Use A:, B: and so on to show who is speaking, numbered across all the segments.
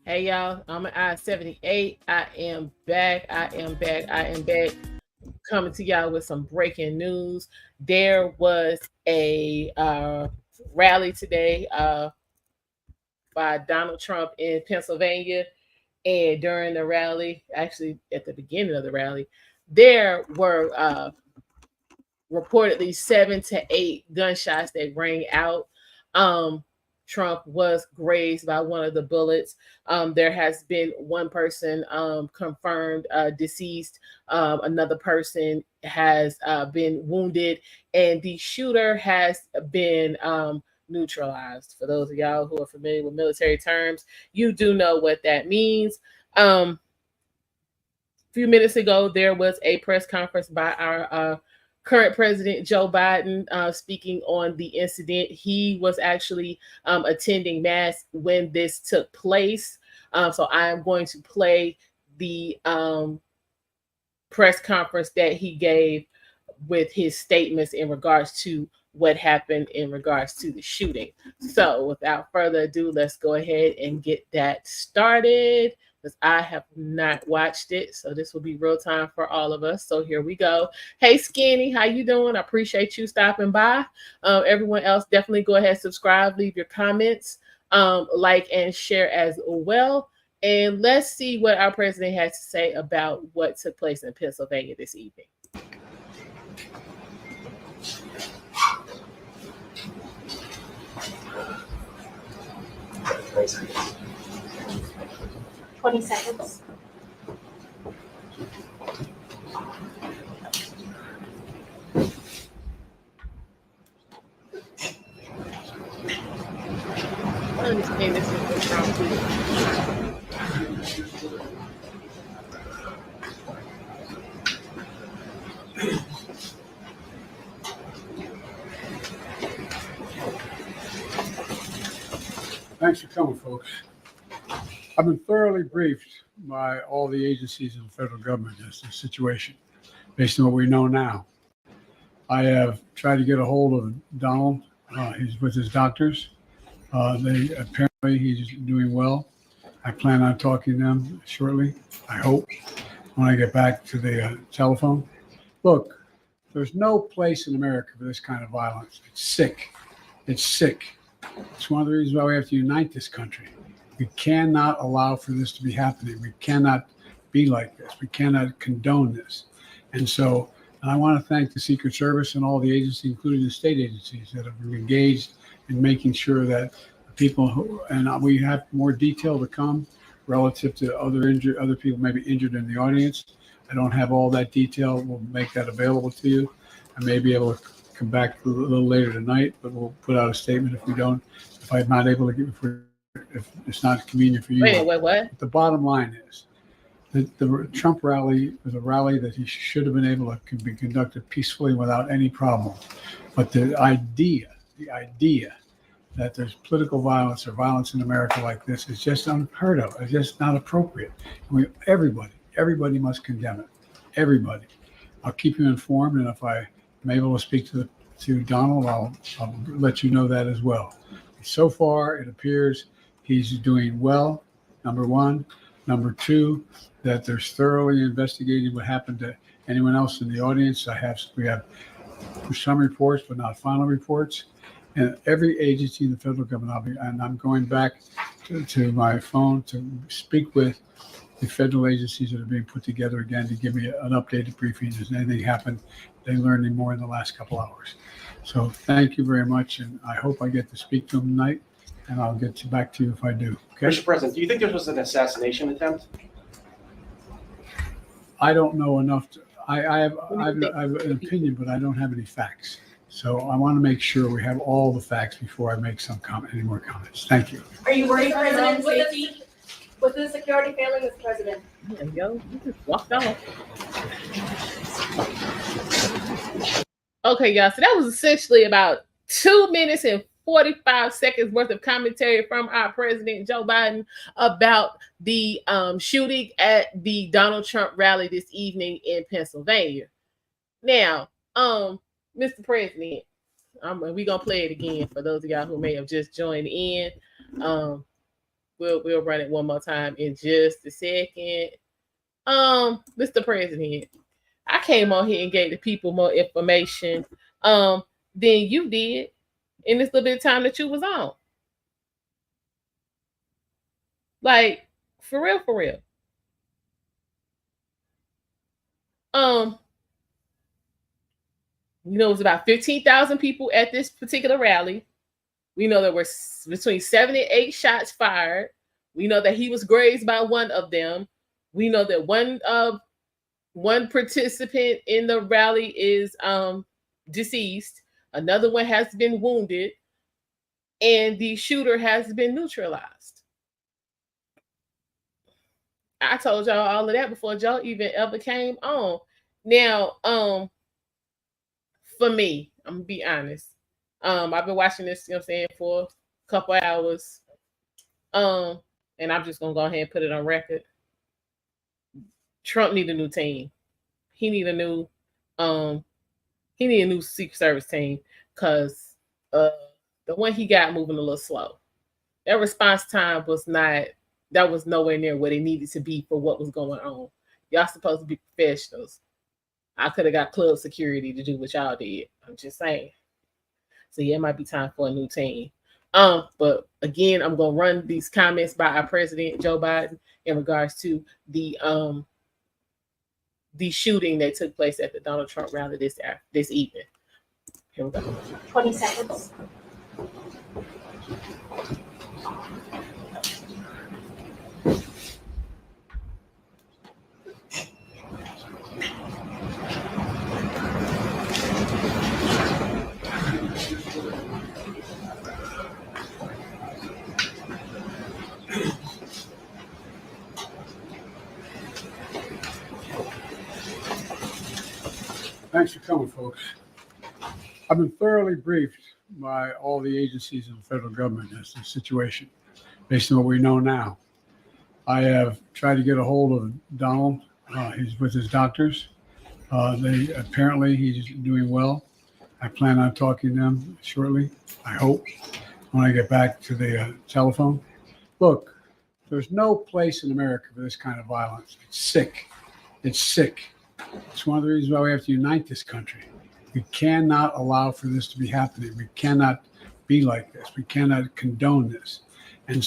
A: Hey y'all, I'm an I-78. I am back. Coming to y'all with some breaking news. There was a rally today by Donald Trump in Pennsylvania. And during the rally, actually at the beginning of the rally, there were reportedly 7 to 8 gunshots that rang out. Um, Trump was grazed by one of the bullets. There has been one person confirmed deceased. Another person has been wounded, and the shooter has been neutralized. For those of y'all who are familiar with military terms, you do know what that means. A few minutes ago, there was a press conference by our current president, Joe Biden, speaking on the incident. He was actually attending Mass when this took place. So I am going to play the press conference that he gave with his statements in regards to what happened in regards to the shooting. So without further ado, let's go ahead and get that started, because I have not watched it. So this will be real time for all of us. So here we go. Hey Skinny, how you doing? I appreciate you stopping by. Everyone else, definitely go ahead, subscribe, leave your comments, like and share as well. And let's see what our president has to say about what took place in Pennsylvania this evening.
B: 20 seconds.
A: I understand this is what's wrong too.
C: Thanks for coming, folks. I've been thoroughly briefed by all the agencies in the federal government as to the situation, based on what we know now. I have tried to get a hold of Donald. He's with his doctors. Apparently he's doing well. I plan on talking to them shortly, I hope, when I get back to the telephone. Look, there's no place in America for this kind of violence. It's sick. It's sick. It's one of the reasons why we have to unite this country. We cannot allow for this to be happening. We cannot be like this. We cannot condone this. And so I want to thank the Secret Service and all the agencies, including the state agencies, that have been engaged in making sure that people and we have more detail to come relative to other people maybe injured in the audience. I don't have all that detail. We'll make that available to you. I may be able to come back a little later tonight, but we'll put out a statement if I'm not able to if it's not convenient for you.
A: Wait, what?
C: The bottom line is that the Trump rally was a rally that he should have been able to be conducted peacefully without any problem. But the idea that there's political violence or violence in America like this is just unheard of. It's just not appropriate. Everybody must condemn it. Everybody. I'll keep you informed, and if I'm able to speak to Donald, I'll let you know that as well. So far, it appears he's doing well, number one. Number two, that they're thoroughly investigating what happened to anyone else in the audience. We have some reports, but not final reports. And every agency in the federal government, I'm going back to my phone to speak with the federal agencies that are being put together again to give me an updated briefing. Has anything happened? They learned any more in the last couple hours. So thank you very much, and I hope I get to speak to them tonight, and I'll get back to you if I do. Okay?
D: Mr. President, do you think this was an assassination attempt?
C: I don't know enough. I have an opinion, but I don't have any facts. So I want to make sure we have all the facts before I make any more comments. Thank you.
B: Are you worried for President safety? With the security failing as president?
A: There you go. You just walked off. Okay, y'all. So that was essentially about 2 minutes and 45 seconds worth of commentary from our president, Joe Biden, about the shooting at the Donald Trump rally this evening in Pennsylvania. Now, Mr. President, we're going to play it again for those of y'all who may have just joined in. we'll run it one more time in just a second. Mr. President, I came on here and gave the people more information than you did in this little bit of time that you was on. Like, for real, for real. You know, it was about 15,000 people at this particular rally. We know there were between 7 and 8 shots fired. We know that he was grazed by one of them. We know that one participant in the rally is deceased. Another one has been wounded, and the shooter has been neutralized. I told y'all all of that before y'all even ever came on. Now, for me, I'm gonna be honest. I've been watching this, you know what I'm saying, for a couple hours. And I'm just gonna go ahead and put it on record. Trump need a new team. He need a new Secret Service team, because the one he got moving a little slow. That response time was nowhere near what it needed to be for what was going on. Y'all supposed to be professionals. I could have got club security to do what y'all did. I'm just saying. So yeah, it might be time for a new team. But again, I'm gonna run these comments by our president, Joe Biden, in regards to the shooting that took place at the Donald Trump rally this evening. Here we go.
B: 20 seconds.
C: Thanks for coming, folks. I've been thoroughly briefed by all the agencies in the federal government as to the situation, based on what we know now. I have tried to get a hold of Donald. He's with his doctors. Apparently he's doing well. I plan on talking to them shortly, I hope, when I get back to the telephone. Look, there's no place in America for this kind of violence. It's sick. It's sick. It's one of the reasons why we have to unite this country. We cannot allow for this to be happening. We cannot be like this. We cannot condone this. And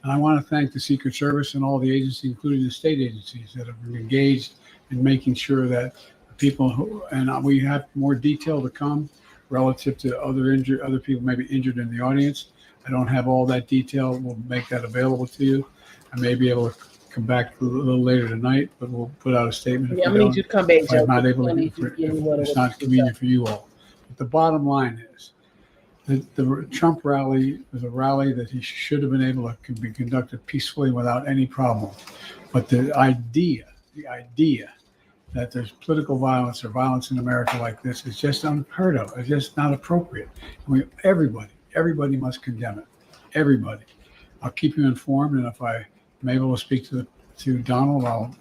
C: I want to thank the Secret Service and all the agencies, including the state agencies, that have been engaged in making sure that people and we have more detail to come relative to other people maybe injured in the audience. I don't have all that detail. We'll make that available to you. I may be able to come back a little later tonight, but we'll put out a statement.
A: Yeah, I'm gonna need you to come back, Joe.
C: I'm not able to, if it's not convenient for you all. But the bottom line is that the Trump rally was a rally that he should have been able to be conducted peacefully without any problem. But the idea that there's political violence or violence in America like this is just unheard of. It's just not appropriate. Everybody must condemn it. Everybody. I'll keep you informed, and if I'm able to speak to Donald, I'll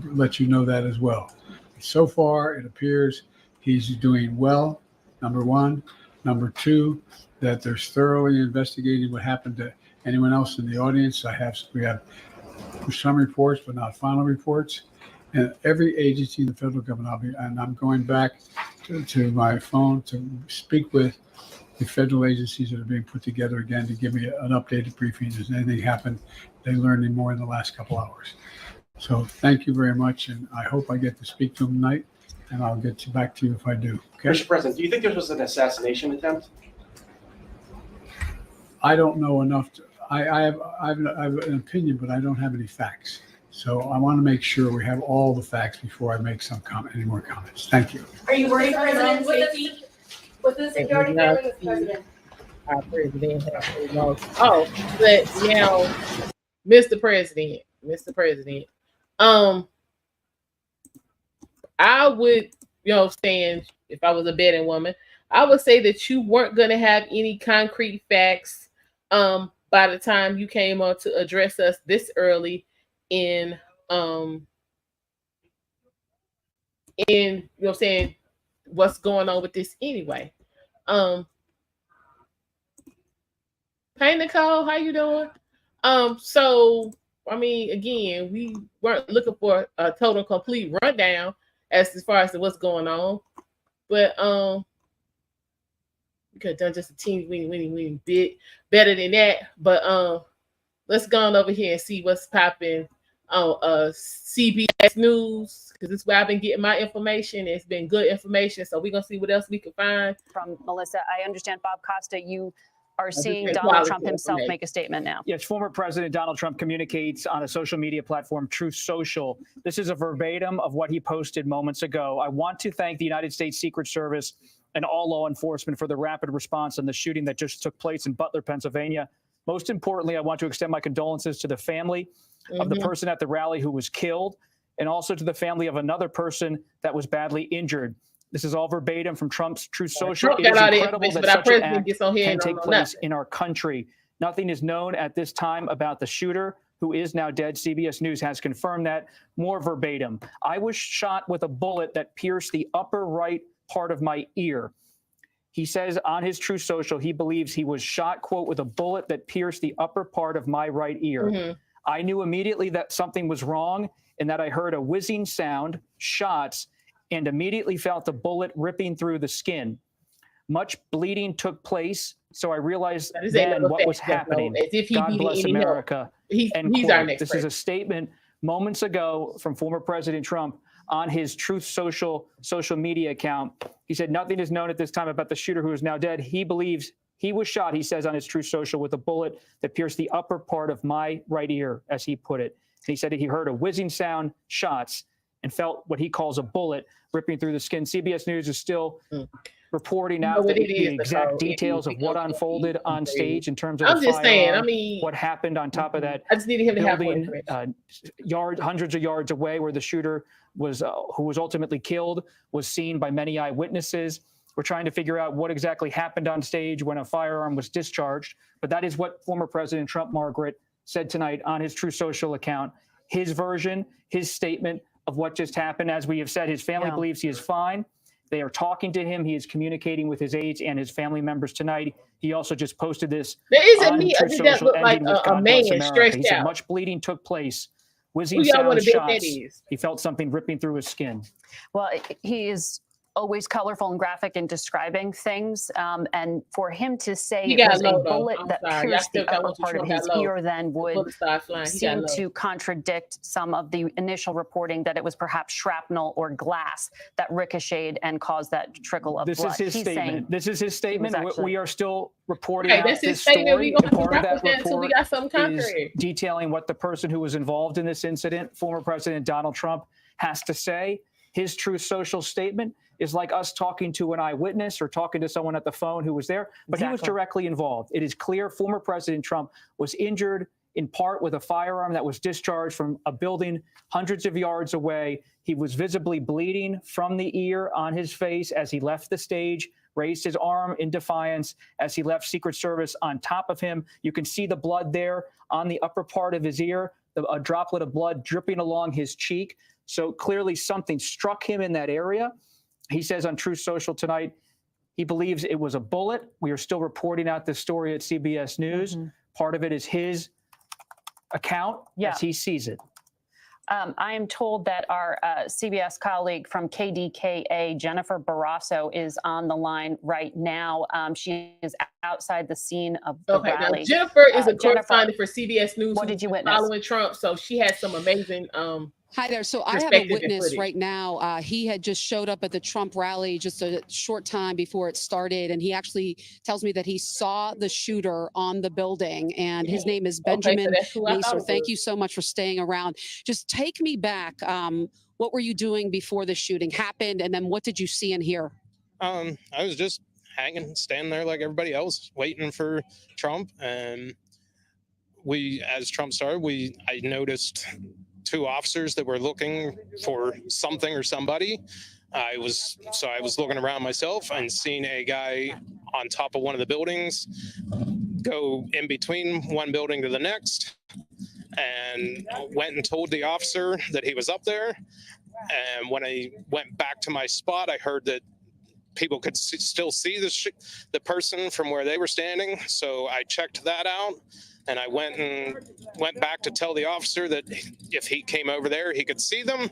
C: let you know that as well. So far, it appears he's doing well, number one. Number two, that they're thoroughly investigating what happened to anyone else in the audience. We have some reports, but not final reports. And every agency in the federal government, I'm going back to my phone to speak with the federal agencies that are being put together again to give me an updated briefing. Has anything happened? They learned any more in the last couple hours. So thank you very much, and I hope I get to speak to them tonight, and I'll get back to you if I do. Okay?
D: Mr. President, do you think this was an assassination attempt?
C: I don't know enough. I have an opinion, but I don't have any facts. So I want to make sure we have all the facts before I make any more comments. Thank you.
B: Are you worried for president safety? With the security clearance with president?
A: Our president has lost. Oh, but now, Mr. President, I would, saying if I was a betting woman, I would say that you weren't going to have any concrete facts by the time you came on to address us this early in what's going on with this anyway. Hey Nicole, how you doing? So I mean, again, we weren't looking for a total complete rundown as far as to what's going on, but we could have done just a teeny bit better than that. But let's go on over here and see what's popping on CBS News, because this is where I've been getting my information. It's been good information, so we're gonna see what else we can find
E: from Melissa. I understand, Bob Costa, you are seeing Donald Trump himself make a statement now.
F: Yes, former President Donald Trump communicates on a social media platform, Truth Social. This is a verbatim of what he posted moments ago. I want to thank the United States Secret Service and all law enforcement for the rapid response on the shooting that just took place in Butler, Pennsylvania. Most importantly, I want to extend my condolences to the family of the person at the rally who was killed, and also to the family of another person that was badly injured. This is all verbatim from Trump's Truth Social. It is incredible that such an act can take place in our country. Nothing is known at this time about the shooter, who is now dead. CBS News has confirmed that. More verbatim. I was shot with a bullet that pierced the upper right part of my ear. He says on his Truth Social, he believes he was shot, quote, with a bullet that pierced the upper part of my right ear. I knew immediately that something was wrong and that I heard a whizzing sound, shots, and immediately felt the bullet ripping through the skin. Much bleeding took place, so I realized then what was happening. God bless America. He's our next This is a statement moments ago from former President Trump on his Truth Social media account. He said, nothing is known at this time about the shooter who is now dead. He believes he was shot, he says on his Truth Social, with a bullet that pierced the upper part of my right ear, as he put it. And he said that he heard a whizzing sound, shots, and felt what he calls a bullet ripping through the skin. CBS News is still reporting out the exact details of what unfolded on stage in terms of the firearm, what happened on top of that
A: I just needed him to
F: building, hundreds of yards away, where the shooter was, who was ultimately killed, was seen by many eyewitnesses. We're trying to figure out what exactly happened on stage when a firearm was discharged. But that is what former President Trump, Margaret, said tonight on his Truth Social account. His version, his statement of what just happened. As we have said, his family believes he is fine. They are talking to him. He is communicating with his aides and his family members tonight. He also just posted this.
A: There is a knee that looked like a man stretched
F: He said
A: out.
F: much bleeding took place. Whizzing sound shots. He felt something ripping through his skin.
E: Well, he is always colorful and graphic in describing things. And for him to say it was a bullet that pierced the upper part of his ear then would seem to contradict some of the initial reporting that it was perhaps shrapnel or glass that ricocheted and caused that trickle of blood.
F: This is his statement. This is his statement. We are still reporting
A: out
F: this story. And part of that report is detailing what the person who was involved in this incident, former President Donald Trump, has to say. His Truth Social statement is like us talking to an eyewitness or talking to someone at the phone who was there, but he was directly involved. It is clear former President Trump was injured in part with a firearm that was discharged from a building hundreds of yards away. He was visibly bleeding from the ear on his face as he left the stage, raised his arm in defiance as he left Secret Service on top of him. You can see the blood there on the upper part of his ear, a droplet of blood dripping along his cheek. So clearly something struck him in that area. He says on Truth Social tonight, he believes it was a bullet. We are still reporting out this story at CBS News. Part of it is his account as he sees it.
E: I am told that our CBS colleague from KDKA, Jennifer Barrasso, is on the line right now. She is outside the scene of the rally.
A: Now Jennifer is a correspondent for CBS News.
E: What did you witness?
A: Following Trump, so she has some amazing
G: Hi there. So I have a witness right now. He had just showed up at the Trump rally just a short time before it started. And he actually tells me that he saw the shooter on the building, and his name is Benjamin Naser. Thank you so much for staying around. Just take me back. What were you doing before the shooting happened? And then what did you see and hear?
H: I was just standing there like everybody else, waiting for Trump. And as Trump started, I noticed two officers that were looking for something or somebody. I was looking around myself and seeing a guy on top of one of the buildings go in between one building to the next, and went and told the officer that he was up there. And when I went back to my spot, I heard that people could still see the person from where they were standing. So I checked that out. And I went back to tell the officer that if he came over there, he could see them.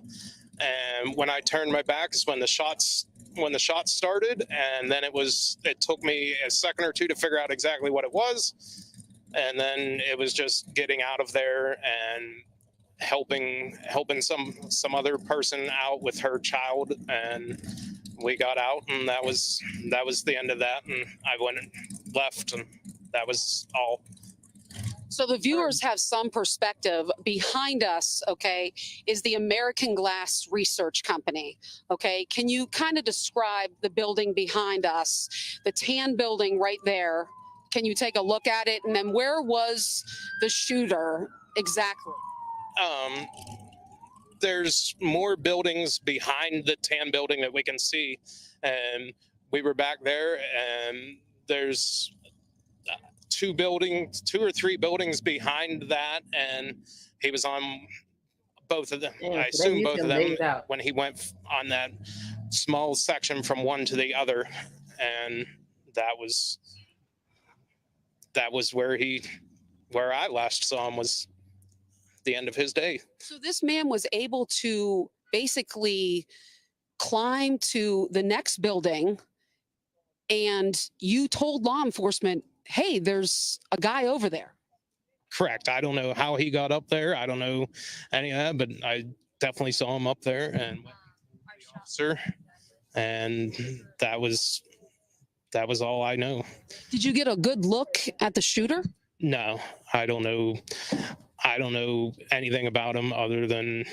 H: And when I turned my back is when the shots started. And then it took me a second or two to figure out exactly what it was. And then it was just getting out of there and helping some other person out with her child, and we got out, and that was the end of that. And I went and left, and that was all.
G: So the viewers have some perspective. Behind us, okay, is the American Glass Research Company. Okay, can you kind of describe the building behind us, the tan building right there? Can you take a look at it? And then where was the shooter exactly?
H: There's more buildings behind the tan building that we can see. And we were back there, and there's two or three buildings behind that. And he was on both of them. I assume both of them when he went on that small section from one to the other. And that was where I last saw him, was the end of his day.
G: So this man was able to basically climb to the next building, and you told law enforcement, hey, there's a guy over there.
H: Correct. I don't know how he got up there. I don't know any of that, but I definitely saw him up there and went to the officer, and that was all I know.
G: Did you get a good look at the shooter?
H: No, I don't know. I don't know anything about him other than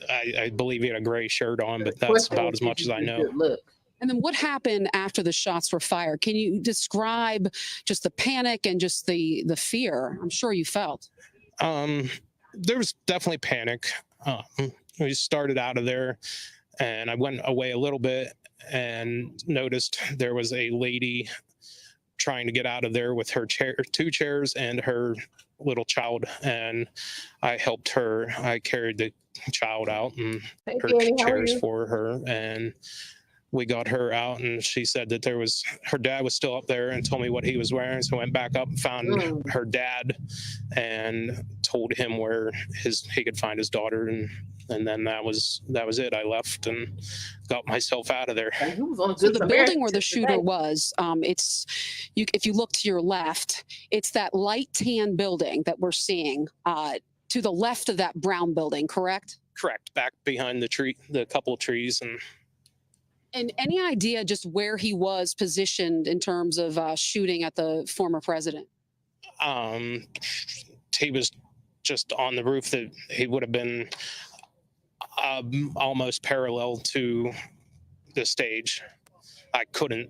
H: I believe he had a gray shirt on, but that's about as much as I know.
G: And then what happened after the shots were fired? Can you describe just the panic and just the fear I'm sure you felt?
H: There was definitely panic. We started out of there, and I went away a little bit and noticed there was a lady trying to get out of there with her two chairs and her little child, and I helped her. I carried the child out and her chairs for her, and we got her out, and she said that her dad was still up there and told me what he was wearing. So I went back up and found her dad and told him where he could find his daughter, and then that was it. I left and got myself out of there.
G: So the building where the shooter was, if you look to your left, it's that light tan building that we're seeing to the left of that brown building, correct?
H: Correct. Back behind the couple of trees.
G: And any idea just where he was positioned in terms of shooting at the former president?
H: He was just on the roof. That he would have been almost parallel to the stage. I couldn't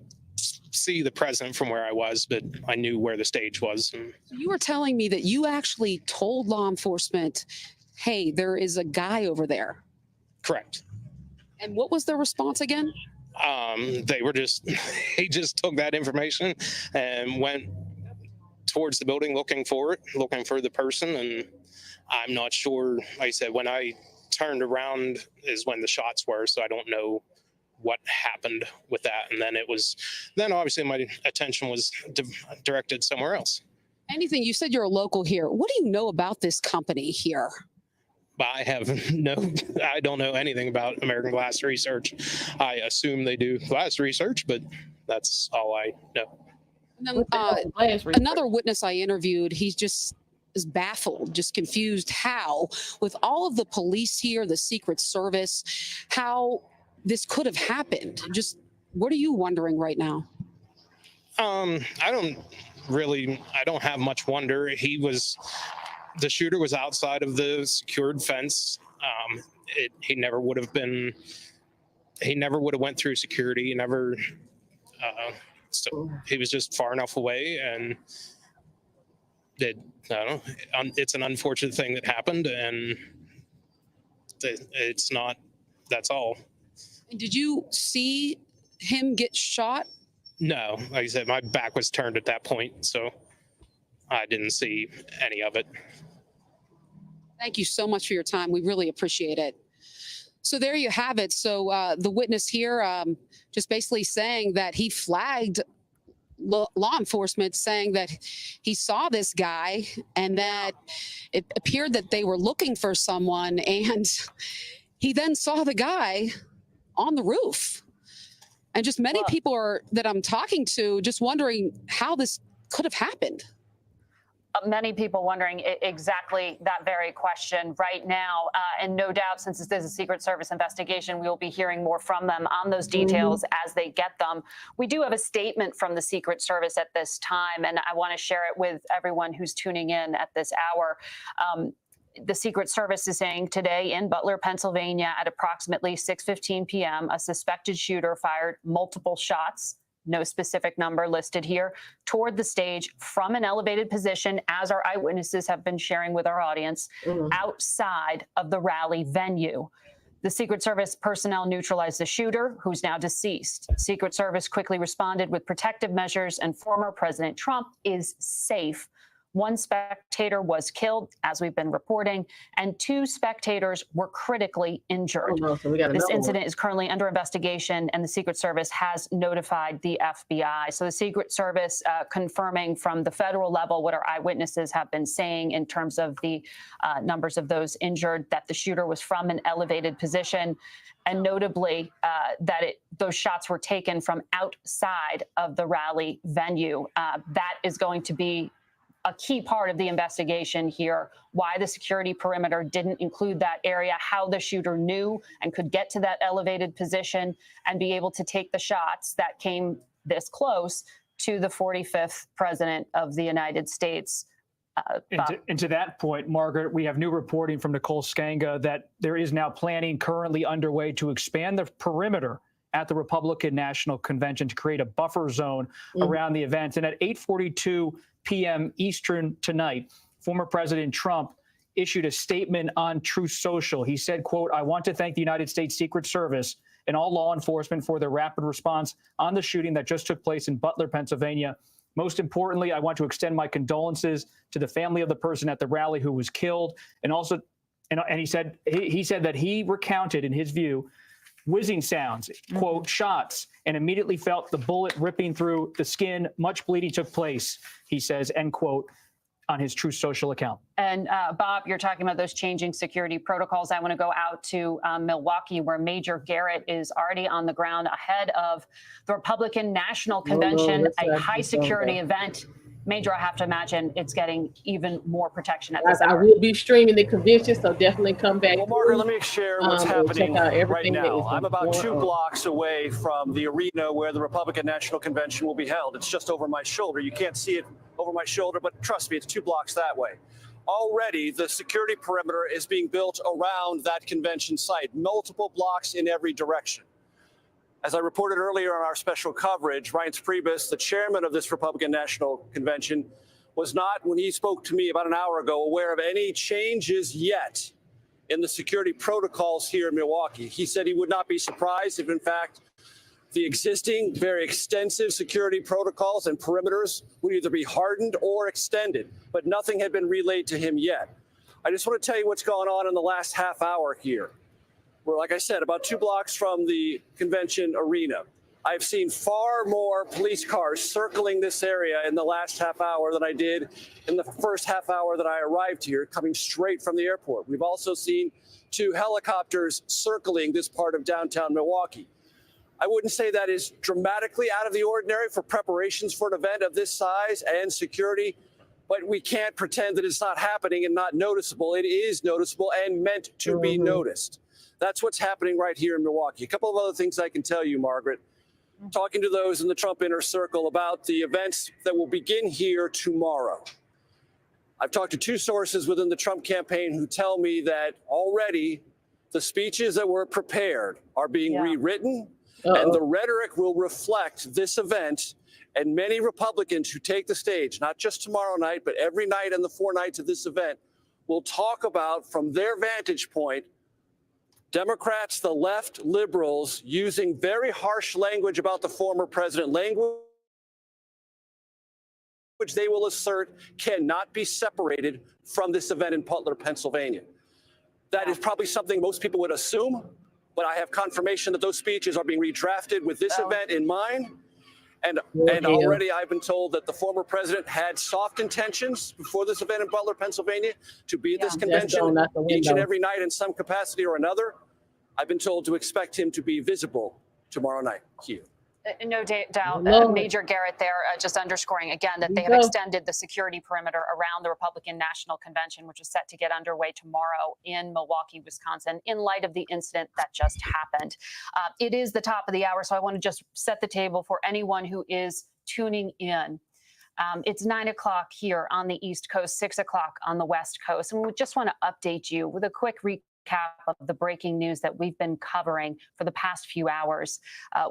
H: see the president from where I was, but I knew where the stage was.
G: So you were telling me that you actually told law enforcement, hey, there is a guy over there.
H: Correct.
G: And what was their response again?
H: He just took that information and went towards the building looking for the person. And I'm not sure. Like I said, when I turned around is when the shots were, so I don't know what happened with that. And then obviously my attention was directed somewhere else.
G: Anything, you said you're a local here. What do you know about this company here?
H: I don't know anything about American Glass Research. I assume they do glass research, but that's all I know.
G: And then, another witness I interviewed, he's just is baffled, just confused how, with all of the police here, the Secret Service, how this could have happened. Just what are you wondering right now?
H: I don't have much wonder. The shooter was outside of the secured fence. He never would have went through security. So he was just far enough away, and it's an unfortunate thing that happened, and that's all.
G: And did you see him get shot?
H: No, like I said, my back was turned at that point, so I didn't see any of it.
G: Thank you so much for your time. We really appreciate it. So there you have it. So the witness here just basically saying that he flagged law enforcement saying that he saw this guy and that it appeared that they were looking for someone, and he then saw the guy on the roof. And just many people that I'm talking to just wondering how this could have happened.
E: Many people wondering exactly that very question right now. And no doubt, since this is a Secret Service investigation, we will be hearing more from them on those details as they get them. We do have a statement from the Secret Service at this time, and I want to share it with everyone who's tuning in at this hour. The Secret Service is saying today in Butler, Pennsylvania, at approximately 6:15 p.m., a suspected shooter fired multiple shots, no specific number listed here, toward the stage from an elevated position, as our eyewitnesses have been sharing with our audience, outside of the rally venue. The Secret Service personnel neutralized the shooter, who's now deceased. Secret Service quickly responded with protective measures, and former President Trump is safe. One spectator was killed, as we've been reporting, and 2 spectators were critically injured. This incident is currently under investigation, and the Secret Service has notified the FBI. So the Secret Service confirming from the federal level what our eyewitnesses have been saying in terms of the numbers of those injured, that the shooter was from an elevated position, and notably that those shots were taken from outside of the rally venue. That is going to be a key part of the investigation here, why the security perimeter didn't include that area, how the shooter knew and could get to that elevated position and be able to take the shots that came this close to the 45th president of the United States.
F: And to that point, Margaret, we have new reporting from Nicole Skanga that there is now planning currently underway to expand the perimeter at the Republican National Convention to create a buffer zone around the event. And at 8:42 p.m. Eastern tonight, former President Trump issued a statement on Truth Social. He said, quote, "I want to thank the United States Secret Service and all law enforcement for their rapid response on the shooting that just took place in Butler, Pennsylvania. Most importantly, I want to extend my condolences to the family of the person at the rally who was killed." And also, and he said that he recounted, in his view, whizzing sounds, quote, shots, and immediately felt the bullet ripping through the skin. Much bleeding took place, he says, end quote, on his Truth Social account.
E: And Bob, you're talking about those changing security protocols. I want to go out to Milwaukee, where Major Garrett is already on the ground ahead of the Republican National Convention, a high security event. Major, I have to imagine it's getting even more protection at this hour.
A: I will be streaming the convention, so definitely come back.
I: Well, Margaret, let me share what's happening right now. I'm about 2 blocks away from the arena where the Republican National Convention will be held. It's just over my shoulder. You can't see it over my shoulder, but trust me, it's 2 blocks that way. Already, the security perimeter is being built around that convention site, multiple blocks in every direction. As I reported earlier on our special coverage, Reince Priebus, the chairman of this Republican National Convention, was not, when he spoke to me about an hour ago, aware of any changes yet in the security protocols here in Milwaukee. He said he would not be surprised if, in fact, the existing very extensive security protocols and perimeters would either be hardened or extended, but nothing had been relayed to him yet. I just want to tell you what's going on in the last half hour here. We're, like I said, about 2 blocks from the convention arena. I've seen far more police cars circling this area in the last half hour than I did in the first half hour that I arrived here, coming straight from the airport. We've also seen 2 helicopters circling this part of downtown Milwaukee. I wouldn't say that is dramatically out of the ordinary for preparations for an event of this size and security, but we can't pretend that it's not happening and not noticeable. It is noticeable and meant to be noticed. That's what's happening right here in Milwaukee. A couple of other things I can tell you, Margaret. Talking to those in the Trump inner circle about the events that will begin here tomorrow. I've talked to 2 sources within the Trump campaign who tell me that already the speeches that were prepared are being rewritten, and the rhetoric will reflect this event. And many Republicans who take the stage, not just tomorrow night, but every night and the 4 nights of this event, will talk about, from their vantage point, Democrats, the left, liberals, using very harsh language about the former president, language they will assert cannot be separated from this event in Butler, Pennsylvania. That is probably something most people would assume, but I have confirmation that those speeches are being redrafted with this event in mind. And already I've been told that the former president had soft intentions before this event in Butler, Pennsylvania, to be at this convention each and every night in some capacity or another. I've been told to expect him to be visible tomorrow night here.
E: No doubt, Major Garrett there, just underscoring again that they have extended the security perimeter around the Republican National Convention, which is set to get underway tomorrow in Milwaukee, Wisconsin, in light of the incident that just happened. It is the top of the hour, so I want to just set the table for anyone who is tuning in. It's 9 o'clock here on the East Coast, 6 o'clock on the West Coast, and we just want to update you with a quick recap of the breaking news that we've been covering for the past few hours.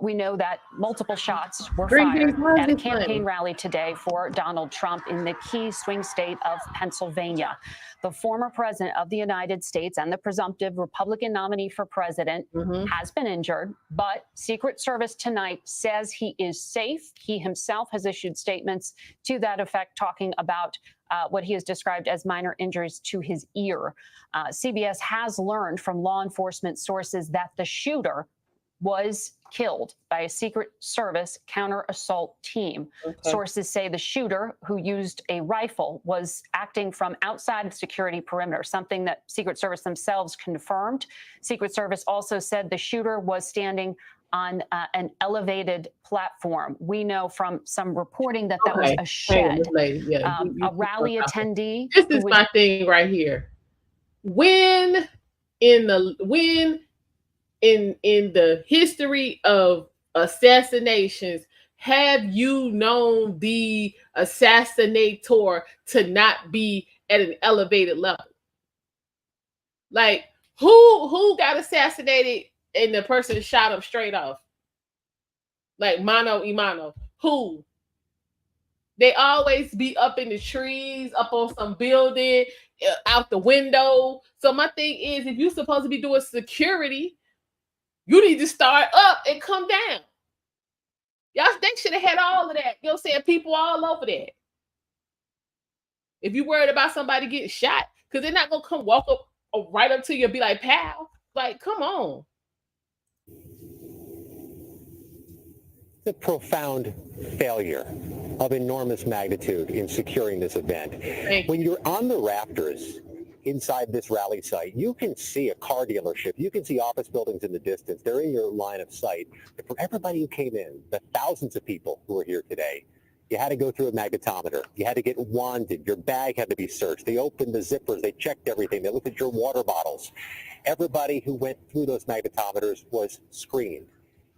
E: We know that multiple shots were fired at a campaign rally today for Donald Trump in the key swing state of Pennsylvania. The former president of the United States and the presumptive Republican nominee for president has been injured, but Secret Service tonight says he is safe. He himself has issued statements to that effect, talking about what he has described as minor injuries to his ear. CBS has learned from law enforcement sources that the shooter was killed by a Secret Service counter-assault team. Sources say the shooter, who used a rifle, was acting from outside the security perimeter, something that Secret Service themselves confirmed. Secret Service also said the shooter was standing on an elevated platform. We know from some reporting that that was a shed. A rally attendee.
A: This is my thing right here. When in the history of assassinations have you known the assassinator to not be at an elevated level? Like who got assassinated and the person shot him straight off? Like mano a mano. Who? They always be up in the trees, up on some building, out the window. So my thing is, if you're supposed to be doing security, you need to start up and come down. Y'all, they should have had all of that. You know what I'm saying? People all over that. If you're worried about somebody getting shot, because they're not going to come walk up right up to you and be like, pal. Like, come on.
J: The profound failure of enormous magnitude in securing this event. When you're on the rafters inside this rally site, you can see a car dealership. You can see office buildings in the distance. They're in your line of sight. But for everybody who came in, the thousands of people who are here today, you had to go through a magnetometer. You had to get wanded. Your bag had to be searched. They opened the zippers. They checked everything. They looked at your water bottles. Everybody who went through those magnetometers was screened.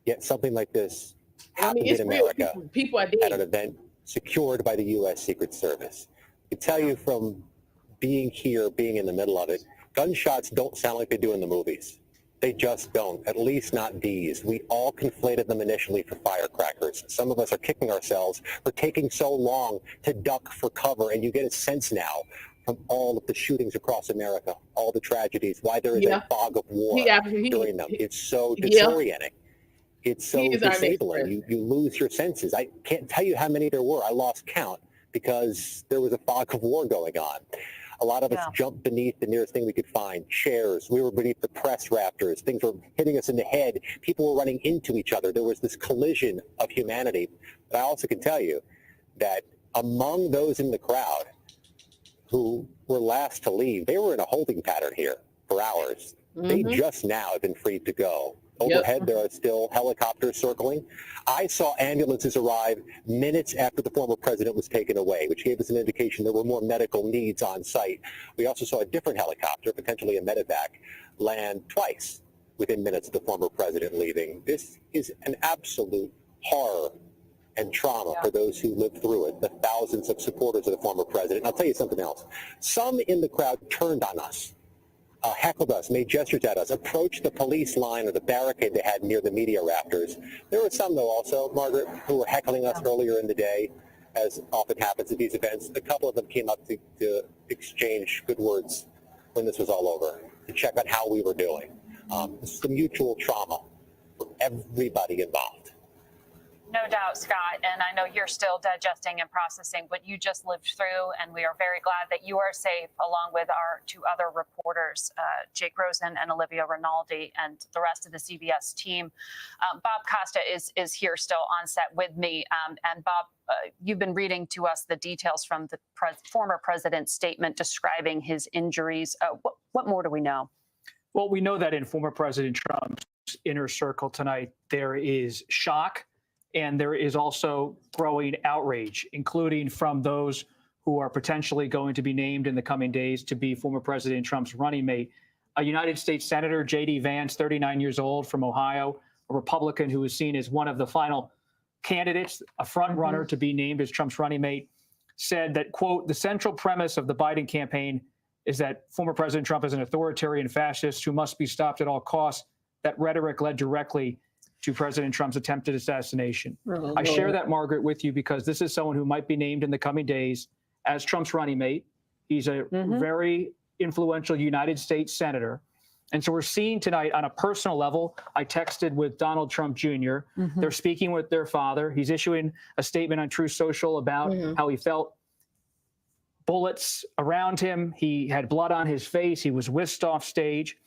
J: Yet something like this happened in America at an event secured by the U.S. Secret Service. I can tell you from being here, being in the middle of it, gunshots don't sound like they do in the movies. They just don't, at least not these. We all conflated them initially for firecrackers. Some of us are kicking ourselves for taking so long to duck for cover, and you get a sense now from all of the shootings across America, all the tragedies, why there is a fog of war during them. It's so disorienting. It's so disabling. You lose your senses. I can't tell you how many there were. I lost count because there was a fog of war going on. A lot of us jumped beneath the nearest thing we could find, chairs. We were beneath the press rafters. Things were hitting us in the head. People were running into each other. There was this collision of humanity. But I also can tell you that among those in the crowd who were last to leave, they were in a holding pattern here for hours. They just now have been freed to go. Overhead, there are still helicopters circling. I saw ambulances arrive minutes after the former president was taken away, which gave us an indication there were more medical needs on site. We also saw a different helicopter, potentially a medevac, land twice within minutes of the former president leaving. This is an absolute horror and trauma for those who lived through it, the thousands of supporters of the former president. And I'll tell you something else. Some in the crowd turned on us. Heckled us, made gestures at us, approached the police line or the barricade they had near the media rafters. There were some, though, also, Margaret, who were heckling us earlier in the day, as often happens at these events. A couple of them came up to exchange good words when this was all over, to check on how we were doing. This is the mutual trauma for everybody involved.
E: No doubt, Scott. And I know you're still digesting and processing what you just lived through. And we are very glad that you are safe, along with our two other reporters, Jake Rosen and Olivia Rinaldi, and the rest of the CBS team. Bob Costa is here still on set with me. And Bob, you've been reading to us the details from the former president's statement describing his injuries. What more do we know?
F: Well, we know that in former President Trump's inner circle tonight, there is shock. And there is also growing outrage, including from those who are potentially going to be named in the coming days to be former President Trump's running mate. A United States Senator, J.D. Vance, 39 years old, from Ohio, a Republican who is seen as one of the final candidates, a front runner to be named as Trump's running mate, said that, quote, the central premise of the Biden campaign is that former President Trump is an authoritarian fascist who must be stopped at all costs. That rhetoric led directly to President Trump's attempted assassination. I share that, Margaret, with you because this is someone who might be named in the coming days as Trump's running mate. He's a very influential United States senator. And so we're seeing tonight on a personal level, I texted with Donald Trump Jr. They're speaking with their father. He's issuing a statement on Truth Social about how he felt bullets around him. He had blood on his face. He was whisked off stage.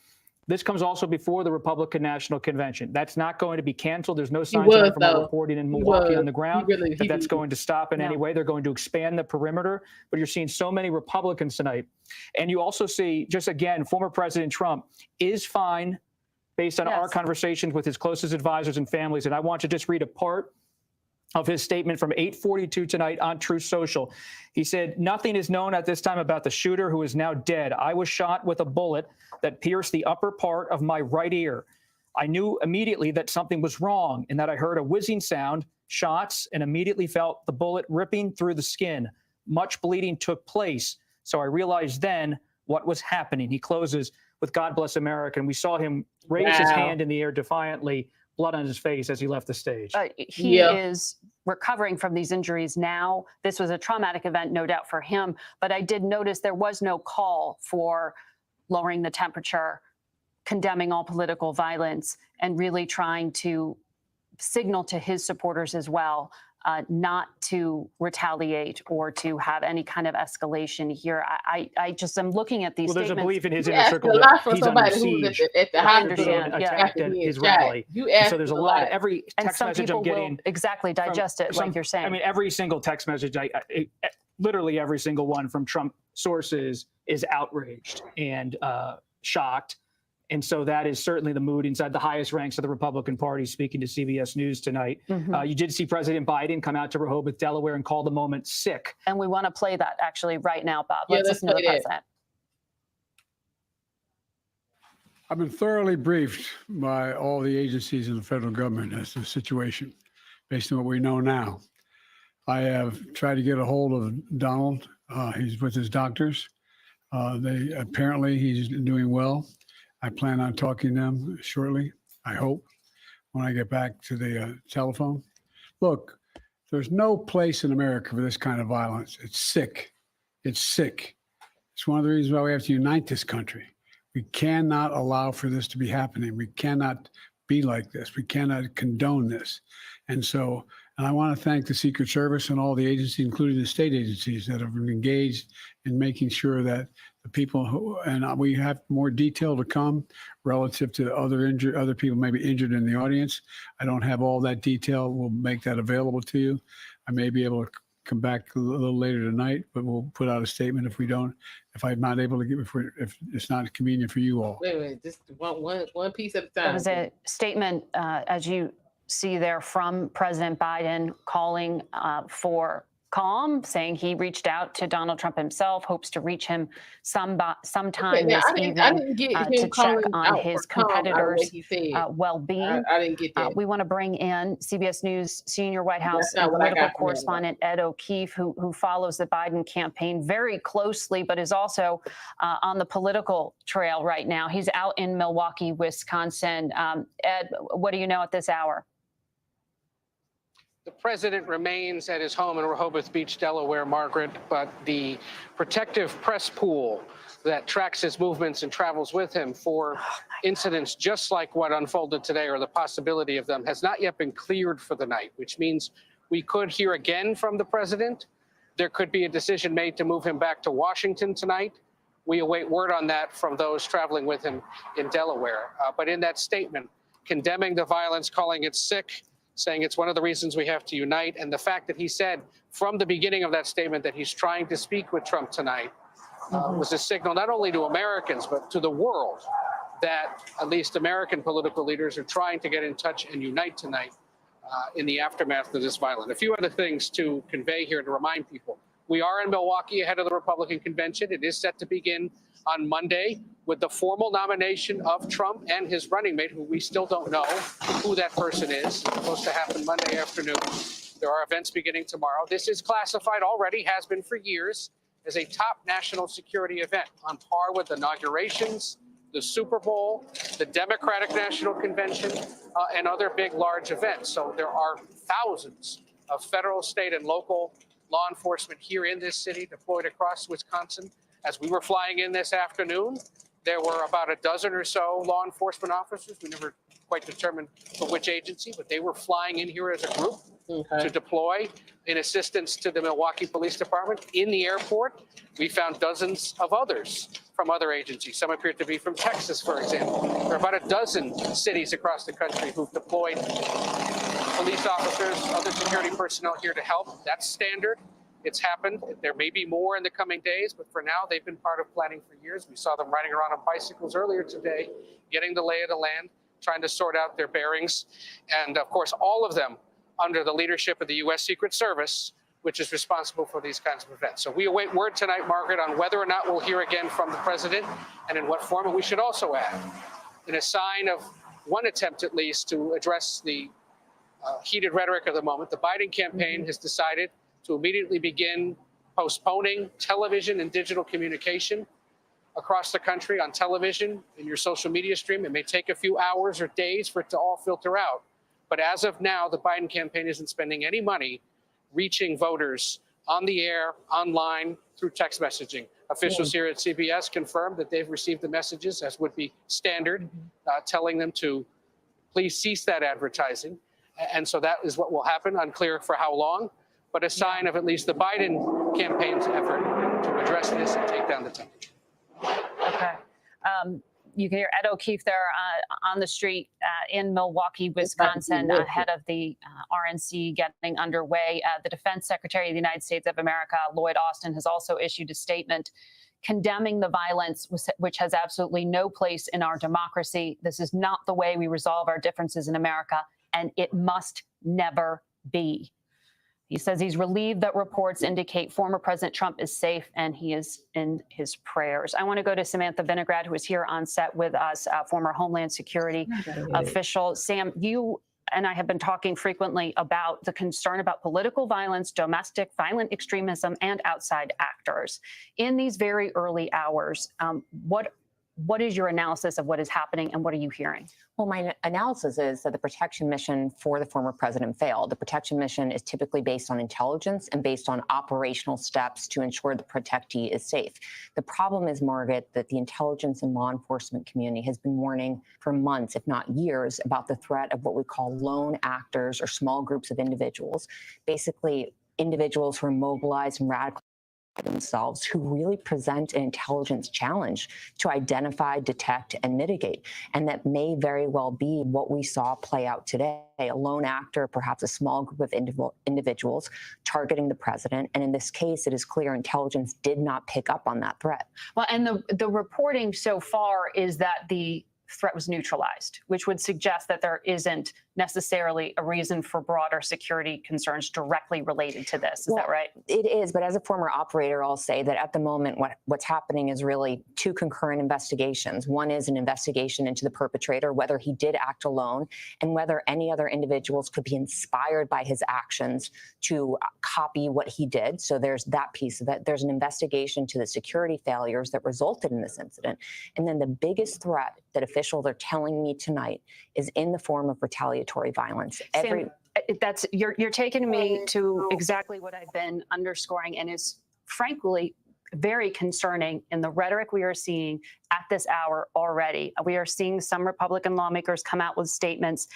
F: This comes also before the Republican National Convention. That's not going to be canceled. There's no signs from our reporting in Milwaukee on the ground that that's going to stop in any way. They're going to expand the perimeter. But you're seeing so many Republicans tonight. And you also see, just again, former President Trump is fine based on our conversations with his closest advisors and families. And I want to just read a part of his statement from 8:42 tonight on Truth Social. He said, nothing is known at this time about the shooter, who is now dead. I was shot with a bullet that pierced the upper part of my right ear. I knew immediately that something was wrong and that I heard a whizzing sound, shots, and immediately felt the bullet ripping through the skin. Much bleeding took place, so I realized then what was happening. He closes with God bless America, and we saw him raise his hand in the air defiantly, blood on his face as he left the stage.
E: He is recovering from these injuries now. This was a traumatic event, no doubt, for him. But I did notice there was no call for lowering the temperature, condemning all political violence, and really trying to signal to his supporters as well not to retaliate or to have any kind of escalation here. I just am looking at these statements.
F: There's a belief in his inner circle that he's under siege.
A: At the hospital,
F: attacked at his rally. So there's a lot. Every text message I'm getting
E: exactly digest it like you're saying.
F: I mean, every single text message, literally every single one from Trump sources is outraged and shocked. And so that is certainly the mood inside the highest ranks of the Republican Party, speaking to CBS News tonight. You did see President Biden come out to Rehoboth, Delaware, and call the moment sick.
E: And we want to play that actually right now, Bob. Let's listen to the president.
C: I've been thoroughly briefed by all the agencies in the federal government as to the situation, based on what we know now. I have tried to get a hold of Donald. He's with his doctors. Apparently he's doing well. I plan on talking to them shortly, I hope, when I get back to the telephone. Look, there's no place in America for this kind of violence. It's sick. It's sick. It's one of the reasons why we have to unite this country. We cannot allow for this to be happening. We cannot be like this. We cannot condone this. And I want to thank the Secret Service and all the agencies, including the state agencies, that have engaged in making sure that the people who, and we have more detail to come relative to other people maybe injured in the audience. I don't have all that detail. We'll make that available to you. I may be able to come back a little later tonight, but we'll put out a statement if I'm not able to give, if it's not convenient for you all.
A: Wait, just one piece at a time.
E: There was a statement, as you see there, from President Biden calling for calm, saying he reached out to Donald Trump himself, hopes to reach him sometime this evening to check on his competitors' well-being.
A: I didn't get that.
E: We want to bring in CBS News senior White House political correspondent Ed O'Keefe, who follows the Biden campaign very closely, but is also on the political trail right now. He's out in Milwaukee, Wisconsin. Ed, what do you know at this hour?
K: The president remains at his home in Rehoboth Beach, Delaware, Margaret, but the protective press pool that tracks his movements and travels with him for incidents just like what unfolded today, or the possibility of them, has not yet been cleared for the night, which means we could hear again from the president. There could be a decision made to move him back to Washington tonight. We await word on that from those traveling with him in Delaware. But in that statement, condemning the violence, calling it sick, saying it's one of the reasons we have to unite, and the fact that he said from the beginning of that statement that he's trying to speak with Trump tonight was a signal not only to Americans, but to the world that at least American political leaders are trying to get in touch and unite tonight in the aftermath of this violence. A few other things to convey here to remind people. We are in Milwaukee ahead of the Republican convention. It is set to begin on Monday with the formal nomination of Trump and his running mate, who we still don't know who that person is. It's supposed to happen Monday afternoon. There are events beginning tomorrow. This is classified already, has been for years, as a top national security event on par with inaugurations, the Super Bowl, the Democratic National Convention, and other big, large events. So there are thousands of federal, state, and local law enforcement here in this city deployed across Wisconsin. As we were flying in this afternoon, there were about a dozen or so law enforcement officers. We never quite determined for which agency, but they were flying in here as a group to deploy in assistance to the Milwaukee Police Department. In the airport, we found dozens of others from other agencies. Some appeared to be from Texas, for example. There are about a dozen cities across the country who've deployed police officers, other security personnel here to help. That's standard. It's happened. There may be more in the coming days, but for now, they've been part of planning for years. We saw them riding around on bicycles earlier today, getting the lay of the land, trying to sort out their bearings. And of course, all of them under the leadership of the U.S. Secret Service, which is responsible for these kinds of events. So we await word tonight, Margaret, on whether or not we'll hear again from the president and in what form. And we should also add, in a sign of one attempt at least to address the heated rhetoric of the moment, the Biden campaign has decided to immediately begin postponing television and digital communication across the country on television, in your social media stream. It may take a few hours or days for it to all filter out. But as of now, the Biden campaign isn't spending any money reaching voters on the air, online, through text messaging. Officials here at CBS confirmed that they've received the messages, as would be standard, telling them to please cease that advertising. And so that is what will happen, unclear for how long, but a sign of at least the Biden campaign's effort to address this and take down the temperature.
E: Okay. You can hear Ed O'Keefe there on the street in Milwaukee, Wisconsin, ahead of the RNC getting underway. The Defense Secretary of the United States of America, Lloyd Austin, has also issued a statement condemning the violence, which has absolutely no place in our democracy. This is not the way we resolve our differences in America, and it must never be. He says he's relieved that reports indicate former President Trump is safe and he is in his prayers. I want to go to Samantha Vinograd, who is here on set with us, former Homeland Security official. Sam, you and I have been talking frequently about the concern about political violence, domestic violent extremism, and outside actors. In these very early hours, what is your analysis of what is happening and what are you hearing?
L: Well, my analysis is that the protection mission for the former president failed. The protection mission is typically based on intelligence and based on operational steps to ensure the protectee is safe. The problem is, Margaret, that the intelligence and law enforcement community has been warning for months, if not years, about the threat of what we call lone actors or small groups of individuals, basically individuals who are mobilized and radical themselves, who really present an intelligence challenge to identify, detect, and mitigate. And that may very well be what we saw play out today. A lone actor, perhaps a small group of individuals targeting the president. And in this case, it is clear intelligence did not pick up on that threat.
E: Well, and the reporting so far is that the threat was neutralized, which would suggest that there isn't necessarily a reason for broader security concerns directly related to this. Is that right?
L: It is, but as a former operator, I'll say that at the moment, what's happening is really two concurrent investigations. One is an investigation into the perpetrator, whether he did act alone, and whether any other individuals could be inspired by his actions to copy what he did. So there's that piece of it. There's an investigation to the security failures that resulted in this incident. And then the biggest threat that officials are telling me tonight is in the form of retaliatory violence.
E: you're taking me to exactly what I've been underscoring, and is frankly very concerning in the rhetoric we are seeing at this hour already. We are seeing some Republican lawmakers come out with statements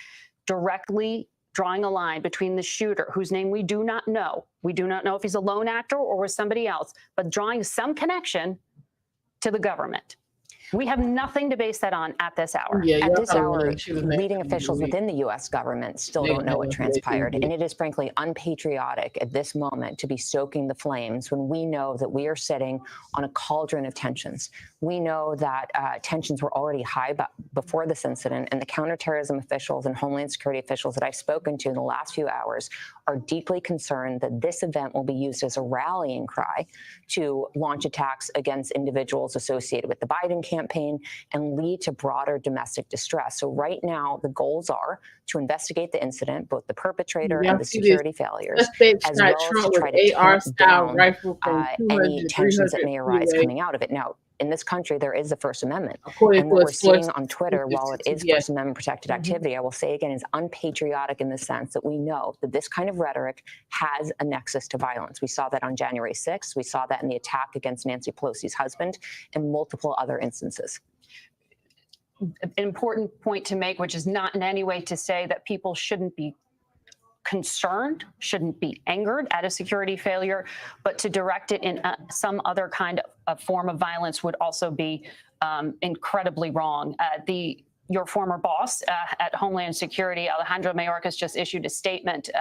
E: directly drawing a line between the shooter, whose name we do not know. We do not know if he's a lone actor or was somebody else, but drawing some connection to the government. We have nothing to base that on at this hour.
L: At this hour, leading officials within the U.S. government still don't know what transpired. And it is frankly unpatriotic at this moment to be stoking the flames when we know that we are sitting on a cauldron of tensions. We know that tensions were already high before this incident, and the counterterrorism officials and Homeland Security officials that I've spoken to in the last few hours are deeply concerned that this event will be used as a rallying cry to launch attacks against individuals associated with the Biden campaign and lead to broader domestic distress. So right now, the goals are to investigate the incident, both the perpetrator and the security failures, as well as to try to tamp down any tensions that may arise coming out of it. Now, in this country, there is the First Amendment. And what we're seeing on Twitter, while it is First Amendment protected activity, I will say again, is unpatriotic in the sense that we know that this kind of rhetoric has a nexus to violence. We saw that on January 6th. We saw that in the attack against Nancy Pelosi's husband and multiple other instances.
E: An important point to make, which is not in any way to say that people shouldn't be concerned, shouldn't be angered at a security failure, but to direct it in some other kind of form of violence would also be incredibly wrong. Your former boss at Homeland Security, Alejandro Mayorkas, just issued a statement,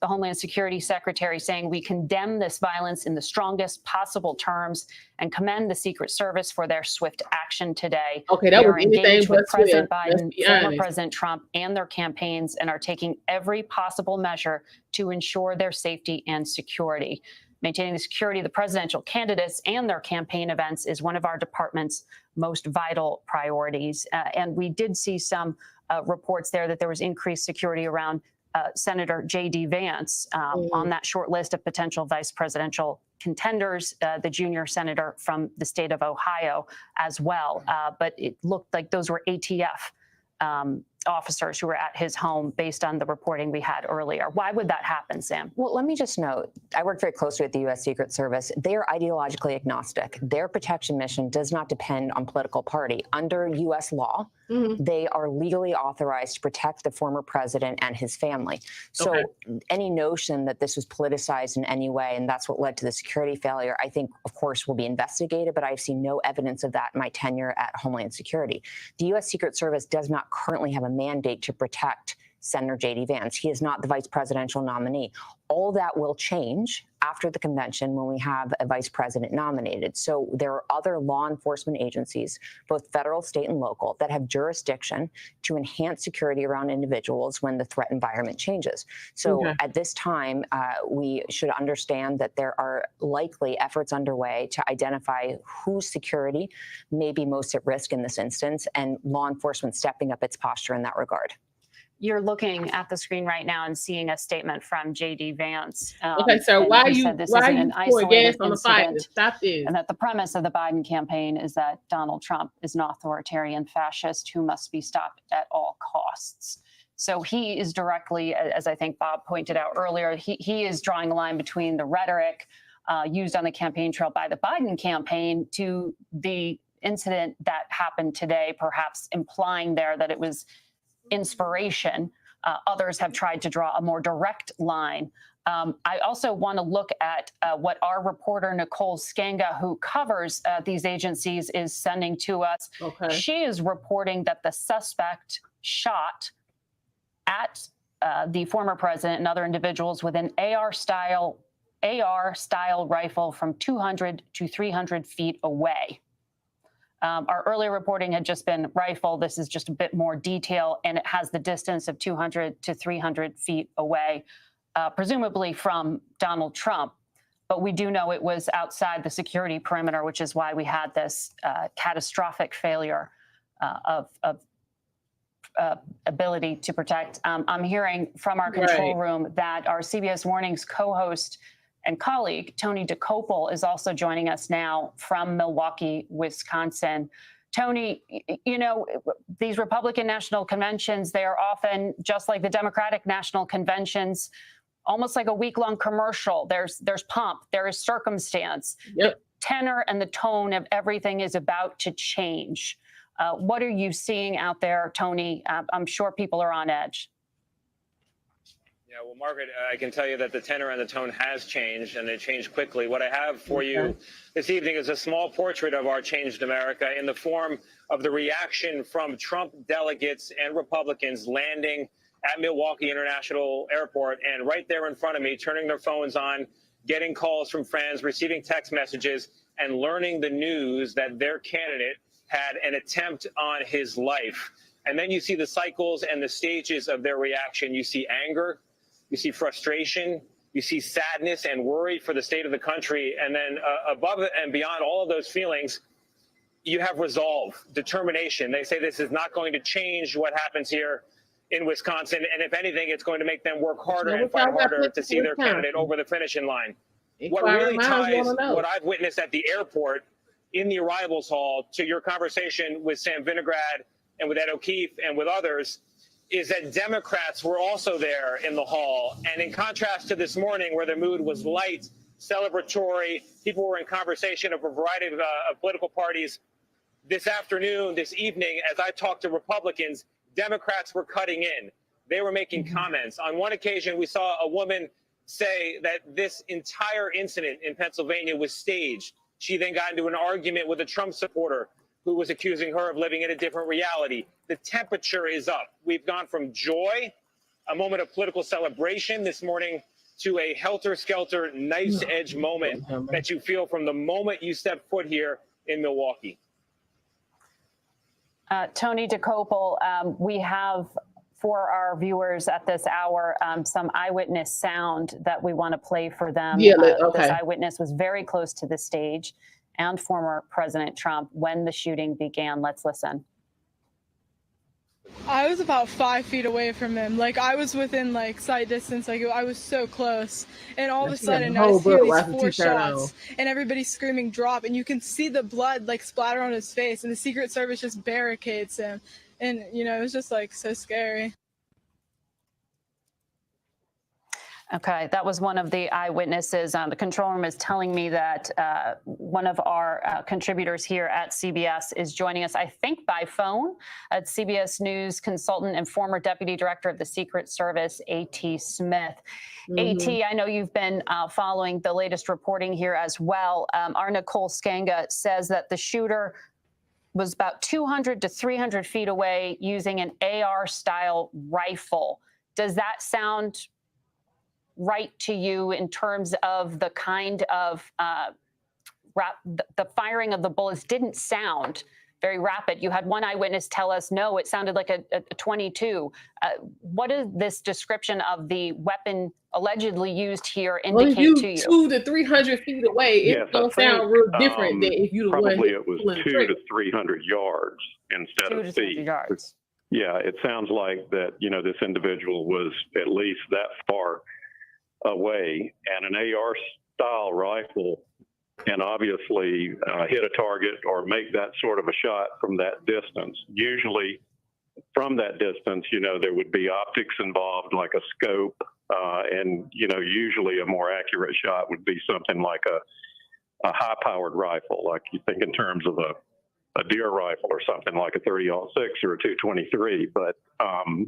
E: the Homeland Security Secretary, saying we condemn this violence in the strongest possible terms and commend the Secret Service for their swift action today.
A: Okay, that was anything but
E: President Biden, former President Trump, and their campaigns, and are taking every possible measure to ensure their safety and security. Maintaining the security of the presidential candidates and their campaign events is one of our department's most vital priorities. And we did see some reports there that there was increased security around Senator J.D. Vance on that short list of potential vice presidential contenders, the junior senator from the state of Ohio as well. But it looked like those were ATF officers who were at his home based on the reporting we had earlier. Why would that happen, Sam?
L: Well, let me just note, I work very closely with the U.S. Secret Service. They are ideologically agnostic. Their protection mission does not depend on political party. Under U.S. law, they are legally authorized to protect the former president and his family. So any notion that this was politicized in any way, and that's what led to the security failure, I think, of course, will be investigated, but I've seen no evidence of that in my tenure at Homeland Security. The U.S. Secret Service does not currently have a mandate to protect Senator J.D. Vance. He is not the vice presidential nominee. All that will change after the convention when we have a vice president nominated. So there are other law enforcement agencies, both federal, state, and local, that have jurisdiction to enhance security around individuals when the threat environment changes. So at this time, we should understand that there are likely efforts underway to identify whose security may be most at risk in this instance, and law enforcement stepping up its posture in that regard.
E: You're looking at the screen right now and seeing a statement from J.D. Vance.
A: Okay, so why are you pouring gas on the fire? Stop this.
E: And that the premise of the Biden campaign is that Donald Trump is an authoritarian fascist who must be stopped at all costs. So he is directly, as I think Bob pointed out earlier, he is drawing a line between the rhetoric used on the campaign trail by the Biden campaign to the incident that happened today, perhaps implying there that it was inspiration. Others have tried to draw a more direct line. I also want to look at what our reporter, Nicole Skanga, who covers these agencies, is sending to us. She is reporting that the suspect shot at the former president and other individuals with an AR-style rifle from 200 to 300 feet away. Our earlier reporting had just been rifle. This is just a bit more detail, and it has the distance of 200 to 300 feet away, presumably from Donald Trump. But we do know it was outside the security perimeter, which is why we had this catastrophic failure of ability to protect. I'm hearing from our control room that our CBS Mornings co-host and colleague, Tony DeCopel, is also joining us now from Milwaukee, Wisconsin. Tony, you know, these Republican national conventions, they are often just like the Democratic national conventions, almost like a week-long commercial. There's pomp, there is circumstance. Yep. The tenor and the tone of everything is about to change. What are you seeing out there, Tony? I'm sure people are on edge.
M: Yeah, well, Margaret, I can tell you that the tenor and the tone has changed, and it changed quickly. What I have for you this evening is a small portrait of our changed America in the form of the reaction from Trump delegates and Republicans landing at Milwaukee International Airport, and right there in front of me, turning their phones on, getting calls from friends, receiving text messages, and learning the news that their candidate had an attempt on his life. And then you see the cycles and the stages of their reaction. You see anger. You see frustration, you see sadness and worry for the state of the country. And then above it and beyond all of those feelings, you have resolve, determination. They say this is not going to change what happens here in Wisconsin. And if anything, it's going to make them work harder and fight harder to see their candidate over the finishing line. What really ties what I've witnessed at the airport in the arrivals hall to your conversation with Sam Vinograd and with Ed O'Keefe and with others is that Democrats were also there in the hall. And in contrast to this morning, where the mood was light, celebratory, people were in conversation of a variety of political parties, this afternoon, this evening, as I talked to Republicans, Democrats were cutting in. They were making comments. On one occasion, we saw a woman say that this entire incident in Pennsylvania was staged. She then got into an argument with a Trump supporter who was accusing her of living in a different reality. The temperature is up. We've gone from joy, a moment of political celebration this morning, to a helter-skelter, knife-edge moment that you feel from the moment you step foot here in Milwaukee.
E: Tony DeCopel, we have for our viewers at this hour some eyewitness sound that we want to play for them.
A: Yeah,
E: This eyewitness was very close to the stage and former President Trump when the shooting began. Let's listen.
N: I was about 5 feet away from him. Like, I was within, like, sight distance. Like, I was so close. And all of a sudden, I just hear these 4 shots. And everybody's screaming, drop. And you can see the blood, like, splatter on his face. And the Secret Service just barricades him. And, you know, it was just, like, so scary.
E: Okay, that was one of the eyewitnesses. The control room is telling me that one of our contributors here at CBS is joining us, I think by phone, at CBS News consultant and former deputy director of the Secret Service, A.T. Smith. A.T., I know you've been following the latest reporting here as well. Our Nicole Skanga says that the shooter was about 200 to 300 feet away using an AR-style rifle. Does that sound right to you in terms of the kind of the firing of the bullets? Didn't sound very rapid. You had one eyewitness tell us, no, it sounded like a 22. What does this description of the weapon allegedly used here indicate to you?
A: 200 to 300 feet away, it's going to sound real different than if you the
O: probably
A: one
O: it was 200 to 300 yards instead of feet.
E: Yards.
O: Yeah, it sounds like that, you know, this individual was at least that far away, and an AR style rifle can obviously hit a target or make that sort of a shot from that distance. Usually from that distance, you know, there would be optics involved, like a scope, and, you know, usually a more accurate shot would be something like a high-powered rifle, like you think in terms of a deer rifle or something like a 30-06 or a 223, but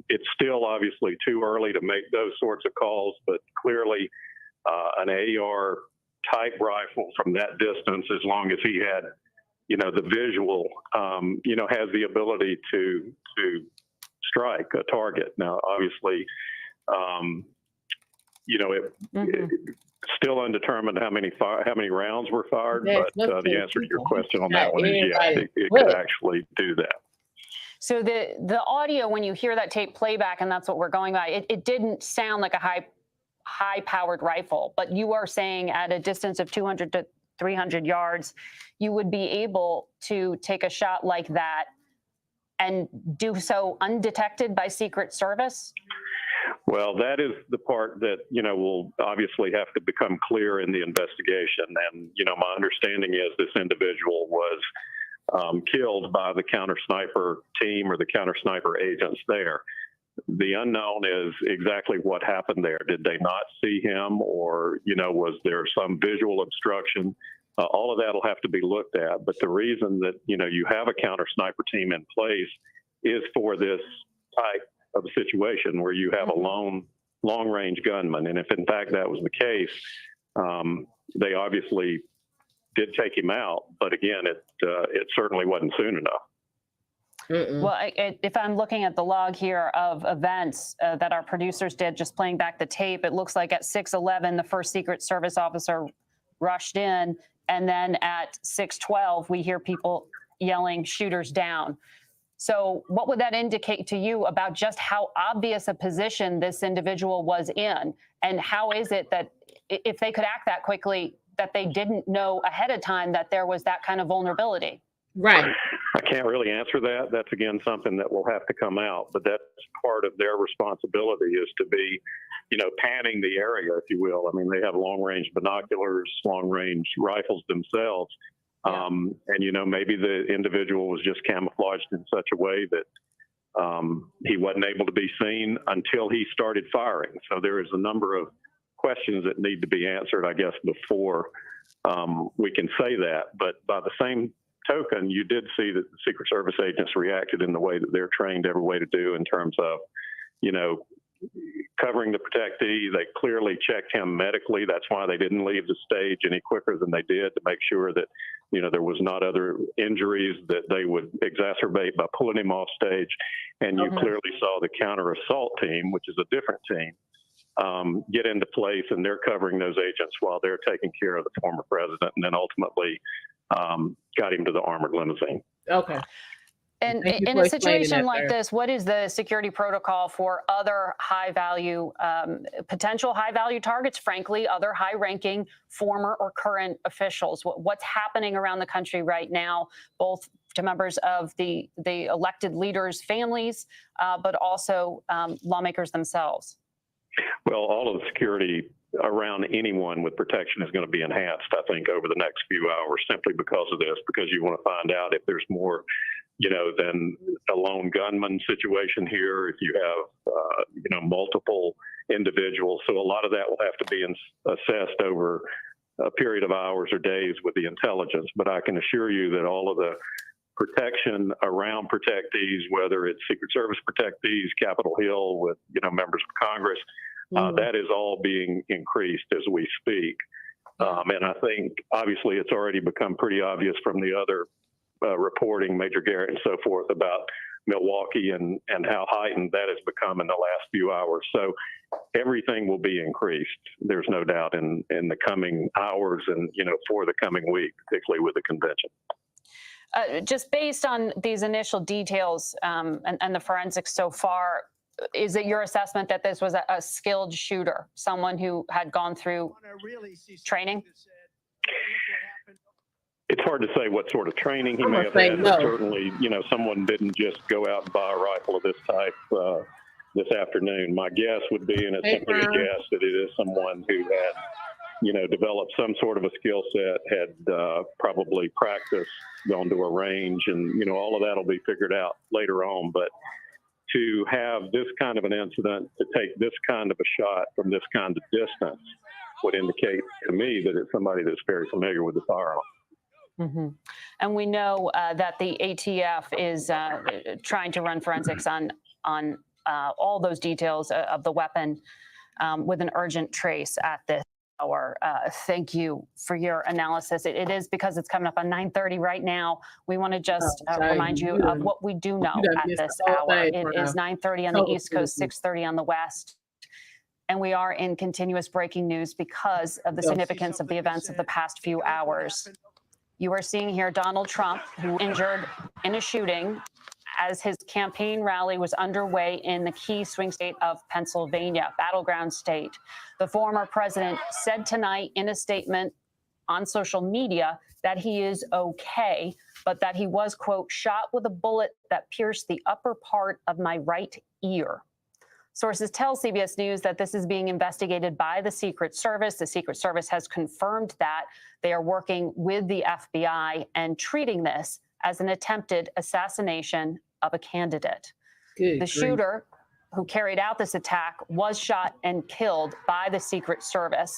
O: it's still obviously too early to make those sorts of calls, but clearly an AR type rifle from that distance, as long as he had, you know, the visual, you know, has the ability to strike a target. Now, obviously, you know, it still undetermined how many rounds were fired, but the answer to your question on that one is yes, it could actually do that.
E: So the audio, when you hear that tape playback, and that's what we're going by, it didn't sound like a high-powered rifle, but you are saying at a distance of 200 to 300 yards, you would be able to take a shot like that and do so undetected by Secret Service?
O: Well, that is the part that, you know, will obviously have to become clear in the investigation. And, you know, my understanding is this individual was killed by the counter sniper team or the counter sniper agents there. The unknown is exactly what happened there. Did they not see him, or, was there some visual obstruction? All of that will have to be looked at. But the reason that, you have a counter sniper team in place is for this type of situation where you have a long range gunman. And if in fact that was the case, they obviously did take him out. But again, it certainly wasn't soon enough.
E: Well, if I'm looking at the log here of events that our producers did, just playing back the tape, it looks like at 6:11, the first Secret Service officer rushed in. And then at 6:12, we hear people yelling, "Shooters down." So what would that indicate to you about just how obvious a position this individual was in? And how is it that if they could act that quickly, that they didn't know ahead of time that there was that kind of vulnerability?
A: Right.
O: I can't really answer that. That's, again, something that will have to come out. But that's part of their responsibility, is to be, panning the area, if you will. I mean, they have long-range binoculars, long-range rifles themselves. Yeah. And, maybe the individual was just camouflaged in such a way that he wasn't able to be seen until he started firing. So there is a number of questions that need to be answered, I guess, before we can say that. But by the same token, you did see that the Secret Service agents reacted in the way that they're trained every way to do, in terms of, covering the protectee. They clearly checked him medically. That's why they didn't leave the stage any quicker than they did, to make sure that, there was not other injuries that they would exacerbate by pulling him off stage. And you clearly saw the counter assault team, which is a different team, get into place, and they're covering those agents while they're taking care of the former president, and then ultimately got him to the armored limousine.
A: Okay.
E: And in a situation like this, what is the security protocol for other high-value, potential high-value targets, frankly, other high-ranking former or current officials? What's happening around the country right now, both to members of the elected leaders' families, but also lawmakers themselves?
O: Well, all of the security around anyone with protection is going to be enhanced, I think, over the next few hours, simply because of this, because you want to find out if there's more, than a lone gunman situation here, if you have, multiple individuals. So a lot of that will have to be assessed over a period of hours or days with the intelligence. But I can assure you that all of the protection around protectees, whether it's Secret Service protectees, Capitol Hill with, members of Congress, that is all being increased as we speak. And I think, obviously, it's already become pretty obvious from the other reporting, Major Garrett and so forth, about Milwaukee and how heightened that has become in the last few hours. So everything will be increased. There's no doubt in the coming hours and, for the coming week, particularly with the convention.
E: Just based on these initial details and the forensics so far, is it your assessment that this was a skilled shooter, someone who had gone through training?
O: It's hard to say what sort of training he may have had, but certainly, someone didn't just go out and buy a rifle of this type this afternoon. My guess would be, and it's simply a guess, that it is someone who had, developed some sort of a skill set, had probably practiced, gone to a range, and, all of that will be figured out later on. But to have this kind of an incident, to take this kind of a shot from this kind of distance, would indicate to me that it's somebody that's very familiar with the firearm.
E: Mm-hmm. And we know that the ATF is trying to run forensics on all those details of the weapon with an urgent trace at this hour. Thank you for your analysis. It is because it's coming up on 9:30 right now. We want to just remind you of what we do know at this hour. It is 9:30 on the East Coast, 6:30 on the West. And we are in continuous breaking news because of the significance of the events of the past few hours. You are seeing here Donald Trump, who injured in a shooting as his campaign rally was underway in the key swing state of Pennsylvania, battleground state. The former president said tonight in a statement on social media that he is okay, but that he was, quote, shot with a bullet that pierced the upper part of my right ear. Sources tell CBS News that this is being investigated by the Secret Service. The Secret Service has confirmed that they are working with the FBI and treating this as an attempted assassination of a candidate.
A: Good
E: the
A: grief.
E: shooter who carried out this attack was shot and killed by the Secret Service.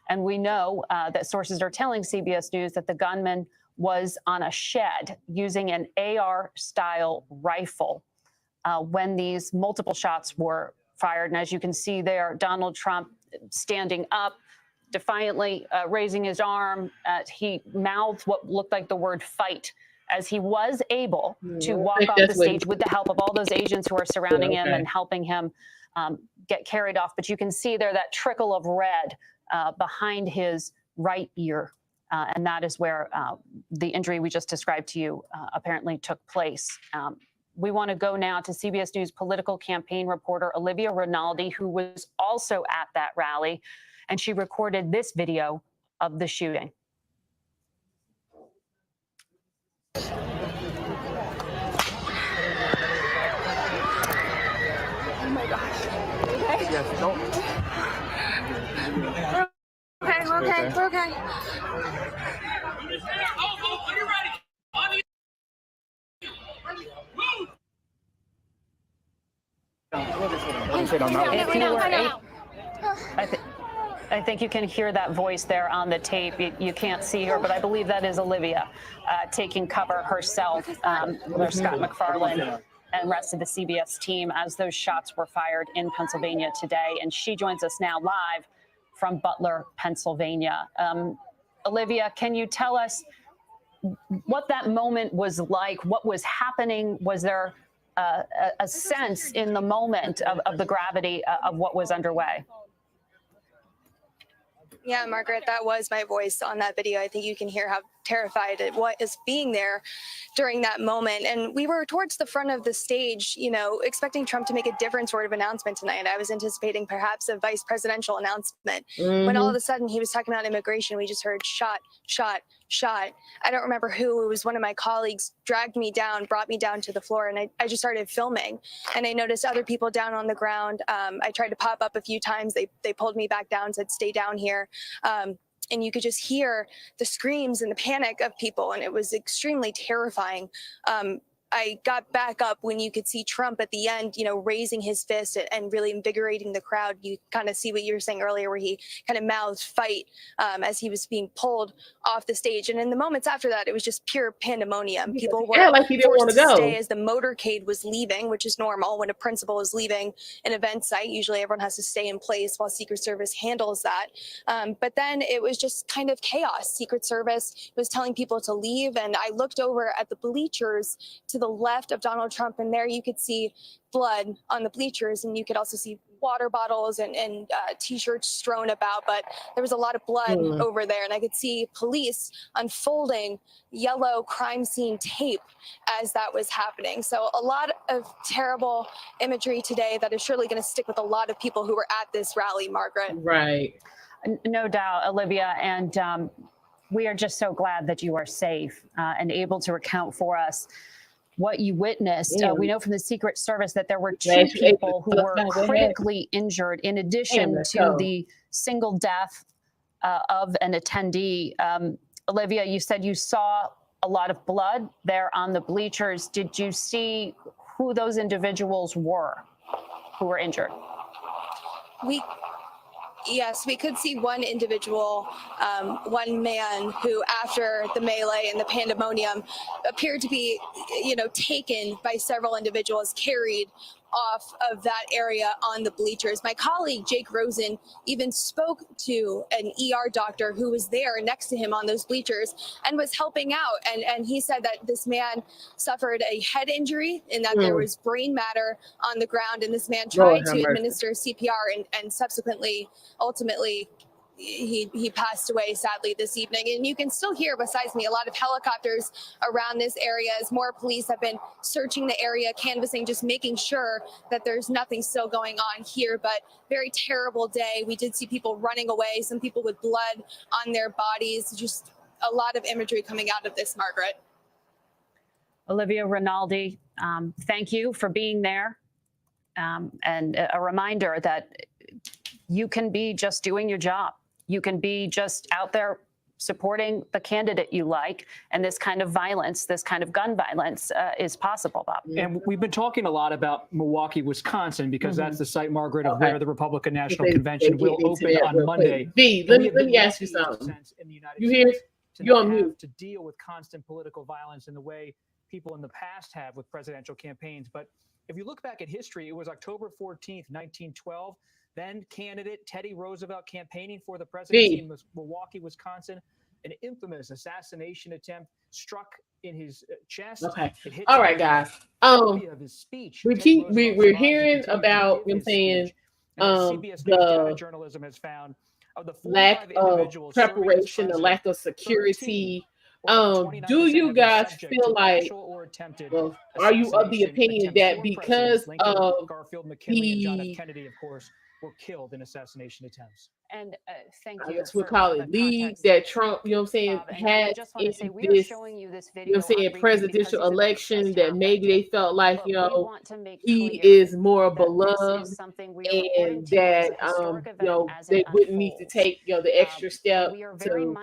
E: And we know that sources are telling CBS News that the gunman was on a shed using an AR-style rifle when these multiple shots were fired. And as you can see there, Donald Trump standing up, defiantly raising his arm. He mouthed what looked like the word fight as he was able to walk off the stage with the help of all those agents who are surrounding him and helping him get carried off. But you can see there that trickle of red behind his right ear. And that is where the injury we just described to you apparently took place. We want to go now to CBS News political campaign reporter Olivia Rinaldi, who was also at that rally, and she recorded this video of the shooting.
B: Oh my gosh. Okay. Yes, don't. Okay, we're okay, we're okay.
E: I think you can hear that voice there on the tape. You can't see her, but I believe that is Olivia taking cover herself with Scott McFarland and rest of the CBS team as those shots were fired in Pennsylvania today. And she joins us now live from Butler, Pennsylvania. Olivia, can you tell us what that moment was like? What was happening? Was there a sense in the moment of the gravity of what was underway?
P: Yeah, Margaret, that was my voice on that video. I think you can hear how terrified it was being there during that moment. And we were towards the front of the stage, you know, expecting Trump to make a different sort of announcement tonight. I was anticipating perhaps a vice presidential announcement. When all of a sudden he was talking about immigration, we just heard shot, shot, shot. I don't remember who. It was one of my colleagues dragged me down, brought me down to the floor, and I just started filming. And I noticed other people down on the ground. I tried to pop up a few times. They pulled me back down, said, stay down here. And you could just hear the screams and the panic of people, and it was extremely terrifying. I got back up when you could see Trump at the end, you know, raising his fist and really invigorating the crowd. You kind of see what you were saying earlier, where he kind of mouthed fight as he was being pulled off the stage. And in the moments after that, it was just pure pandemonium. People were
A: like he didn't want to go.
P: Stay as the motorcade was leaving, which is normal when a principal is leaving an event site. Usually everyone has to stay in place while Secret Service handles that. But then it was just kind of chaos. Secret Service was telling people to leave. And I looked over at the bleachers to the left of Donald Trump, and there you could see blood on the bleachers, and you could also see water bottles and t-shirts strewn about, but there was a lot of blood over there, and I could see police unfolding yellow crime scene tape as that was happening. So a lot of terrible imagery today that is surely going to stick with a lot of people who were at this rally, Margaret.
A: Right.
E: No doubt, Olivia, and we are just so glad that you are safe and able to recount for us what you witnessed. We know from the Secret Service that there were 2 people who were critically injured, in addition to the single death of an attendee. Olivia, you said you saw a lot of blood there on the bleachers. Did you see who those individuals were who were injured?
P: Yes, we could see one individual, one man who, after the melee and the pandemonium, appeared to be, you know, taken by several individuals, carried off of that area on the bleachers. My colleague, Jake Rosen, even spoke to an ER doctor who was there next to him on those bleachers and was helping out. And he said that this man suffered a head injury and that there was brain matter on the ground. And this man tried to administer CPR and subsequently, ultimately, he passed away, sadly, this evening. And you can still hear, besides me, a lot of helicopters around this area as more police have been searching the area, canvassing, just making sure that there's nothing still going on here. But very terrible day. We did see people running away, some people with blood on their bodies, just a lot of imagery coming out of this, Margaret.
E: Olivia Rinaldi, thank you for being there. And a reminder that you can be just doing your job. You can be just out there supporting the candidate you like, and this kind of violence, this kind of gun violence is possible, Bob.
F: And we've been talking a lot about Milwaukee, Wisconsin, because that's the site, Margaret, of where the Republican National Convention will open on Monday.
A: Let me ask you something. You hear? You're on mute.
F: To deal with constant political violence in the way people in the past have with presidential campaigns. But if you look back at history, it was October 14th, 1912. Then candidate Teddy Roosevelt campaigning for the presidency in Milwaukee, Wisconsin. An infamous assassination attempt struck in his chest.
A: Okay. All right, guys. We're hearing about, you know, saying the
F: journalism has found
A: lack of preparation, the lack of security. Do you guys feel like, well, are you of the opinion that because of
F: Garfield, McKinley, and John F. Kennedy, of course, were killed in assassination attempts?
E: And thank you.
A: I guess we'll call it lead that Trump, you know what I'm saying, had in this, you know what I'm saying, presidential election, that maybe they felt like, you know, he is more beloved, and that, you know, they wouldn't need to take, you know, the extra step to,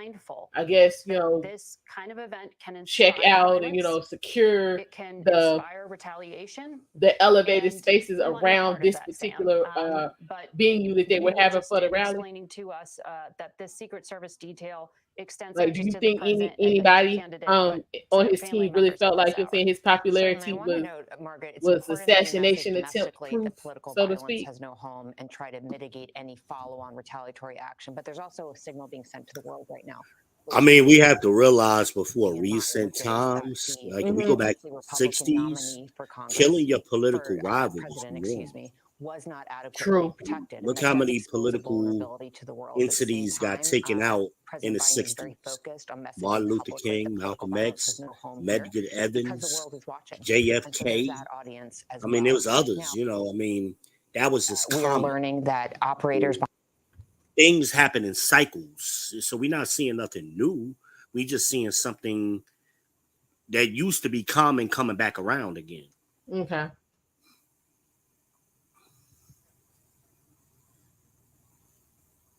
A: I guess, you know,
E: this kind of event can
A: check out and, you know, secure the
E: retaliation,
A: the elevated spaces around this particular venue that they were having for the rally.
E: To us that this Secret Service detail extends.
A: Like, do you think anybody on his team really felt like, you're saying, his popularity was assassination attempt proof, so to speak?
L: Has no home, and try to mitigate any follow-on retaliatory action. But there's also a signal being sent to the world right now.
Q: I mean, we have to realize before recent times, like if we go back to the 60s, killing your political rivals was wrong.
L: Was not adequately
A: True.
L: protected.
Q: Look how many political entities got taken out in the 60s. Martin Luther King, Malcolm X, Medgar Evans, JFK. I mean, there was others, you know, I mean, that was just
L: we are learning that operators...
Q: Things happen in cycles. So we're not seeing nothing new. We just seeing something that used to be common coming back around again.
A: Okay.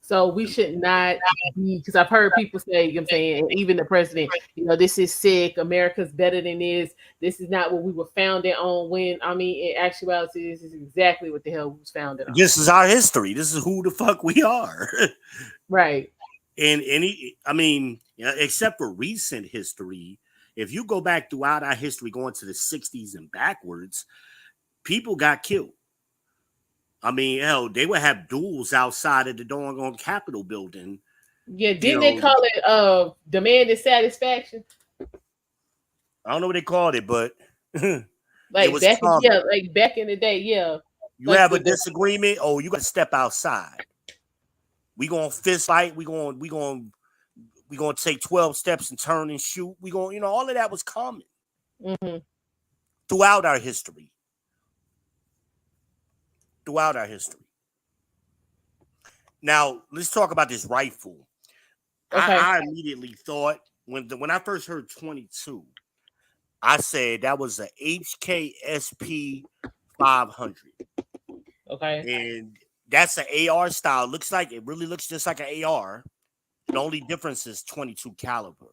A: So we should not be, because I've heard people say, you know what I'm saying, even the president, you know, this is sick. America's better than this. This is not what we were founded on. When, I mean, in actuality, this is exactly what the hell we was founded on.
Q: This is our history. This is who the fuck we are.
A: Right.
Q: And I mean, except for recent history, if you go back throughout our history, going to the 60s and backwards, people got killed. I mean, hell, they would have duels outside of the doggone Capitol building.
A: Yeah, didn't they call it demanded satisfaction?
Q: I don't know what they called it, but
A: like back in the day, yeah.
Q: You have a disagreement, oh, you got to step outside. We gonna fist fight. We gonna take 12 steps and turn and shoot. We gonna, you know, all of that was common throughout our history. Throughout our history. Now, let's talk about this rifle. Okay. I immediately thought, when I first heard 22, I said that was a HKSP 500.
A: Okay.
Q: And that's an AR style. It really looks just like an AR. The only difference is 22 caliber.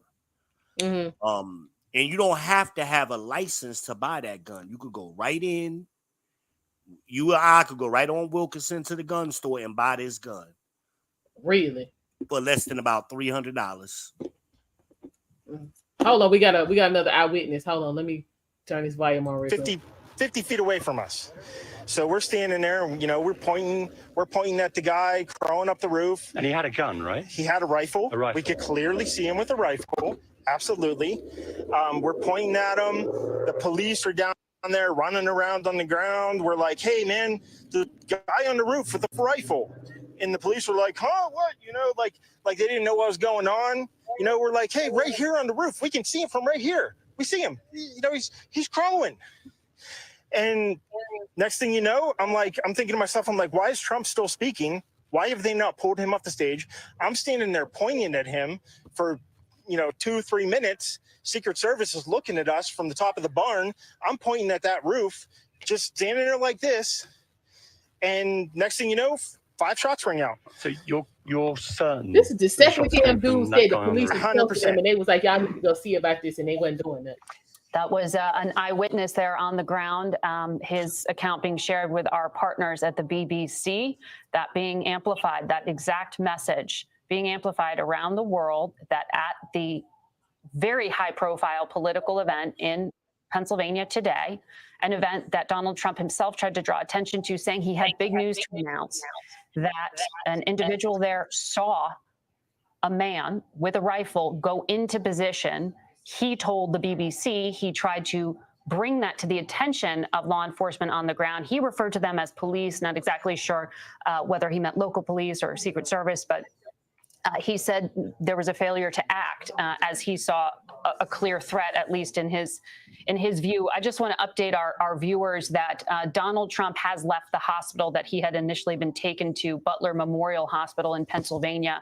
Q: And you don't have to have a license to buy that gun. You could go right in. You or I could go right on Wilkinson to the gun store and buy this gun.
A: Really?
Q: For less than about $300.
A: Hold on, we got another eyewitness. Hold on, let me turn this volume on.
R: 50 feet away from us. So we're standing there, you know, we're pointing at the guy crawling up the roof.
S: And he had a gun, right?
R: He had a rifle. We could clearly see him with a rifle. Absolutely. We're pointing at him. The police are down there running around on the ground. We're like, hey man, the guy on the roof with the rifle. And the police were like, huh, what? You know, like they didn't know what was going on. You know, we're like, hey, right here on the roof, we can see him from right here. We see him. You know, he's crawling. And next thing you know, I'm thinking to myself, I'm like, why is Trump still speaking? Why have they not pulled him off the stage? I'm standing there pointing at him for, 2-3 minutes. Secret Service is looking at us from the top of the barn. I'm pointing at that roof, just standing there like this. And next thing you know, 5 shots ring out.
S: So your son.
A: This is the second damn dude said the police was
R: 100%.
A: telling them, and they was like, "Y'all need to go see about this," and they wasn't doing that.
E: That was an eyewitness there on the ground, his account being shared with our partners at the BBC, that being amplified, that exact message being amplified around the world, that at the very high-profile political event in Pennsylvania today, an event that Donald Trump himself tried to draw attention to, saying he had big news to announce, that an individual there saw a man with a rifle go into position. He told the BBC he tried to bring that to the attention of law enforcement on the ground. He referred to them as police, not exactly sure whether he meant local police or Secret Service, but he said there was a failure to act as he saw a clear threat, at least in his view. I just want to update our viewers that Donald Trump has left the hospital that he had initially been taken to, Butler Memorial Hospital in Pennsylvania.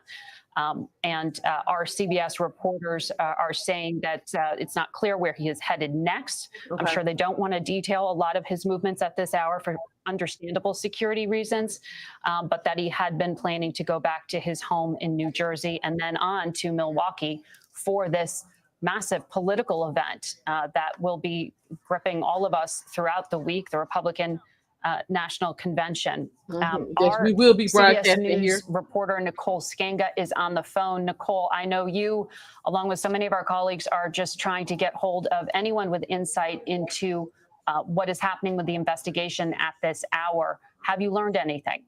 E: And our CBS reporters are saying that it's not clear where he is headed next.
A: Okay.
E: I'm sure they don't want to detail a lot of his movements at this hour for understandable security reasons, but that he had been planning to go back to his home in New Jersey and then on to Milwaukee for this massive political event that will be gripping all of us throughout the week, the Republican National Convention.
A: Yes, we will be broadcasting
E: CBS News
A: here.
E: Reporter Nicole Skenga is on the phone. Nicole, I know you, along with so many of our colleagues, are just trying to get hold of anyone with insight into what is happening with the investigation at this hour. Have you learned anything?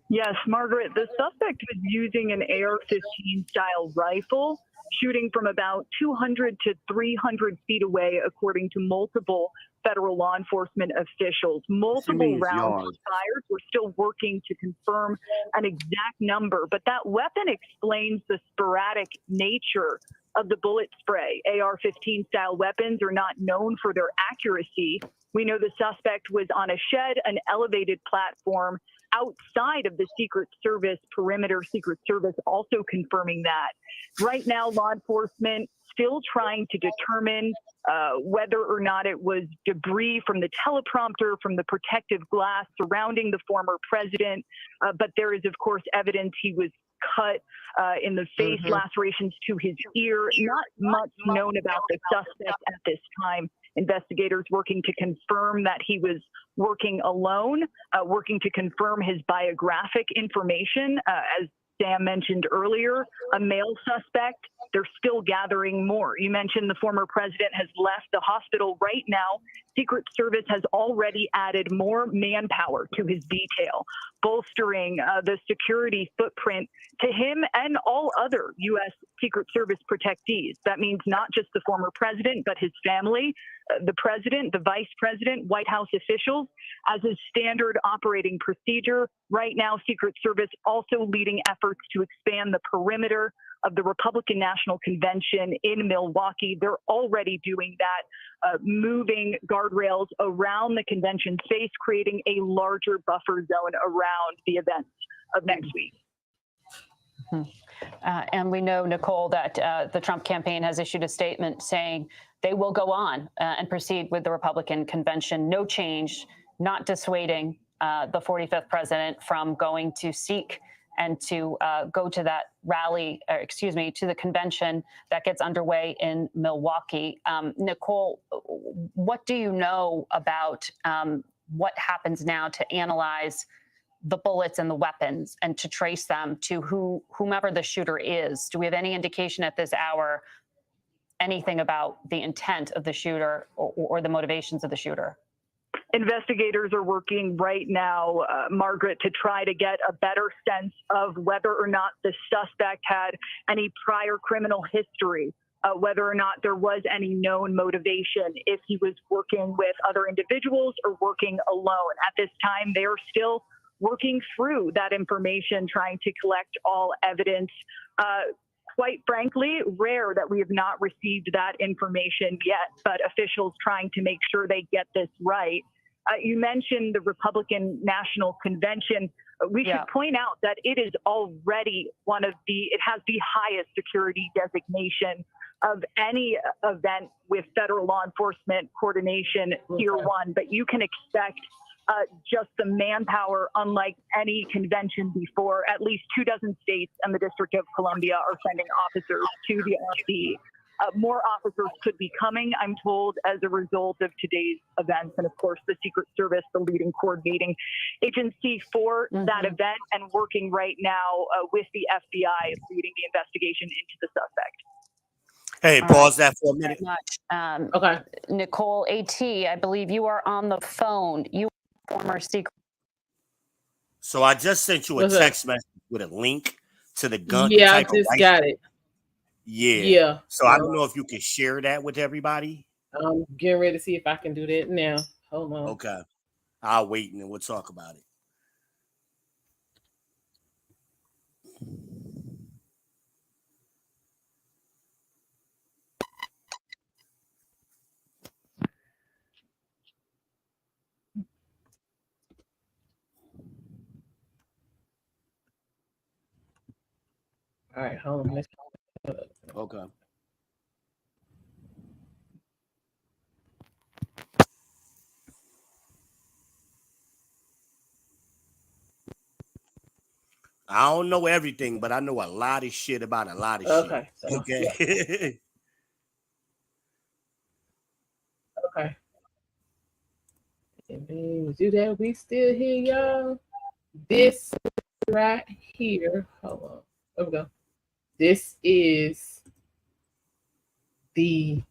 T: Yes, Margaret, the suspect was using an AR-15 style rifle, shooting from about 200 to 300 feet away, according to multiple federal law enforcement officials. Multiple rounds were fired. We're still working to confirm an exact number, but that weapon explains the sporadic nature of the bullet spray. AR-15 style weapons are not known for their accuracy. We know the suspect was on a shed, an elevated platform outside of the Secret Service perimeter. Secret Service also confirming that. Right now, law enforcement still trying to determine whether or not it was debris from the teleprompter, from the protective glass surrounding the former president. But there is, of course, evidence he was cut in the face, lacerations to his ear. Not much known about the suspect at this time. Investigators working to confirm that he was working alone, working to confirm his biographic information. As Sam mentioned earlier, a male suspect. They're still gathering more. You mentioned the former president has left the hospital. Right now, Secret Service has already added more manpower to his detail, bolstering the security footprint to him and all other U.S. Secret Service protectees. That means not just the former president, but his family, the president, the vice president, White House officials. As a standard operating procedure, right now, Secret Service also leading efforts to expand the perimeter of the Republican National Convention in Milwaukee. They're already doing that, moving guardrails around the convention space, creating a larger buffer zone around the events of next week.
E: And we know, Nicole, that the Trump campaign has issued a statement saying they will go on and proceed with the Republican convention. No change, not dissuading the 45th president from going to seek and to go to that rally, or excuse me, to the convention that gets underway in Milwaukee. Nicole, what do you know about what happens now to analyze the bullets and the weapons and to trace them to whomever the shooter is? Do we have any indication at this hour, anything about the intent of the shooter or the motivations of the shooter?
T: Investigators are working right now, Margaret, to try to get a better sense of whether or not the suspect had any prior criminal history, whether or not there was any known motivation, if he was working with other individuals or working alone. At this time, they are still working through that information, trying to collect all evidence. Quite frankly, rare that we have not received that information yet, but officials trying to make sure they get this right. You mentioned the Republican National Convention. We should point out that it is already it has the highest security designation of any event with federal law enforcement coordination, tier 1, but you can expect just the manpower unlike any convention before. At least 24 states and the District of Columbia are sending officers to the RNC. More officers could be coming, I'm told, as a result of today's events. And of course, the Secret Service, the leading coordinating agency for that event, and working right now with the FBI, leading the investigation into the suspect.
Q: Hey, pause that for a minute.
E: Okay. Nicole AT, I believe you are on the phone. You are former Secret.
Q: So I just sent you a text message with a link to the gun.
A: Yeah, I just got it.
Q: Yeah. So I don't know if you can share that with everybody.
A: I'm getting ready to see if I can do that now. Hold on.
Q: Okay. I'll wait and then we'll talk about it.
A: All right, hold on.
Q: Okay. I don't know everything, but I know a lot of shit about a lot of shit.
A: So,
Q: okay.
A: Yeah. Okay. And then do that. We still here, y'all. This right here. Hold on. There we go. This is the.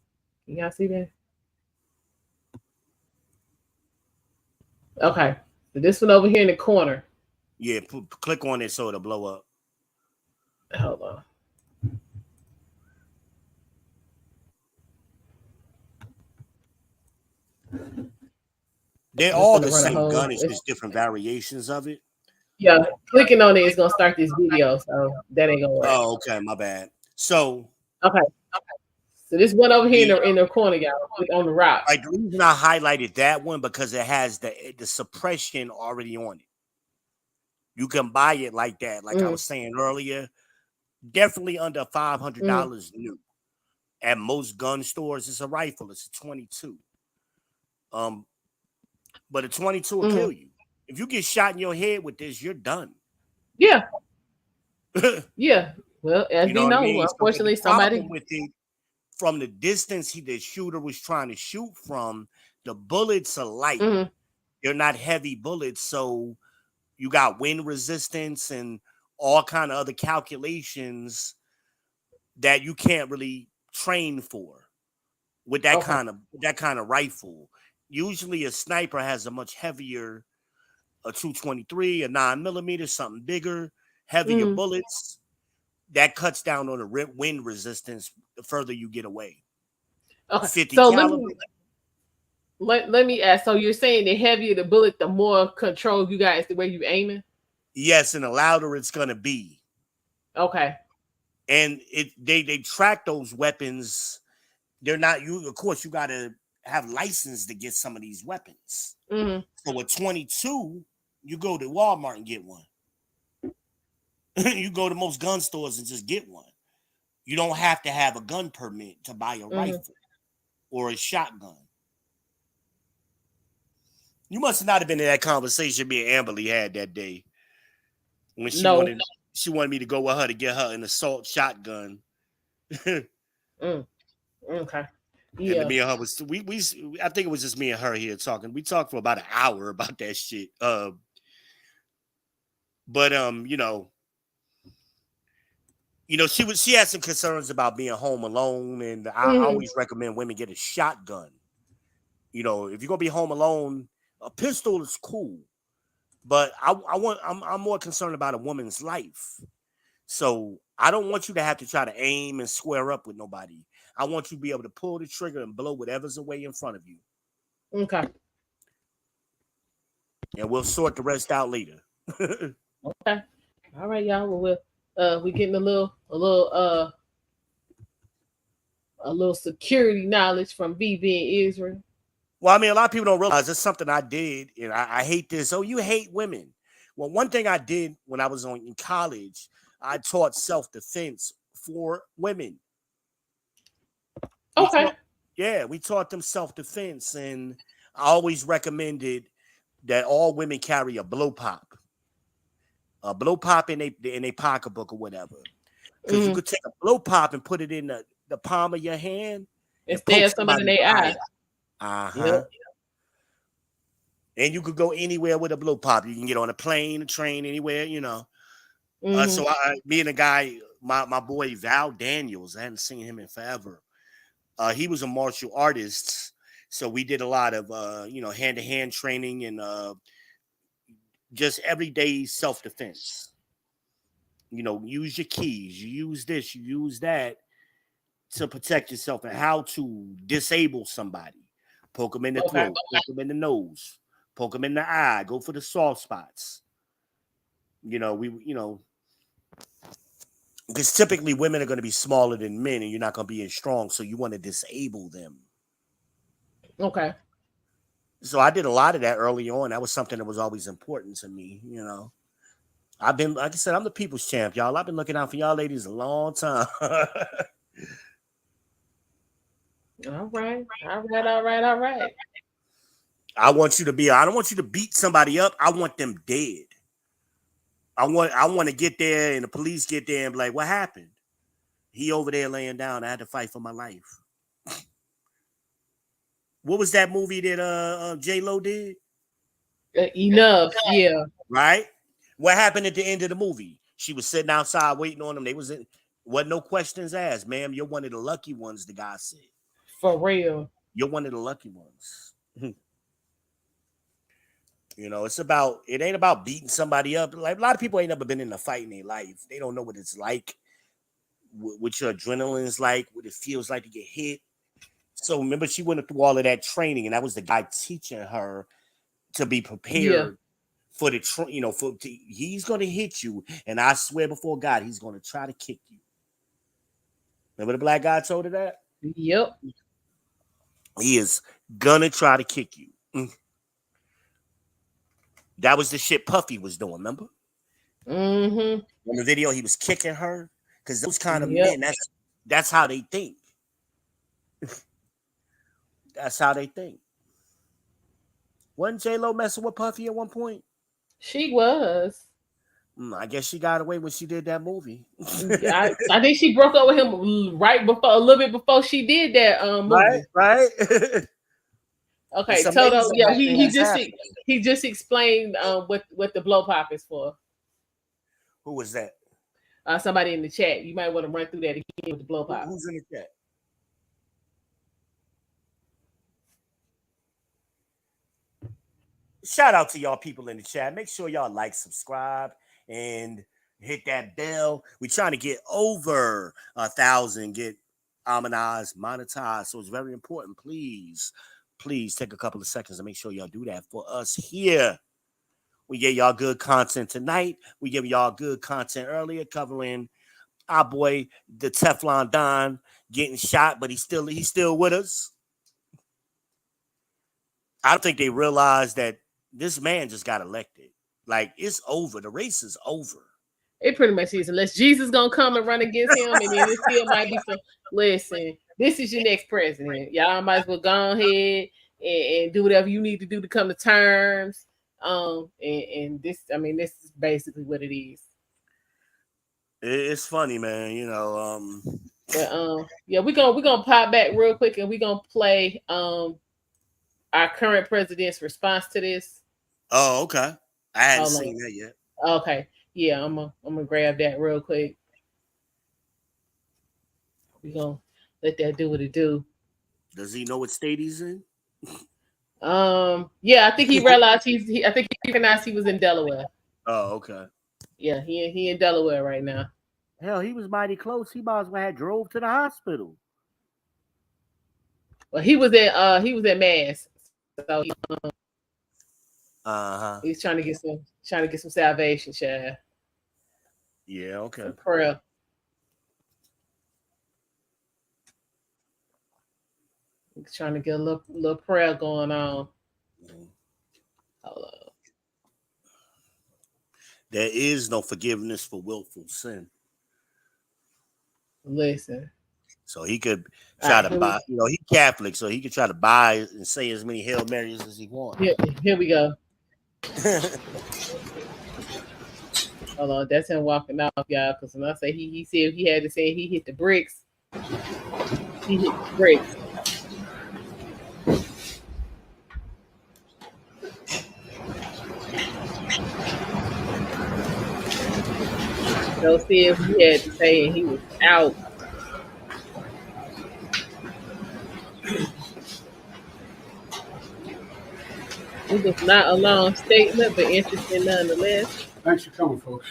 A: Can y'all see that? Okay. So this one over here in the corner.
Q: Yeah, click on it so it'll blow up.
A: Hold on.
Q: They're all the same gun. It's just different variations of it.
A: Yeah, clicking on it is gonna start this video, so that ain't gonna work.
Q: Oh, okay, my bad. So
A: okay. So this one over here in the corner, y'all, on the rock.
Q: Like the reason I highlighted that one because it has the suppression already on it. You can buy it like that, like I was saying earlier. Definitely under $500 new. At most gun stores, it's a rifle. It's a 22. But a 22 will kill you. If you get shot in your head with this, you're done.
A: Yeah. Yeah. Well, as you know, unfortunately, somebody
Q: with it, from the distance the shooter was trying to shoot from, the bullets are light. They're not heavy bullets, so you got wind resistance and all kind of other calculations that you can't really train for with that kind of rifle. Usually a sniper has a much heavier, a 223, a 9mm, something bigger, heavier bullets. That cuts down on the wind resistance the further you get away.
A: Okay.
Q: 50
A: so
Q: caliber.
A: let me ask. So you're saying the heavier the bullet, the more control you got is the way you aiming?
Q: Yes, and the louder it's gonna be.
A: Okay.
Q: And they track those weapons. They're not you. Of course, you gotta have license to get some of these weapons. So a 22, you go to Walmart and get one. You go to most gun stores and just get one. You don't have to have a gun permit to buy a rifle or a shotgun. You must not have been in that conversation me and Amberly had that day when she wanted me to go with her to get her an assault shotgun.
A: Okay. Yeah.
Q: And me and her was I think it was just me and her here talking. We talked for about an hour about that shit. She had some concerns about being home alone, and I always recommend women get a shotgun. If you're gonna be home alone, a pistol is cool, but I'm more concerned about a woman's life. So I don't want you to have to try to aim and square up with nobody. I want you to be able to pull the trigger and blow whatever's away in front of you.
A: Okay.
Q: And we'll sort the rest out later.
A: Okay. All right, y'all. Well, we're getting a little security knowledge from BB in Israel.
Q: Well, I mean, a lot of people don't realize it's something I did, and I hate this. Oh, you hate women. Well, one thing I did when I was in college, I taught self-defense for women.
A: Okay.
Q: We taught them self-defense, and I always recommended that all women carry a blow pop in a pocketbook or whatever. Because you could take a blow pop and put it in the palm of your hand
A: and stab somebody in their eye.
Q: Yep. And you could go anywhere with a blow pop. You can get on a plane, a train, anywhere, you know. So me and a guy, my boy Val Daniels, I hadn't seen him in forever. He was a martial artist. So we did a lot of, hand-to-hand training and just everyday self-defense. Use your keys. You use this, you use that to protect yourself, and how to disable somebody. Poke them in the throat, poke them in the nose, poke them in the eye, go for the soft spots. Because typically women are going to be smaller than men and you're not going to be as strong. So you want to disable them.
A: Okay.
Q: So I did a lot of that early on. That was something that was always important to me. I've been, like I said, I'm the people's champ, y'all. I've been looking out for y'all ladies a long time.
A: All right.
Q: I don't want you to beat somebody up. I want them dead. I want to get there and the police get there and be like, what happened? He over there laying down. I had to fight for my life. What was that movie that J-Lo did?
A: Enough, yeah.
Q: Right? What happened at the end of the movie? She was sitting outside waiting on them. Wasn't no questions asked. Ma'am, you're one of the lucky ones, the guy said.
A: For real.
Q: You're one of the lucky ones. It ain't about beating somebody up. Like, a lot of people ain't never been in a fight in their life. They don't know what it's like, what your adrenaline is like, what it feels like to get hit. So remember, she went through all of that training, and that was the guy teaching her to be prepared for he's going to hit you, and I swear before God, he's going to try to kick you. Remember the black guy told her that?
A: Yep.
Q: He is going to try to kick you. That was the shit Puffy was doing, remember?
A: In
Q: the video, he was kicking her, because those kind of men, that's how they think. That's how they think. Wasn't J-Lo messing with Puffy at one point?
A: She was.
Q: I guess she got away when she did that movie.
A: I think she broke up with him a little bit before she did that movie.
Q: Right.
A: Okay, Toto. Yeah, he just explained what the blow pop is for.
Q: Who was that?
A: Somebody in the chat. You might want to run through that again with the blow pop.
Q: Who's in the chat? Shout out to y'all people in the chat. Make sure y'all like, subscribe, and hit that bell. We're trying to get over 1,000, get monetized. So it's very important. Please take a couple of seconds to make sure y'all do that for us here. We gave y'all good content tonight. We gave y'all good content earlier covering our boy, the Teflon Don, getting shot, but he's still with us. I don't think they realize that this man just got elected. Like, it's over. The race is over.
A: It pretty much is. Unless Jesus gonna come and run against him, and then it still might be some. Listen, this is your next president. Y'all might as well go ahead and do whatever you need to do to come to terms. And this, this is basically what it is.
Q: It's funny, man.
A: We're gonna pop back real quick, and we're gonna play our current president's response to this.
Q: Oh, okay. I hadn't seen that yet.
A: Okay. Yeah, I'm gonna grab that real quick. We're gonna let that do what it do.
Q: Does he know what state he's in?
A: Yeah, I think he realized I think he recognized he was in Delaware.
Q: Oh, okay.
A: Yeah, he in Delaware right now.
Q: Hell, he was mighty close. He might as well have drove to the hospital.
A: Well, he was at Mass. So he's trying to get some salvation, child.
Q: Yeah, okay.
A: Some prayer. He's trying to get a little prayer going on. Hold on.
Q: There is no forgiveness for willful sin.
A: Listen.
Q: So he could try to buy, he's Catholic, so he could try to buy and say as many Hail Marys as he wants.
A: Here we go. Hold on, that's him walking off, y'all. Because when I say he said he had to say he hit the bricks. He hit the bricks. So see if he had to say, and he was out. It was not a long statement, but interesting nonetheless.
C: Thanks for coming, folks.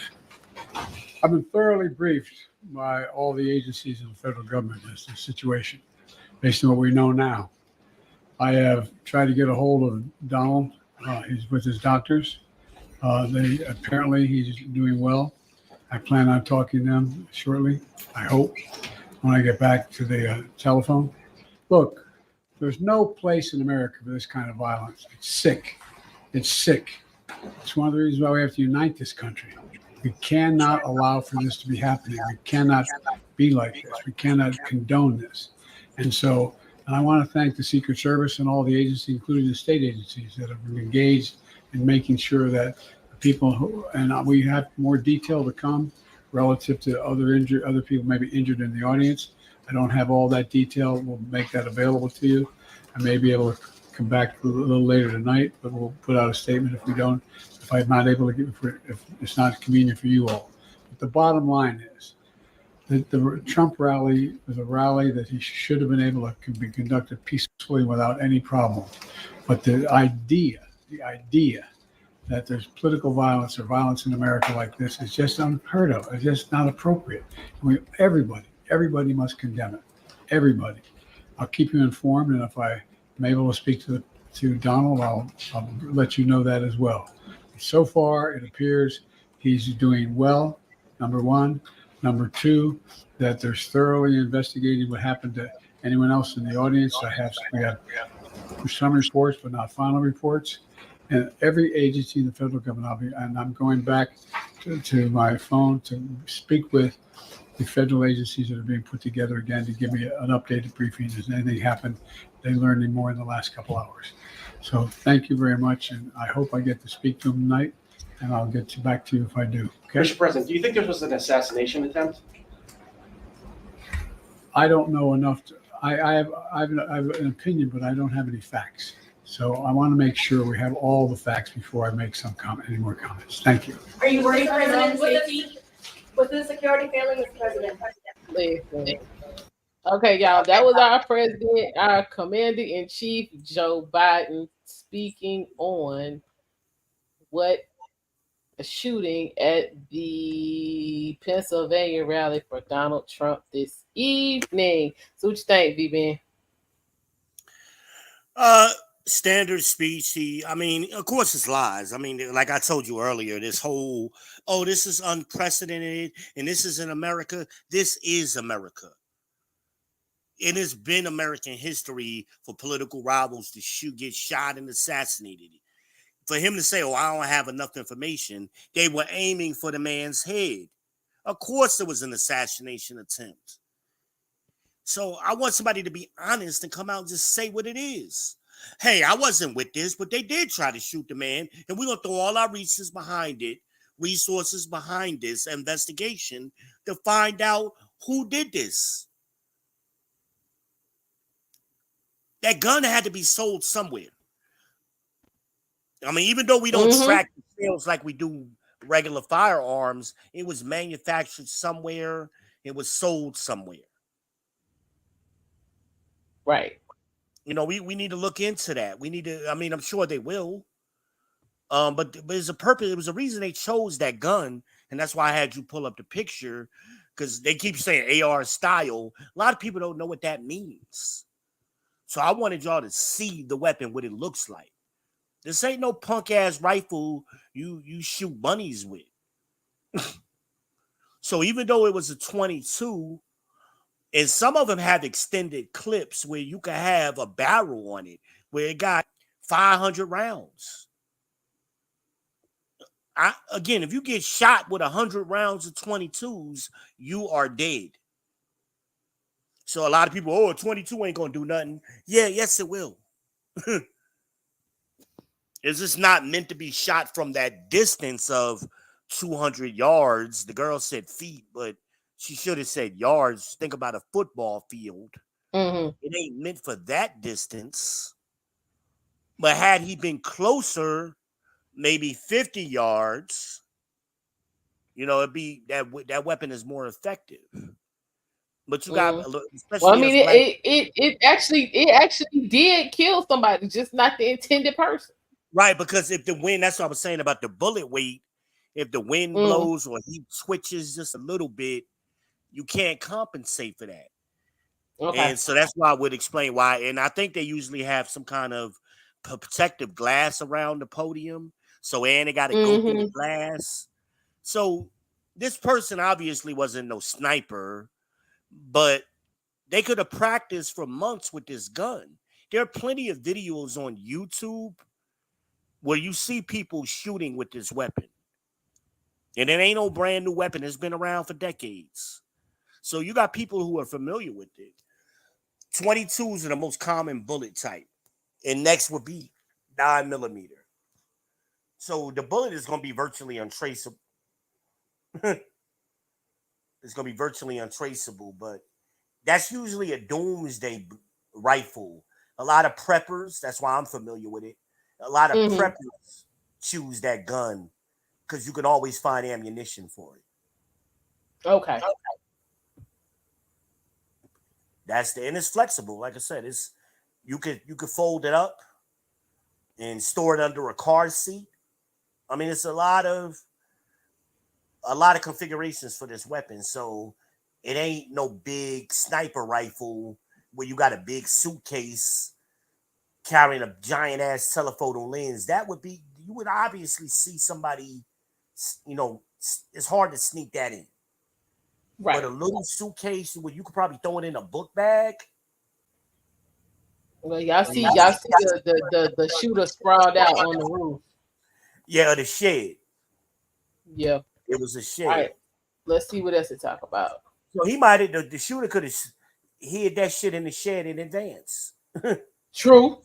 C: I've been thoroughly briefed by all the agencies in the federal government as to the situation, based on what we know now. I have tried to get a hold of Donald. He's with his doctors. Apparently he's doing well. I plan on talking to them shortly, I hope, when I get back to the telephone. Look, there's no place in America for this kind of violence. It's sick. It's sick. It's one of the reasons why we have to unite this country. We cannot allow for this to be happening. We cannot be like this. We cannot condone this. And I want to thank the Secret Service and all the agencies, including the state agencies, that have been engaged in making sure that people and we have more detail to come relative to other people maybe injured in the audience. I don't have all that detail. We'll make that available to you. I may be able to come back a little later tonight, but we'll put out a statement if I'm not able to if it's not convenient for you all. But the bottom line is that the Trump rally was a rally that he should have been able to be conducted peacefully without any problem. But the idea that there's political violence or violence in America like this is just unheard of. It's just not appropriate. Everybody must condemn it. Everybody. I'll keep you informed, and if I'm able to speak to Donald, I'll let you know that as well. So far, it appears he's doing well, number one. Number two, that there's thoroughly investigating what happened to anyone else in the audience. We have some reports, but not final reports. And every agency in the federal government, I'm going back to my phone to speak with the federal agencies that are being put together again to give me an updated briefing. Has anything happened? They learned any more in the last couple hours. So thank you very much, and I hope I get to speak to them tonight, and I'll get back to you if I do. Okay?
D: Mr. President, do you think there was an assassination attempt?
C: I don't know enough. I have an opinion, but I don't have any facts. So I want to make sure we have all the facts before I make any more comments. Thank you.
B: Are you worried, President, with the security failing, Mr. President?
A: Listen. Okay, y'all, that was our president, our commander-in-chief, Joe Biden, speaking on what a shooting at the Pennsylvania rally for Donald Trump this evening. So what you think, V-Ben?
Q: Standard speech. Of course it's lies. Like I told you earlier, this whole, this is unprecedented and this is in America. This is America. It has been American history for political rivals to get shot and assassinated. For him to say, I don't have enough information, they were aiming for the man's head. Of course there was an assassination attempt. So I want somebody to be honest and come out and just say what it is. Hey, I wasn't with this, but they did try to shoot the man, and we're going to throw all our resources behind this investigation to find out who did this. That gun had to be sold somewhere. Even though we don't track the sales like we do regular firearms, it was manufactured somewhere. It was sold somewhere.
A: Right.
Q: We need to look into that. We need to, I'm sure they will. But there's a purpose. It was a reason they chose that gun. And that's why I had you pull up the picture, because they keep saying AR style. A lot of people don't know what that means. So I wanted y'all to see the weapon, what it looks like. This ain't no punk ass rifle you shoot bunnies with. So even though it was a 22, and some of them have extended clips where you can have a barrel on it, where it got 500 rounds. Again, if you get shot with 100 rounds of 22s, you are dead. So a lot of people, a 22 ain't going to do nothing. Yeah, yes, it will. Is this not meant to be shot from that distance of 200 yards? The girl said feet, but she should have said yards. Think about a football field. It ain't meant for that distance. But had he been closer, maybe 50 yards, it'd be that weapon is more effective. But you got, especially.
A: Well, I mean, it actually did kill somebody, just not the intended person.
Q: Right, because if the wind, that's what I was saying about the bullet weight. If the wind blows or he switches just a little bit, you can't compensate for that. Okay. And so that's why I would explain why. And I think they usually have some kind of protective glass around the podium. So, and they got to go through the glass. So this person obviously wasn't no sniper, but they could have practiced for months with this gun. There are plenty of videos on YouTube where you see people shooting with this weapon. And it ain't no brand new weapon. It's been around for decades. So you got people who are familiar with it. 22s are the most common bullet type. And next would be 9mm. So the bullet is going to be virtually untraceable. It's going to be virtually untraceable, but that's usually a doomsday rifle. A lot of preppers, that's why I'm familiar with it. A lot of preppers choose that gun because you can always find ammunition for it.
A: Okay.
Q: And it's flexible. Like I said, you could fold it up and store it under a car seat. I mean, it's a lot of configurations for this weapon. So it ain't no big sniper rifle where you got a big suitcase carrying a giant ass telephoto lens. You would obviously see somebody, it's hard to sneak that in. Right. But a little suitcase where you could probably throw it in a book bag.
A: Well, y'all see the shooter sprawled out on the roof.
Q: Yeah, the shed.
A: Yeah.
Q: It was a shed.
A: All right. Let's see what else to talk about.
Q: So he might have, the shooter could have hid that shit in the shed in advance.
A: True.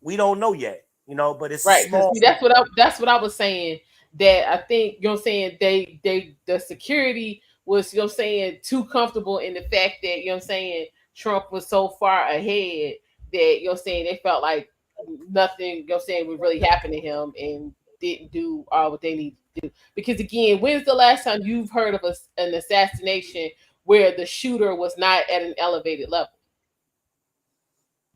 Q: We don't know yet, but it's
A: right.
Q: Small.
A: See, that's what I was saying. That I think the security was too comfortable in the fact that Trump was so far ahead that they felt like nothing would really happen to him and didn't do all what they need to do. Because again, when's the last time you've heard of an assassination where the shooter was not at an elevated level?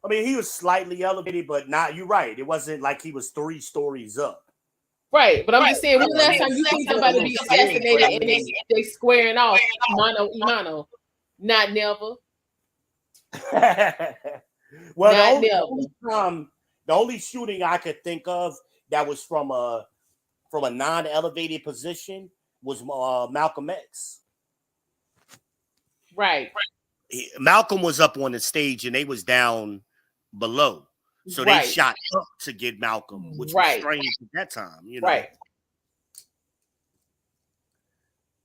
Q: I mean, he was slightly elevated, but not. You're right. It wasn't like he was 3 stories up.
A: Right, but I'm just saying, when the last time you see somebody be assassinated and they squaring off mano a mano? Not never.
Q: Well, the only shooting I could think of that was from a non-elevated position was Malcolm X.
A: Right.
Q: Malcolm was up on the stage and they was down below. So they shot up to get Malcolm, which was strange at that time,
A: Right.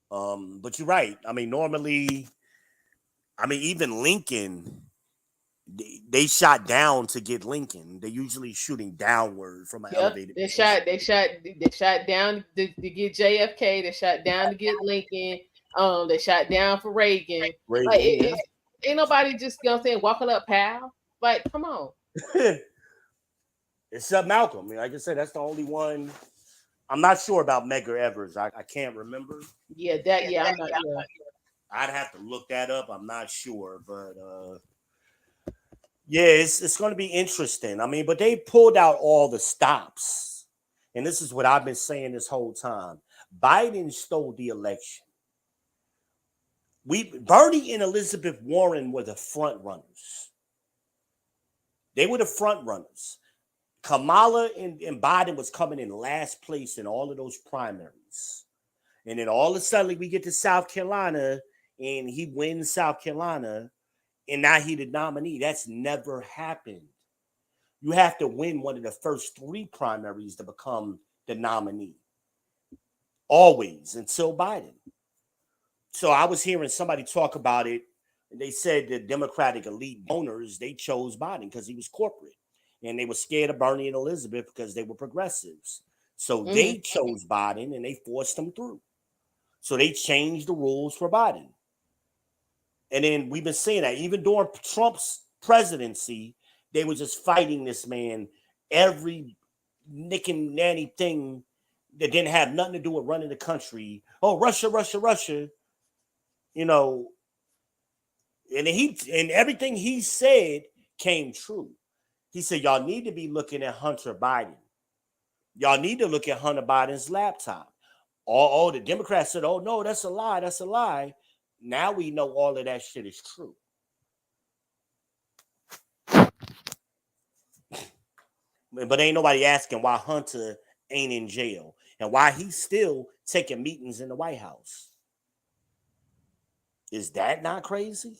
Q: But you're right. I mean, normally, even Lincoln, they shot down to get Lincoln. They're usually shooting downward from an elevated.
A: They shot down to get JFK. They shot down to get Lincoln. They shot down for Reagan. Like, ain't nobody just walking up, pal. Like, come on.
Q: Except Malcolm. Like I said, that's the only one. I'm not sure about Medgar Evers. I can't remember.
A: Yeah, I'm not sure.
Q: I'd have to look that up. I'm not sure, but yeah, it's going to be interesting. I mean, but they pulled out all the stops, and this is what I've been saying this whole time. Biden stole the election. Bernie and Elizabeth Warren were the front runners. They were the front runners. Kamala and Biden was coming in last place in all of those primaries. And then all of a sudden we get to South Carolina and he wins South Carolina and now he the nominee. That's never happened. You have to win one of the first 3 primaries to become the nominee. Always, until Biden. So I was hearing somebody talk about it. And they said the Democratic elite donors, they chose Biden because he was corporate. and they were scared of Bernie and Elizabeth because they were progressives. So they chose Biden and they forced him through. So they changed the rules for Biden. And then we've been seeing that even during Trump's presidency, they were just fighting this man every nick and nanny thing that didn't have nothing to do with running the country. Oh, Russia, Russia, Russia. You know, and everything he said came true. He said, y'all need to be looking at Hunter Biden. Y'all need to look at Hunter Biden's laptop. The Democrats said, oh, no, that's a lie. That's a lie. Now we know all of that shit is true. But ain't nobody asking why Hunter ain't in jail and why he's still taking meetings in the White House. Is that not crazy?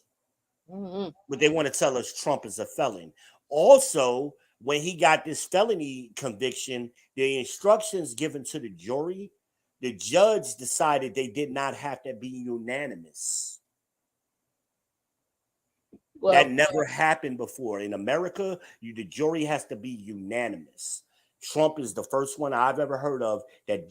Q: But they want to tell us Trump is a felon. Also, when he got this felony conviction, the instructions given to the jury, the judge decided they did not have to be unanimous. Well, that never happened before. In America, the jury has to be unanimous. Trump is the first one I've ever heard of that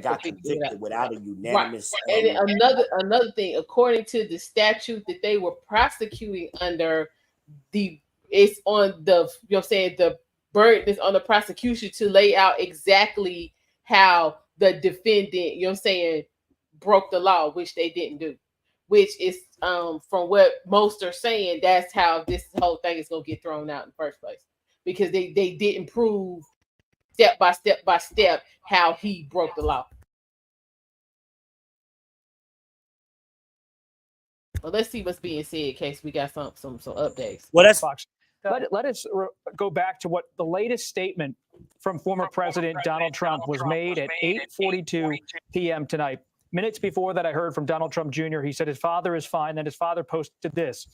Q: got convicted without a unanimous.
A: Right. And another thing, according to the statute that they were prosecuting under, it's on the the burden is on the prosecution to lay out exactly how the defendant broke the law, which they didn't do. Which is from what most are saying, that's how this whole thing is gonna get thrown out in the first place, because they didn't prove step by step how he broke the law. Well, let's see what's being said in case we got some updates.
F: Well, that's Fox. Let us go back to what the latest statement from former President Donald Trump was made at 8:42 p.m. tonight. Minutes before that, I heard from Donald Trump Jr. He said his father is fine. Then his father posted this: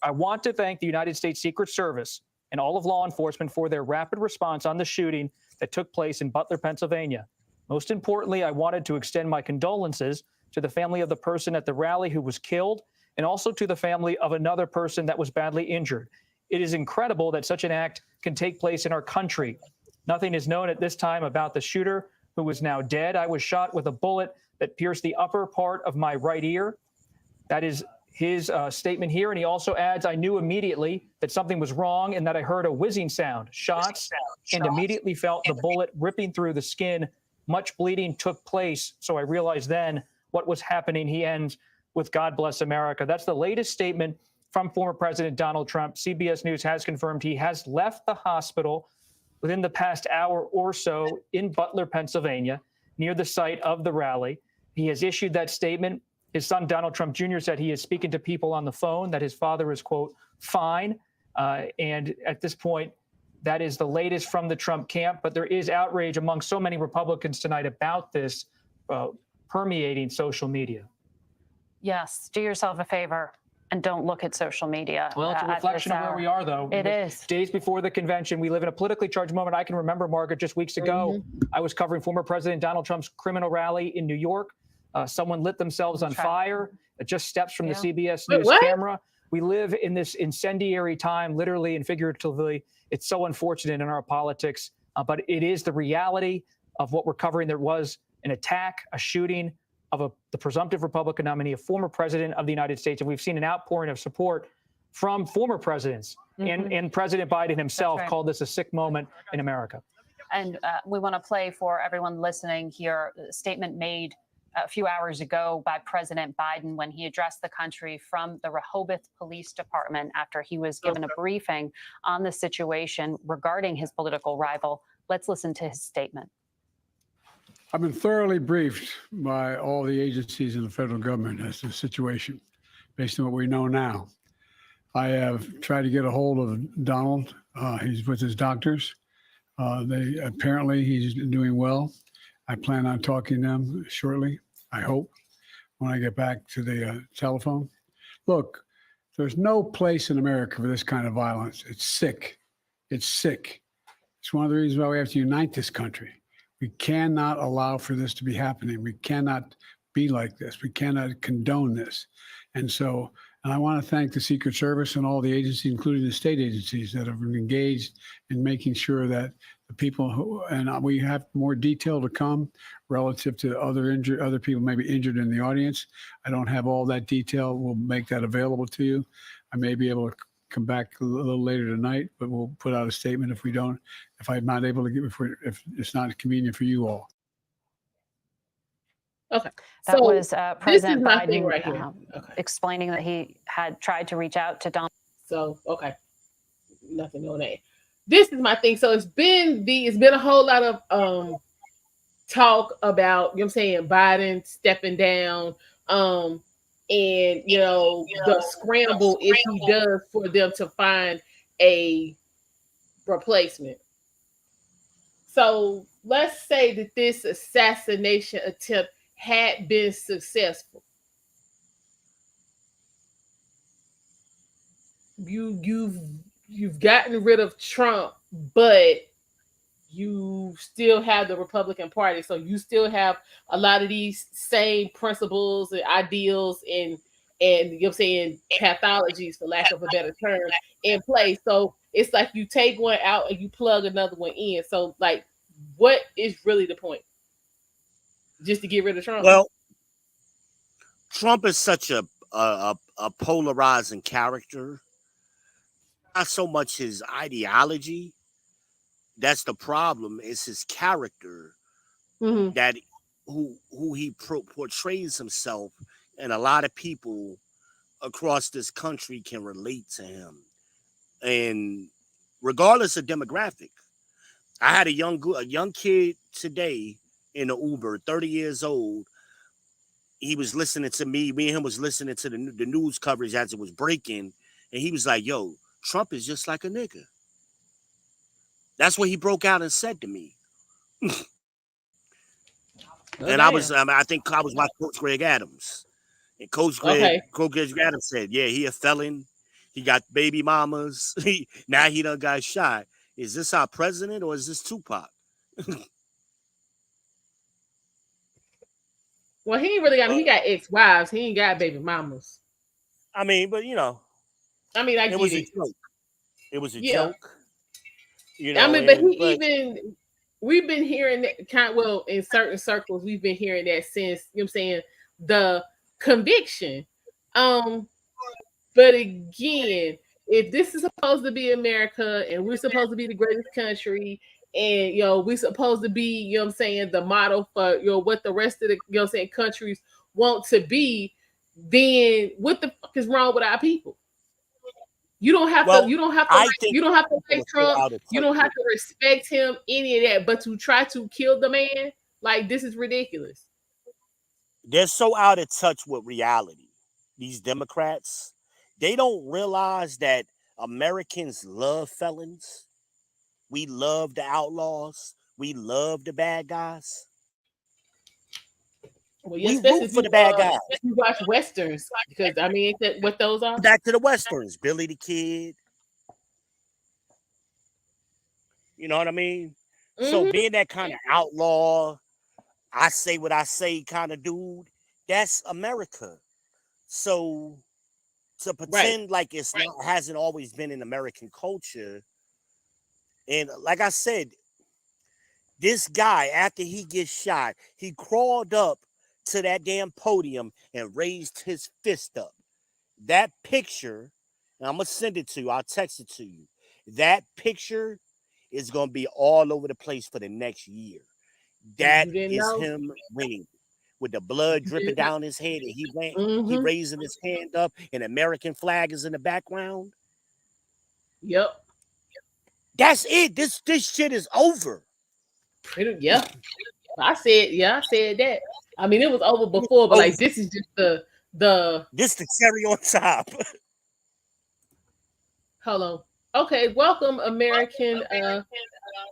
F: I want to thank the United States Secret Service and all of law enforcement for their rapid response on the shooting that took place in Butler, Pennsylvania. Most importantly, I wanted to extend my condolences to the family of the person at the rally who was killed, and also to the family of another person that was badly injured. It is incredible that such an act can take place in our country. Nothing is known at this time about the shooter, who is now dead. I was shot with a bullet that pierced the upper part of my right ear. That is his statement here. And he also adds, I knew immediately that something was wrong and that I heard a whizzing sound, shots, and immediately felt the bullet ripping through the skin. Much bleeding took place. So I realized then what was happening. He ends with God bless America. That's the latest statement from former President Donald Trump. CBS News has confirmed he has left the hospital within the past hour or so in Butler, Pennsylvania, near the site of the rally. He has issued that statement. His son, Donald Trump Jr., said he is speaking to people on the phone, that his father is, quote, fine. And at this point, that is the latest from the Trump camp. But there is outrage among so many Republicans tonight about this permeating social media.
E: Yes, do yourself a favor and don't look at social media.
F: Well, it's a reflection of where we are, though.
E: It is.
F: Days before the convention, we live in a politically charged moment. I can remember, Margaret, just weeks ago, I was covering former President Donald Trump's criminal rally in New York. Someone lit themselves on fire at just steps from the CBS News camera. We live in this incendiary time, literally and figuratively. It's so unfortunate in our politics, but it is the reality of what we're covering. There was an attack, a shooting of the presumptive Republican nominee, a former president of the United States. And we've seen an outpouring of support from former presidents. And President Biden himself called this a sick moment in America.
E: And we want to play for everyone listening here a statement made a few hours ago by President Biden when he addressed the country from the Rehoboth Police Department after he was given a briefing on the situation regarding his political rival. Let's listen to his statement.
C: I've been thoroughly briefed by all the agencies in the federal government as to the situation, based on what we know now. I have tried to get a hold of Donald. He's with his doctors. Apparently he's doing well. I plan on talking to them shortly, I hope, when I get back to the telephone. Look, there's no place in America for this kind of violence. It's sick. It's sick. It's one of the reasons why we have to unite this country. We cannot allow for this to be happening. We cannot be like this. We cannot condone this. And so And I want to thank the Secret Service and all the agencies, including the state agencies, that have been engaged in making sure that the people who, and we have more detail to come relative to other people maybe injured in the audience. I don't have all that detail. We'll make that available to you. I may be able to come back a little later tonight, but we'll put out a statement if I'm not able to give, if it's not convenient for you all.
A: Okay.
E: That
A: so
E: was President
A: Biden
E: right here. Explaining that he had tried to reach out to Donald.
A: So, okay. Nothing on that. This is my thing. So it's been a whole lot of talk about, you know what I'm saying, Biden stepping down, and the scramble if he does for them to find a replacement. So let's say that this assassination attempt had been successful. You've gotten rid of Trump, but you still have the Republican Party. So you still have a lot of these same principles and ideals and you know what I'm saying, pathologies, for lack of a better term, in place. So it's like you take one out and you plug another one in. So like, what is really the point? Just to get rid of Trump?
Q: Well, Trump is such a polarizing character. Not so much his ideology. That's the problem. It's his character that who he portrays himself, and a lot of people across this country can relate to him. And regardless of demographic, I had a young kid today in the Uber, 30 years old. He was listening to me. Me and him was listening to the news coverage as it was breaking, and he was like, "Yo, Trump is just like a nigga." That's what he broke out and said to me. And I think I was my Coach Greg Adams. And Coach Greg Adams said, yeah, he a felon. He got baby mamas. Now he done got shot. Is this our president or is this Tupac?
A: Well, he ain't really got, he got ex-wives. He ain't got baby mamas.
Q: I mean, but I
A: get
Q: it. It was a joke.
A: We've been hearing that in certain circles, we've been hearing that since, you know what I'm saying, the conviction. But again, if this is supposed to be America and we're supposed to be the greatest country, and we're supposed to be, you know what I'm saying, the model for what the rest of the, you know what I'm saying, countries want to be, then what the fuck is wrong with our people? You don't have to like Trump. You don't have to respect him, any of that, but to try to kill the man, like, this is ridiculous.
Q: They're so out of touch with reality. These Democrats, they don't realize that Americans love felons. We love the outlaws. We love the bad guys.
A: Well, yes, we root for the bad guys. You watch Westerns, because I mean, ain't that what those are?
Q: Back to the Westerns, Billy the Kid. You know what I mean? So being that kind of outlaw, I say what I say kind of dude, that's America. So to pretend like it's not, hasn't always been in American culture, and like I said, this guy, after he gets shot, he crawled up to that damn podium and raised his fist up. That picture, and I'm going to send it to you. I'll text it to you. That picture is going to be all over the place for the next year. That is him winning with the blood dripping down his head, and he raising his hand up, and the American flag is in the background.
A: Yep.
Q: That's it. This shit is over.
A: Yeah. I said that. I mean, it was over before, but like, this is just the
Q: cherry on top.
A: Hold on. Okay, welcome, American.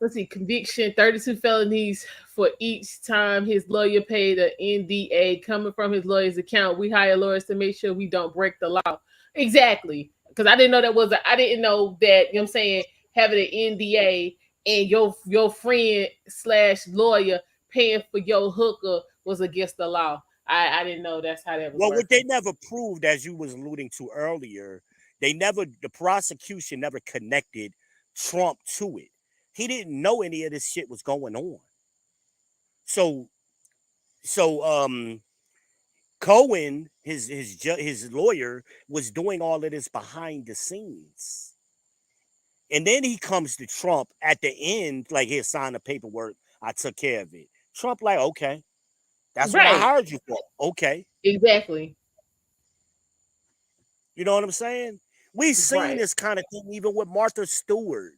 A: Let's see, conviction, 32 felonies for each time his lawyer paid an NDA coming from his lawyer's account. We hire lawyers to make sure we don't break the law. Exactly. Because I didn't know I didn't know that, you know what I'm saying, having an NDA and your friend / lawyer paying for your hooker was against the law. I didn't know that's how that was.
Q: Well,
A: working.
Q: what they never proved, as you was alluding to earlier, the prosecution never connected Trump to it. He didn't know any of this shit was going on. So Cohen, his lawyer, was doing all of this behind the scenes. And then he comes to Trump at the end, like, here, sign the paperwork. I took care of it. Trump like, okay, that's what I hired you for. Okay.
A: Exactly.
Q: You know what I'm saying? We've seen this kind of thing even with Martha Stewart.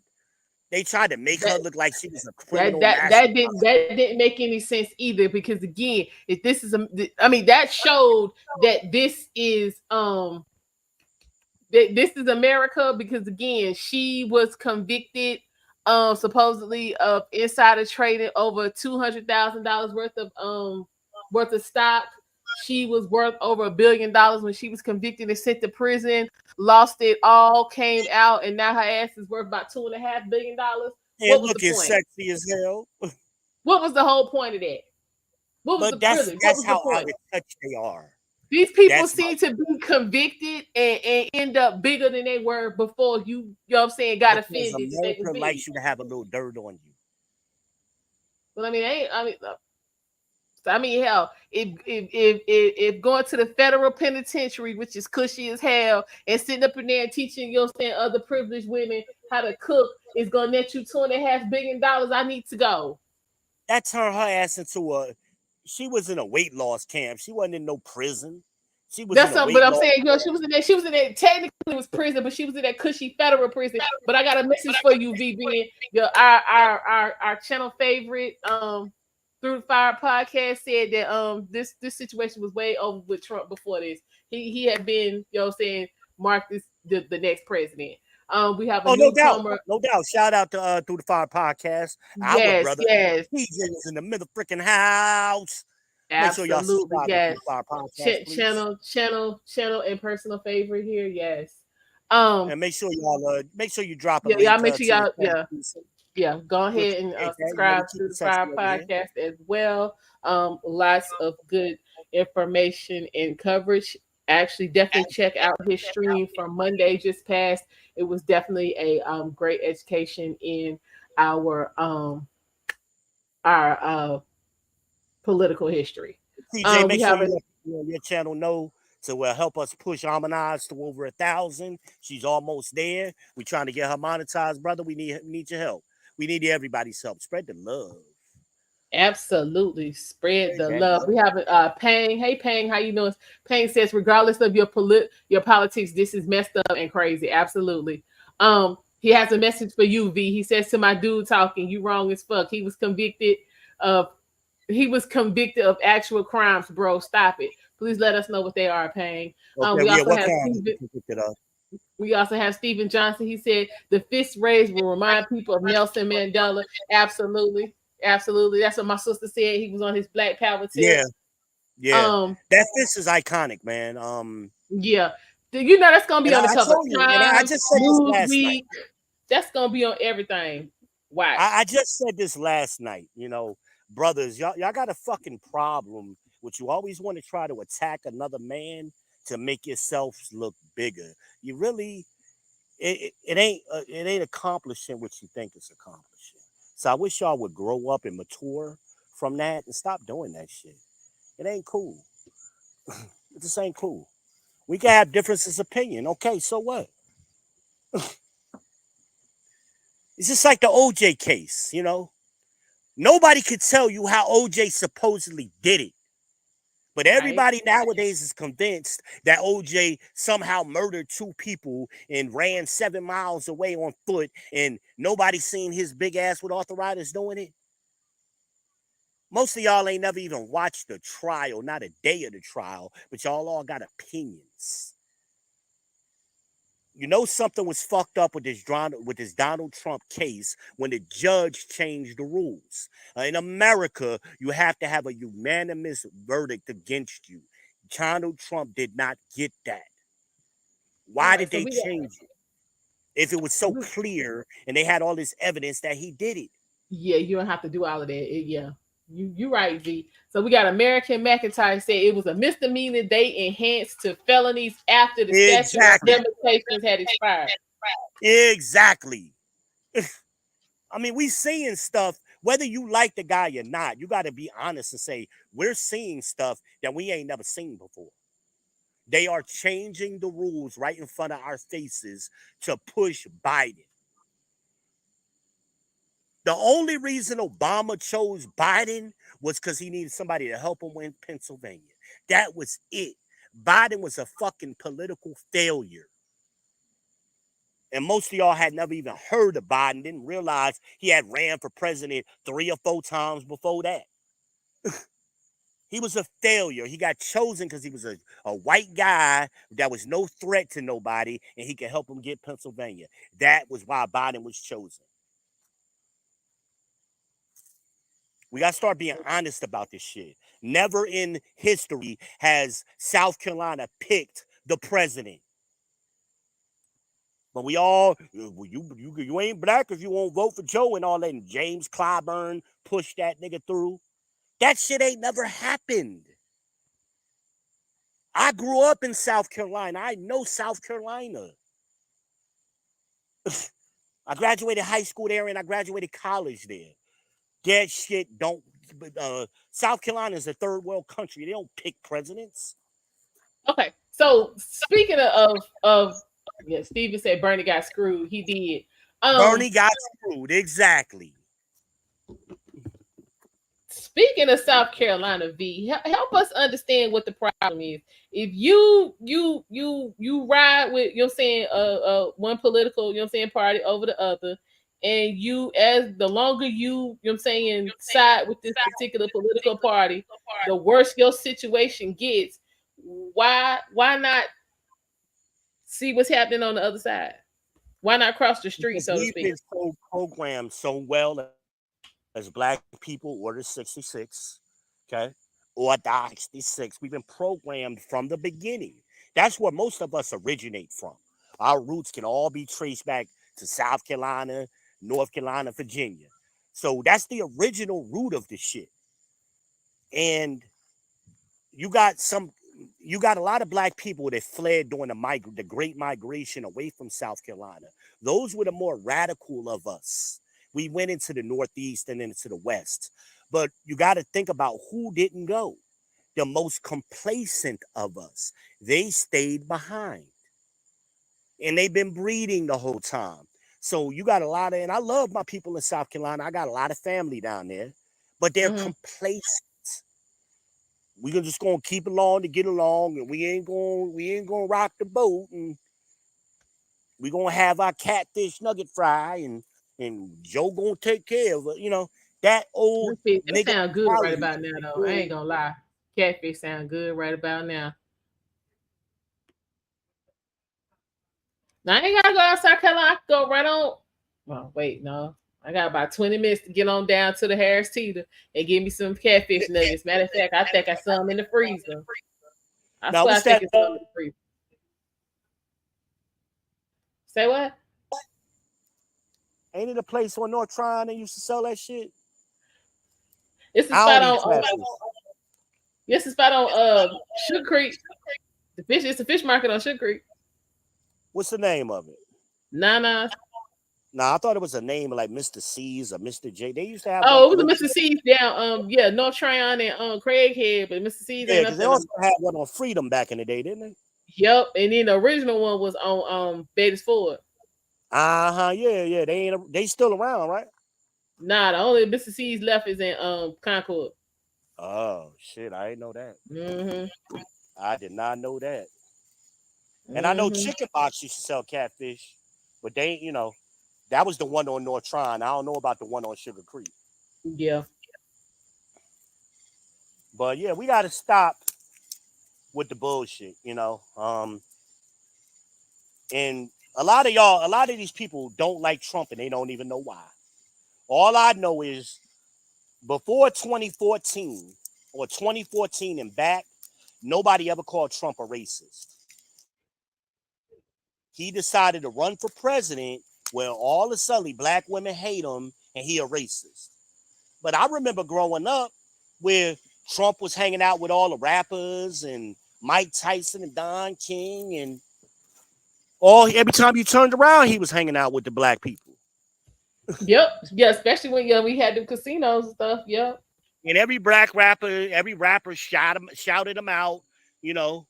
Q: They tried to make her look like she was a criminal.
A: That didn't make any sense either, because again, if this is that showed that this is this is America, because again, she was convicted supposedly of insider trading over $200,000 worth of stock. She was worth over $1 billion when she was convicted and sent to prison, lost it all, came out, and now her ass is worth about $2.5 billion.
Q: And looking sexy as hell.
A: What was the whole point of that? What was
Q: that's how out of touch they are.
A: These people seem to be convicted and end up bigger than they were before you know what I'm saying, got offended.
Q: America likes you to have a little dirt on you.
A: Well, hell, if going to the federal penitentiary, which is cushy as hell, and sitting up in there and teaching, you know what I'm saying, other privileged women how to cook is gonna net you $2.5 billion, I need to go.
Q: That turned her ass into she was in a weight loss camp. She wasn't in no prison. She was
A: but I'm saying, she was in there. She was in there. Technically, it was prison, but she was in that cushy federal prison. But I got a message for you, VB. Our channel favorite, Through the Fire podcast, said that this situation was way over with Trump before this. He had been, you know what I'm saying, marked as the next president. We have a newcomer.
Q: No doubt. Shout out to Through the Fire podcast. Our brother, TJ is in the middle freaking house.
A: Absolutely, yes. Channel and personal favorite here, yes.
Q: And make sure you drop a link.
A: Y'all make sure y'all go ahead and subscribe to the Fire podcast as well. Lots of good information and coverage. Actually, definitely check out his stream from Monday just passed. It was definitely a great education in our political history.
Q: TJ, make sure your channel know to help us push Harmonize to over 1,000. She's almost there. We're trying to get her monetized, brother. We need your help. We need everybody's help. Spread the love.
A: Absolutely, spread the love. We have Pang. Hey, Pang, how you doing? Pang says, regardless of your politics, this is messed up and crazy. Absolutely. He has a message for you, V. He says, to my dude talking, you wrong as fuck. He was convicted of actual crimes, bro. Stop it. Please let us know what they are, Pang. We also have Stephen Johnson. He said the fist raised will remind people of Nelson Mandela. Absolutely. Absolutely. That's what my sister said. He was on his Black Power tip.
Q: Yeah. That fist is iconic, man.
A: Yeah. You know that's gonna be on the cover.
Q: I just said this last night.
A: That's gonna be on everything. Wow.
Q: I just said this last night. You know, brothers, y'all got a fucking problem with you always want to try to attack another man to make yourselves look bigger. You really, it ain't accomplishing what you think it's accomplishing. So I wish y'all would grow up and mature from that and stop doing that shit. It ain't cool. It just ain't cool. We can have differences of opinion. Okay, so what? It's just like the OJ case, you know? Nobody could tell you how OJ supposedly did it. But everybody nowadays is convinced that OJ somehow murdered 2 people and ran 7 miles away on foot, and nobody seen his big ass with arthritis doing it. Most of y'all ain't never even watched the trial, not a day of the trial, but y'all all got opinions. You know something was fucked up with this Donald Trump case when the judge changed the rules. In America, you have to have a unanimous verdict against you. Donald Trump did not get that. Why did they change it? If it was so clear and they had all this evidence that he did it.
A: Yeah, you don't have to do all of that. Yeah. You right, V. So we got American McIntyre said it was a misdemeanor. They enhanced to felonies after the statute of limitations had expired.
Q: Exactly. I mean, we seeing stuff, whether you like the guy or not, you got to be honest and say, we're seeing stuff that we ain't never seen before. They are changing the rules right in front of our faces to push Biden. The only reason Obama chose Biden was because he needed somebody to help him win Pennsylvania. That was it. Biden was a fucking political failure. And most of y'all had never even heard of Biden, didn't realize he had ran for president 3 or 4 times before that. He was a failure. He got chosen because he was a white guy that was no threat to nobody, and he could help him get Pennsylvania. That was why Biden was chosen. We got to start being honest about this shit. Never in history has South Carolina picked the president. But we all, you ain't black if you won't vote for Joe and all that. And James Clyburn pushed that nigga through. That shit ain't never happened. I grew up in South Carolina. I know South Carolina. I graduated high school there and I graduated college there. That shit don't. South Carolina is a third world country. They don't pick presidents.
A: Okay, so speaking of yeah, Steven said Bernie got screwed. He did.
Q: Bernie got screwed, exactly.
A: Speaking of South Carolina, V, help us understand what the problem is. If you ride with, you know what I'm saying, one political, you know what I'm saying, party over the other, and you, as the longer you know what I'm saying, side with this particular political party, the worse your situation gets. Why not see what's happening on the other side? Why not cross the street, so to speak?
Q: We've been so programmed so well as black people, Order 66, okay, or Die 66. We've been programmed from the beginning. That's where most of us originate from. Our roots can all be traced back to South Carolina, North Carolina, Virginia. So that's the original root of the shit. And you got a lot of black people that fled during the Great Migration away from South Carolina. Those were the more radical of us. We went into the Northeast and into the West. But you got to think about who didn't go. The most complacent of us. They stayed behind. And they've been breeding the whole time. So you got a lot of, and I love my people in South Carolina. I got a lot of family down there. But they're complacent. We're just gonna keep along to get along, and we ain't gonna rock the boat, and we're gonna have our catfish nugget fry, and Joe gonna take care of it. You know, that old
A: nigga sound good right about now, though. I ain't gonna lie. Catfish sound good right about now. Now I ain't gotta go out South Carolina. I can go right on. Well, wait, no. I got about 20 minutes to get on down to the Harris Teeter and give me some catfish nuggets. Matter of fact, I think I saw them in the freezer. I swear I think it's some in the freezer. Say what?
Q: Ain't it a place on North Tryon they used to sell that shit?
A: It's a spot on. Yes, a spot on Sugar Creek. It's a fish market on Sugar Creek.
Q: What's the name of it?
A: Nana.
Q: Nah, I thought it was a name like Mr. C's or Mr. J. They used to have.
A: Oh, it was a Mr. C's down. Yeah, North Tryon and Craighead, but Mr. C's.
Q: Yeah, because they also had one on Freedom back in the day, didn't they?
A: Yep, and then the original one was on Betty's Ford.
Q: Yeah. They still around, right?
A: Nah, the only Mr. C's left is in Concord.
Q: Oh shit, I didn't know that.
A: Mm-hmm.
Q: I did not know that. And I know Chicken Box used to sell catfish, but they, you know, that was the one on North Tryon. I don't know about the one on Sugar Creek.
A: Yeah.
Q: But yeah, we got to stop with the bullshit, you know. And a lot of these people don't like Trump and they don't even know why. All I know is before 2014 or 2014 and back, nobody ever called Trump a racist. He decided to run for president where all of a sudden black women hate him and he a racist. But I remember growing up where Trump was hanging out with all the rappers and Mike Tyson and Don King, and every time you turned around, he was hanging out with the black people.
A: Yep. Yeah, especially when we had the casinos and stuff. Yep.
Q: And every rapper shouted him out, you know.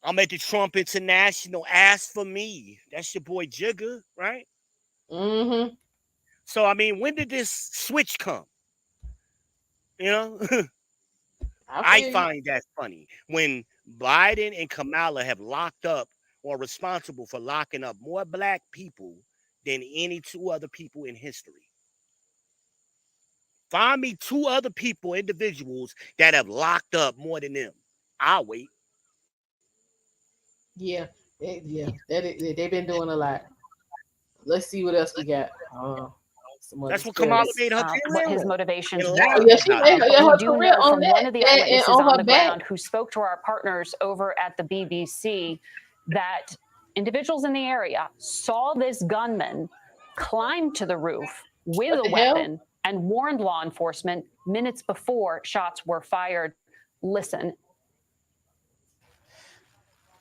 Q: I'm at the Trump International, ask for me. That's your boy Jigga, right?
A: Mm-hmm.
Q: So, I mean, when did this switch come? You know? I find that funny. When Biden and Kamala have locked up or responsible for locking up more black people than any two other people in history. Find me two other people, individuals, that have locked up more than them. I'll wait.
A: Yeah. They've been doing a lot. Let's see what else we got.
Q: That's what Kamala made her
E: what his motivations were.
A: Yeah, she made her
E: We do
A: career
E: know
A: on
E: from
A: that.
E: one of the
A: And
E: eyewitnesses
A: on
E: on
A: her
E: the
A: back.
E: ground who spoke to our partners over at the BBC that individuals in the area saw this gunman climb to the roof with a weapon and warned law enforcement minutes before shots were fired. Listen.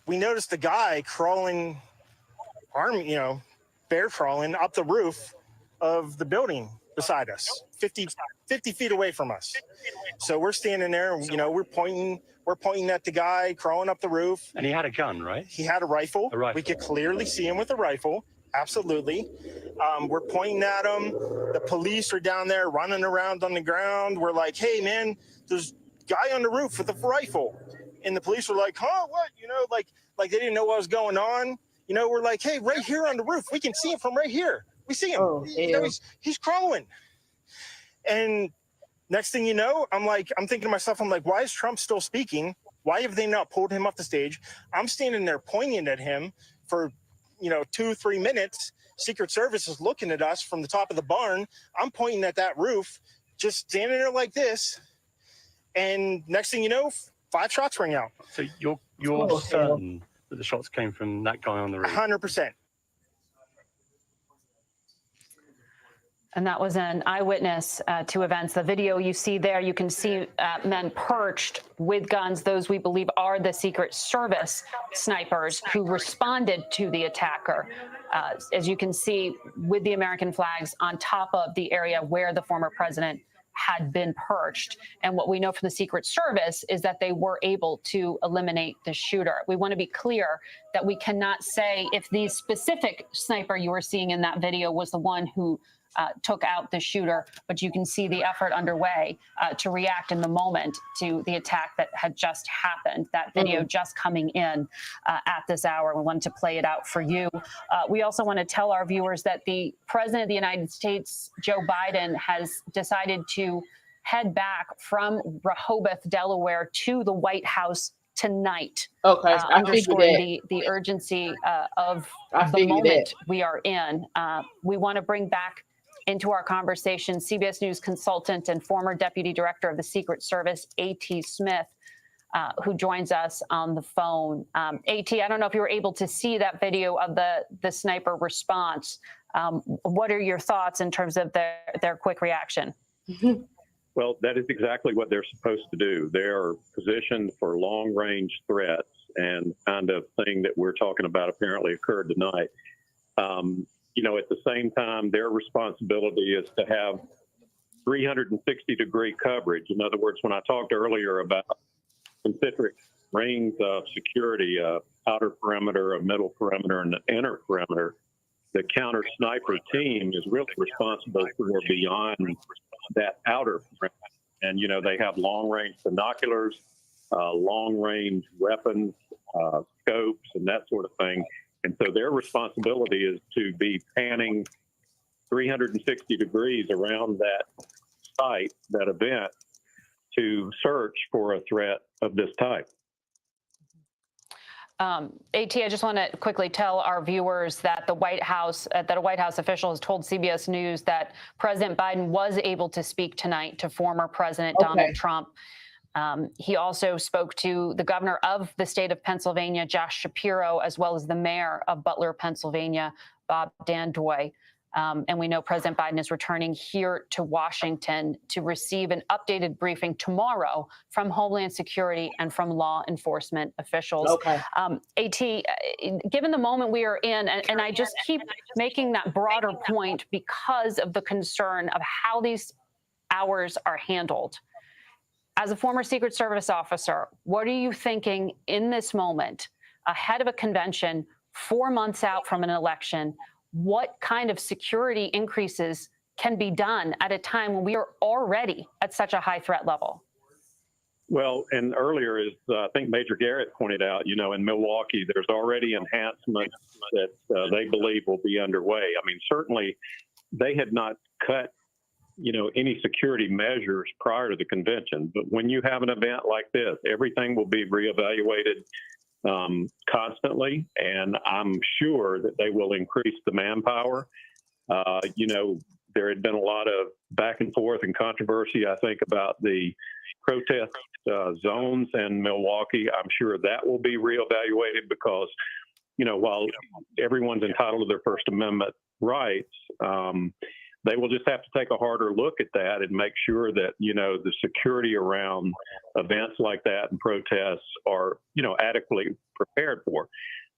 R: We noticed a guy crawling, bear crawling up the roof of the building beside us, 50 feet away from us. So we're standing there, we're pointing at the guy crawling up the roof.
S: And he had a gun, right?
R: He had a rifle. We could clearly see him with a rifle. Absolutely. We're pointing at him. The police are down there running around on the ground. We're like, hey, man, there's a guy on the roof with a rifle. And the police were like, huh, what? Like they didn't know what was going on. We're like, hey, right here on the roof. We can see him from right here. We see him. He's crawling. And next thing you know, I'm thinking to myself, why is Trump still speaking? Why have they not pulled him off the stage? I'm standing there pointing at him for 2-3 minutes. Secret Service is looking at us from the top of the barn. I'm pointing at that roof, just standing there like this. And next thing you know, 5 shots ring out.
S: So you're certain that the shots came from that guy on the roof?
R: 100%.
E: And that was an eyewitness to events. The video you see there, you can see men perched with guns. Those we believe are the Secret Service snipers who responded to the attacker. As you can see, with the American flags on top of the area where the former president had been perched. And what we know from the Secret Service is that they were able to eliminate the shooter. We want to be clear that we cannot say if the specific sniper you were seeing in that video was the one who took out the shooter, but you can see the effort underway to react in the moment to the attack that had just happened. That video just coming in at this hour. We wanted to play it out for you. We also want to tell our viewers that the President of the United States, Joe Biden, has decided to head back from Rehoboth, Delaware, to the White House tonight.
A: Okay,
E: underscoring the urgency of the moment we are in. We want to bring back into our conversation CBS News consultant and former deputy director of the Secret Service, A.T. Smith, who joins us on the phone. A.T., I don't know if you were able to see that video of the sniper response. What are your thoughts in terms of their quick reaction?
O: Well, that is exactly what they're supposed to do. They are positioned for long-range threats, and kind of thing that we're talking about apparently occurred tonight. At the same time, their responsibility is to have 360-degree coverage. In other words, when I talked earlier about concentric rings of security, outer perimeter, a middle perimeter, and an inner perimeter, the counter sniper team is really responsible for beyond that outer perimeter. And, they have long-range binoculars, long-range weapons, scopes, and that sort of thing. And so their responsibility is to be panning 360 degrees around that site, that event, to search for a threat of this type.
E: A.T., I just want to quickly tell our viewers that a White House official has told CBS News that President Biden was able to speak tonight to former President Donald Trump. He also spoke to the governor of the state of Pennsylvania, Josh Shapiro, as well as the mayor of Butler, Pennsylvania, Bob Dandoy. And we know President Biden is returning here to Washington to receive an updated briefing tomorrow from Homeland Security and from law enforcement officials.
A: Okay.
E: AT, given the moment we are in, and I just keep making that broader point because of the concern of how these hours are handled. As a former Secret Service officer, what are you thinking in this moment ahead of a convention 4 months out from an election? What kind of security increases can be done at a time when we are already at such a high threat level?
O: Well, and earlier, as I think Major Garrett pointed out, in Milwaukee, there's already enhancements that they believe will be underway. I mean, certainly they had not cut, any security measures prior to the convention. But when you have an event like this, everything will be reevaluated constantly, and I'm sure that they will increase the manpower. There had been a lot of back and forth and controversy, I think, about the protest zones in Milwaukee. I'm sure that will be reevaluated because, while everyone's entitled to their First Amendment rights, they will just have to take a harder look at that and make sure that, the security around events like that and protests are, adequately prepared for.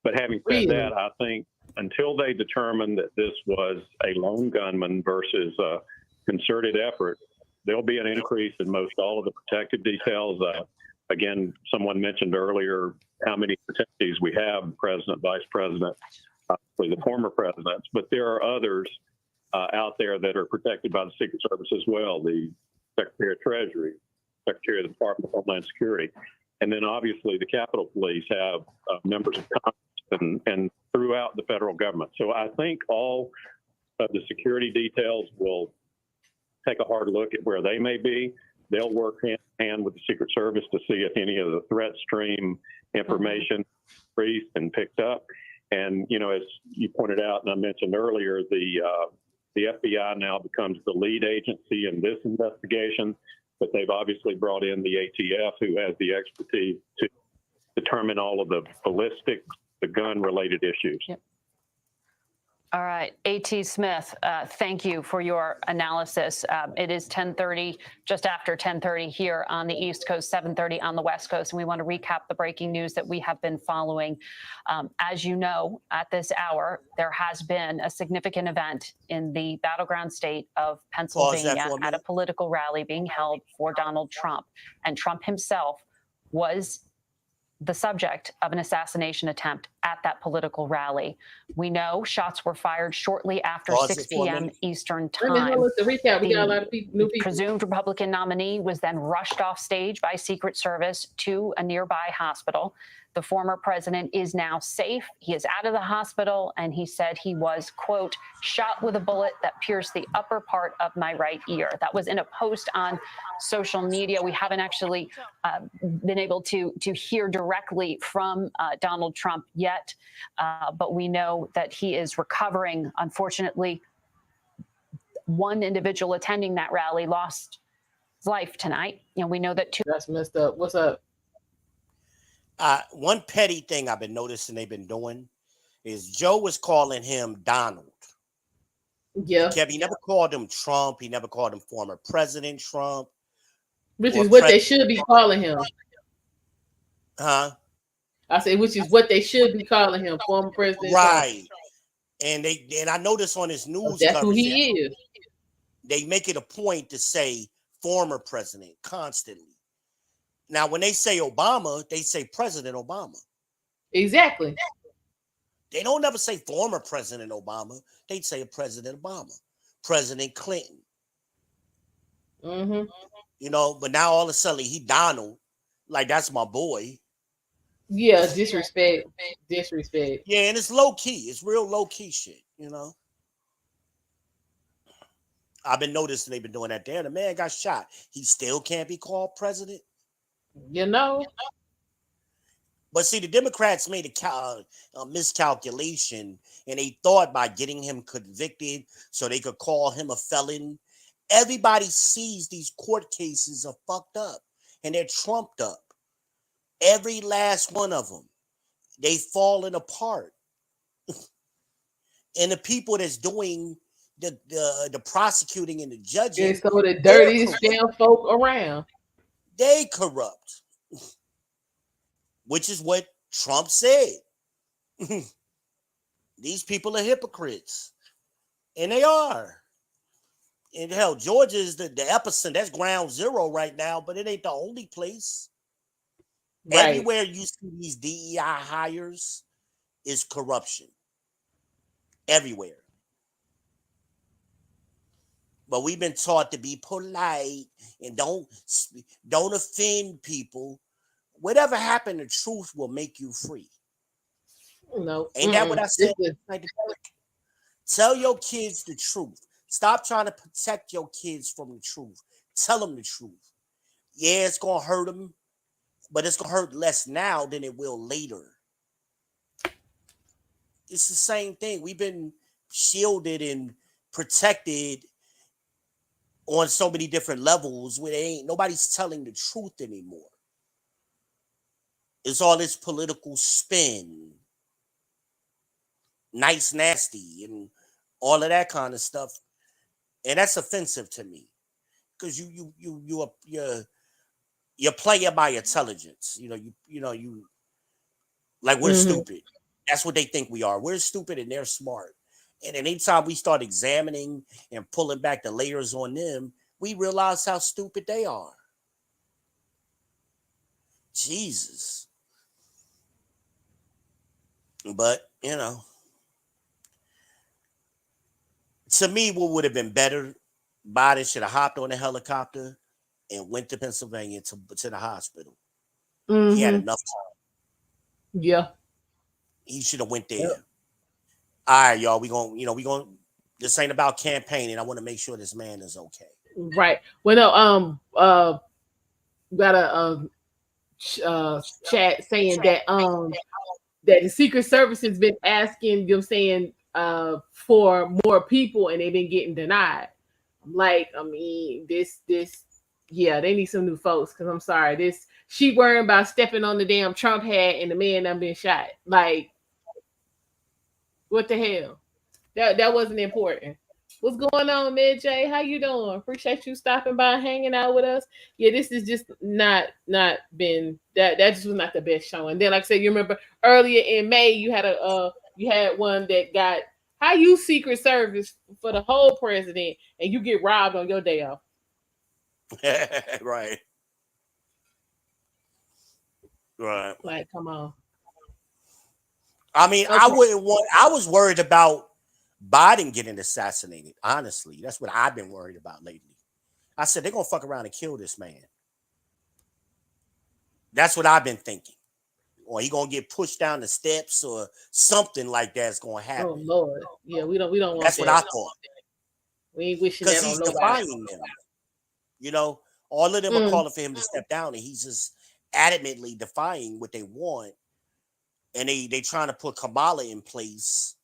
O: But having said that, I think until they determine that this was a lone gunman versus a concerted effort, there'll be an increase in most all of the protective details. Again, someone mentioned earlier how many protectees we have, President, Vice President, the former presidents, but there are others out there that are protected by the Secret Service as well, the Secretary of Treasury, Secretary of the Department of Homeland Security. And then obviously the Capitol Police have members of Congress and throughout the federal government. So I think all of the security details will take a hard look at where they may be. They'll work hand in hand with the Secret Service to see if any of the threat stream information increased and picked up. And, as you pointed out, and I mentioned earlier, the FBI now becomes the lead agency in this investigation, but they've obviously brought in the ATF, who has the expertise to determine all of the ballistics, the gun-related issues.
E: Yep. All right, A.T. Smith, thank you for your analysis. It is 10:30, just after 10:30 here on the East Coast, 7:30 on the West Coast, and we want to recap the breaking news that we have been following. As you know, at this hour, there has been a significant event in the battleground state of Pennsylvania at a political rally being held for Donald Trump, and Trump himself was the subject of an assassination attempt at that political rally. We know shots were fired shortly after 6 p.m. Eastern time.
A: The recap. We got a lot of new people.
E: Presumed Republican nominee was then rushed off stage by Secret Service to a nearby hospital. The former president is now safe. He is out of the hospital, and he said he was, quote, shot with a bullet that pierced the upper part of my right ear. That was in a post on social media. We haven't actually been able to hear directly from Donald Trump yet, but we know that he is recovering. Unfortunately, one individual attending that rally lost his life tonight. We know that two.
A: That's messed up. What's up?
Q: One petty thing I've been noticing they've been doing is Joe was calling him Donald.
A: Yeah.
Q: He never called him Trump. He never called him former President Trump.
A: Which is what they should be calling him.
Q: Huh?
A: I said, which is what they should be calling him, former President
Q: right.
A: Trump.
Q: And I noticed on his news
A: that's who he is.
Q: They make it a point to say former president constantly. Now, when they say Obama, they say President Obama.
A: Exactly.
Q: They don't ever say former President Obama. They'd say President Obama, President Clinton.
A: Mm-hmm.
Q: But now all of a sudden he Donald, like that's my boy.
A: Yeah, disrespect. Disrespect.
Q: Yeah, and it's low key. It's real low key shit, I've been noticing they've been doing that there. The man got shot. He still can't be called president. But see, the Democrats made a miscalculation, and they thought by getting him convicted so they could call him a felon. Everybody sees these court cases are fucked up, and they're trumped up. Every last one of them. They falling apart. And the people that's doing the prosecuting and the judging.
A: And so the dirtiest damn folk around.
Q: They corrupt, which is what Trump said. These people are hypocrites, and they are. And hell, Georgia is the epicenter. That's ground zero right now, but it ain't the only place. Right. Everywhere you see these DEI hires is corruption. Everywhere. But we've been taught to be polite and don't offend people. Whatever happened, the truth will make you free.
A: No.
Q: Ain't that what I said? Tell your kids the truth. Stop trying to protect your kids from the truth. Tell them the truth. Yeah, it's going to hurt them, but it's going to hurt less now than it will later. It's the same thing. We've been shielded and protected on so many different levels where nobody's telling the truth anymore. It's all this political spin, nice, nasty, and all of that kind of stuff. And that's offensive to me, because you're playing by intelligence. You like we're stupid. That's what they think we are. We're stupid and they're smart. And anytime we start examining and pulling back the layers on them, we realize how stupid they are. Jesus. But, to me, what would have been better, Biden should have hopped on a helicopter and went to Pennsylvania to the hospital. He had enough time.
A: Yeah.
Q: He should have went there. Yeah. All right, y'all. We gonna. This ain't about campaigning. I want to make sure this man is okay.
A: Right. Well, no. Got a chat saying that that the Secret Service has been asking them, saying for more people, and they've been getting denied. Like, I mean, yeah, they need some new folks, because I'm sorry, she worrying about stepping on the damn Trump hat and the man done been shot. Like, what the hell? That wasn't important. What's going on, Mid J? How you doing? Appreciate you stopping by and hanging out with us. Yeah, this is just not been that just was not the best showing. Then, like I said, you remember earlier in May, you had one that got, how you Secret Service for the whole president and you get robbed on your day off.
Q: Right.
A: Like, come on.
Q: I mean, okay. I was worried about Biden getting assassinated. Honestly, that's what I've been worried about lately. I said, they're going to fuck around and kill this man. That's what I've been thinking. Or he going to get pushed down the steps or something like that's going to happen.
A: Oh, Lord. Yeah, we don't want
Q: that's
A: that.
Q: What I thought.
A: We ain't wishing that on nobody.
Q: Because he's defying them. All of them are calling for him to step down, and he's just adamantly defying what they want. And they trying to put Kamala in place,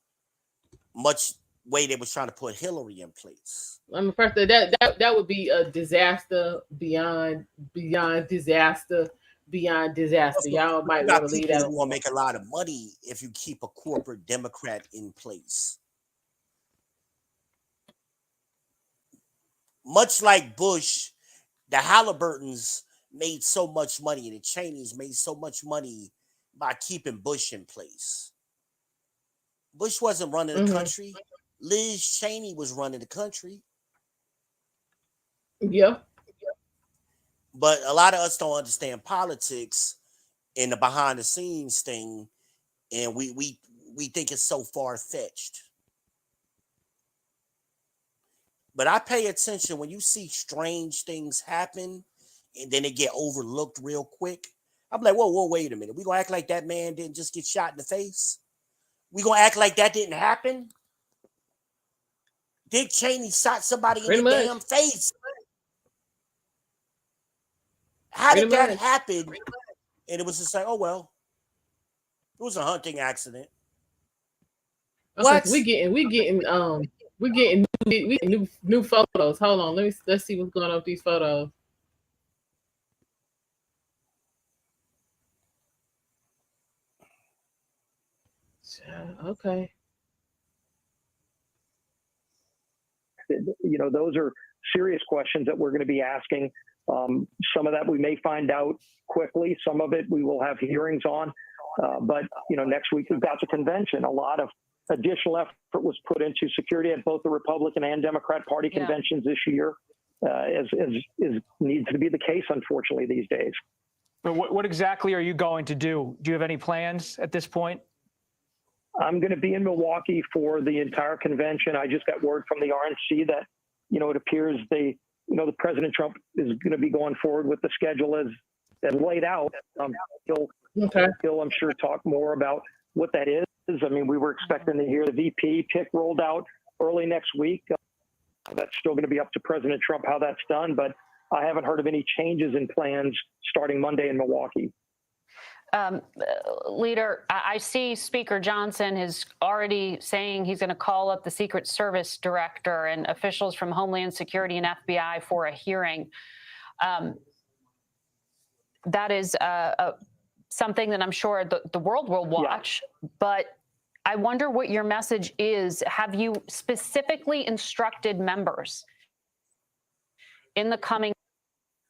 Q: much way they was trying to put Hillary in place.
A: I mean, first that would be a disaster beyond disaster beyond disaster. Y'all might want to leave that.
Q: You want to make a lot of money if you keep a corporate Democrat in place. Much like Bush, the Halliburtons made so much money, and the Cheneys made so much money by keeping Bush in place. Bush wasn't running the country. Liz Cheney was running the country.
A: Yeah.
Q: But a lot of us don't understand politics and the behind the scenes thing, and we think it's so far-fetched. But I pay attention when you see strange things happen and then they get overlooked real quick. I'm like, whoa, wait a minute. We gonna act like that man didn't just get shot in the face? We gonna act like that didn't happen? Dick Cheney shot somebody in the damn face. How did that happen? And it was just like, oh well, it was a hunting accident.
A: Okay, what? We getting new photos. Hold on, let's see what's going on with these photos. Okay.
U: protected? You know, those are serious questions that we're going to be asking. Some of that we may find out quickly. Some of it we will have hearings on. But, you know, next week we've got the convention. A lot of additional effort was put into security at both the Republican and Democrat Party conventions this year, as needs to be the case, unfortunately, these days.
F: But what exactly are you going to do? Do you have any plans at this point?
U: I'm going to be in Milwaukee for the entire convention. I just got word from the RNC that, you know, it appears the President Trump is going to be going forward with the schedule as laid out. He'll, I'm sure, talk more about what that is. I mean, we were expecting to hear the VP pick rolled out early next week. That's still going to be up to President Trump how that's done, but I haven't heard of any changes in plans starting Monday in Milwaukee.
E: Leader, I see Speaker Johnson is already saying he's going to call up the Secret Service director and officials from Homeland Security and FBI for a hearing. That is something that I'm sure the world will watch, but I wonder what your message is. Have you specifically instructed members in the coming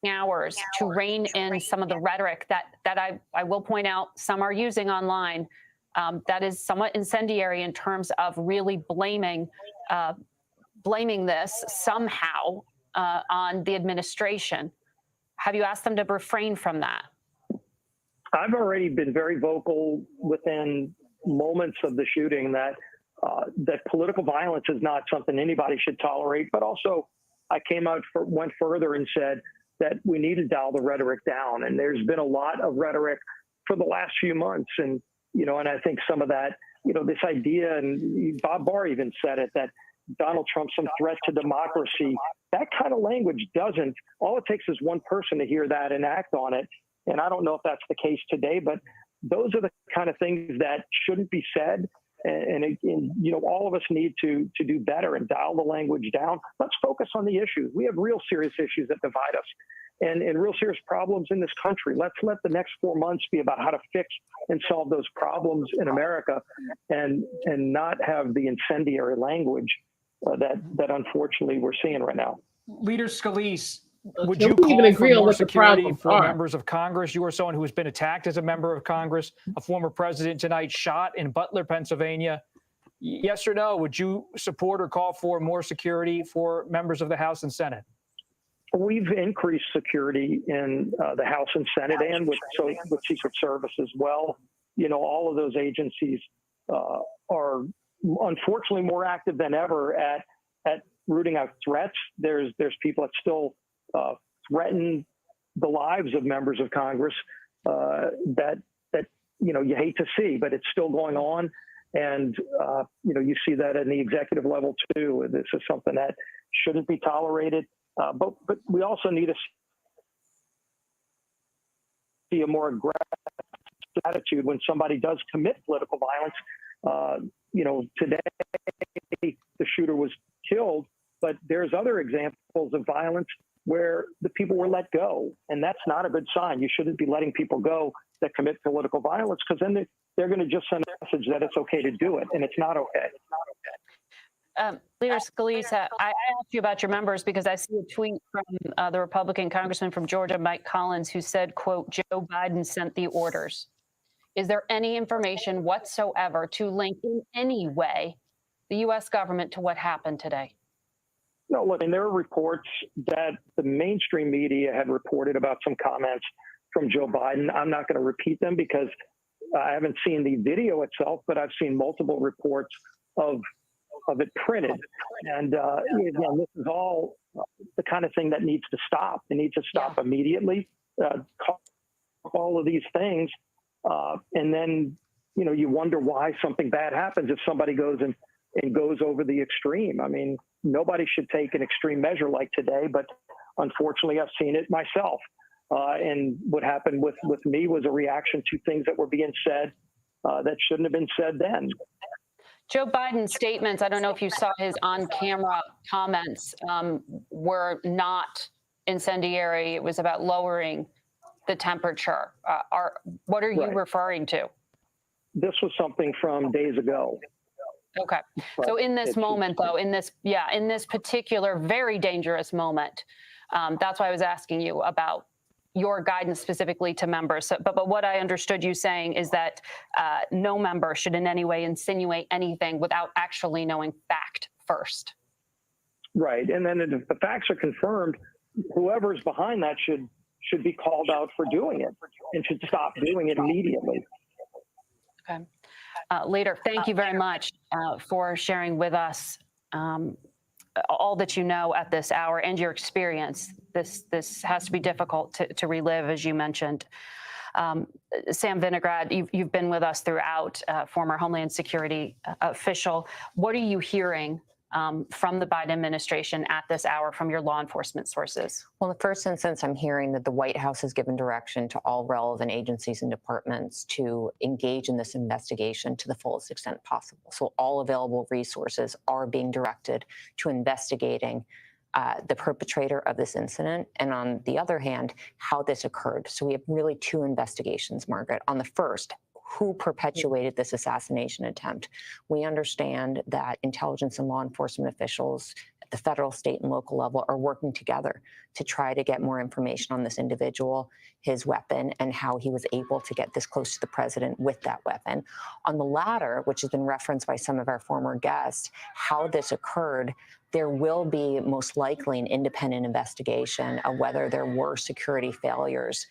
E: hours to rein in some of the rhetoric that I will point out some are using online that is somewhat incendiary in terms of really blaming this somehow on the administration? Have you asked them to refrain from that?
U: I've already been very vocal within moments of the shooting that political violence is not something anybody should tolerate, but also I went further and said that we need to dial the rhetoric down. And there's been a lot of rhetoric for the last few months. And, you know, and I think some of that, you know, this idea, and Bob Barr even said it, that Donald Trump's some threat to democracy. That kind of language doesn't, all it takes is one person to hear that and act on it. And I don't know if that's the case today, but those are the kind of things that shouldn't be said. And you know, all of us need to do better and dial the language down. Let's focus on the issues. We have real serious issues that divide us and real serious problems in this country. Let's let the next 4 months be about how to fix and solve those problems in America and not have the incendiary language that unfortunately we're seeing right now.
F: Leader Scalise, would you call for more security for members of Congress? You are someone who has been attacked as a member of Congress, a former president tonight shot in Butler, Pennsylvania. Yes or no? Would you support or call for more security for members of the House and Senate?
U: We've increased security in the House and Senate and with Secret Service as well. You know, all of those agencies are unfortunately more active than ever at rooting out threats. There's people that still threaten the lives of members of Congress that you know you hate to see, but it's still going on, and you know you see that in the executive level too. This is something that shouldn't be tolerated, but we also need to see a more aggressive attitude when somebody does commit political violence. You know, today the shooter was killed, but there's other examples of violence where the people were let go. And that's not a good sign. You shouldn't be letting people go that commit political violence, because then they're going to just send a message that it's okay to do it, and it's not okay.
E: Leader Scalise, I asked you about your members because I see a tweet from the Republican congressman from Georgia, Mike Collins, who said, quote, Joe Biden sent the orders. Is there any information whatsoever to link in any way the U.S. government to what happened today?
U: No, look, and there are reports that the mainstream media had reported about some comments from Joe Biden. I'm not going to repeat them because I haven't seen the video itself, but I've seen multiple reports of it printed. And again, this is all the kind of thing that needs to stop. It needs to stop immediately. All of these things. And then, you know, you wonder why something bad happens if somebody goes and goes over the extreme. I mean, nobody should take an extreme measure like today, but unfortunately I've seen it myself. And what happened with me was a reaction to things that were being said that shouldn't have been said then.
E: Joe Biden's statements, I don't know if you saw his on-camera comments, were not incendiary. It was about lowering the temperature. What are you referring to?
U: This was something from days ago.
E: Okay. So in this moment, though, in this particular very dangerous moment, that's why I was asking you about your guidance specifically to members. So, but what I understood you saying is that no member should in any way insinuate anything without actually knowing fact first.
U: Right. And then if the facts are confirmed, whoever's behind that should be called out for doing it and should stop doing it immediately.
E: Okay. Leader, thank you very much for sharing with us all that you know at this hour and your experience. This has to be difficult to relive, as you mentioned. Sam Vinograd, you've been with us throughout, former Homeland Security official. What are you hearing from the Biden administration at this hour from your law enforcement sources?
L: Well, in the first instance, I'm hearing that the White House has given direction to all relevant agencies and departments to engage in this investigation to the fullest extent possible. So all available resources are being directed to investigating the perpetrator of this incident, and on the other hand, how this occurred. So we have really two investigations, Margaret. On the first, who perpetuated this assassination attempt? We understand that intelligence and law enforcement officials at the federal, state, and local level are working together to try to get more information on this individual, his weapon, and how he was able to get this close to the president with that weapon. On the latter, which has been referenced by some of our former guests, how this occurred, there will be most likely an independent investigation of whether there were security failures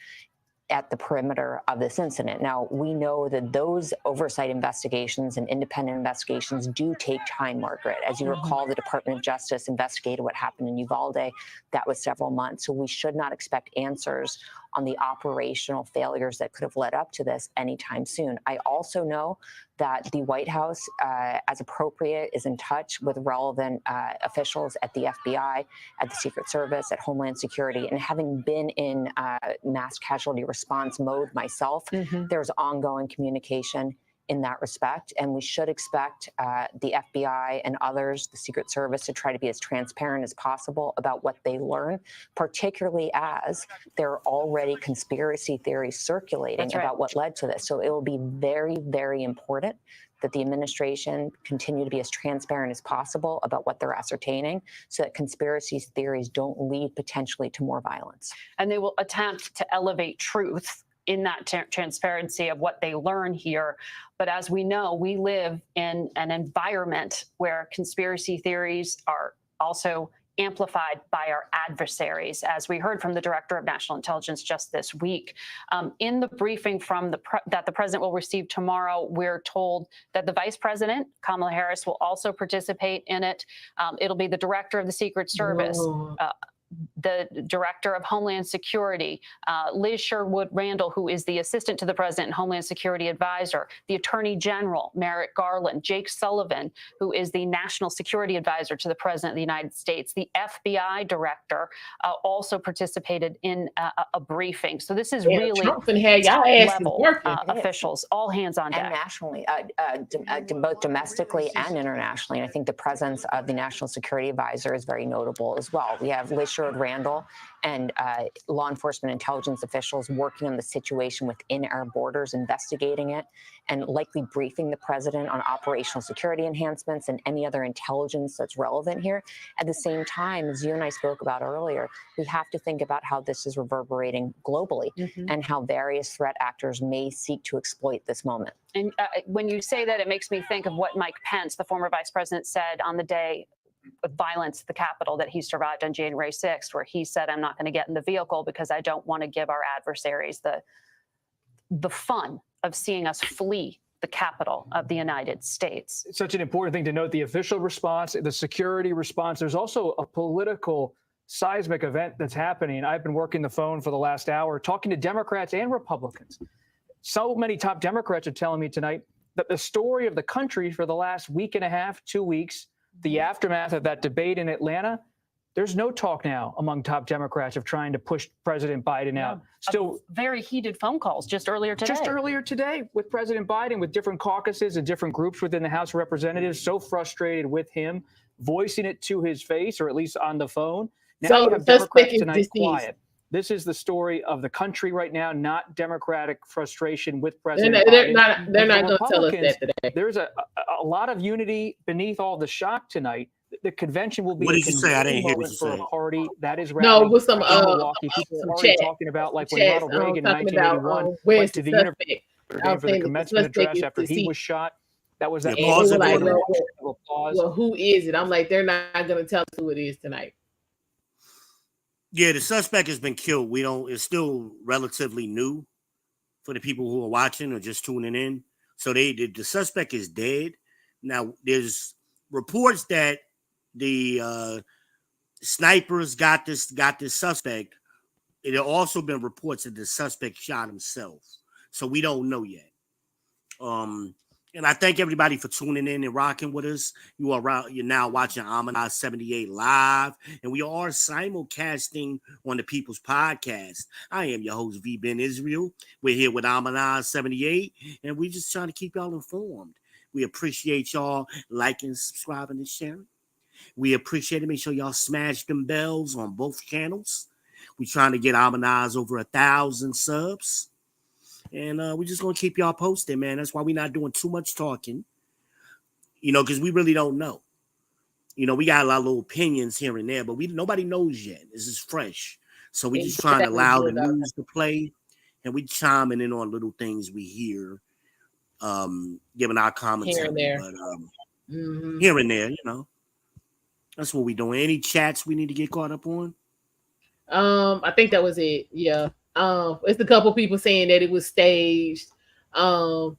L: at the perimeter of this incident. Now, we know that those oversight investigations and independent investigations do take time, Margaret. As you recall, the Department of Justice investigated what happened in Uvalde. That was several months. So we should not expect answers on the operational failures that could have led up to this anytime soon. I also know that the White House, as appropriate, is in touch with relevant officials at the FBI, at the Secret Service, at Homeland Security. And having been in mass casualty response mode myself, there's ongoing communication in that respect. And we should expect the FBI and others, the Secret Service, to try to be as transparent as possible about what they learn, particularly as there are already conspiracy theories circulating about what led to this. So it will be very, very important that the administration continue to be as transparent as possible about what they're ascertaining so that conspiracy theories don't lead potentially to more violence.
E: And they will attempt to elevate truth in that transparency of what they learn here. But as we know, we live in an environment where conspiracy theories are also amplified by our adversaries, as we heard from the Director of National Intelligence just this week. In the briefing from that the president will receive tomorrow, we're told that the Vice President, Kamala Harris, will also participate in it. It'll be the Director of the Secret Service, the Director of Homeland Security, Liz Sherwood Randall, who is the Assistant to the President and Homeland Security Advisor, the Attorney General, Merrick Garland, Jake Sullivan, who is the National Security Advisor to the President of the United States. The FBI Director also participated in a briefing. So this is really top-level officials, all hands on deck.
L: And nationally, both domestically and internationally. And I think the presence of the National Security Advisor is very notable as well. We have Liz Sherwood Randall and law enforcement intelligence officials working on the situation within our borders, investigating it, and likely briefing the president on operational security enhancements and any other intelligence that's relevant here. At the same time, as you and I spoke about earlier, we have to think about how this is reverberating globally and how various threat actors may seek to exploit this moment.
E: And when you say that, it makes me think of what Mike Pence, the former vice president, said on the day of violence at the Capitol that he survived on January 6th, where he said, I'm not going to get in the vehicle because I don't want to give our adversaries the fun of seeing us flee the capital of the United States.
F: It's such an important thing to note, the official response, the security response. There's also a political seismic event that's happening. I've been working the phone for the last hour, talking to Democrats and Republicans. So many top Democrats are telling me tonight that the story of the country for the last week and a half, 2 weeks, the aftermath of that debate in Atlanta, there's no talk now among top Democrats of trying to push President Biden out. Still
E: very heated phone calls just earlier today.
F: Just earlier today with President Biden, with different caucuses and different groups within the House of Representatives, so frustrated with him, voicing it to his face, or at least on the phone. Now you have Democrats tonight quiet. This is the story of the country right now, not Democratic frustration with President
A: They're
F: Biden.
A: not going to tell us that today.
F: There's a lot of unity beneath all the shock tonight. The convention will be
Q: What did you say? I didn't hear what you
F: for
Q: said.
F: a party that is
A: No,
F: rallying
A: with some
F: in Milwaukee. People are already
A: chat,
F: talking about like when
A: chats,
F: Ronald Reagan in
A: talking
F: 1981
A: about where's
F: went to
A: the
F: the
A: suspect.
F: university for the commencement address after he was shot. That was
Q: Yeah,
F: an
Q: pause it,
A: like,
Q: Butler.
A: well, who is it? I'm like, they're not going to tell us who it is tonight.
Q: Yeah, the suspect has been killed. It's still relatively new for the people who are watching or just tuning in. So the suspect is dead. Now there's reports that the snipers got this suspect. It had also been reports that the suspect shot himself. So we don't know yet. And I thank everybody for tuning in and rocking with us. You're now watching Amanize 78 live, and we are simulcasting on the People's Podcast. I am your host, V. Ben Israel. We're here with Amanize 78, and we're just trying to keep y'all informed. We appreciate y'all liking, subscribing, and sharing. We appreciate it. Make sure y'all smash them bells on both channels. We're trying to get Amanize over 1,000 subs. And we're just going to keep y'all posted, man. That's why we're not doing too much talking, because we really don't know. We got a lot of little opinions here and there, but nobody knows yet. This is fresh. So we're just trying to allow the news to play, and we chiming in on little things we hear, giving our commentary.
A: Here and there.
Q: But, here and there, That's what we're doing. Any chats we need to get caught up on?
A: I think that was it. Yeah. It's a couple people saying that it was staged. Somebody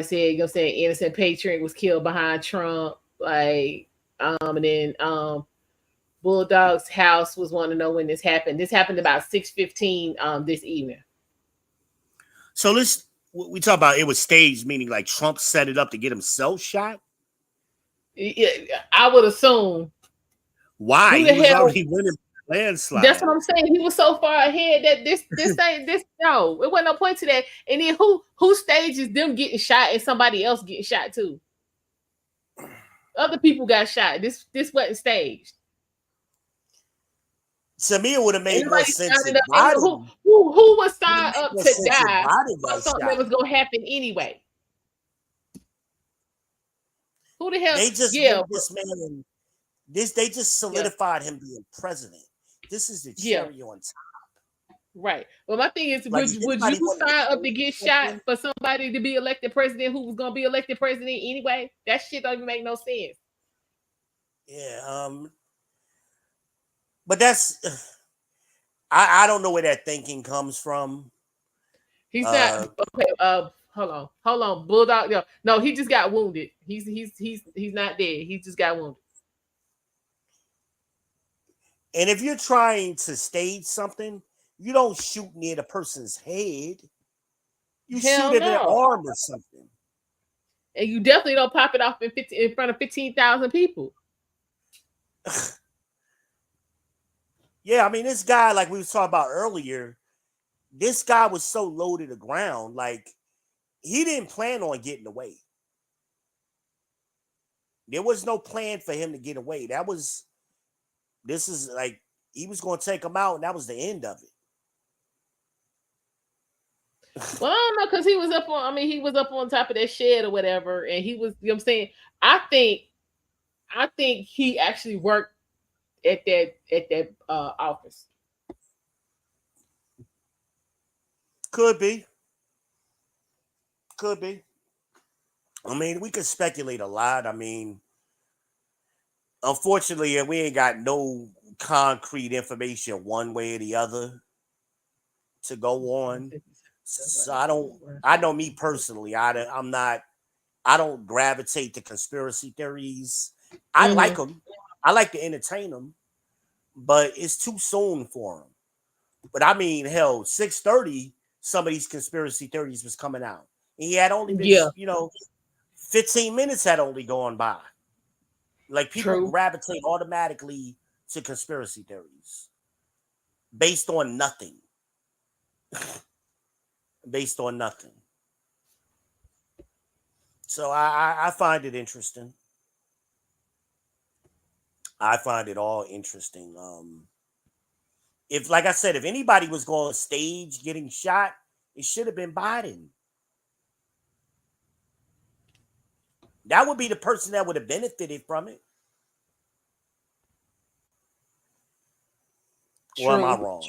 A: said, innocent patriot was killed behind Trump. And then Bulldog's house was wanting to know when this happened. This happened about 6:15 this evening.
Q: So we talk about it was staged, meaning like Trump set it up to get himself shot.
A: I would assume.
Q: Why? He was already winning. Landslide.
A: That's what I'm saying. He was so far ahead that this no, it wasn't no point to that. And then who stages them getting shot and somebody else getting shot too? Other people got shot. This wasn't staged.
Q: To me, it would have made more sense.
A: Who was signed up to die for something that was gonna happen anyway? Who the hell?
Q: They just this man. They just solidified him being president. This is the cherry on top.
A: Right. Well, my thing is, would you sign up to get shot for somebody to be elected president who was going to be elected president anyway? That shit don't even make no sense.
Q: Yeah. But that's, I don't know where that thinking comes from.
A: He's not. Okay. Hold on. Bulldog. No, he just got wounded. He's not dead. He just got wounded.
Q: And if you're trying to stage something, you don't shoot near the person's head. You shoot at their arm or something.
A: And you definitely don't pop it off in front of 15,000 people.
Q: Yeah, I mean, this guy, like we were talking about earlier, this guy was so low to the ground, like he didn't plan on getting away. There was no plan for him to get away. This is like he was going to take him out, and that was the end of it.
A: Well, I don't know, because he was up on top of that shed or whatever, and he was, you know what I'm saying? I think he actually worked at that office.
Q: Could be. I mean, we could speculate a lot. I mean, unfortunately, we ain't got no concrete information one way or the other to go on. So I know me personally, I don't gravitate to conspiracy theories. I like them. I like to entertain them, but it's too soon for them. But I mean, hell, 6:30, some of these conspiracy theories was coming out. And he had only been, 15 minutes had only gone by. Like people gravitate automatically to conspiracy theories based on nothing. So I find it interesting. I find it all interesting. If, like I said, if anybody was going on stage getting shot, it should have been Biden. That would be the person that would have benefited from it. Or am I wrong?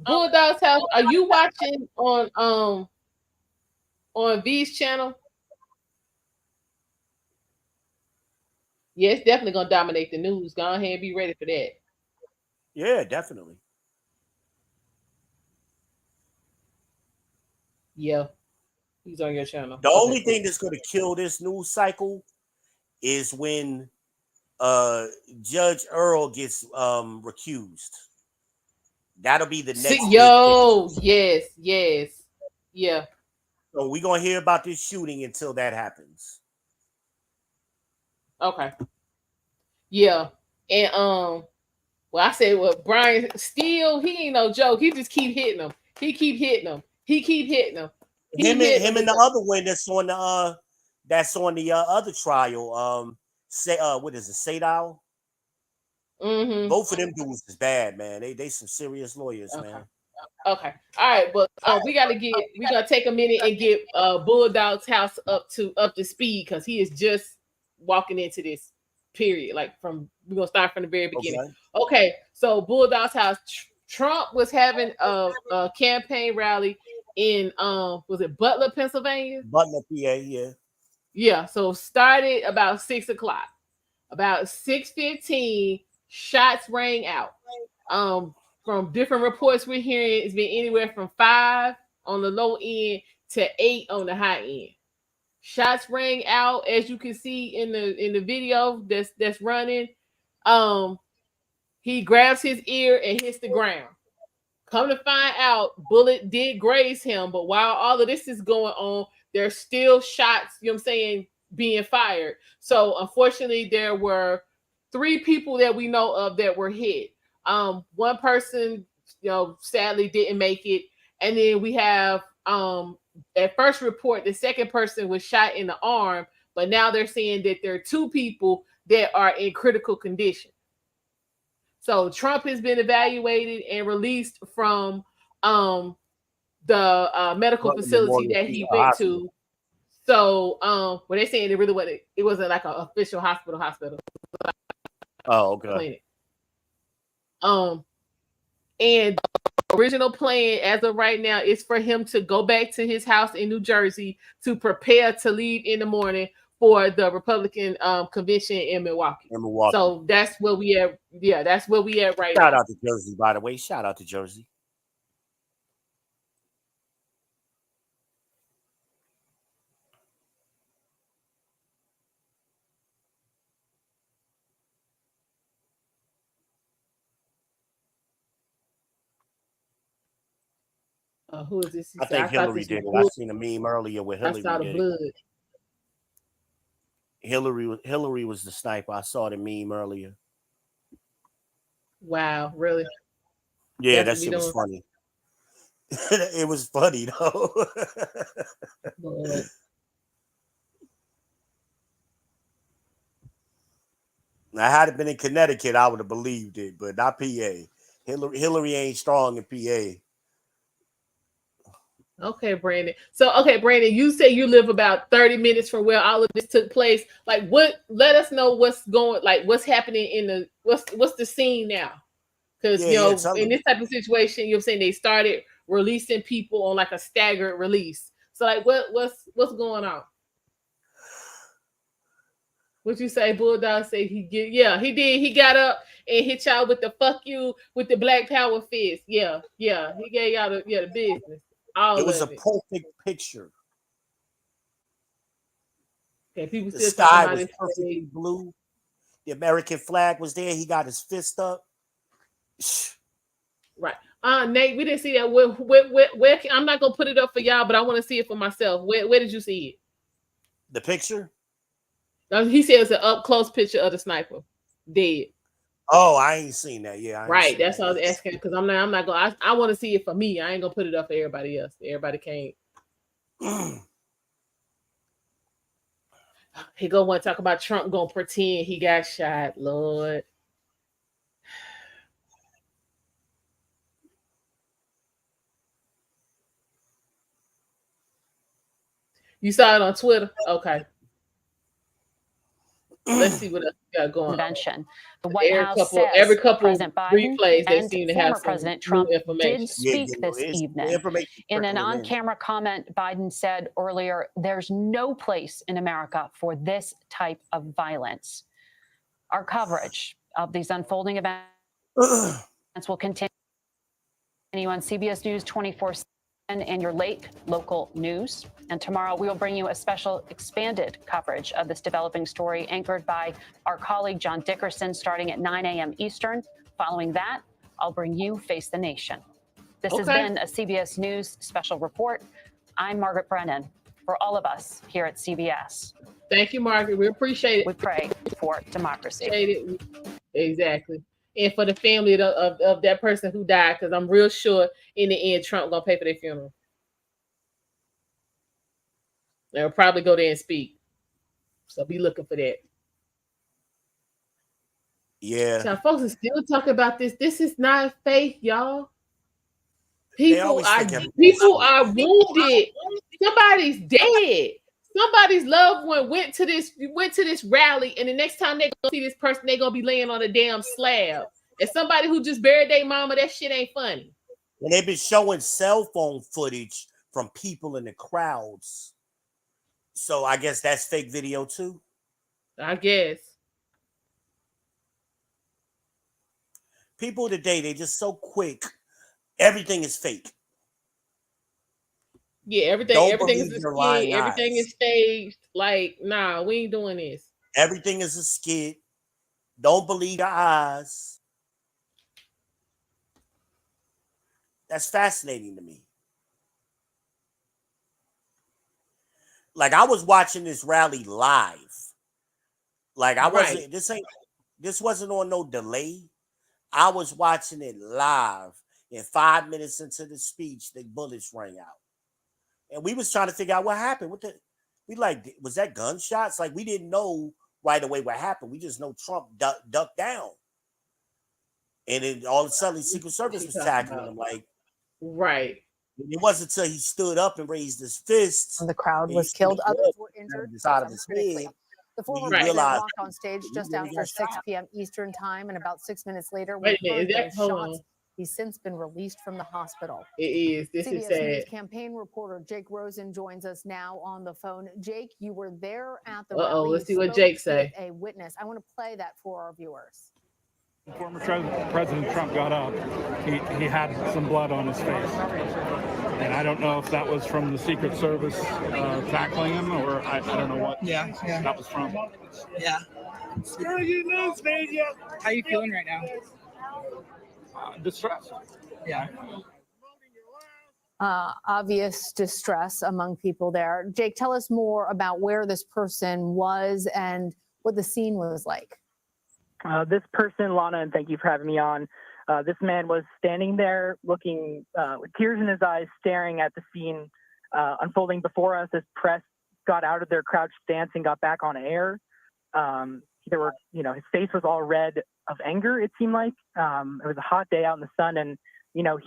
A: Bulldog's House. Are you watching on V's channel? Yeah, it's definitely gonna dominate the news. Go ahead and be ready for that.
Q: Yeah, definitely.
A: Yeah, he's on your channel.
Q: The only thing that's gonna kill this news cycle is when Judge Earl gets recused. That'll be the next.
A: Yes. Yeah.
Q: So we're gonna hear about this shooting until that happens.
A: Okay. Yeah. And well, I said, well, Brian Steele, he ain't no joke. He just keep hitting him. He keep hitting him. Him
Q: and the other one that's on the other trial. What is it, Sadal?
A: Mm-hmm.
Q: Both of them dudes is bad, man. They some serious lawyers, man.
A: Okay. All right, but we gotta take a minute and get Bulldog's House up to speed because he is just walking into this period. We're gonna start from the very beginning. Okay. So Bulldog's House, Trump was having a campaign rally in was it Butler, Pennsylvania?
Q: Butler, PA, yeah.
A: Yeah. So started about 6 o'clock. About 6:15, shots rang out. From different reports we're hearing, it's been anywhere from 5 on the low end to 8 on the high end. Shots rang out, as you can see in the video that's running. He grabs his ear and hits the ground. Come to find out, bullet did graze him, but while all of this is going on, there's still shots, you know what I'm saying, being fired. So unfortunately, there were 3 people that we know of that were hit. One person, sadly didn't make it. And then we have at first report, the second person was shot in the arm, but now they're saying that there are 2 people that are in critical condition. So Trump has been evaluated and released from the medical facility that he went to. So they're saying it wasn't like an official hospital.
Q: Oh, okay.
A: Clinic. And the original plan as of right now is for him to go back to his house in New Jersey to prepare to leave in the morning for the Republican convention in Milwaukee. So that's where we at. Yeah, that's where we at right now.
Q: Shout out to Jersey, by the way. Shout out to Jersey.
A: Who is this?
Q: I think Hillary did it. I seen a meme earlier with Hillary.
A: I saw the blood.
Q: Hillary was the sniper. I saw the meme earlier.
A: Wow, really?
Q: Yeah, that shit was funny. It was funny though. Now, had it been in Connecticut, I would have believed it, but not PA. Hillary ain't strong in PA.
A: Okay, Brandon. So, Brandon, you say you live about 30 minutes from where all of this took place. Like, let us know what's happening what's the scene now? Because, in this type of situation, you're saying they started releasing people on like a staggered release. So, like, what's going on? What you say, Bulldog? Say he did. He got up and hit y'all with the fuck you with the Black Power fist. Yeah. He gave y'all the business.
Q: It was a perfect picture.
A: Okay, people
Q: the sky was perfectly blue. The American flag was there. He got his fist up.
A: Right. Nate, we didn't see that. Where I'm not gonna put it up for y'all, but I want to see it for myself. Where did you see it?
Q: The picture?
A: He said it's an up close picture of the sniper dead.
Q: Oh, I ain't seen that. Yeah,
A: right. That's what I was asking because I'm not gonna. I want to see it for me. I ain't gonna put it up for everybody else. Everybody can't. He gonna want to talk about Trump gonna pretend he got shot. Lord. You saw it on Twitter? Okay. Let's see what else we got going
E: convention. The White House
A: every
E: says
A: couple
E: President Biden
A: replays they
E: and
A: seem to
E: former
A: have some
E: President
A: new
E: Trump
A: information.
E: did speak this
Q: the
E: evening.
Q: information
E: In an
Q: trickling in.
E: on-camera comment, Biden said earlier, "There's no place in America for this type of violence." Our coverage of these unfolding events will continue on CBS News 24/7 and your late local news. And tomorrow we will bring you a special expanded coverage of this developing story anchored by our colleague John Dickerson starting at 9 a.m. Eastern. Following that, I'll bring you Face the Nation. This has been a CBS News special report. I'm Margaret Brennan. For all of us here at CBS.
A: Thank you, Margaret. We appreciate it.
E: We pray for democracy.
A: Exactly. And for the family of that person who died, because I'm real sure in the end, Trump going to pay for their funeral. They'll probably go there and speak. So be looking for that.
Q: Yeah.
A: So folks are still talking about this. This is not faith, y'all. People are wounded. Somebody's dead. Somebody's loved one went to this rally, and the next time they go see this person, they gonna be laying on a damn slab. And somebody who just buried their mama, that shit ain't funny.
Q: And they've been showing cell phone footage from people in the crowds. So I guess that's fake video too.
A: I guess.
Q: People today, they just so quick. Everything is fake.
A: Yeah, everything is a skit. Everything is staged. Like, nah, we ain't doing this.
Q: Everything is a skit. Don't believe your eyes. That's fascinating to me. Like, I was watching this rally live. Like, I wasn't, this wasn't on no delay. I was watching it live. And 5 minutes into the speech, the bullets rang out. And we was trying to figure out what happened. Was that gunshots? Like, we didn't know right away what happened. We just know Trump ducked down. And then all of a sudden, Secret Service was tackling him. Like,
A: right.
Q: It wasn't until he stood up and raised his fists.
H: The crowd was killed. Others were injured.
Q: The side of his head.
H: The former president walked on stage just after 6 p.m. Eastern time, and about 6 minutes later, we heard those shots. He's since been released from the hospital.
A: It is. This is sad.
H: CBS News campaign reporter Jake Rosen joins us now on the phone. Jake, you were there at the rally.
A: Let's see what Jake say.
H: A witness. I want to play that for our viewers.
V: Former President Trump got up. He had some blood on his face. And I don't know if that was from the Secret Service tackling him, or I don't know what that was from.
W: Yeah.
V: Screw you, news media.
W: How are you feeling right now?
V: Distressed.
W: Yeah.
H: Obvious distress among people there. Jake, tell us more about where this person was and what the scene was like.
W: This person, Lana, and thank you for having me on. This man was standing there looking with tears in his eyes, staring at the scene unfolding before us as press got out of their crouched stance and got back on air. There were, his face was all red of anger, it seemed like. It was a hot day out in the sun, and,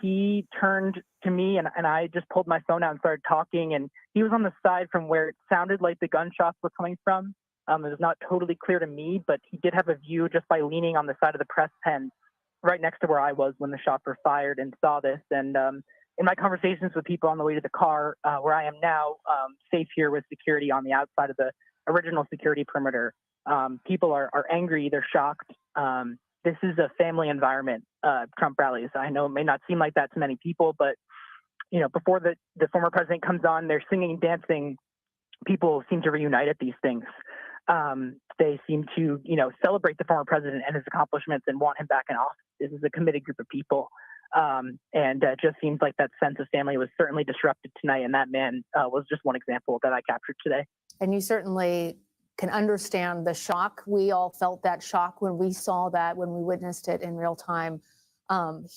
W: he turned to me and I just pulled my phone out and started talking, and he was on the side from where it sounded like the gunshots were coming from. It was not totally clear to me, but he did have a view just by leaning on the side of the press pen right next to where I was when the shots were fired, and saw this. And in my conversations with people on the way to the car, where I am now, safe here with security on the outside of the original security perimeter, people are angry, they're shocked. This is a family environment, Trump rallies. I know it may not seem like that to many people, but before the former president comes on, they're singing, dancing. People seem to reunite at these things. They seem to, celebrate the former president and his accomplishments and want him back in office. This is a committed group of people. And it just seems like that sense of family was certainly disrupted tonight. And that man was just one example that I captured today.
H: And you certainly can understand the shock. We all felt that shock when we saw that, when we witnessed it in real time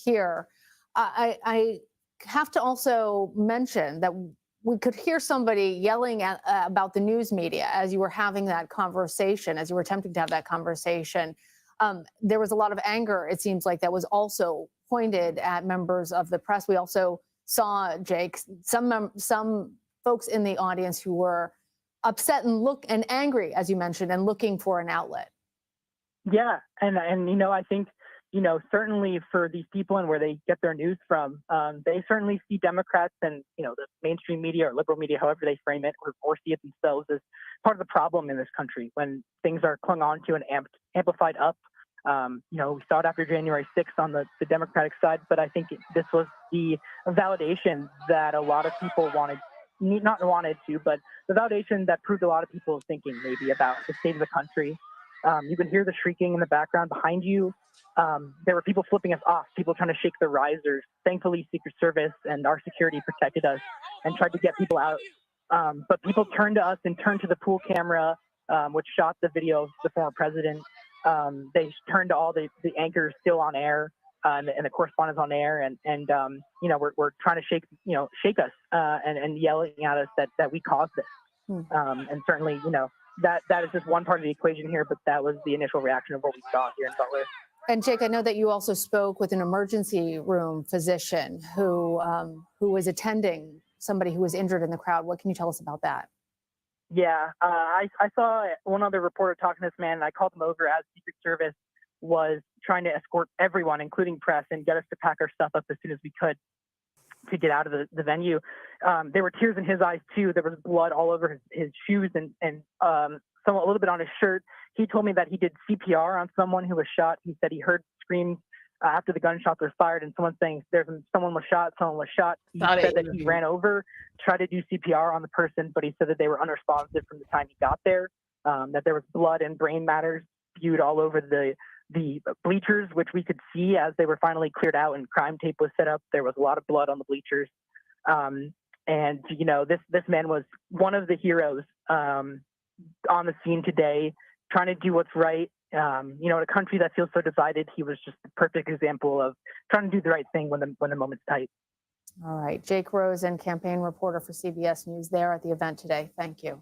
H: here. I have to also mention that we could hear somebody yelling about the news media as you were having that conversation, as you were attempting to have that conversation. There was a lot of anger, it seems like, that was also pointed at members of the press. We also saw, Jake, some folks in the audience who were upset and angry, as you mentioned, and looking for an outlet.
W: Yeah, and I think certainly for these people and where they get their news from, they certainly see Democrats and the mainstream media or liberal media, however they frame it, or see it themselves as part of the problem in this country when things are clung on to and amplified up. We saw it after January 6th on the Democratic side, but I think this was the validation that a lot of people but the validation that proved a lot of people thinking maybe about the state of the country. You can hear the shrieking in the background behind you. There were people flipping us off, people trying to shake the risers. Thankfully, Secret Service and our security protected us and tried to get people out. But people turned to us and turned to the pool camera, which shot the video of the former president. They turned to all the anchors still on air and the correspondents on air, and we're trying to shake us and yelling at us that we caused this. And certainly, that is just one part of the equation here, but that was the initial reaction of what we saw here in Butler.
H: And Jake, I know that you also spoke with an emergency room physician who was attending somebody who was injured in the crowd. What can you tell us about that?
W: Yeah, I saw one other reporter talking to this man, and I called him over as Secret Service was trying to escort everyone, including press, and get us to pack our stuff up as soon as we could to get out of the venue. There were tears in his eyes too. There was blood all over his shoes and a little bit on his shirt. He told me that he did CPR on someone who was shot. He said he heard screams after the gunshots were fired and someone saying someone was shot. He said that he ran over, tried to do CPR on the person, but he said that they were unresponsive from the time he got there, that there was blood and brain matter spewed all over the bleachers, which we could see as they were finally cleared out and crime tape was set up. There was a lot of blood on the bleachers. This man was one of the heroes on the scene today, trying to do what's right. In a country that feels so divided, he was just the perfect example of trying to do the right thing when the moment's tight.
H: All right. Jake Rosen, campaign reporter for CBS News there at the event today. Thank you.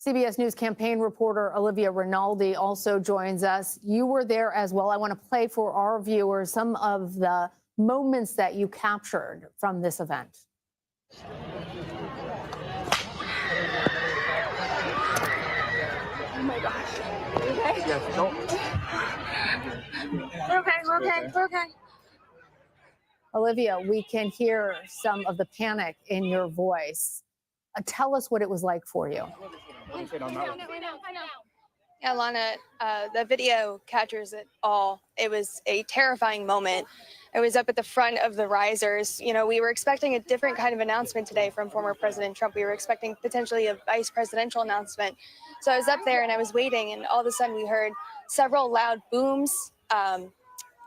H: CBS News campaign reporter Olivia Rinaldi also joins us. You were there as well. I want to play for our viewers some of the moments that you captured from this event.
B: Oh my gosh. Okay?
G: Yes, don't.
B: We're okay.
H: Olivia, we can hear some of the panic in your voice. Tell us what it was like for you.
B: I know.
P: Yeah, Lana, the video captures it all. It was a terrifying moment. I was up at the front of the risers. We were expecting a different kind of announcement today from former President Trump. We were expecting potentially a vice presidential announcement. So I was up there and I was waiting, and all of a sudden we heard several loud booms.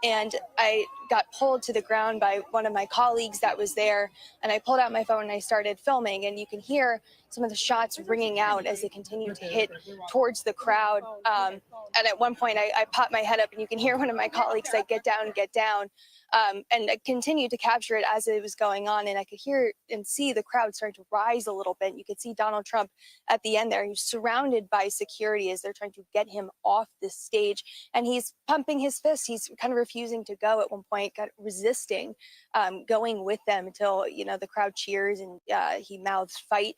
P: And I got pulled to the ground by one of my colleagues that was there. And I pulled out my phone and I started filming. And you can hear some of the shots ringing out as they continue to hit towards the crowd. And at one point, I popped my head up and you can hear one of my colleagues say, "Get down, get down." And I continued to capture it as it was going on. And I could hear and see the crowd starting to rise a little bit. You could see Donald Trump at the end there. He's surrounded by security as they're trying to get him off the stage. And he's pumping his fist. He's kind of refusing to go at one point, resisting going with them until, the crowd cheers and he mouths fight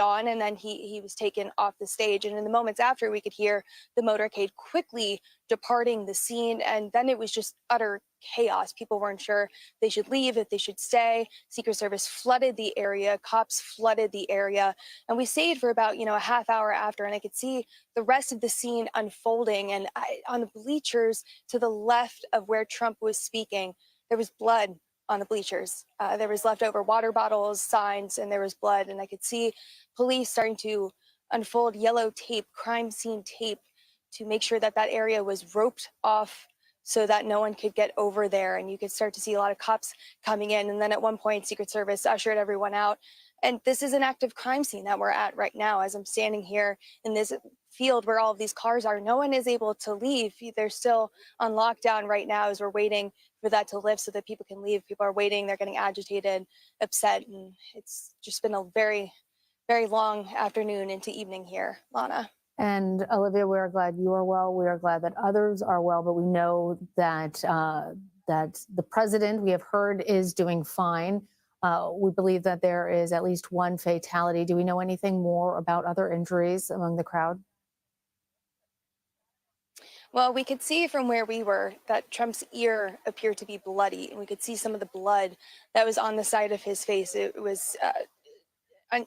P: on, and then he was taken off the stage. And in the moments after, we could hear the motorcade quickly departing the scene, and then it was just utter chaos. People weren't sure they should leave, if they should stay. Secret Service flooded the area, cops flooded the area, and we stayed for about a half hour after, and I could see the rest of the scene unfolding. And on the bleachers to the left of where Trump was speaking, there was blood on the bleachers. There was leftover water bottles, signs, and there was blood. And I could see police starting to unfold yellow tape, crime scene tape, to make sure that area was roped off so that no one could get over there. And you could start to see a lot of cops coming in. And then at one point, Secret Service ushered everyone out. And this is an active crime scene that we're at right now. As I'm standing here in this field where all of these cars are, no one is able to leave. They're still on lockdown right now as we're waiting for that to lift so that people can leave. People are waiting. They're getting agitated, upset. And it's just been a very, very long afternoon into evening here, Lana.
H: And Olivia, we are glad you are well. We are glad that others are well, but we know that that the president, we have heard, is doing fine. We believe that there is at least one fatality. Do we know anything more about other injuries among the crowd?
P: Well, we could see from where we were that Trump's ear appeared to be bloody, and we could see some of the blood that was on the side of his face. It was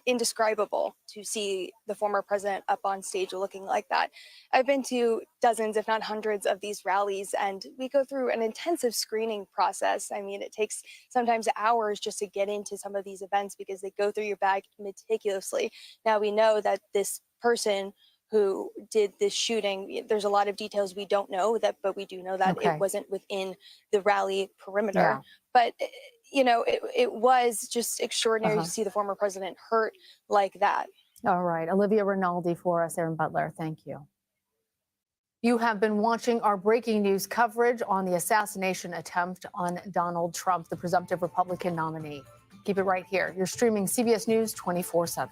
P: indescribable to see the former president up on stage looking like that. I've been to dozens, if not hundreds, of these rallies, and we go through an intensive screening process. I mean, it takes sometimes hours just to get into some of these events because they go through your bag meticulously. Now, we know that this person who did this shooting, there's a lot of details we don't know, but we do know that it wasn't within the rally perimeter.
H: Yeah.
P: But you know, it was just extraordinary to see the former president hurt like that.
H: All right, Olivia Rinaldi for us there in Butler. Thank you. You have been watching our breaking news coverage on the assassination attempt on Donald Trump, the presumptive Republican nominee. Keep it right here. You're streaming CBS News 24/7.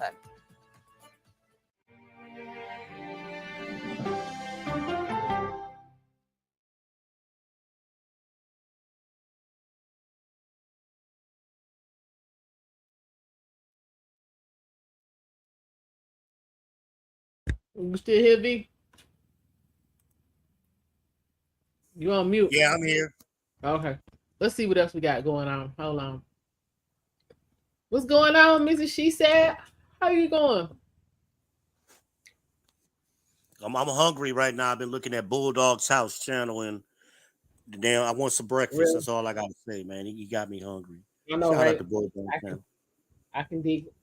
A: You still here, V? You on mute?
Q: Yeah, I'm here.
A: Okay. Let's see what else we got going on. Hold on. What's going on, Mrs. She Said? How you going?
Q: I'm hungry right now. I've been looking at Bulldog's House channel and damn, I want some breakfast.
A: Really?
Q: That's all I gotta say, man. He got me hungry.
A: I know,
Q: Shout
A: right?
Q: out to Bulldog channel.
A: I can dig it.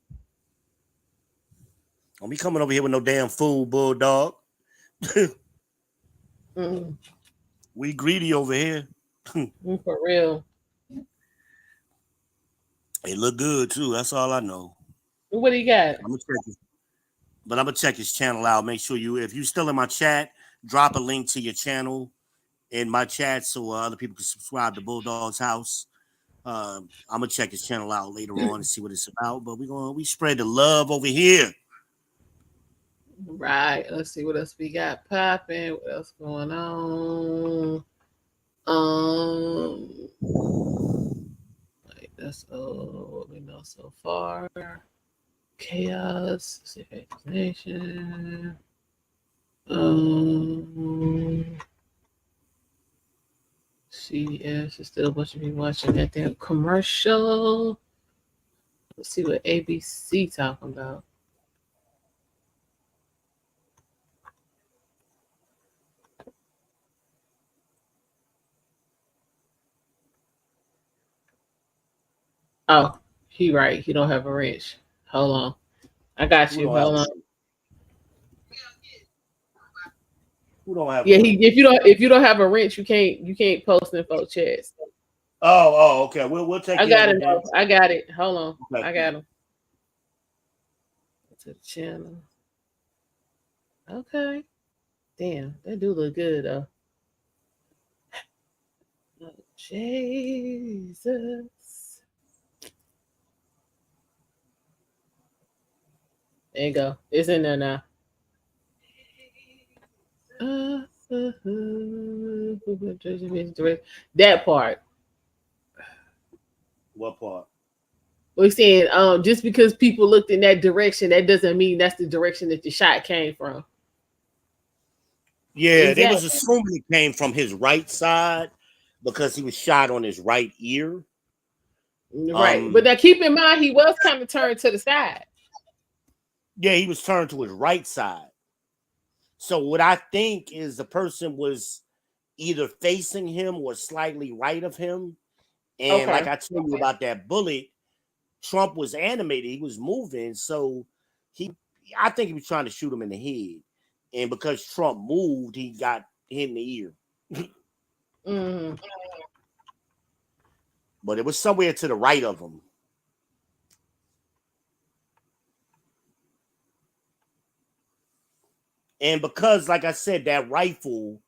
Q: Don't be coming over here with no damn food, Bulldog. We greedy over here.
A: For real.
Q: It look good too. That's all I know.
A: What do you got?
Q: I'm gonna check his channel out. Make sure if you're still in my chat, drop a link to your channel in my chat so other people can subscribe to Bulldog's House. I'm gonna check his channel out later on and see what it's about. But we spread the love over here.
A: Right. Let's see what else we got popping. What else going on? That's all what we know so far. Chaos, vaccination. CBS is still a bunch of people watching that damn commercial. Let's see what ABC talking about. Oh, he right. He don't have a wrench. Hold on. I got you. Hold on.
Q: Who don't have?
A: Yeah, if you don't have a wrench, you can't post in folks' chats.
Q: Okay. We'll take.
A: I got it. I got it. Hold on.
Q: Okay.
A: I got him. To the channel. Okay. Damn, they do look good though. Oh, Jesus. There you go. It's in there now. That part.
Q: What part?
A: We're saying just because people looked in that direction, that doesn't mean that's the direction that the shot came from.
Q: Yeah, they was assuming it came from his right side because he was shot on his right ear.
A: Right. But now keep in mind he was kind of turned to the side.
Q: Yeah, he was turned to his right side. So what I think is the person was either facing him or slightly right of him. And like I told you about that bullet, Trump was animated. He was moving. So I think he was trying to shoot him in the head. And because Trump moved, he got hit in the ear. But it was somewhere to the right of him. And because, like I said, that rifle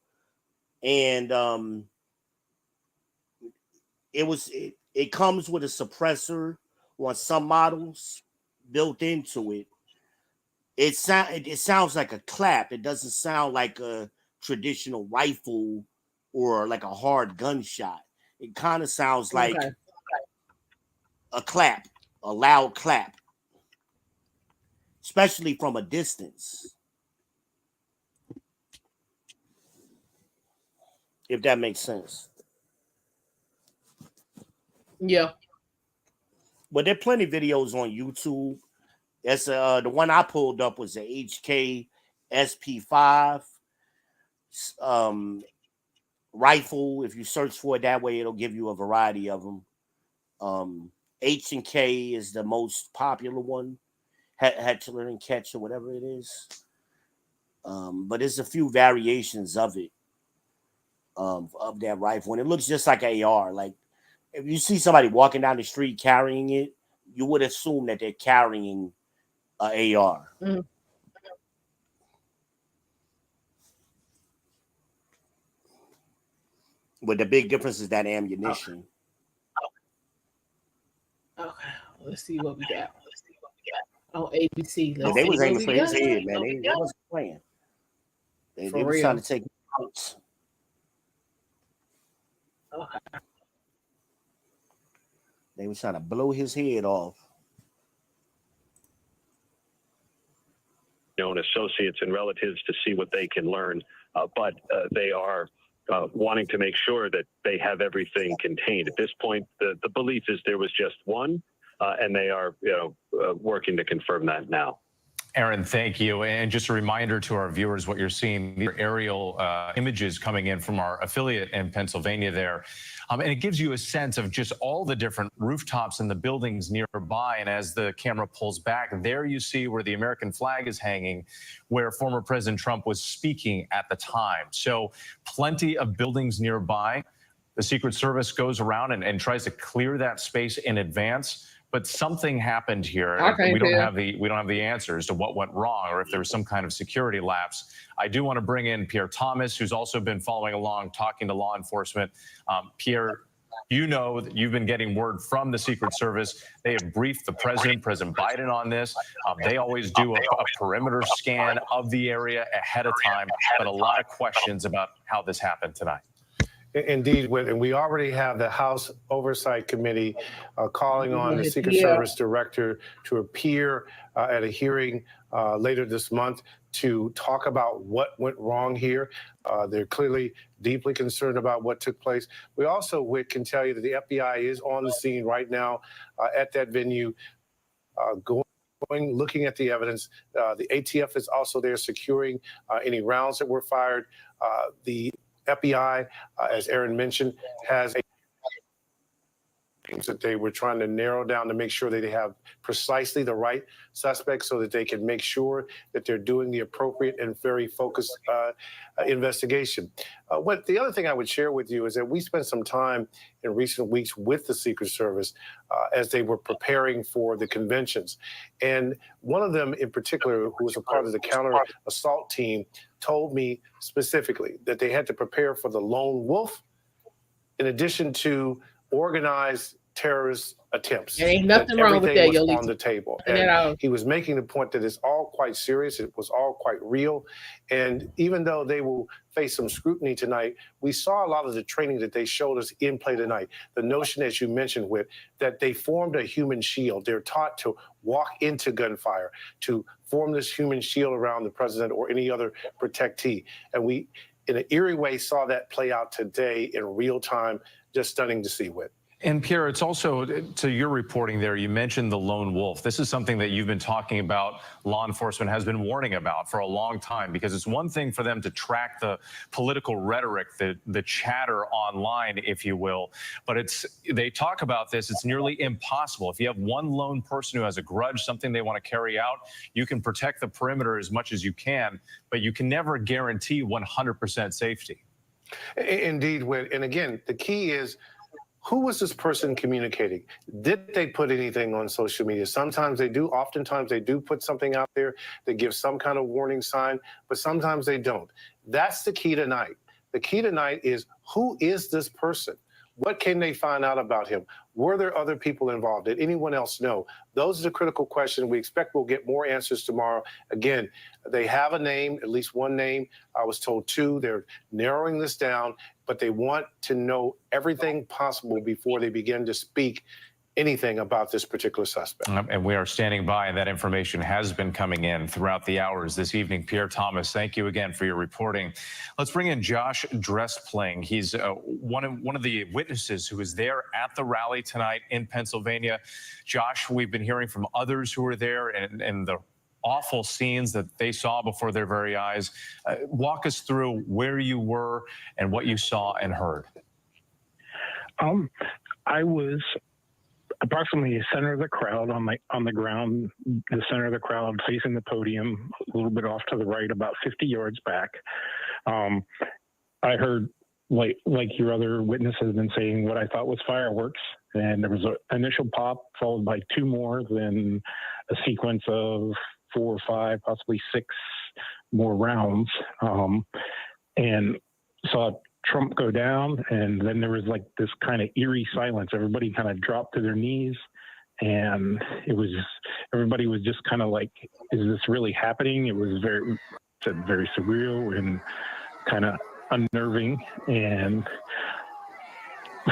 Q: and it comes with a suppressor on some models built into it. It sounds like a clap. It doesn't sound like a traditional rifle or like a hard gunshot. It kind of sounds like a loud clap, especially from a distance. If that makes sense.
A: Yeah.
Q: But there are plenty of videos on YouTube. That's the one I pulled up was the HK SP5 rifle. If you search for it that way, it'll give you a variety of them. H&K is the most popular one. Hatchler and Catch or whatever it is. But there's a few variations of it. Of that rifle. And it looks just like an AR. Like if you see somebody walking down the street carrying it, you would assume that they're carrying an AR.
A: Mm-hmm.
Q: But the big difference is that ammunition.
A: Okay, let's see what we got. On ABC.
Q: They was aiming for his head, man. They wasn't playing. They was trying to take out.
A: Okay.
Q: They were trying to blow his head off.
O: Known associates and relatives to see what they can learn, but they are wanting to make sure that they have everything contained. At this point, the belief is there was just one, and they are working to confirm that now.
G: Aaron, thank you. And just a reminder to our viewers, what you're seeing, the aerial images coming in from our affiliate in Pennsylvania there. And it gives you a sense of just all the different rooftops and the buildings nearby. And as the camera pulls back, there you see where the American flag is hanging, where former President Trump was speaking at the time. So plenty of buildings nearby. The Secret Service goes around and tries to clear that space in advance. But something happened here. We don't have the answers to what went wrong or if there was some kind of security lapse. I do want to bring in Pierre Thomas, who's also been following along, talking to law enforcement. Pierre, you know that you've been getting word from the Secret Service. They have briefed the President Biden on this. They always do a perimeter scan of the area ahead of time, but a lot of questions about how this happened tonight.
I: Indeed, and we already have the House Oversight Committee calling on the Secret Service Director to appear at a hearing later this month to talk about what went wrong here. They're clearly deeply concerned about what took place. We also, Whit, can tell you that the FBI is on the scene right now at that venue, looking at the evidence. The ATF is also there securing any rounds that were fired. The FBI, as Aaron mentioned, has that they were trying to narrow down to make sure that they have precisely the right suspects so that they can make sure that they're doing the appropriate and very focused investigation. The other thing I would share with you is that we spent some time in recent weeks with the Secret Service as they were preparing for the conventions. And one of them in particular, who was a part of the counter assault team, told me specifically that they had to prepare for the lone wolf in addition to organized terrorist attempts.
A: There ain't nothing wrong with that,
I: everything was on the table. And he was making the point that it's all quite serious. It was all quite real. And even though they will face some scrutiny tonight, we saw a lot of the training that they showed us in play tonight. The notion, as you mentioned, Whit, that they formed a human shield. They're taught to walk into gunfire, to form this human shield around the president or any other protectee. And we, in an eerie way, saw that play out today in real time. Just stunning to see, Whit.
G: And Pierre, it's also, to your reporting there, you mentioned the lone wolf. This is something that you've been talking about, law enforcement has been warning about for a long time, because it's one thing for them to track the political rhetoric, the chatter online, if you will, but they talk about this, it's nearly impossible. If you have one lone person who has a grudge, something they want to carry out, you can protect the perimeter as much as you can, but you can never guarantee 100% safety.
I: Indeed, Whit. And again, the key is, who was this person communicating? Did they put anything on social media? Sometimes they do. Oftentimes they do put something out there that gives some kind of warning sign, but sometimes they don't. That's the key tonight. The key tonight is, who is this person? What can they find out about him? Were there other people involved? Did anyone else know? Those are the critical questions. We expect we'll get more answers tomorrow. Again, they have a name, at least one name. I was told two. They're narrowing this down, but they want to know everything possible before they begin to speak anything about this particular suspect.
G: And we are standing by, and that information has been coming in throughout the hours this evening. Pierre Thomas, thank you again for your reporting. Let's bring in Josh Drespling. He's one of the witnesses who was there at the rally tonight in Pennsylvania. Josh, we've been hearing from others who were there and the awful scenes that they saw before their very eyes. Walk us through where you were and what you saw and heard.
J: I was approximately the center of the crowd on the ground, the center of the crowd facing the podium, a little bit off to the right, about 50 yards back. I heard, like your other witness has been saying, what I thought was fireworks, and there was an initial pop followed by two more, then a sequence of 4 or 5, possibly 6 more rounds, and saw Trump go down, and then there was like this kind of eerie silence. Everybody kind of dropped to their knees, and everybody was just kind of like, is this really happening? It was very surreal and kind of unnerving. And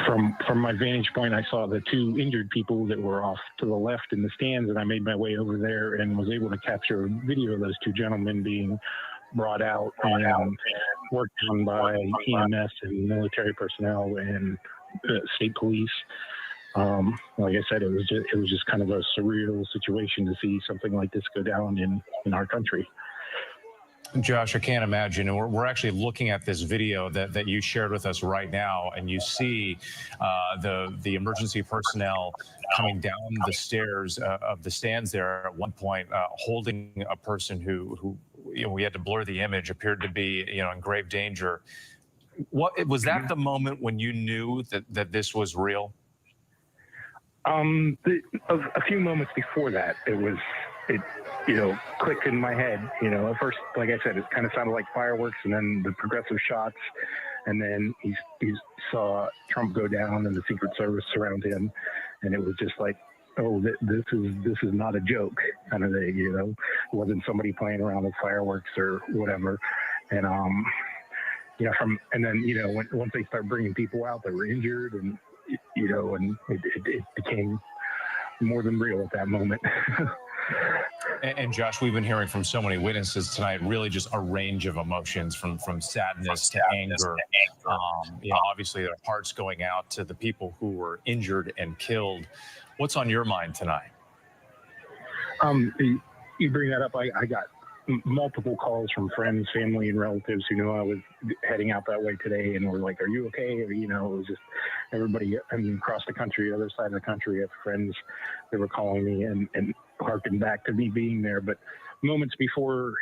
J: from my vantage point, I saw the 2 injured people that were off to the left in the stands, and I made my way over there and was able to capture a video of those 2 gentlemen being brought out and worked on by EMS and military personnel and state police. Like I said, it was just kind of a surreal situation to see something like this go down in our country.
G: Josh, I can't imagine. And we're actually looking at this video that you shared with us right now, and you see the emergency personnel coming down the stairs of the stands there at one point, holding a person who we had to blur the image, appeared to be in grave danger. What was that the moment when you knew that this was real?
J: A few moments before that, it clicked in my head. At first, like I said, it kind of sounded like fireworks, and then the progressive shots, and then he saw Trump go down and the Secret Service surround him, and it was just like, oh, this is not a joke kind of thing. It wasn't somebody playing around with fireworks or whatever. And once they start bringing people out that were injured, and and it became more than real at that moment.
G: And Josh, we've been hearing from so many witnesses tonight, really just a range of emotions from sadness to anger. Obviously their hearts going out to the people who were injured and killed. What's on your mind tonight?
J: You bring that up. I got multiple calls from friends, family, and relatives who knew I was heading out that way today, and were like, "Are you okay?" Or, it was just everybody. Across the country, other side of the country, I have friends that were calling me and harkened back to me being there. But moments before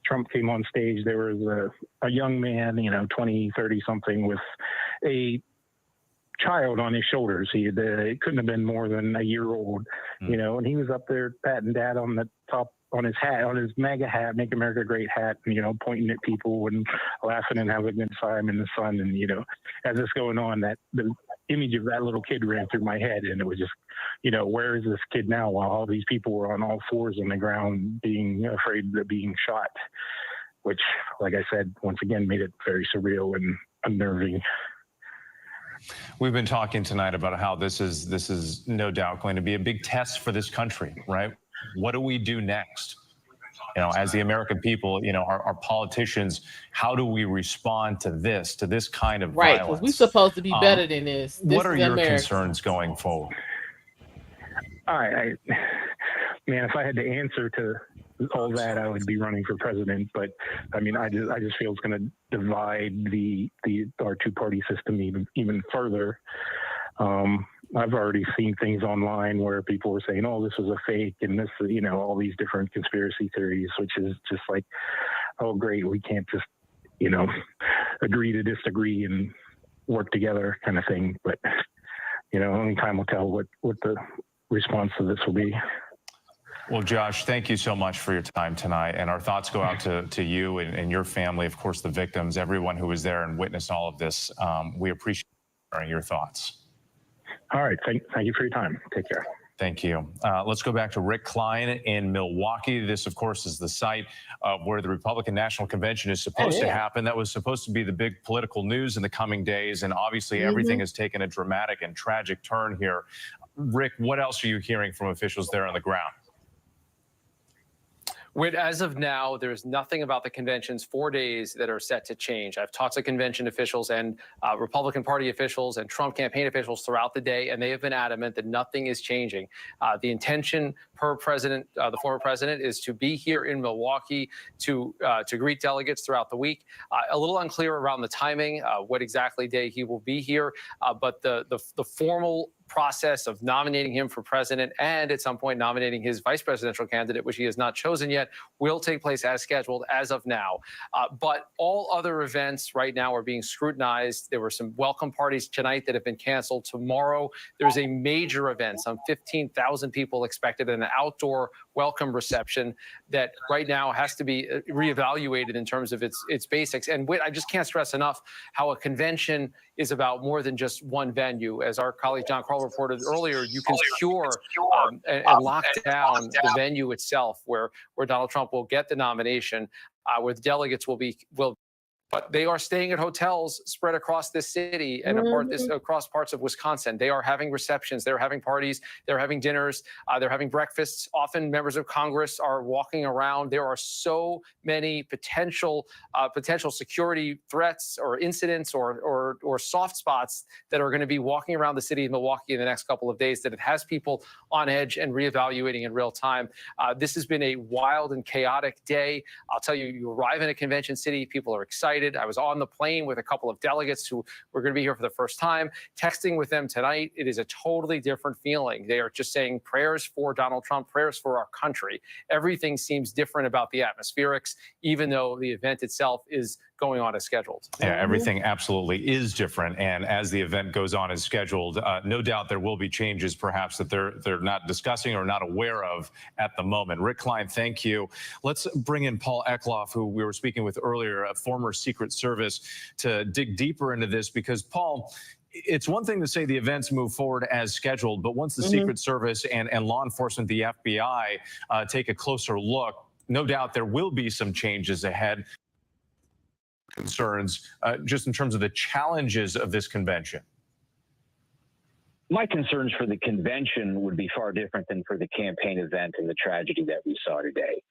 J: Trump came on stage, there was a young man, 20, 30 something, with a child on his shoulders. It couldn't have been more than a year old, and he was up there patting dad on the top, on his hat, on his MAGA hat, Make America Great hat, and, pointing at people and laughing and having a good time in the sun. And, as it's going on, the image of that little kid ran through my head, and it was just, where is this kid now, while all these people were on all fours on the ground being afraid of being shot, which, like I said, once again, made it very surreal and unnerving.
G: We've been talking tonight about how this is no doubt going to be a big test for this country, right? What do we do next? As the American people, our politicians, how do we respond to this kind of
A: violence?
G: Because
A: we're supposed to be better than this.
G: What are your concerns going forward?
J: Man, if I had to answer to all that, I would be running for president. But I just feel it's going to divide our two-party system even further. I've already seen things online where people were saying, "Oh, this was a fake," and this, all these different conspiracy theories, which is just like, oh, great, we can't just, agree to disagree and work together kind of thing. But, only time will tell what the response to this will be.
G: Well, Josh, thank you so much for your time tonight. And our thoughts go out to you and your family, of course, the victims, everyone who was there and witnessed all of this. We appreciate sharing your thoughts.
J: All right. Thank you for your time. Take care.
G: Thank you. Let's go back to Rick Klein in Milwaukee. This, of course, is the site where the Republican National Convention is supposed to happen. That was supposed to be the big political news in the coming days. And obviously, everything has taken a dramatic and tragic turn here. Rick, what else are you hearing from officials there on the ground?
K: Whit, as of now, there's nothing about the convention's 4 days that are set to change. I've talked to convention officials and Republican Party officials and Trump campaign officials throughout the day, and they have been adamant that nothing is changing. The intention per president, the former president, is to be here in Milwaukee to greet delegates throughout the week. A little unclear around the timing, what exactly day he will be here, but the formal process of nominating him for president and at some point nominating his vice presidential candidate, which he has not chosen yet, will take place as scheduled as of now. But all other events right now are being scrutinized. There were some welcome parties tonight that have been canceled. Tomorrow, there's a major event, some 15,000 people expected, an outdoor welcome reception that right now has to be reevaluated in terms of its basics. And I just can't stress enough how a convention is about more than just one venue. As our colleague John Carl reported earlier, you can secure and lock down the venue itself where Donald Trump will get the nomination, where the delegates will but they are staying at hotels spread across this city and across parts of Wisconsin. They are having receptions, they're having parties, they're having dinners, they're having breakfasts. Often members of Congress are walking around. There are so many potential security threats or incidents or soft spots that are going to be walking around the city of Milwaukee in the next couple of days that it has people on edge and reevaluating in real time. This has been a wild and chaotic day. I'll tell you, you arrive in a convention city, people are excited. I was on the plane with a couple of delegates who were going to be here for the first time, texting with them tonight. It is a totally different feeling. They are just saying prayers for Donald Trump, prayers for our country. Everything seems different about the atmospherics, even though the event itself is going on as scheduled.
G: Yeah, everything absolutely is different. And as the event goes on as scheduled, no doubt there will be changes perhaps that they're not discussing or not aware of at the moment. Rick Klein, thank you. Let's bring in Paul Eckloff, who we were speaking with earlier, a former Secret Service, to dig deeper into this, because Paul, it's one thing to say the events move forward as scheduled, but once the Secret Service and law enforcement, the FBI, take a closer look, no doubt there will be some changes ahead. Concerns just in terms of the challenges of this convention?
M: My concerns for the convention would be far different than for the campaign event and the tragedy that we saw today.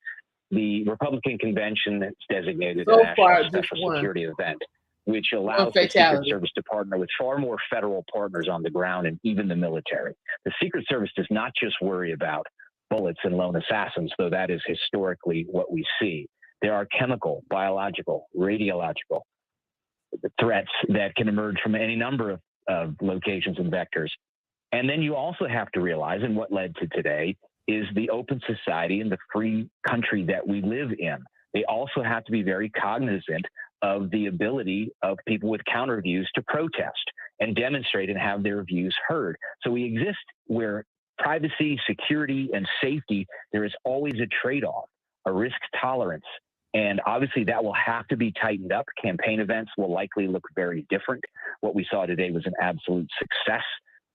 M: The Republican convention is designated a national special security event, which allows the Secret Service to partner with far more federal partners on the ground and even the military. The Secret Service does not just worry about bullets and lone assassins, though that is historically what we see. There are chemical, biological, radiological threats that can emerge from any number of locations and vectors. And then you also have to realize, and what led to today, is the open society and the free country that we live in. They also have to be very cognizant of the ability of people with counter views to protest and demonstrate and have their views heard. So we exist where privacy, security, and safety, there is always a trade-off, a risk tolerance. And obviously that will have to be tightened up. Campaign events will likely look very different. What we saw today was an absolute success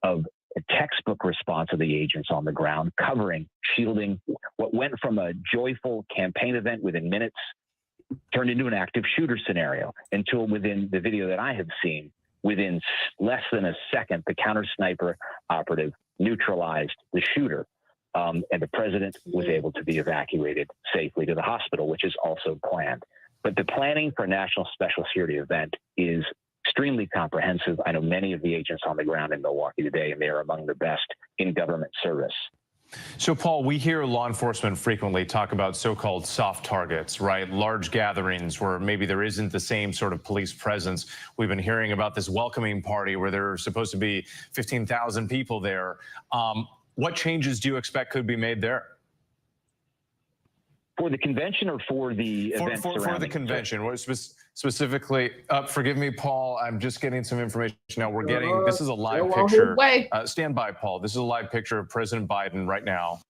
M: of a textbook response of the agents on the ground, covering, shielding. What went from a joyful campaign event within minutes turned into an active shooter scenario until within the video that I have seen, within less than a second, the counter sniper operative neutralized the shooter. And the president was able to be evacuated safely to the hospital, which is also planned. But the planning for a national special security event is extremely comprehensive. I know many of the agents on the ground in Milwaukee today, and they are among the best in government service.
G: So, Paul, we hear law enforcement frequently talk about so-called soft targets, right? Large gatherings where maybe there isn't the same sort of police presence. We've been hearing about this welcoming party where there are supposed to be 15,000 people there. What changes do you expect could be made there?
M: For the convention or for the event?
G: For the convention. What specifically, forgive me, Paul, I'm just getting some information now. We're getting, this is a live picture. Stand by, Paul. This is a live picture of President Biden right now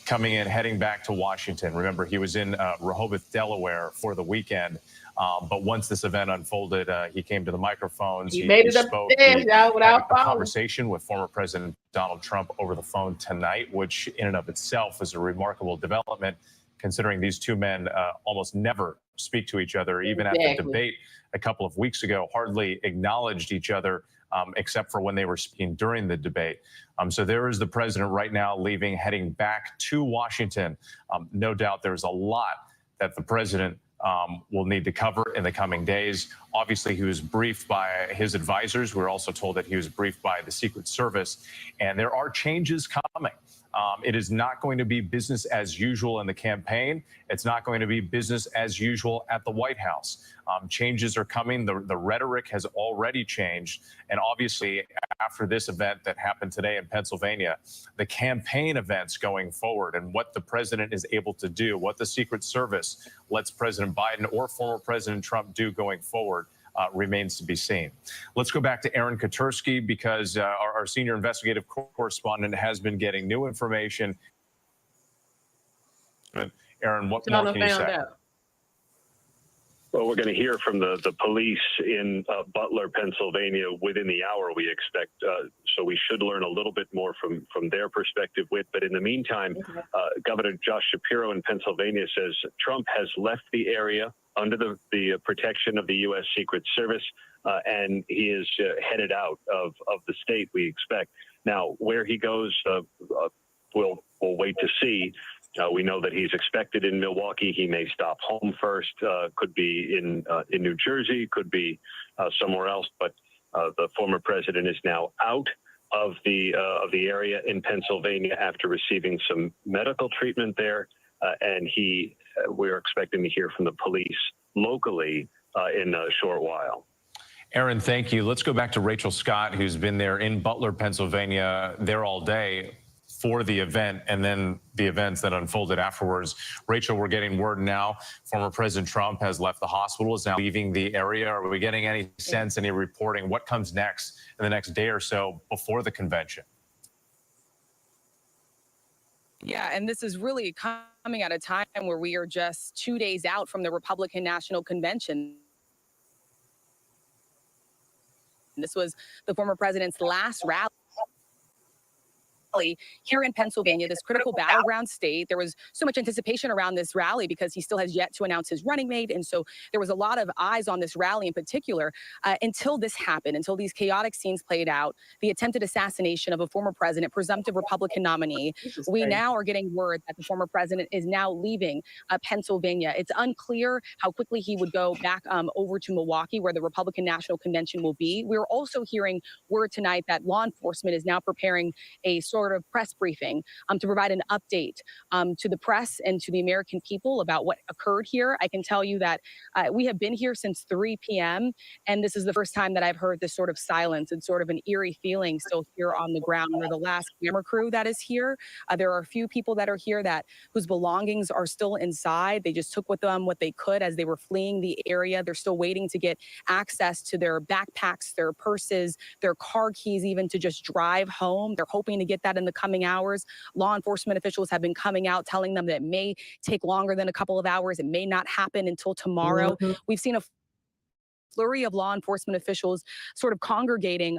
G: coming in, heading back to Washington. Remember, he was in Rehoboth, Delaware for the weekend. But once this event unfolded, he came to the microphones.
A: He made it upstairs, y'all, without
G: a conversation with former President Donald Trump over the phone tonight, which in and of itself is a remarkable development, considering these two men almost never speak to each other, even at the debate a couple of weeks ago, hardly acknowledged each other, except for when they were speaking during the debate. So there is the president right now leaving, heading back to Washington. No doubt there's a lot that the president will need to cover in the coming days. Obviously, he was briefed by his advisors. We're also told that he was briefed by the Secret Service, and there are changes coming. It is not going to be business as usual in the campaign. It's not going to be business as usual at the White House. Changes are coming. The rhetoric has already changed. And obviously, after this event that happened today in Pennsylvania, the campaign events going forward and what the president is able to do, what the Secret Service lets President Biden or former President Trump do going forward, remains to be seen. Let's go back to Aaron Katersky, because our senior investigative correspondent has been getting new information. Aaron, what more can you say?
D: Well, we're going to hear from the police in Butler, Pennsylvania within the hour, we expect. So we should learn a little bit more from their perspective. But in the meantime, Governor Josh Shapiro in Pennsylvania says Trump has left the area under the protection of the U.S. Secret Service, and he is headed out of the state, we expect. Now, where he goes, we'll wait to see. We know that he's expected in Milwaukee. He may stop home first. Could be in New Jersey. Could be somewhere else. But the former president is now out of the area in Pennsylvania after receiving some medical treatment there, and we're expecting to hear from the police locally in a short while.
G: Aaron, thank you. Let's go back to Rachel Scott, who's been there in Butler, Pennsylvania, there all day for the event and then the events that unfolded afterwards. Rachel, we're getting word now former President Trump has left the hospital, is now leaving the area. Are we getting any sense, any reporting? What comes next in the next day or so before the convention?
N: Yeah, and this is really coming at a time where we are just 2 days out from the Republican National Convention. This was the former president's last rally here in Pennsylvania, this critical battleground state. There was so much anticipation around this rally because he still has yet to announce his running mate. And so there was a lot of eyes on this rally in particular until this happened, until these chaotic scenes played out, the attempted assassination of a former president, presumptive Republican nominee. We now are getting word that the former president is now leaving Pennsylvania. It's unclear how quickly he would go back over to Milwaukee, where the Republican National Convention will be. We're also hearing word tonight that law enforcement is now preparing a sort of press briefing to provide an update to the press and to the American people about what occurred here. I can tell you that we have been here since 3 p.m. and this is the first time that I've heard this sort of silence and sort of an eerie feeling still here on the ground. We're the last camera crew that is here. There are a few people that are here whose belongings are still inside. They just took with them what they could as they were fleeing the area. They're still waiting to get access to their backpacks, their purses, their car keys, even to just drive home. They're hoping to get that in the coming hours. Law enforcement officials have been coming out telling them that it may take longer than a couple of hours. It may not happen until tomorrow. We've seen a flurry of law enforcement officials sort of congregating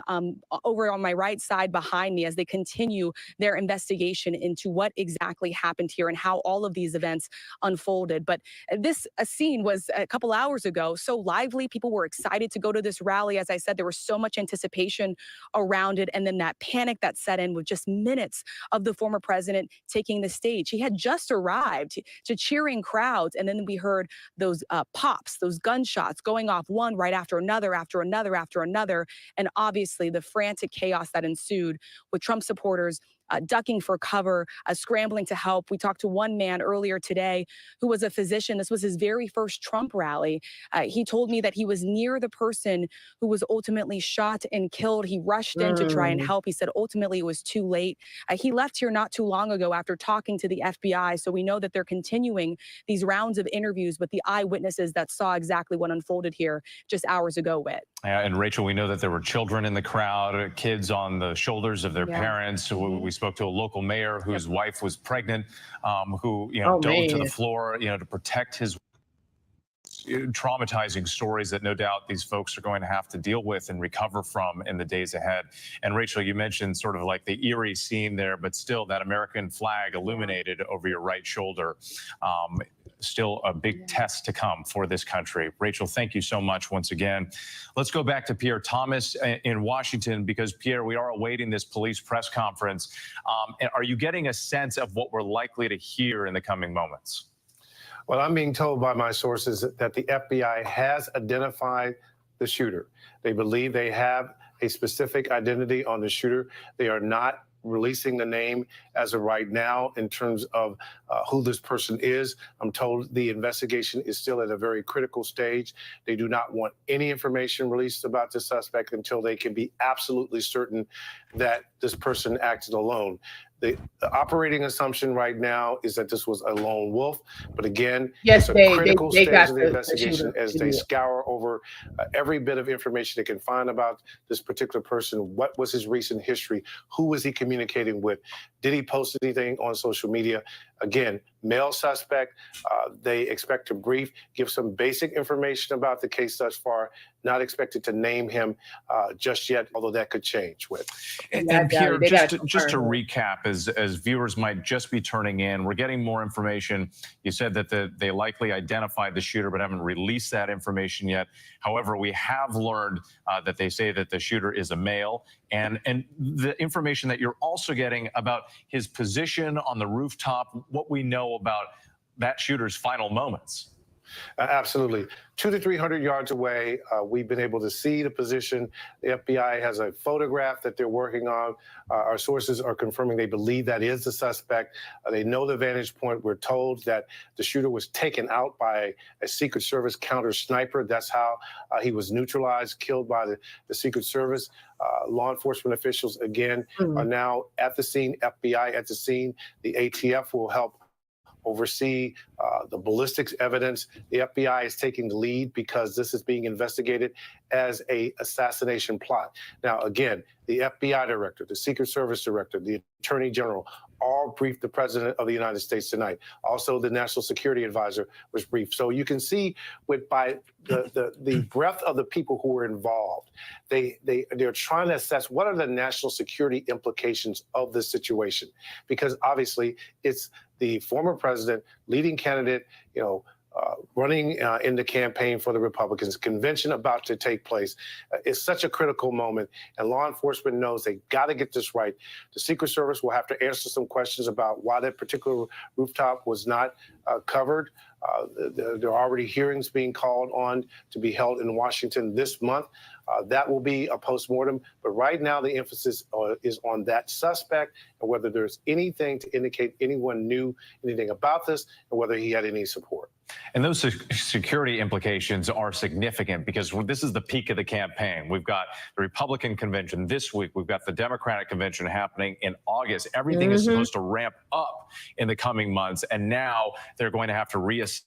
N: over on my right side behind me as they continue their investigation into what exactly happened here and how all of these events unfolded. But this scene was a couple hours ago so lively. People were excited to go to this rally. As I said, there was so much anticipation around it. And then that panic that set in with just minutes of the former president taking the stage. He had just arrived to cheering crowds. And then we heard those pops, those gunshots going off one right after another, after another, after another. And obviously the frantic chaos that ensued with Trump supporters ducking for cover, scrambling to help. We talked to one man earlier today who was a physician. This was his very first Trump rally. He told me that he was near the person who was ultimately shot and killed. He rushed in to try and help. He said ultimately it was too late. He left here not too long ago after talking to the FBI. So we know that they're continuing these rounds of interviews with the eyewitnesses that saw exactly what unfolded here just hours ago, Whit.
G: And Rachel, we know that there were children in the crowd, kids on the shoulders of their parents. We spoke to a local mayor whose wife was pregnant, who dove to the floor, to protect his traumatizing stories that no doubt these folks are going to have to deal with and recover from in the days ahead. And Rachel, you mentioned sort of like the eerie scene there, but still that American flag illuminated over your right shoulder. still a big test to come for this country. Rachel, thank you so much once again. Let's go back to Pierre Thomas in Washington, because Pierre, we are awaiting this police press conference. And are you getting a sense of what we're likely to hear in the coming moments?
I: Well, I'm being told by my sources that the FBI has identified the shooter. They believe they have a specific identity on the shooter. They are not releasing the name as of right now in terms of who this person is. I'm told the investigation is still at a very critical stage. They do not want any information released about the suspect until they can be absolutely certain that this person acted alone. The operating assumption right now is that this was a lone wolf, but again,
A: yes,
I: it's a critical
A: they
I: stage
A: got
I: of the investigation as they scour over every bit of information they can find about this particular person. What was his recent history? Who was he communicating with? Did he post anything on social media? Again, male suspect. They expect to brief, give some basic information about the case thus far. Not expected to name him just yet, although that could change.
G: And Pierre, just to recap, as viewers might just be turning in, we're getting more information. You said that they likely identified the shooter, but haven't released that information yet. However, we have learned that they say that the shooter is a male, and the information that you're also getting about his position on the rooftop, what we know about that shooter's final moments.
I: Absolutely. 200 to 300 yards away, we've been able to see the position. The FBI has a photograph that they're working on. Our sources are confirming they believe that is the suspect. They know the vantage point. We're told that the shooter was taken out by a Secret Service counter sniper. That's how he was neutralized, killed by the Secret Service. Law enforcement officials, again, are now at the scene, FBI at the scene. The ATF will help oversee the ballistics evidence. The FBI is taking the lead because this is being investigated as an assassination plot. Now, again, the FBI director, the Secret Service director, the Attorney General all briefed the President of the United States tonight. Also, the National Security Advisor was briefed. So you can see by the breadth of the people who were involved, they're trying to assess what are the national security implications of this situation, because obviously it's the former president, leading candidate, running in the campaign for the Republicans, convention about to take place. It's such a critical moment, and law enforcement knows they got to get this right. The Secret Service will have to answer some questions about why that particular rooftop was not covered. There are already hearings being called on to be held in Washington this month. That will be a postmortem. But right now, the emphasis is on that suspect and whether there's anything to indicate anyone knew anything about this and whether he had any support.
G: And those security implications are significant because this is the peak of the campaign. We've got the Republican convention this week. We've got the Democratic convention happening in August. Everything is supposed to ramp up in the coming months. And now they're going to have to reassess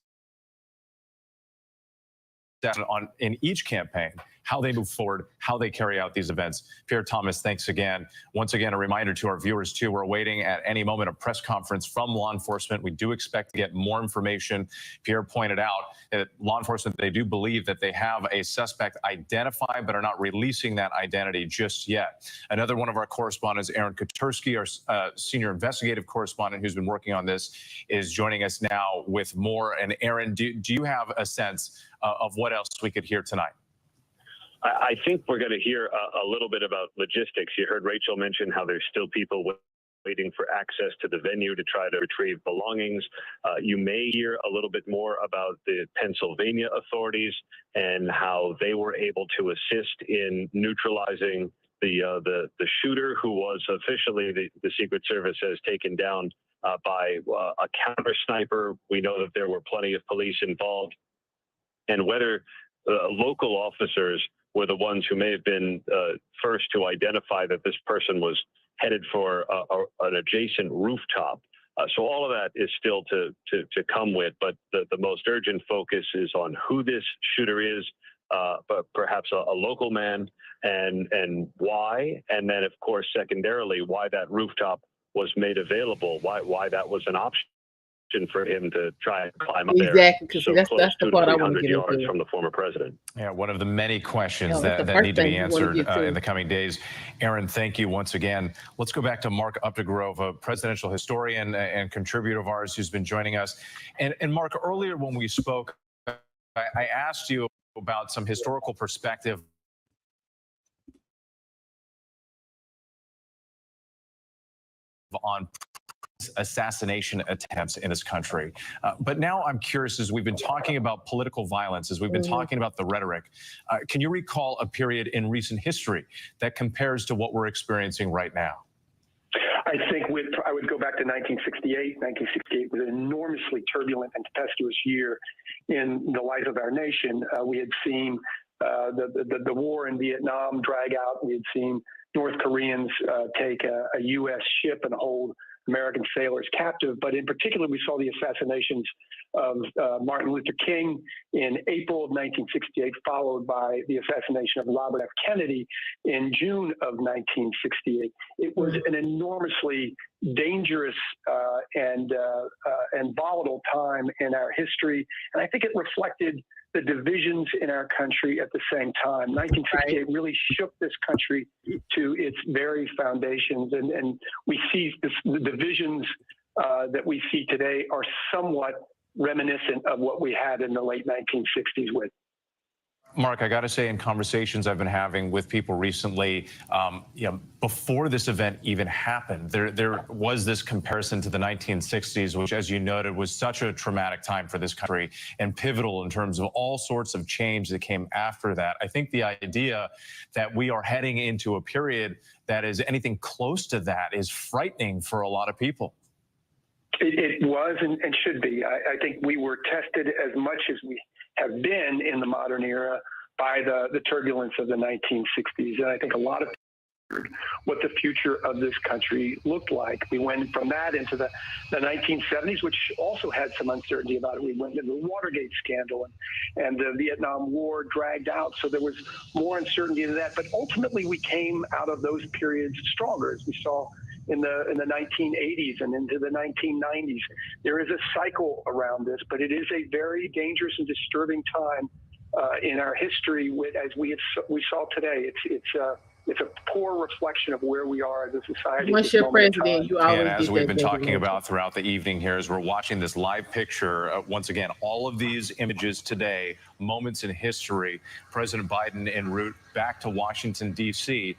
G: in each campaign how they move forward, how they carry out these events. Pierre Thomas, thanks again. Once again, a reminder to our viewers, too, we're awaiting at any moment a press conference from law enforcement. We do expect to get more information. Pierre pointed out that law enforcement, they do believe that they have a suspect identified, but are not releasing that identity just yet. Another one of our correspondents, Aaron Kotursky, our senior investigative correspondent who's been working on this, is joining us now with more. And Aaron, do you have a sense of what else we could hear tonight?
D: I think we're going to hear a little bit about logistics. You heard Rachel mention how there's still people waiting for access to the venue to try to retrieve belongings. You may hear a little bit more about the Pennsylvania authorities and how they were able to assist in neutralizing the shooter, who was officially the Secret Service has taken down by a counter sniper. We know that there were plenty of police involved, and whether local officers were the ones who may have been first to identify that this person was headed for an adjacent rooftop. So all of that is still to come with, but the most urgent focus is on who this shooter is, but perhaps a local man, and why, and then of course secondarily why that rooftop was made available, why that was an option for him to try and climb up
A: Exactly,
D: there
A: because
D: so
A: that's
D: close
A: the
D: to
A: part I want to
D: 300
A: get
D: yards
A: into.
D: from the former president.
G: Yeah, one of the many questions
A: Yeah,
G: that
A: the first
G: need to be
A: thing you wanna
G: answered
A: get to.
G: in the coming days. Aaron, thank you once again. Let's go back to Mark Updegrove, a presidential historian and contributor of ours who's been joining us. And Mark, earlier when we spoke, I asked you about some historical perspective on assassination attempts in this country. But now I'm curious, as we've been talking about political violence, as we've been talking about the rhetoric, can you recall a period in recent history that compares to what we're experiencing right now?
C: I think I would go back to 1968. 1968 was an enormously turbulent and tempestuous year in the life of our nation. We had seen the war in Vietnam drag out. We had seen North Koreans take a U.S. ship and hold American sailors captive. But in particular, we saw the assassinations of Martin Luther King in April of 1968, followed by the assassination of Robert F. Kennedy in June of 1968. It was an enormously dangerous and volatile time in our history. And I think it reflected the divisions in our country at the same time. 1968 really shook this country to its very foundations. And we see the divisions that we see today are somewhat reminiscent of what we had in the late 1960s with.
G: Mark, I got to say, in conversations I've been having with people recently, before this event even happened, there was this comparison to the 1960s, which, as you noted, was such a traumatic time for this country and pivotal in terms of all sorts of change that came after that. I think the idea that we are heading into a period that is anything close to that is frightening for a lot of people.
C: It was and should be. I think we were tested as much as we have been in the modern era by the turbulence of the 1960s. And I think a lot of people what the future of this country looked like. We went from that into the 1970s, which also had some uncertainty about it. We went into the Watergate scandal and the Vietnam War dragged out. So there was more uncertainty in that. But ultimately, we came out of those periods stronger, as we saw in the 1980s and into the 1990s. There is a cycle around this, but it is a very dangerous and disturbing time in our history. As we saw today, it's a poor reflection of where we are as a society.
A: Once you're president, you always
G: and as
A: get
G: we've
A: that
G: been talking
A: designation.
G: about throughout the evening here, as we're watching this live picture, once again, all of these images today, moments in history, President Biden en route back to Washington, D.C.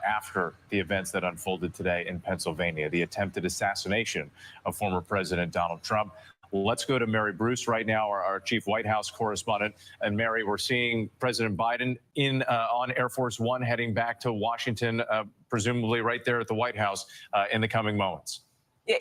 G: After the events that unfolded today in Pennsylvania, the attempted assassination of former President Donald Trump. Let's go to Mary Bruce right now, our chief White House correspondent. And Mary, we're seeing President Biden on Air Force One heading back to Washington, presumably right there at the White House in the coming moments.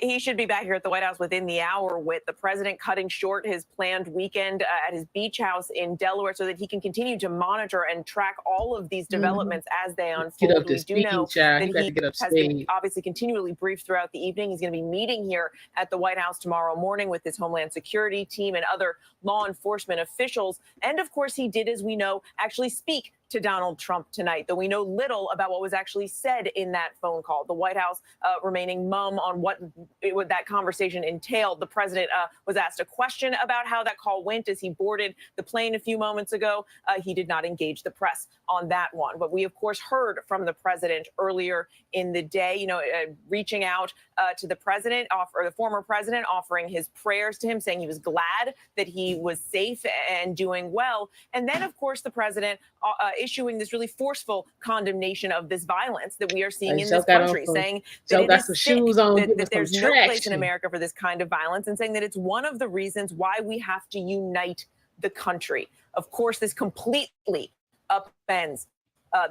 S: He should be back here at the White House within the hour, with the president cutting short his planned weekend at his beach house in Delaware so that he can continue to monitor and track all of these developments as they unfold. We do know that he has been obviously continually briefed throughout the evening. He's going to be meeting here at the White House tomorrow morning with his Homeland Security team and other law enforcement officials. And of course, he did, as we know, actually speak to Donald Trump tonight, though we know little about what was actually said in that phone call. The White House remaining mum on what that conversation entailed. The president was asked a question about how that call went as he boarded the plane a few moments ago. He did not engage the press on that one. But we, of course, heard from the president earlier in the day, reaching out to the president, or the former president, offering his prayers to him, saying he was glad that he was safe and doing well. And then, of course, the president issuing this really forceful condemnation of this violence that we are seeing in this country, saying that it is sick, that there's no place in America for this kind of violence, and saying that it's one of the reasons why we have to unite the country. Of course, this completely upends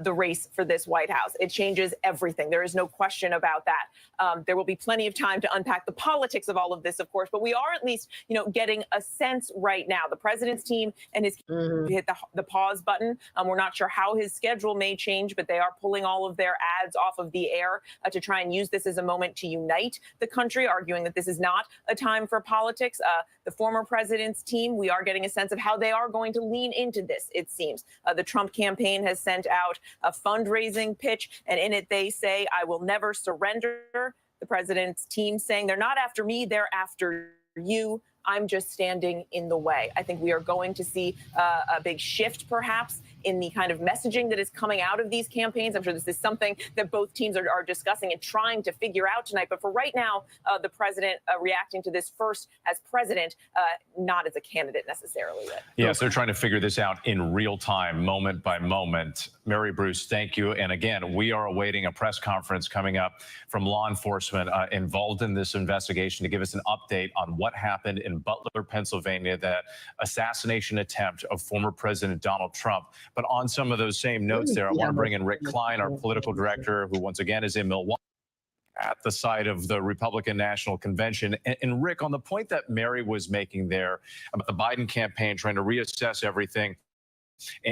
S: the race for this White House. It changes everything. There is no question about that. There will be plenty of time to unpack the politics of all of this, of course, but we are at least, getting a sense right now. The president's team and his hit the pause button. We're not sure how his schedule may change, but they are pulling all of their ads off of the air to try and use this as a moment to unite the country, arguing that this is not a time for politics. The former president's team, we are getting a sense of how they are going to lean into this, it seems. The Trump campaign has sent out a fundraising pitch, and in it they say, "I will never surrender." The president's team saying they're not after me, they're after you. I'm just standing in the way. I think we are going to see a big shift, perhaps, in the kind of messaging that is coming out of these campaigns. I'm sure this is something that both teams are discussing and trying to figure out tonight. But for right now, the president reacting to this first as president, not as a candidate necessarily yet.
G: Yes, they're trying to figure this out in real time, moment by moment. Mary Bruce, thank you. And again, we are awaiting a press conference coming up from law enforcement involved in this investigation to give us an update on what happened in Butler, Pennsylvania, that assassination attempt of former President Donald Trump. But on some of those same notes there, I want to bring in Rick Klein, our political director, who once again is in Milwaukee at the site of the Republican National Convention. And Rick, on the point that Mary was making there about the Biden campaign trying to reassess everything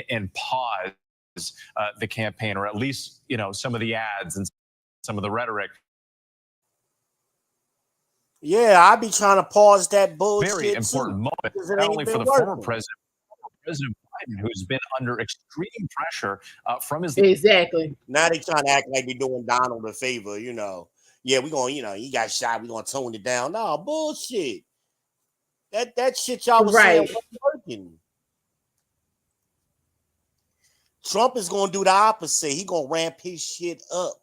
G: and pause the campaign, or at least, you know, some of the ads and some of the rhetoric.
Q: Yeah, I be trying to pause that bullshit.
G: Very important moment, not only for the former president, but President Biden, who's been under extreme pressure from his
A: exactly.
Q: Now they trying to act like they're doing Donald a favor, you know. Yeah, we gonna, you know, he got shot, we gonna tone it down. No, bullshit. That shit y'all was saying wasn't working. Trump is gonna do the opposite. He gonna ramp his shit up.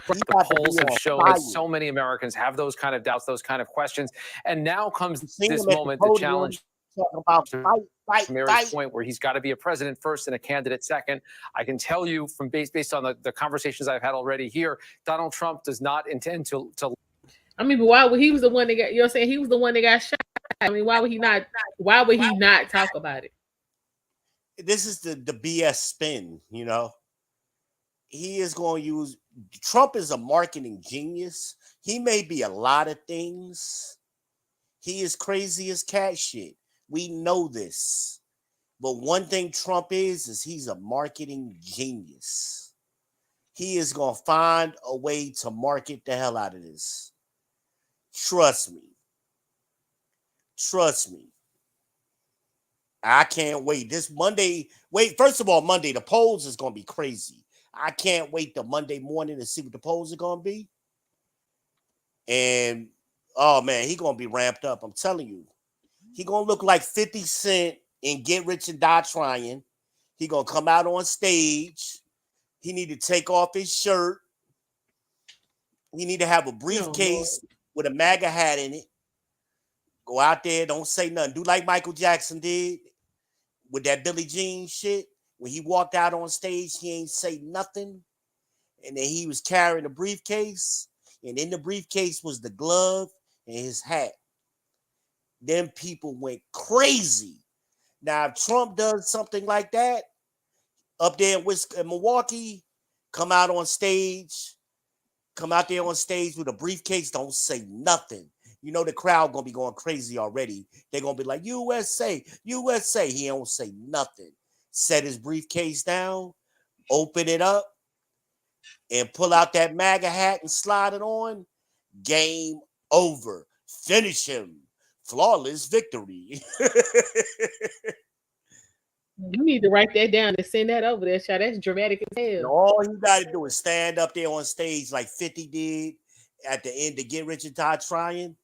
K: The polls have shown that so many Americans have those kind of doubts, those kind of questions. And now comes this moment to challenge
Q: about
K: Mary's point where he's got to be a president first and a candidate second. I can tell you from based on the conversations I've had already here, Donald Trump does not intend to.
A: I mean, but why would he was the one that got, you know what I'm saying? He was the one that got shot. I mean, why would he not talk about it?
Q: This is the BS spin, you know. He is going to use, Trump is a marketing genius. He may be a lot of things. He is crazy as cat shit. We know this. But one thing Trump is he's a marketing genius. He is going to find a way to market the hell out of this. Trust me. Trust me. I can't wait. This Monday, first of all, Monday, the polls is going to be crazy. I can't wait till Monday morning to see what the polls are going to be. And, oh, man, he going to be ramped up. I'm telling you. He going to look like 50 Cent in Get Rich and Die Trying. He going to come out on stage. He need to take off his shirt. He need to have a briefcase with a MAGA hat in it. Go out there, don't say nothing. Do like Michael Jackson did with that Billie Jean shit. When he walked out on stage, he ain't say nothing. And then he was carrying a briefcase. And in the briefcase was the glove and his hat. Them people went crazy. Now, if Trump does something like that, up there in Milwaukee, come out there on stage with a briefcase, don't say nothing. You know the crowd gonna be going crazy already. They're gonna be like, USA, USA. He don't say nothing. Set his briefcase down, open it up, and pull out that MAGA hat and slide it on. Game over. Finish him. Flawless victory.
A: You need to write that down and send that over there, child. That's dramatic as hell.
Q: All you got to do is stand up there on stage like 50 did at the end to Get Rich and Die Trying,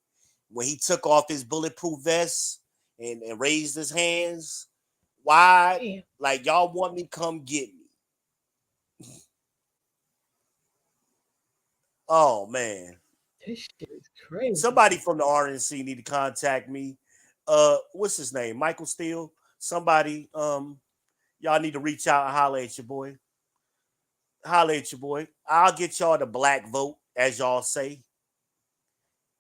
Q: when he took off his bulletproof vest and raised his hands wide, like y'all want me, come get me. Oh, man.
A: This shit is crazy.
Q: Somebody from the RNC need to contact me. What's his name? Michael Steele. Somebody, y'all need to reach out and holler at your boy. Holler at your boy. I'll get y'all the black vote, as y'all say.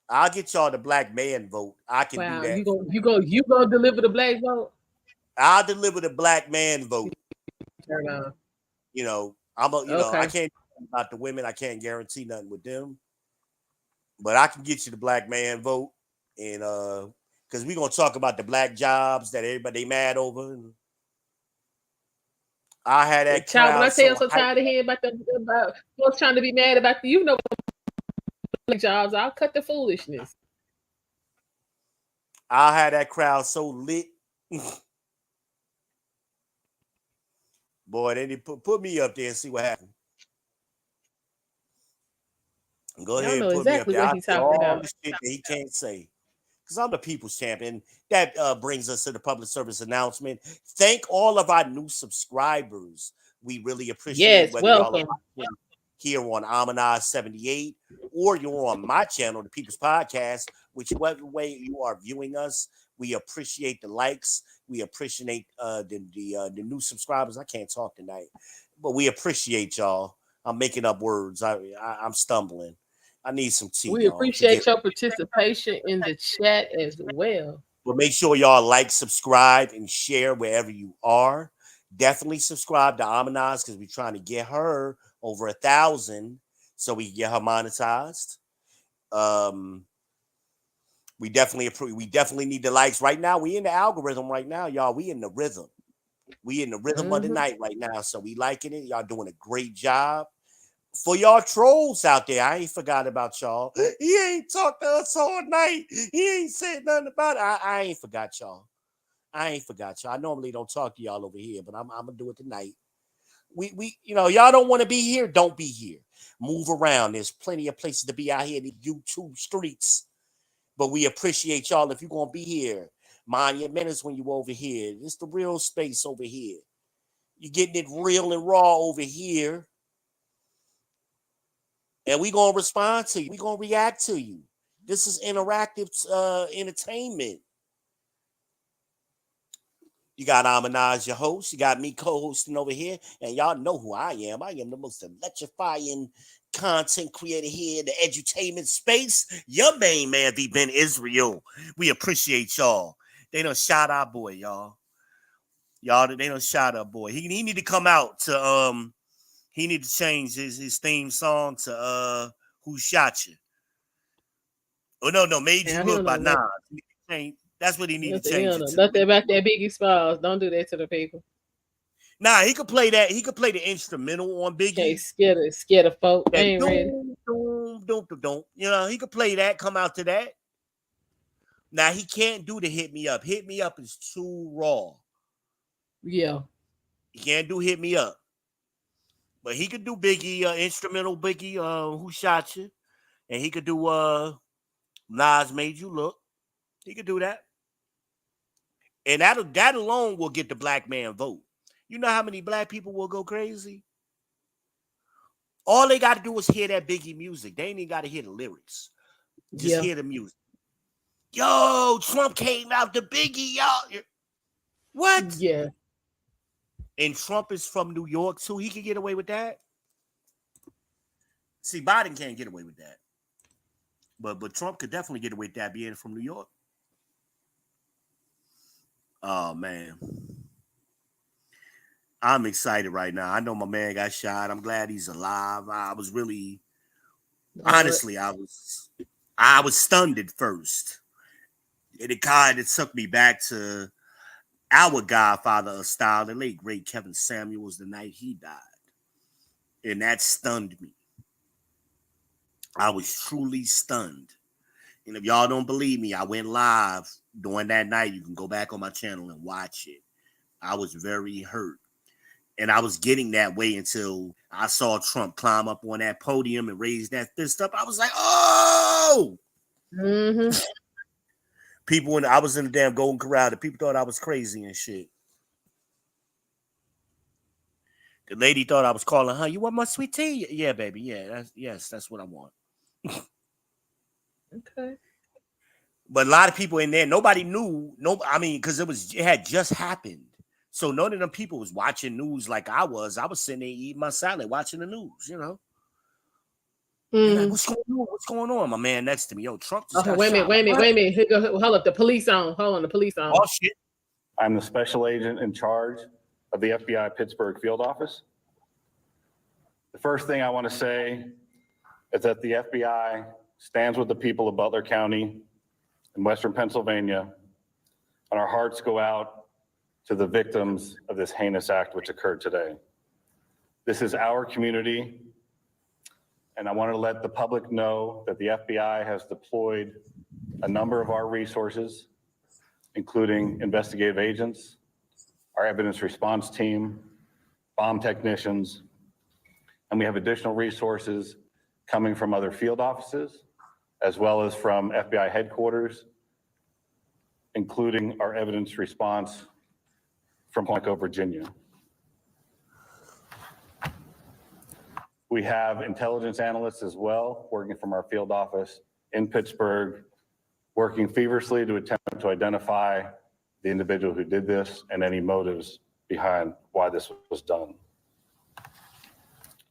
Q: I'll get y'all the black man vote. I can do that.
A: You gonna deliver the black vote?
Q: I'll deliver the black man vote.
A: Turn on.
Q: You know, I can't do about the women. I can't guarantee nothing with them. But I can get you the black man vote. And because we're gonna talk about the black jobs that everybody mad over. And I had that
A: child. When I say I'm so tired of hearing about folks trying to be mad about jobs, I'll cut the foolishness.
Q: I had that crowd so lit. Boy, then they put me up there and see what happened. Go
A: Y'all
Q: ahead
A: know
Q: and put me up
A: exactly
Q: there.
A: what
Q: I
A: he's
Q: say
A: talking
Q: all
A: about.
Q: the shit that he can't say. Because I'm the people's champion. That brings us to the public service announcement. Thank all of our new subscribers. We really appreciate
A: Yes,
Q: whether y'all are
A: welcome.
Q: here on Amanaz 78 or you're on my channel, the People's Podcast, whichever way you are viewing us. We appreciate the likes. We appreciate the new subscribers. I can't talk tonight, but we appreciate y'all. I'm making up words. I'm stumbling. I need some tea.
A: We
Q: y'all.
A: appreciate your participation in the chat as well.
Q: But make sure y'all like, subscribe, and share wherever you are. Definitely subscribe to Amanaz because we're trying to get her over 1,000 so we can get her monetized. We definitely need the likes right now. We in the algorithm right now, y'all. We in the rhythm. We in the rhythm of the night right now. So we liking it. Y'all doing a great job. For y'all trolls out there, I ain't forgot about y'all. He ain't talked to us all night. He ain't said nothing about it. I ain't forgot y'all. I normally don't talk to y'all over here, but I'm gonna do it tonight. We y'all don't want to be here. Don't be here. Move around. There's plenty of places to be out here in the YouTube streets. But we appreciate y'all if you're gonna be here. Mind your manners when you over here. It's the real space over here. You're getting it real and raw over here. And we gonna respond to you. We gonna react to you. This is interactive entertainment. You got Amanaz, your host. You got me co-hosting over here. And y'all know who I am. I am the most electrifying content creator here in the edutainment space. Your main man, V. Ben Israel. We appreciate y'all. They done shot our boy, y'all. They done shot our boy. He need to come out to he need to change his theme song to Who Shot You? Oh no, Made You Look by Nas. That's what he need to change it to.
A: Nothing about that Biggie Smalls. Don't do that to the people.
Q: Nah, he could play that. He could play the instrumental on Biggie.
A: Can't scare the folk. They ain't ready.
Q: He could play that. Come out to that. Now he can't do the Hit Me Up. Hit Me Up is too raw.
A: Yeah.
Q: He can't do Hit Me Up. But he could do Biggie, instrumental Biggie, Who Shot You? And he could do Nas Made You Look. He could do that. And that alone will get the black man vote. You know how many black people will go crazy? All they got to do is hear that Biggie music. They ain't even got to hear the lyrics. Just hear the music. Yo, Trump came out to Biggie, y'all. What?
A: Yeah.
Q: And Trump is from New York, too. He can get away with that. See, Biden can't get away with that. But Trump could definitely get away with that being from New York. Oh, man. I'm excited right now. I know my man got shot. I'm glad he's alive. I was really, honestly, I was stunned at first. And it kind of took me back to our godfather of style, the late, great Kevin Samuels, the night he died. And that stunned me. I was truly stunned. And if y'all don't believe me, I went live during that night. You can go back on my channel and watch it. I was very hurt. And I was getting that way until I saw Trump climb up on that podium and raise that fist up. I was like, oh!
A: Mm-hmm.
Q: People, when I was in the damn Golden Corral, the people thought I was crazy and shit. The lady thought I was calling her, you want my sweet tea? Yeah, baby. Yeah, that's what I want.
A: Okay.
Q: But a lot of people in there, nobody knew. Because it had just happened. So none of them people was watching news like I was. I was sitting there eating my salad, watching the news,
A: Mm-hmm.
Q: Like, what's going on? What's going on? My man next to me, yo, Trump just got
A: wait a minute. Hold up, the police on. Hold on, the police on.
Q: Oh, shit.
R: I'm the special agent in charge of the FBI Pittsburgh field office. The first thing I want to say is that the FBI stands with the people of Butler County in Western Pennsylvania, and our hearts go out to the victims of this heinous act which occurred today. This is our community, and I want to let the public know that the FBI has deployed a number of our resources, including investigative agents, our evidence response team, bomb technicians, and we have additional resources coming from other field offices, as well as from FBI headquarters, including our evidence response from Quantico, Virginia. We have intelligence analysts as well, working from our field office in Pittsburgh, working feverishly to attempt to identify the individual who did this and any motives behind why this was done.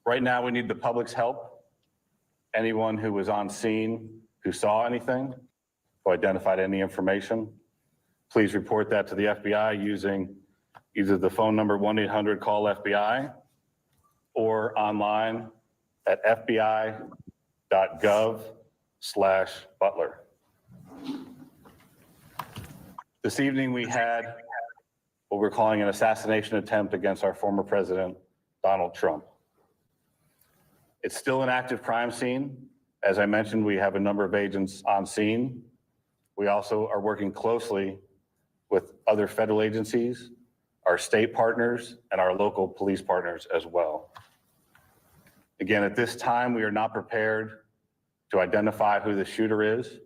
R: Right now, we need the public's help. Anyone who was on scene, who saw anything, who identified any information, please report that to the FBI using either the phone number 1-800-CALL-FBI or online at fbi.gov/Butler. This evening, we had what we're calling an assassination attempt against our former president, Donald Trump. It's still an active crime scene. As I mentioned, we have a number of agents on scene. We also are working closely with other federal agencies, our state partners, and our local police partners as well. Again, at this time, we are not prepared to identify who the shooter is.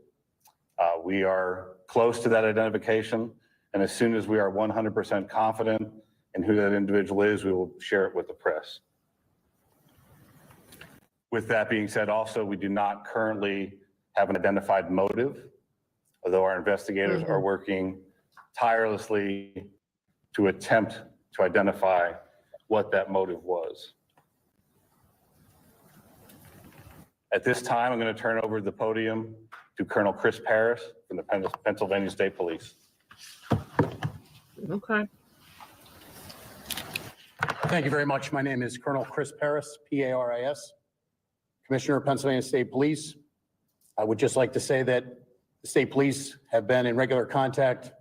R: We are close to that identification, and as soon as we are 100% confident in who that individual is, we will share it with the press. With that being said, also, we do not currently have an identified motive, although our investigators are working tirelessly to attempt to identify what that motive was. At this time, I'm going to turn over the podium to Colonel Chris Parris from the Pennsylvania State Police.
A: Okay.
L: Thank you very much. My name is Colonel Chris Parris, P-A-R-I-S, Commissioner of Pennsylvania State Police. I would just like to say that the state police have been in regular contact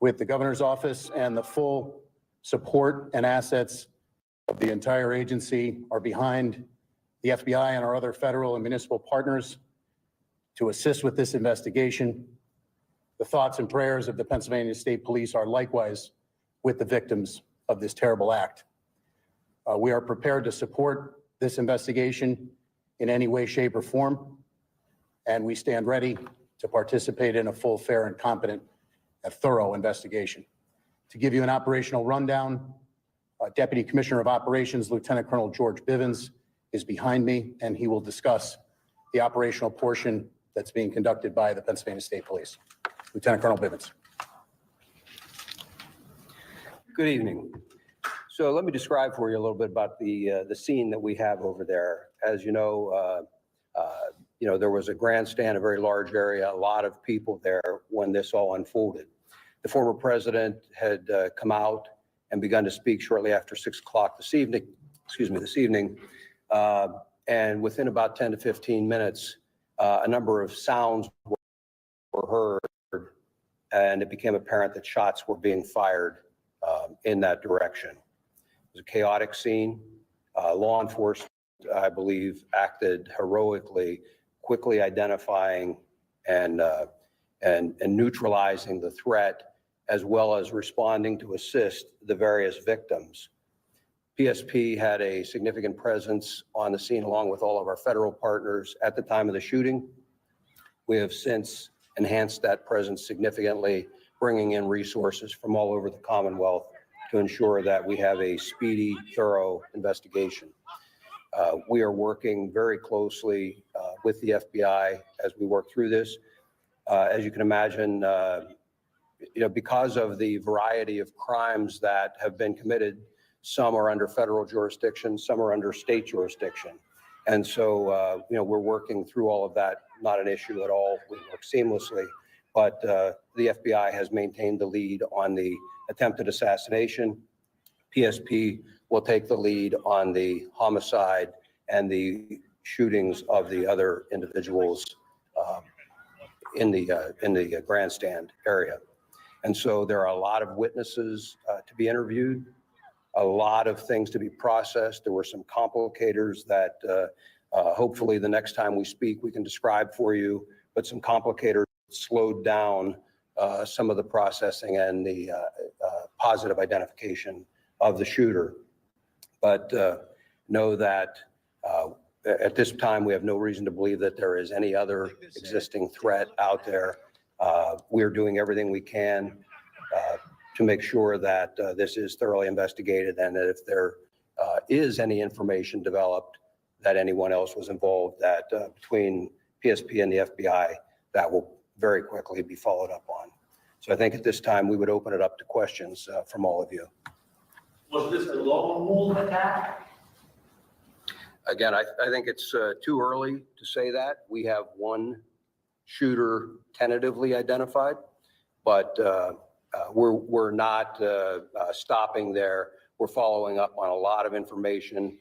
L: with the governor's office, and the full support and assets of the entire agency are behind the FBI and our other federal and municipal partners to assist with this investigation. The thoughts and prayers of the Pennsylvania State Police are likewise with the victims of this terrible act. We are prepared to support this investigation in any way, shape, or form, and we stand ready to participate in a full, fair, and competent and thorough investigation. To give you an operational rundown, Deputy Commissioner of Operations, Lieutenant Colonel George Bivens, is behind me, and he will discuss the operational portion that's being conducted by the Pennsylvania State Police. Lieutenant Colonel Bivens.
T: Good evening. So let me describe for you a little bit about the scene that we have over there. As you know, there was a grandstand, a very large area, a lot of people there when this all unfolded. The former president had come out and begun to speak shortly after 6 o'clock this evening, and within about 10 to 15 minutes, a number of sounds were heard, and it became apparent that shots were being fired in that direction. It was a chaotic scene. Law enforcement, I believe, acted heroically, quickly identifying and neutralizing the threat, as well as responding to assist the various victims. PSP had a significant presence on the scene along with all of our federal partners at the time of the shooting. We have since enhanced that presence significantly, bringing in resources from all over the Commonwealth to ensure that we have a speedy, thorough investigation. We are working very closely with the FBI as we work through this. As you can imagine, because of the variety of crimes that have been committed, some are under federal jurisdiction, some are under state jurisdiction. And so, we're working through all of that, not an issue at all. We work seamlessly, but the FBI has maintained the lead on the attempted assassination. PSP will take the lead on the homicide and the shootings of the other individuals in the grandstand area. And so there are a lot of witnesses to be interviewed, a lot of things to be processed. There were some complicators that hopefully the next time we speak, we can describe for you, but some complicators slowed down some of the processing and the positive identification of the shooter. But know that At this time, we have no reason to believe that there is any other existing threat out there. We're doing everything we can to make sure that this is thoroughly investigated, and that if there is any information developed that anyone else was involved, that between PSP and the FBI, that will very quickly be followed up on. So I think at this time, we would open it up to questions from all of you.
E: Was this a lone wolf attack?
T: Again, I think it's too early to say that. We have one shooter tentatively identified, but we're not stopping there. We're following up on a lot of information.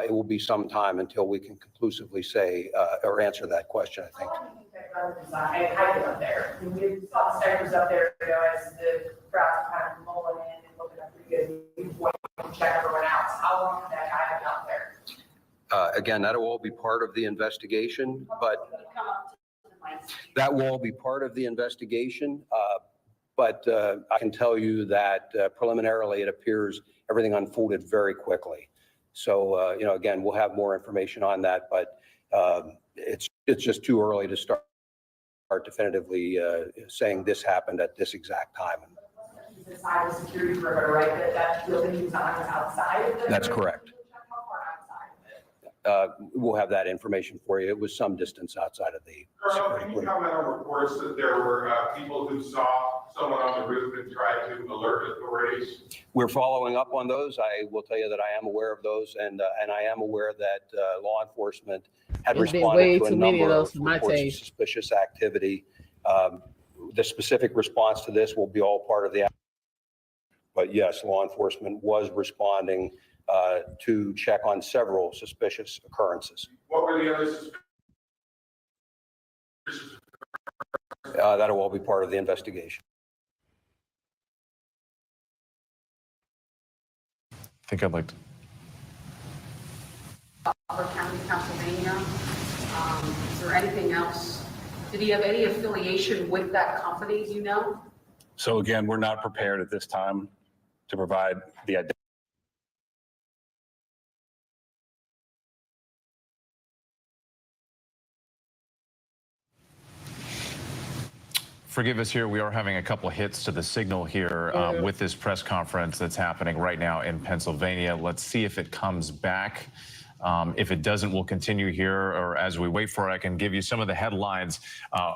T: It will be some time until we can conclusively say or answer that question, I think.
B: How long do you think that crowd was hiding up there? I mean, we saw the snipers up there, you know, as the crowd kind of mulling in and looking up pretty good. We want to check everyone else. How long did that guy have out there?
T: Again, that'll all be part of the investigation, but that will all be part of the investigation. But I can tell you that preliminarily, it appears everything unfolded very quickly. So, you know, again, we'll have more information on that, but it's just too early to start definitively saying this happened at this exact time.
B: The side of the security perimeter, right? That building was on the outside.
T: That's correct.
B: How far outside?
T: We'll have that information for you. It was some distance outside of the
F: Colonel, can you comment on reports that there were people who saw someone on the roof and tried to alert authorities?
T: We're following up on those. I will tell you that I am aware of those, and I am aware that law enforcement had responded to a number of reports of suspicious activity. The specific response to this will be all part of the. But yes, law enforcement was responding to check on several suspicious occurrences.
F: What were the other suspicious?
T: That'll all be part of the investigation.
G: I think I'd like to.
U: Butler County, Pennsylvania. Is there anything else? Did he have any affiliation with that company, do you know?
R: So again, we're not prepared at this time to provide the identity.
G: Forgive us here. We are having a couple of hits to the signal here with this press conference that's happening right now in Pennsylvania. Let's see if it comes back. If it doesn't, we'll continue here, or as we wait for it, I can give you some of the headlines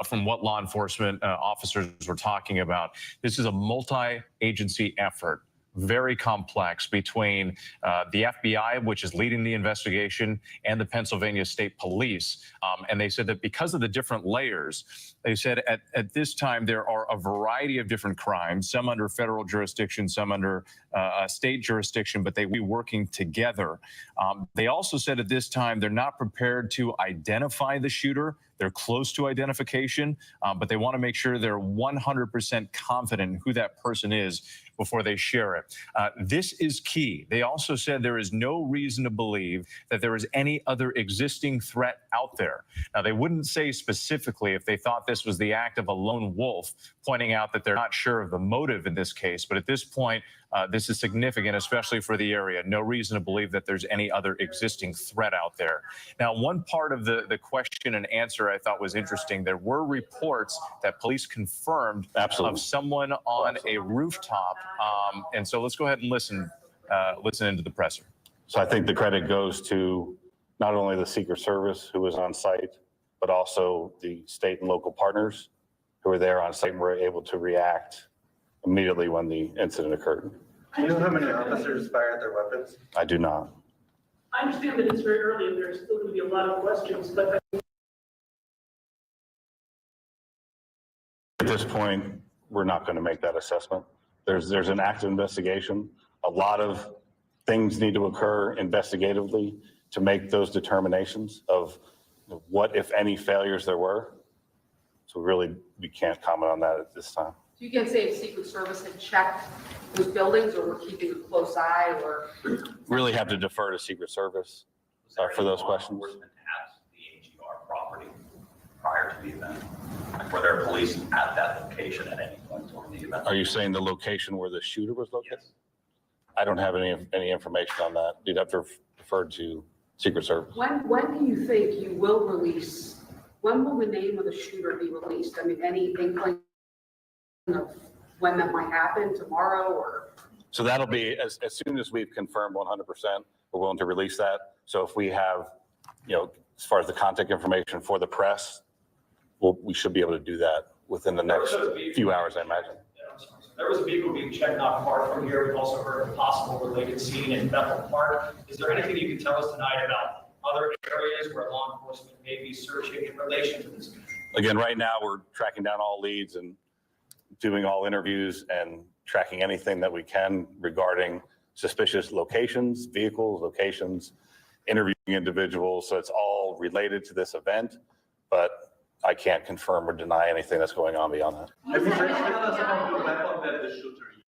G: from what law enforcement officers were talking about. This is a multi-agency effort, very complex, between the FBI, which is leading the investigation, and the Pennsylvania State Police. And they said that because of the different layers, they said at this time there are a variety of different crimes, some under federal jurisdiction, some under state jurisdiction, but they will be working together. They also said at this time they're not prepared to identify the shooter. They're close to identification, but they want to make sure they're 100% confident in who that person is before they share it. This is key. They also said there is no reason to believe that there is any other existing threat out there. Now, they wouldn't say specifically if they thought this was the act of a lone wolf, pointing out that they're not sure of the motive in this case. But at this point, this is significant, especially for the area. No reason to believe that there's any other existing threat out there. Now, one part of the question and answer I thought was interesting. There were reports that police confirmed of someone on a rooftop. And so let's go ahead and listen into the presser.
R: So I think the credit goes to not only the Secret Service who was on site, but also the state and local partners who were there on site and were able to react immediately when the incident occurred.
E: Do you know how many officers fired their weapons?
R: I do not.
X: I understand that it's very early and there's still going to be a lot of questions, but
R: At this point, we're not going to make that assessment. There's an active investigation. A lot of things need to occur investigatively to make those determinations of what, if any, failures there were. So really, we can't comment on that at this time.
U: So you can't say if Secret Service had checked those buildings or we're keeping a close eye or?
R: Really have to defer to Secret Service for those questions.
E: At the AGR property prior to the event? Like, were there police at that location at any point during the event?
R: Are you saying the location where the shooter was located?
E: Yes.
R: I don't have any information on that. You'd have to defer to Secret Service.
U: When do you think you will release, when will the name of the shooter be released? I mean, any inkling of when that might happen, tomorrow or?
R: So that'll be as soon as we've confirmed 100%, we're willing to release that. So if we have, as far as the contact information for the press, we should be able to do that within the next few hours, I imagine.
H: There was a vehicle being checked not far from here. We've also heard of a possible related scene in Bethel Park. Is there anything you can tell us tonight about other areas where law enforcement may be searching in relation to this?
R: Again, right now we're tracking down all leads and doing all interviews and tracking anything that we can regarding suspicious locations, vehicles, locations, interviewing individuals. So it's all related to this event, but I can't confirm or deny anything that's going on beyond that.
H: Have you tell us about the weapon that the shooter used?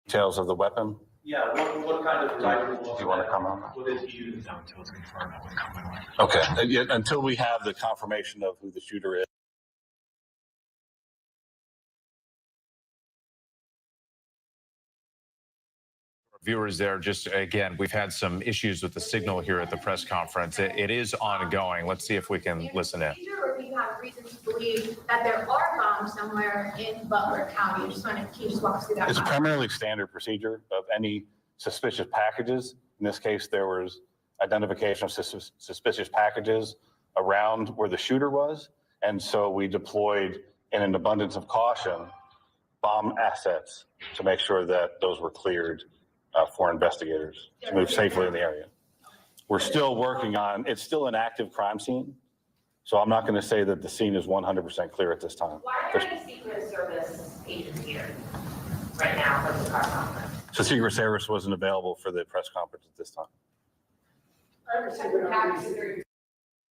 R: Details of the weapon?
H: Yeah, what kind of rifle was it?
R: Do you want to comment on that?
H: What did you use?
R: Okay, until we have the confirmation of who the shooter is.
G: Viewers there, just again, we've had some issues with the signal here at the press conference. It is ongoing. Let's see if we can listen in.
P: Or we have reason to believe that there are bombs somewhere in Butler County. Can you just walk us through that?
R: It's primarily standard procedure of any suspicious packages. In this case, there was identification of suspicious packages around where the shooter was. And so we deployed, in an abundance of caution, bomb assets to make sure that those were cleared for investigators to move safely in the area. We're still working on, it's still an active crime scene. So I'm not going to say that the scene is 100% clear at this time.
P: Why are there any Secret Service agents here right now for the press conference?
R: So Secret Service wasn't available for the press conference at this time.
B: I understand you're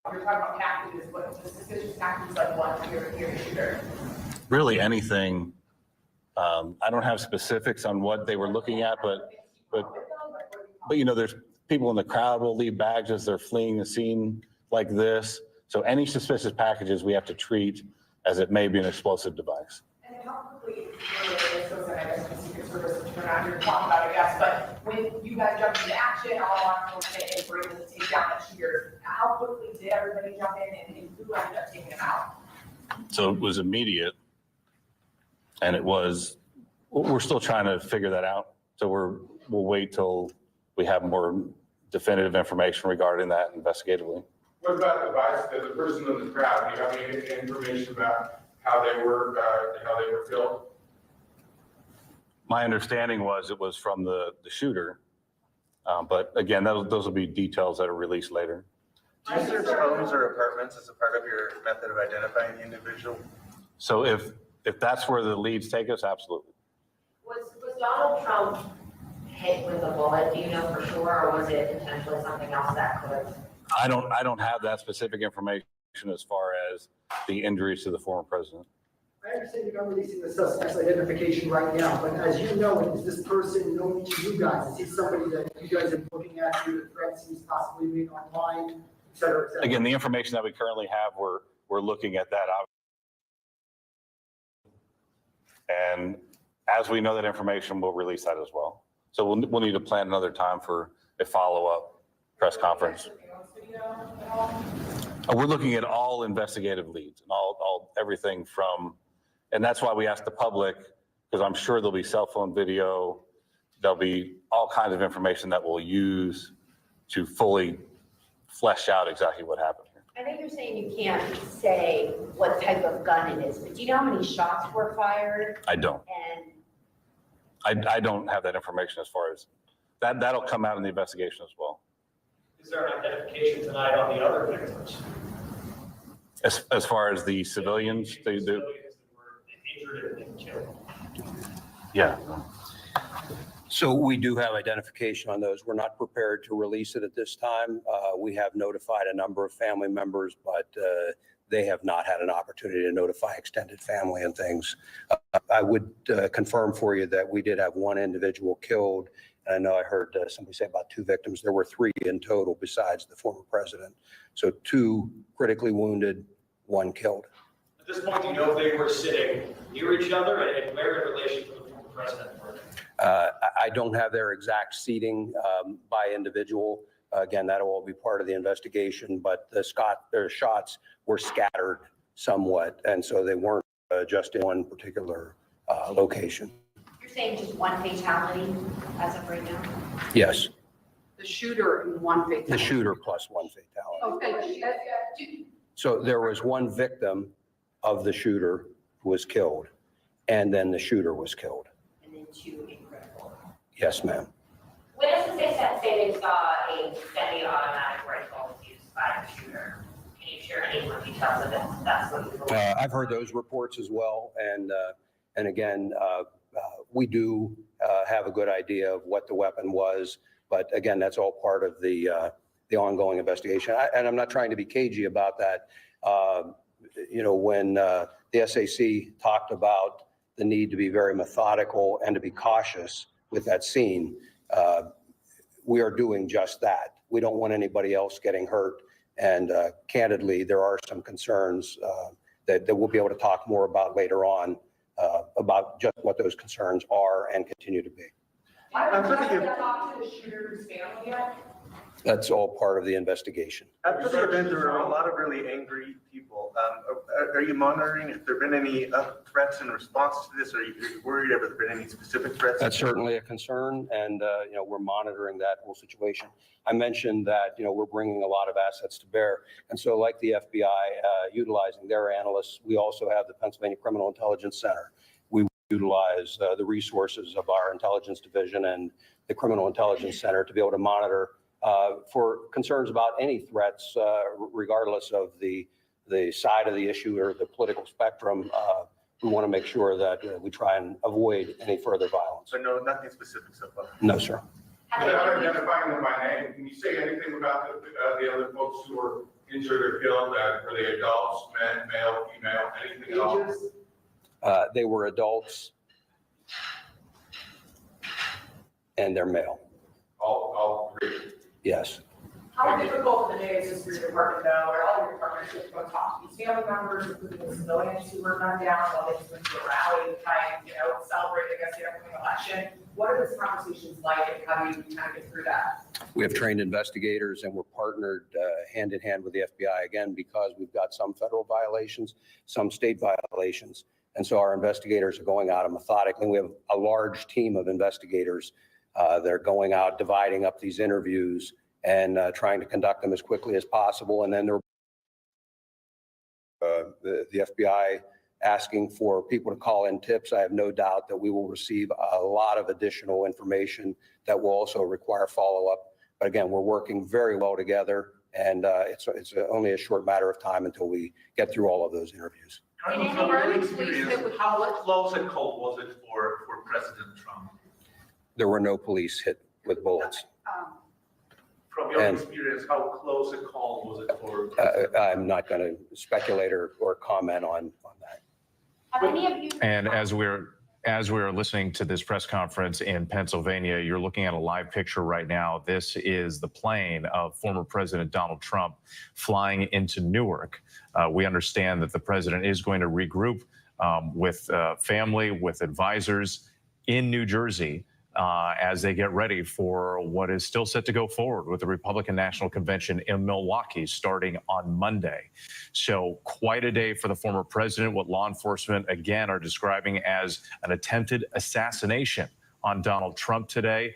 B: talking about packages, but the suspicious packages like what you're shooter.
R: Really anything. I don't have specifics on what they were looking at, but there's people in the crowd will leave bags as they're fleeing the scene like this. So any suspicious packages we have to treat as it may be an explosive device.
B: And how quickly, this was, I guess, the Secret Service, we're not here to talk about it, yes, but when you guys jumped into action, all law enforcement and were able to take down that shooter, how quickly did everybody jump in and who ended up taking him out?
R: So it was immediate, and we're still trying to figure that out. So we'll wait till we have more definitive information regarding that investigatively.
F: What about the person in the crowd? Do you have any information about how they were killed?
R: My understanding was it was from the shooter, but again, those will be details that are released later.
V: Do you search homes or apartments as a part of your method of identifying the individual?
R: So if that's where the leads take us, absolutely.
P: Was Donald Trump hit with a bullet? Do you know for sure, or was it potentially something else that could have?
R: I don't have that specific information as far as the injuries to the former president.
W: I understand you're not releasing the suspect's identification right now, but as you know, is this person known to you guys? Is he somebody that you guys are looking at through the threats he's possibly made online, et cetera, et cetera?
R: Again, the information that we currently have, we're looking at that. And as we know that information, we'll release that as well. So we'll need to plan another time for a follow-up press conference. We're looking at all investigative leads and all everything from, and that's why we asked the public, because I'm sure there'll be cell phone video, there'll be all kinds of information that we'll use to fully flesh out exactly what happened here.
P: I know you're saying you can't say what type of gun it is, but do you know how many shots were fired?
R: I don't.
P: And
R: I don't have that information as far as that. That'll come out in the investigation as well.
H: Is there an identification tonight on the other victims?
R: As far as the civilians,
H: Civilians that were injured and killed.
R: Yeah.
T: So we do have identification on those. We're not prepared to release it at this time. We have notified a number of family members, but they have not had an opportunity to notify extended family and things. I would confirm for you that we did have one individual killed. And I know I heard somebody say about 2 victims. There were 3 in total besides the former president. So 2 critically wounded, 1 killed.
H: At this point, do you know if they were sitting near each other and where in relation to the former president were they?
T: I don't have their exact seating by individual. Again, that'll all be part of the investigation, but their shots were scattered somewhat, and so they weren't just in one particular location.
P: You're saying just one fatality as of right now?
T: Yes,
U: The shooter and one fatality.
T: the shooter plus one fatality.
U: Okay,
T: So there was one victim of the shooter who was killed, and then the shooter was killed.
P: And then two incredible.
T: Yes, ma'am.
P: Witnesses say they saw a semi-automatic rifle used by the shooter. Can you share any more details of it? That's what you believe.
T: I've heard those reports as well, and again, we do have a good idea of what the weapon was, but again, that's all part of the ongoing investigation. And I'm not trying to be cagey about that. When the SAC talked about the need to be very methodical and to be cautious with that scene, we are doing just that. We don't want anybody else getting hurt. And candidly, there are some concerns that we'll be able to talk more about later on about just what those concerns are and continue to be.
B: Have you talked to the shooter's family yet?
T: That's all part of the investigation.
V: After the event, there were a lot of really angry people. Are you monitoring if there have been any threats in response to this? Are you worried if there have been any specific threats?
T: That's certainly a concern, and we're monitoring that whole situation. I mentioned that we're bringing a lot of assets to bear, and so like the FBI, utilizing their analysts, we also have the Pennsylvania Criminal Intelligence Center. We utilize the resources of our intelligence division and the Criminal Intelligence Center to be able to monitor for concerns about any threats, regardless of the side of the issue or the political spectrum. We want to make sure that we try and avoid any further violence.
V: So no, nothing specific so far?
T: No, sir.
F: Without identifying them by name, can you say anything about the other folks who were injured or killed? Were they adults, men, male, female, anything at all?
T: They were adults, and they're male.
F: All three?
T: Yes.
B: How difficult it is for your department now, or all your departments to go talk to these family members, including the civilians who were gunned down while they just went to a rally, trying, celebrate, I guess, the upcoming election? What are those conversations like, and how do you kind of get through that?
T: We have trained investigators, and we're partnered hand in hand with the FBI, again, because we've got some federal violations, some state violations. And so our investigators are going out and methodically. We have a large team of investigators that are going out, dividing up these interviews and trying to conduct them as quickly as possible. And then the FBI asking for people to call in tips. I have no doubt that we will receive a lot of additional information that will also require follow-up. But again, we're working very well together, and it's only a short matter of time until we get through all of those interviews.
V: How close and cold was it for President Trump?
T: There were no police hit with bullets.
V: From your experience, how close and cold was it for?
T: I'm not going to speculate or comment on that.
P: Have any of you?
G: And as we're listening to this press conference in Pennsylvania, you're looking at a live picture right now. This is the plane of former President Donald Trump flying into Newark. We understand that the president is going to regroup with family, with advisors in New Jersey as they get ready for what is still set to go forward with the Republican National Convention in Milwaukee starting on Monday. So quite a day for the former president, what law enforcement again are describing as an attempted assassination on Donald Trump today.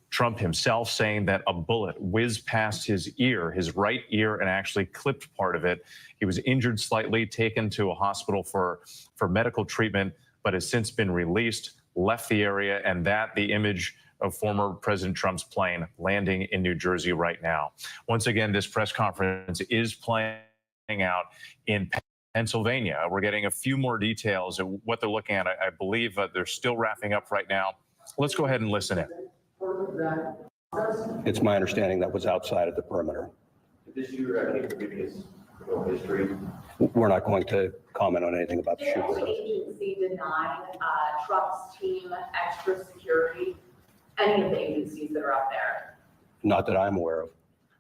G: Trump himself saying that a bullet whizzed past his ear, his right ear, and actually clipped part of it. He was injured slightly, taken to a hospital for medical treatment, but has since been released, left the area, and the image of former President Trump's plane landing in New Jersey right now. Once again, this press conference is playing out in Pennsylvania. We're getting a few more details of what they're looking at. I believe they're still wrapping up right now. Let's go ahead and listen in.
T: It's my understanding that was outside of the perimeter.
V: Did this shooter have any previous criminal history?
T: We're not going to comment on anything about the
B: Did
T: shooter.
B: the agency deny Trump's team extra security? Any of the agencies that are out there?
T: Not that I'm aware of.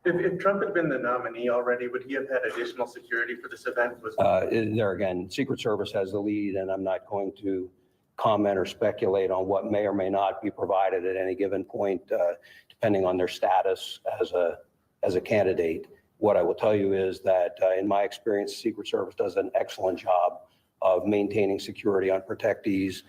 V: If Trump had been the nominee already, would he have had additional security for this event?
T: There again, Secret Service has the lead, and I'm not going to comment or speculate on what may or may not be provided at any given point, depending on their status as a candidate. What I will tell you is that in my experience, the Secret Service does an excellent job of maintaining security on protectees.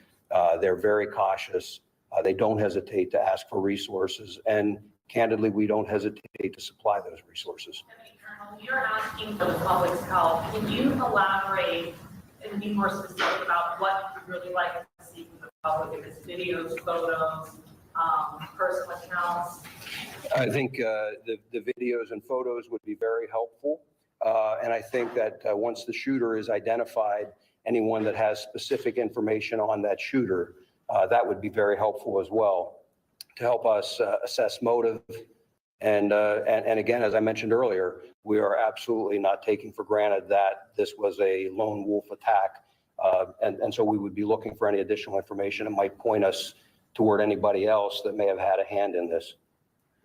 T: They're very cautious. They don't hesitate to ask for resources. And candidly, we don't hesitate to supply those resources.
P: Colonel, you're asking for the public's help. Can you elaborate and be more specific about what you really like to see from the public, if it's videos, photos, personal accounts?
T: I think the videos and photos would be very helpful. And I think that once the shooter is identified, anyone that has specific information on that shooter, that would be very helpful as well to help us assess motive. And again, as I mentioned earlier, we are absolutely not taking for granted that this was a lone wolf attack. And so we would be looking for any additional information that might point us toward anybody else that may have had a hand in this.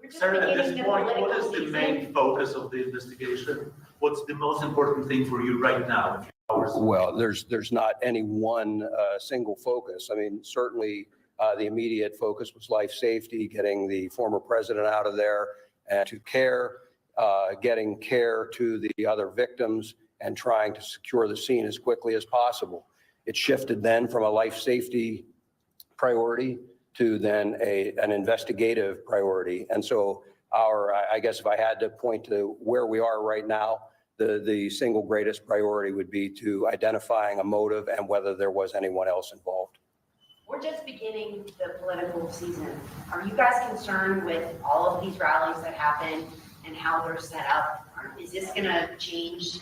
V: Sir, at this point, what is the main focus of the investigation? What's the most important thing for you right now?
T: Well, there's not any one single focus. I mean, certainly the immediate focus was life safety, getting the former president out of there and to care, getting care to the other victims and trying to secure the scene as quickly as possible. It shifted then from a life safety priority to then an investigative priority. And so I guess if I had to point to where we are right now, the single greatest priority would be to identifying a motive and whether there was anyone else involved.
J: We're just beginning the political season. Are you guys concerned with all of these rallies that happen and how they're set up? Is this going to change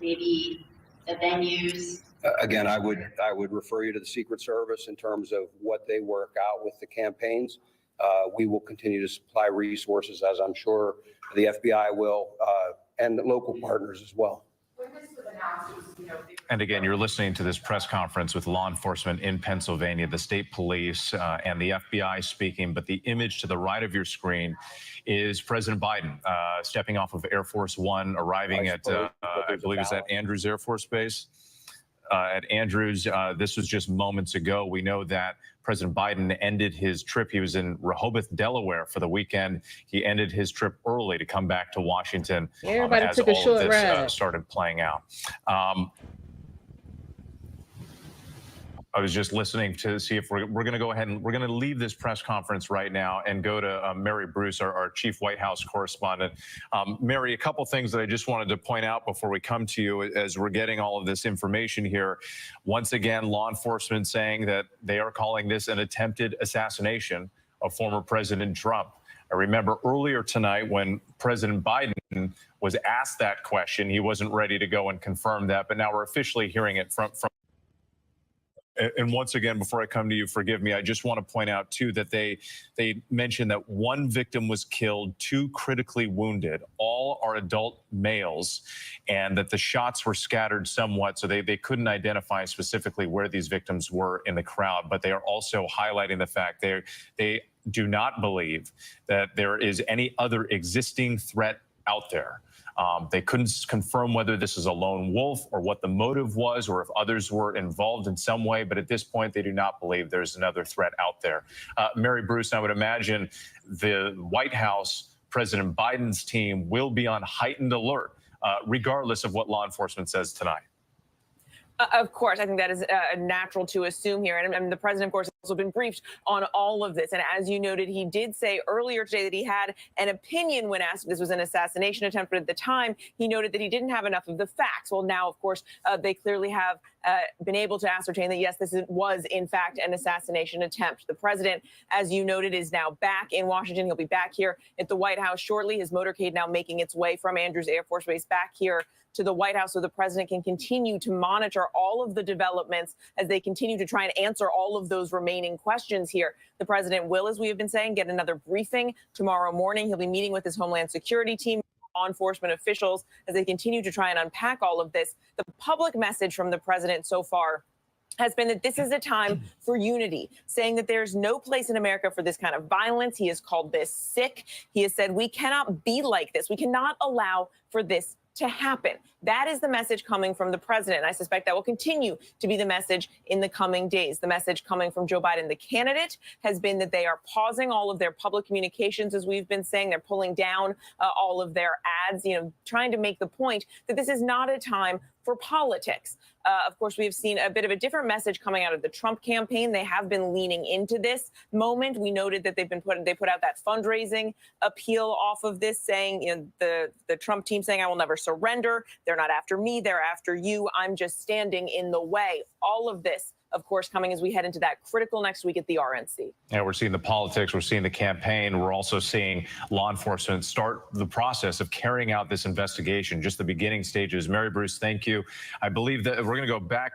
J: maybe the venues?
T: Again, I would refer you to the Secret Service in terms of what they work out with the campaigns. We will continue to supply resources, as I'm sure the FBI will, and the local partners as well.
G: And again, you're listening to this press conference with law enforcement in Pennsylvania, the state police, and the FBI speaking. But the image to the right of your screen is President Biden stepping off of Air Force One, arriving at, I believe it's at Andrews Air Force Base. At Andrews, this was just moments ago. We know that President Biden ended his trip. He was in Rehoboth, Delaware for the weekend. He ended his trip early to come back to Washington
A: Everybody
G: as
A: took a
G: all
A: short
G: of this
A: ride.
G: started playing out. I was just listening to see if we're going to go ahead and we're going to leave this press conference right now and go to Mary Bruce, our chief White House correspondent. Mary, a couple things that I just wanted to point out before we come to you as we're getting all of this information here. Once again, law enforcement saying that they are calling this an attempted assassination of former President Trump. I remember earlier tonight when President Biden was asked that question, he wasn't ready to go and confirm that, but now we're officially hearing it from. And once again, before I come to you, forgive me, I just want to point out, too, that they mentioned that one victim was killed, 2 critically wounded. All are adult males, and that the shots were scattered somewhat, so they couldn't identify specifically where these victims were in the crowd. But they are also highlighting the fact they do not believe that there is any other existing threat out there. They couldn't confirm whether this is a lone wolf or what the motive was or if others were involved in some way. But at this point, they do not believe there's another threat out there. Mary Bruce, I would imagine the White House, President Biden's team will be on heightened alert, regardless of what law enforcement says tonight.
S: Of course, I think that is natural to assume here. And the president, of course, has also been briefed on all of this. And as you noted, he did say earlier today that he had an opinion when asked if this was an assassination attempt. But at the time, he noted that he didn't have enough of the facts. Well, now, of course, they clearly have been able to ascertain that, yes, this was, in fact, an assassination attempt. The president, as you noted, is now back in Washington. He'll be back here at the White House shortly. His motorcade now making its way from Andrews Air Force Base back here to the White House so the president can continue to monitor all of the developments as they continue to try and answer all of those remaining questions here. The president will, as we have been saying, get another briefing tomorrow morning. He'll be meeting with his Homeland Security team, law enforcement officials, as they continue to try and unpack all of this. The public message from the president so far has been that this is a time for unity, saying that there's no place in America for this kind of violence. He has called this sick. He has said we cannot be like this. We cannot allow for this to happen. That is the message coming from the president. And I suspect that will continue to be the message in the coming days. The message coming from Joe Biden, the candidate, has been that they are pausing all of their public communications, as we've been saying. They're pulling down all of their ads, trying to make the point that this is not a time for politics. Of course, we've seen a bit of a different message coming out of the Trump campaign. They have been leaning into this moment. We noted that they put out that fundraising appeal off of this, saying, the Trump team saying, "I will never surrender. They're not after me. They're after you. I'm just standing in the way." All of this, of course, coming as we head into that critical next week at the RNC.
G: Yeah, we're seeing the politics, we're seeing the campaign, we're also seeing law enforcement start the process of carrying out this investigation, just the beginning stages. Mary Bruce, thank you. I believe that we're going to go back.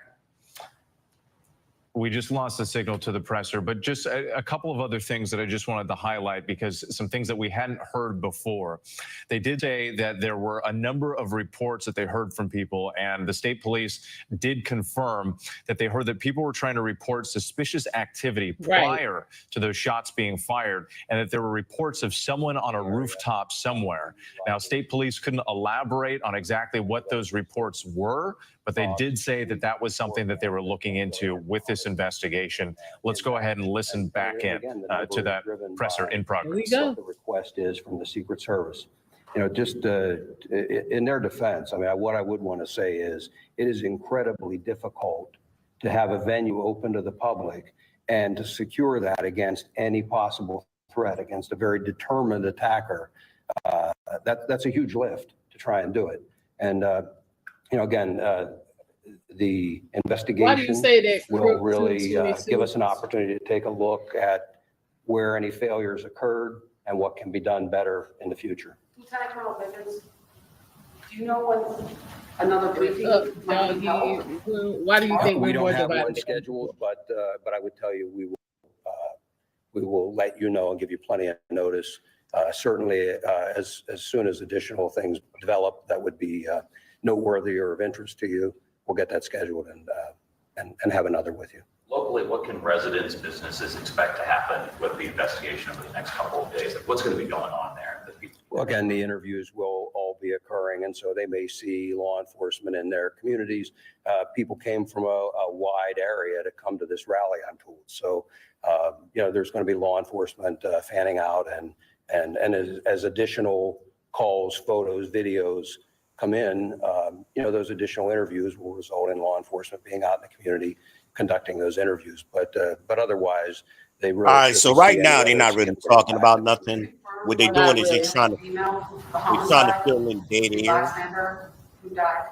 G: We just lost the signal to the presser, but just a couple of other things that I just wanted to highlight, because some things that we hadn't heard before. They did say that there were a number of reports that they heard from people, and the state police did confirm that they heard that people were trying to report suspicious activity prior to those shots being fired, and that there were reports of someone on a rooftop somewhere. Now, state police couldn't elaborate on exactly what those reports were, but they did say that that was something that they were looking into with this investigation. Let's go ahead and listen back in to that presser in progress.
T: What the request is from the Secret Service. Just in their defense, I mean, what I would want to say is it is incredibly difficult to have a venue open to the public and to secure that against any possible threat, against a very determined attacker. That's a huge lift to try and do it. And again, the investigation will really give us an opportunity to take a look at where any failures occurred and what can be done better in the future.
U: Lieutenant Colonel Bivens, do you know when another briefing might be held?
A: Why do you think
T: we don't have one scheduled? But I would tell you we will let you know and give you plenty of notice. Certainly, as soon as additional things develop that would be noteworthy or of interest to you, we'll get that scheduled and have another with you.
E: Locally, what can residents, businesses expect to happen with the investigation over the next couple of days? Like, what's going to be going on there?
T: Well, again, the interviews will all be occurring, and so they may see law enforcement in their communities. People came from a wide area to come to this rally, I'm told. So, there's going to be law enforcement fanning out, and as additional calls, photos, videos come in, those additional interviews will result in law enforcement being out in the community conducting those interviews. But otherwise, they really.
Q: All right. So right now they're not really talking about nothing. What they're doing is they're trying to fill in dead air.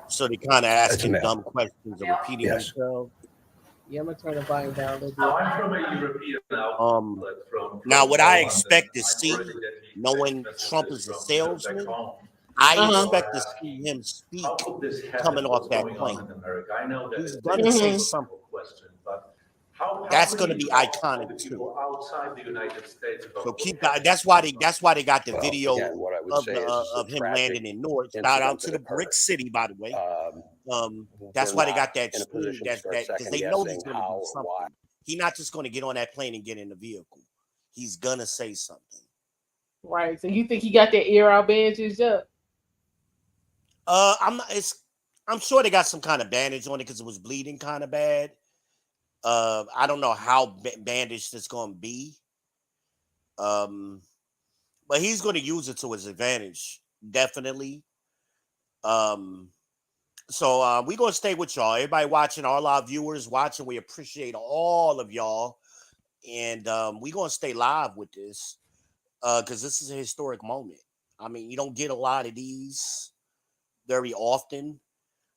Q: So they kind of asking dumb questions and repeating themselves.
A: Yeah, I'm gonna turn the volume down a little bit.
V: I'm from a European now.
Q: Now, what I expect to see, knowing Trump is a salesman, I expect to see him speak coming off that plane. He's going to say something. That's going to be iconic too.
V: Outside the United States.
Q: So keep that. That's why they got the video of him landing in North. Shout out to the Brick City, by the way. That's why they got that screen. Because they know he's going to do something. He's not just going to get on that plane and get in the vehicle. He's going to say something.
A: Right. So you think he got that ear out bandaged up?
Q: I'm sure they got some kind of bandage on it because it was bleeding kind of bad. I don't know how bandaged it's going to be. But he's going to use it to his advantage, definitely. So we're going to stay with y'all. Everybody watching, all our viewers watching, we appreciate all of y'all. And we're going to stay live with this because this is a historic moment. I mean, you don't get a lot of these very often.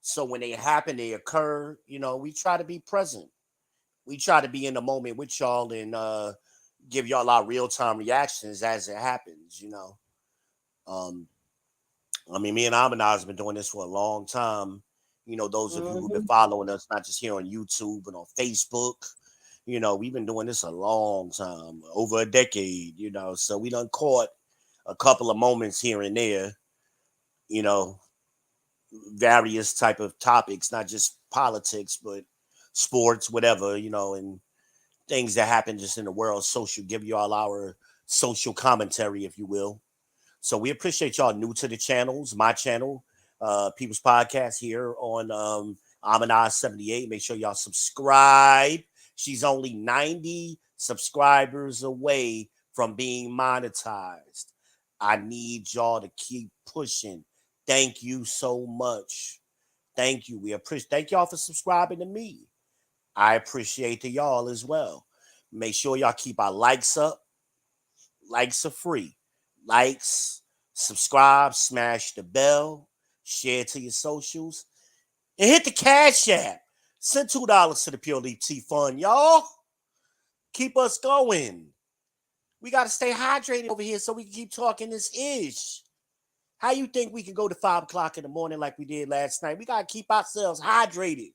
Q: So when they happen, they occur, we try to be present. We try to be in the moment with y'all and give y'all our real-time reactions as it happens, I mean, me and Abinaz have been doing this for a long time. Those of you who've been following us, not just here on YouTube, but on Facebook, we've been doing this a long time, over a decade, so we done caught a couple of moments here and there, various type of topics, not just politics, but sports, whatever, and things that happen just in the world, social, give you all our social commentary, if you will. So we appreciate y'all new to the channels, my channel. People's Podcast here on Amanaz 78. Make sure y'all subscribe. She's only 90 subscribers away from being monetized. I need y'all to keep pushing. Thank you so much. Thank you. Thank y'all for subscribing to me. I appreciate the y'all as well. Make sure y'all keep our likes up. Likes are free. Likes, subscribe, smash the bell, share to your socials, and hit the Cash App. Send $2 to the Pure Leaf Tea Fund, y'all. Keep us going. We got to stay hydrated over here so we can keep talking this ish. How you think we can go to 5 o'clock in the morning like we did last night? We got to keep ourselves hydrated.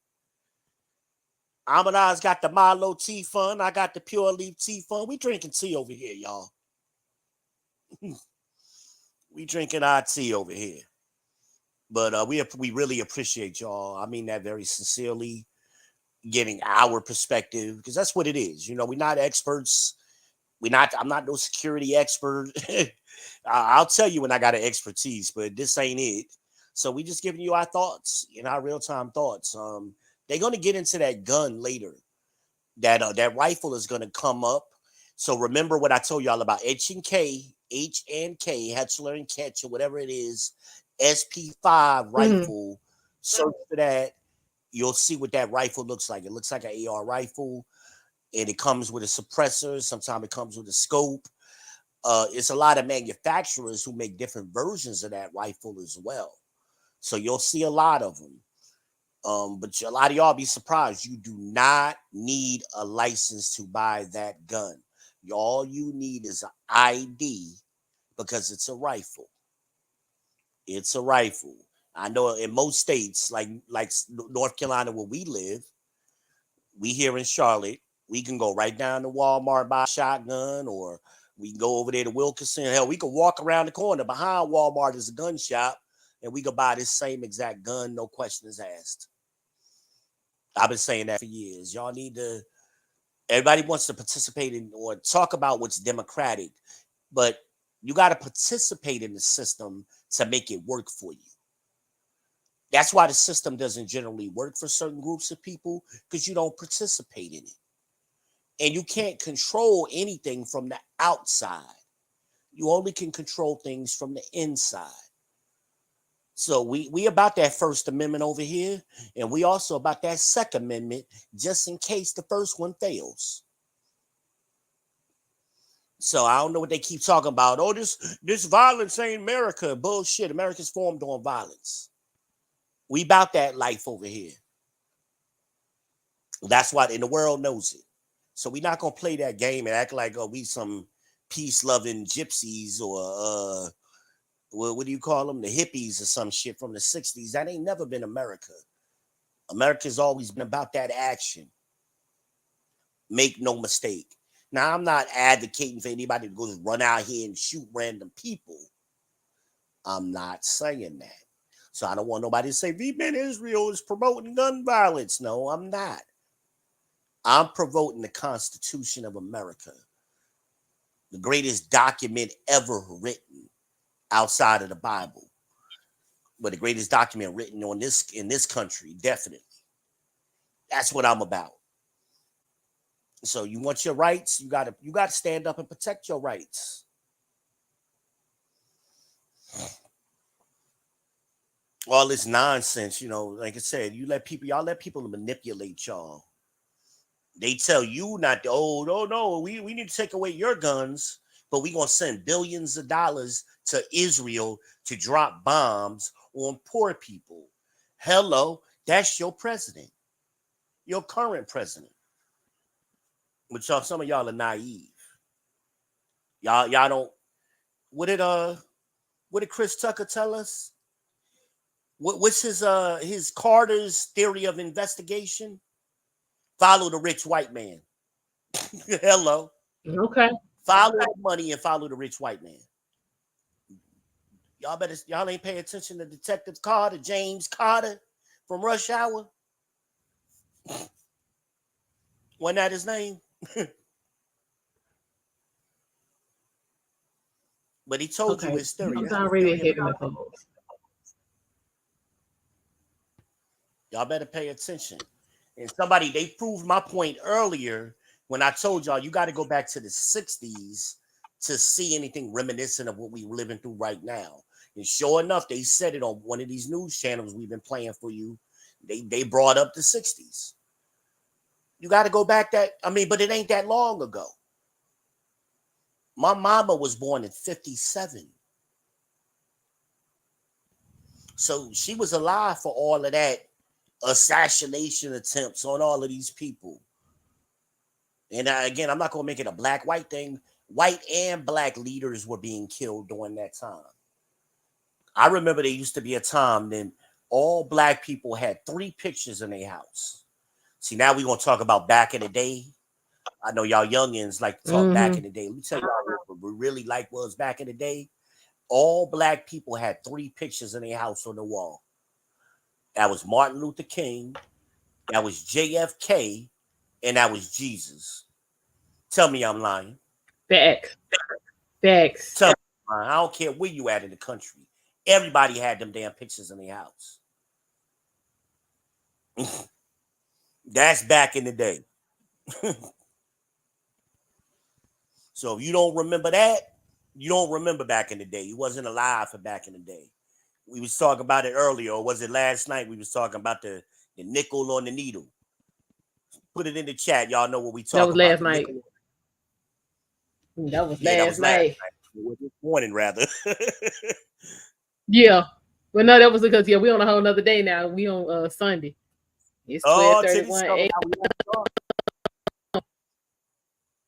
Q: Amanaz got the Milo Tea Fund. I got the Pure Leaf Tea Fund. We drinking tea over here, y'all. We drinking our tea over here. But we really appreciate y'all. I mean that very sincerely. Getting our perspective, because that's what it is. You know, we're not experts. I'm not no security expert. I'll tell you when I got an expertise, but this ain't it. So we just giving you our thoughts, our real-time thoughts. They're gonna get into that gun later. That rifle is gonna come up. So remember what I told y'all about H&K, Hetchler and Ketch, or whatever it is, SP5 rifle. Search for that. You'll see what that rifle looks like. It looks like an AR rifle, and it comes with a suppressor. Sometimes it comes with a scope. It's a lot of manufacturers who make different versions of that rifle as well. So you'll see a lot of them. But a lot of y'all be surprised. You do not need a license to buy that gun. All you need is an ID because it's a rifle. It's a rifle. I know in most states, like North Carolina where we live, we here in Charlotte, we can go right down to Walmart, buy a shotgun, or we can go over there to Wilkinson. Hell, we can walk around the corner. Behind Walmart is a gun shop, and we can buy this same exact gun, no questions asked. I've been saying that for years. Y'all need to, everybody wants to participate in or talk about what's democratic, but you got to participate in the system to make it work for you. That's why the system doesn't generally work for certain groups of people, because you don't participate in it. And you can't control anything from the outside. You only can control things from the inside. So we about that First Amendment over here, and we also about that Second Amendment, just in case the first one fails. So I don't know what they keep talking about. Oh, this violence ain't America. Bullshit. America's formed on violence. We about that life over here. That's why, and the world knows it. So we're not going to play that game and act like, oh, we some peace-loving gypsies or, what do you call them? The hippies or some shit from the 60s. That ain't never been America. America's always been about that action. Make no mistake. Now, I'm not advocating for anybody to go just run out here and shoot random people. I'm not saying that. So I don't want nobody to say, V-Man Israel is promoting gun violence. No, I'm not. I'm promoting the Constitution of America, the greatest document ever written outside of the Bible, but the greatest document written in this country, definitely. That's what I'm about. So you want your rights, you gotta stand up and protect your rights. All this nonsense, like I said, y'all let people manipulate y'all. They tell you not to, no, we need to take away your guns, but we're going to send billions of dollars to Israel to drop bombs on poor people. Hello, that's your president, your current president. But some of y'all are naive. Y'all don't, what did Chris Tucker tell us? What's his Carter's theory of investigation? Follow the rich white man. Hello.
A: Okay.
Q: Follow the money and follow the rich white man. Y'all ain't paying attention to Detective Carter, James Carter from Rush Hour. Wasn't that his name? But he told you his theory.
A: I'm not really hitting the phone.
Q: Y'all better pay attention. And somebody, they proved my point earlier when I told y'all you got to go back to the 60s to see anything reminiscent of what we're living through right now. And sure enough, they said it on one of these news channels we've been playing for you. They brought up the 60s. You got to go back but it ain't that long ago. My mama was born in 57. So she was alive for all of that assassination attempts on all of these people. And again, I'm not going to make it a black-white thing. White and black leaders were being killed during that time. I remember there used to be a time then all black people had 3 pictures in their house. See, now we're going to talk about back in the day. I know y'all youngins like to talk back in the day. Let me tell y'all what we really like was back in the day. All black people had 3 pictures in their house on the wall. That was Martin Luther King, that was JFK, and that was Jesus. Tell me I'm lying.
A: Facts.
Q: Tell me I'm lying. I don't care where you at in the country. Everybody had them damn pictures in their house. That's back in the day. So if you don't remember that, you don't remember back in the day. You wasn't alive for back in the day. We was talking about it earlier, or was it last night? We was talking about the nickel on the needle. Put it in the chat. Y'all know what we talking about.
A: That was last night. That was last night.
Q: This morning, rather.
A: Yeah. Well, no, that was because, we on a whole nother day now. We on Sunday. It's 12:31.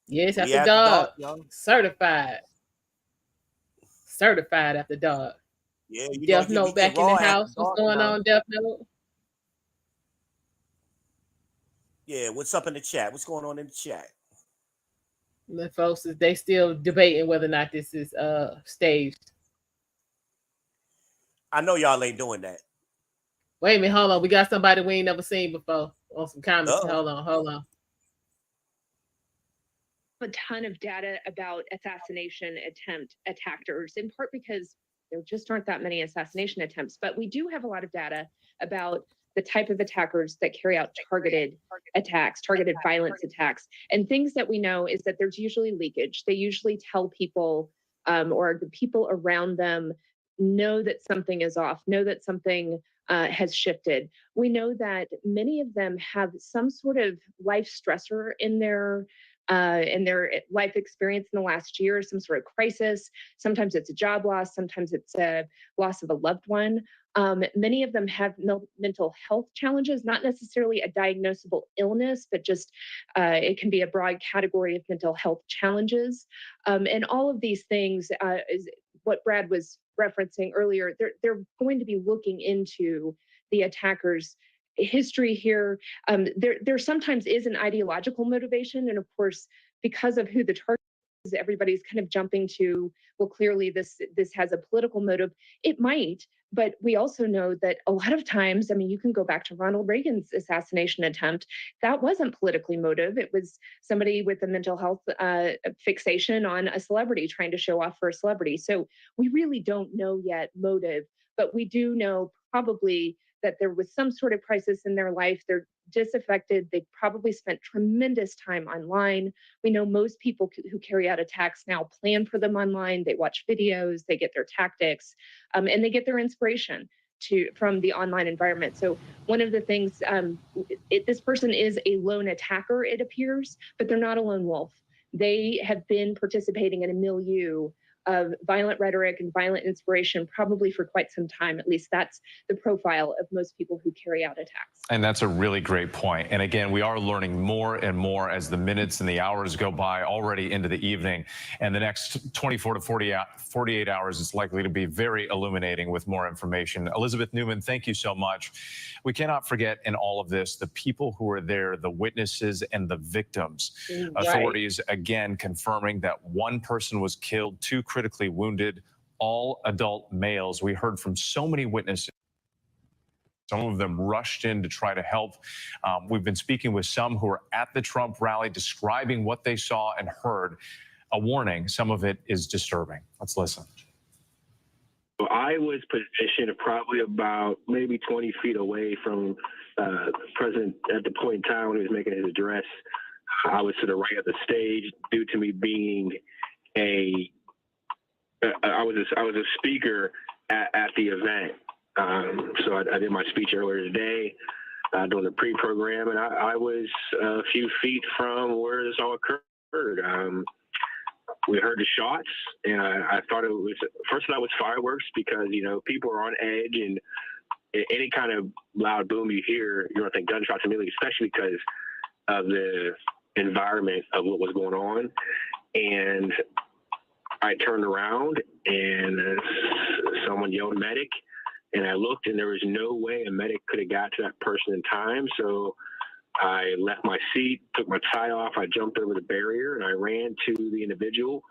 A: Yes, after dark. Certified after dark.
Q: Yeah,
A: Death Note back in the house. What's going on, Death Note?
Q: Yeah, what's up in the chat? What's going on in the chat?
A: The folks, they still debating whether or not this is staged.
Q: I know y'all ain't doing that.
A: Wait a minute, hold on. We got somebody we ain't never seen before on some comments. Hold on.
I: A ton of data about assassination attempt attackers, in part because there just aren't that many assassination attempts. But we do have a lot of data about the type of attackers that carry out targeted attacks, targeted violence attacks. And things that we know is that there's usually leakage. They usually tell people or the people around them know that something is off, know that something has shifted. We know that many of them have some sort of life stressor in their life experience in the last year, some sort of crisis. Sometimes it's a job loss. Sometimes it's a loss of a loved one. Many of them have mental health challenges, not necessarily a diagnosable illness, but just it can be a broad category of mental health challenges. And all of these things is what Brad was referencing earlier. They're going to be looking into the attackers' history here. There sometimes is an ideological motivation, and of course, because of who the target is, everybody's kind of jumping to, well, clearly this has a political motive. It might, but we also know that a lot of times, you can go back to Ronald Reagan's assassination attempt. That wasn't politically motive. It was somebody with a mental health fixation on a celebrity trying to show off for a celebrity. So we really don't know yet motive, but we do know probably that there was some sort of crisis in their life. They're disaffected. They probably spent tremendous time online. We know most people who carry out attacks now plan for them online. They watch videos, they get their tactics, and they get their inspiration from the online environment. So one of the things, this person is a lone attacker, it appears, but they're not a lone wolf. They have been participating in a milieu of violent rhetoric and violent inspiration probably for quite some time. At least that's the profile of most people who carry out attacks.
G: And that's a really great point. And again, we are learning more and more as the minutes and the hours go by, already into the evening. And the next 24 to 48 hours is likely to be very illuminating with more information. Elizabeth Newman, thank you so much. We cannot forget in all of this the people who are there, the witnesses and the victims. Right. Authorities again confirming that one person was killed, 2 critically wounded, all adult males. We heard from so many witnesses. Some of them rushed in to try to help. We've been speaking with some who were at the Trump rally, describing what they saw and heard. A warning, some of it is disturbing. Let's listen.
D: I was positioned probably about maybe 20 feet away from the president at the point in time when he was making his address. I was to the right of the stage due to me being I was a speaker at the event. So I did my speech earlier today during the pre-program, and I was a few feet from where this all occurred. We heard the shots, and I thought it was, first of all, it was fireworks because, you know, people are on edge, and any kind of loud boom you hear, you're going to think gunshots immediately, especially because of the environment of what was going on. And I turned around, and someone yelled medic, and I looked, and there was no way a medic could have got to that person in time. So I left my seat, took my tie off, I jumped over the barrier, and I ran to the individual.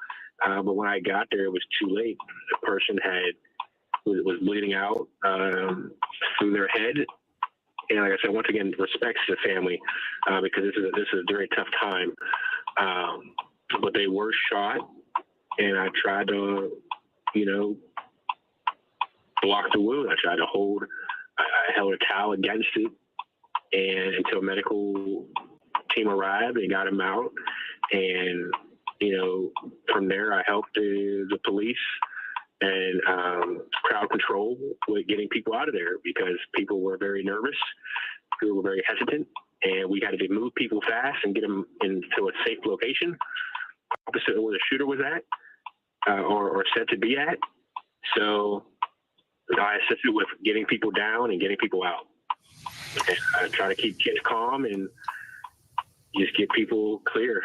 D: But when I got there, it was too late. The person was bleeding out through their head. And like I said, once again, respects the family because this is a very tough time. But they were shot, and I tried to, you know, block the wound. I held a towel against it. And until a medical team arrived, they got him out. And, you know, from there, I helped the police and crowd control with getting people out of there because people were very nervous. People were very hesitant. And we had to move people fast and get them into a safe location opposite of where the shooter was at or said to be at. So I assisted with getting people down and getting people out. And I try to keep kids calm and just get people clear.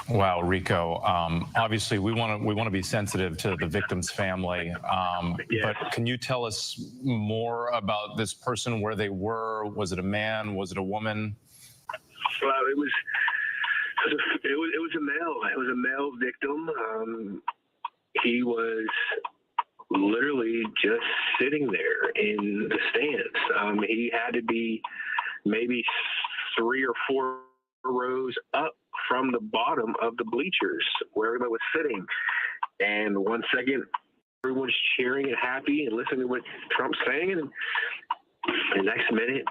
G: Wow, Rico. Obviously, we want to be sensitive to the victim's family. But can you tell us more about this person, where they were? Was it a man? Was it a woman?
D: Well, it was a male. It was a male victim. He was literally just sitting there in the stands. He had to be maybe 3 or 4 rows up from the bottom of the bleachers where everybody was sitting. And 1 second, everyone's cheering and happy and listening to what Trump's saying. And the next minute,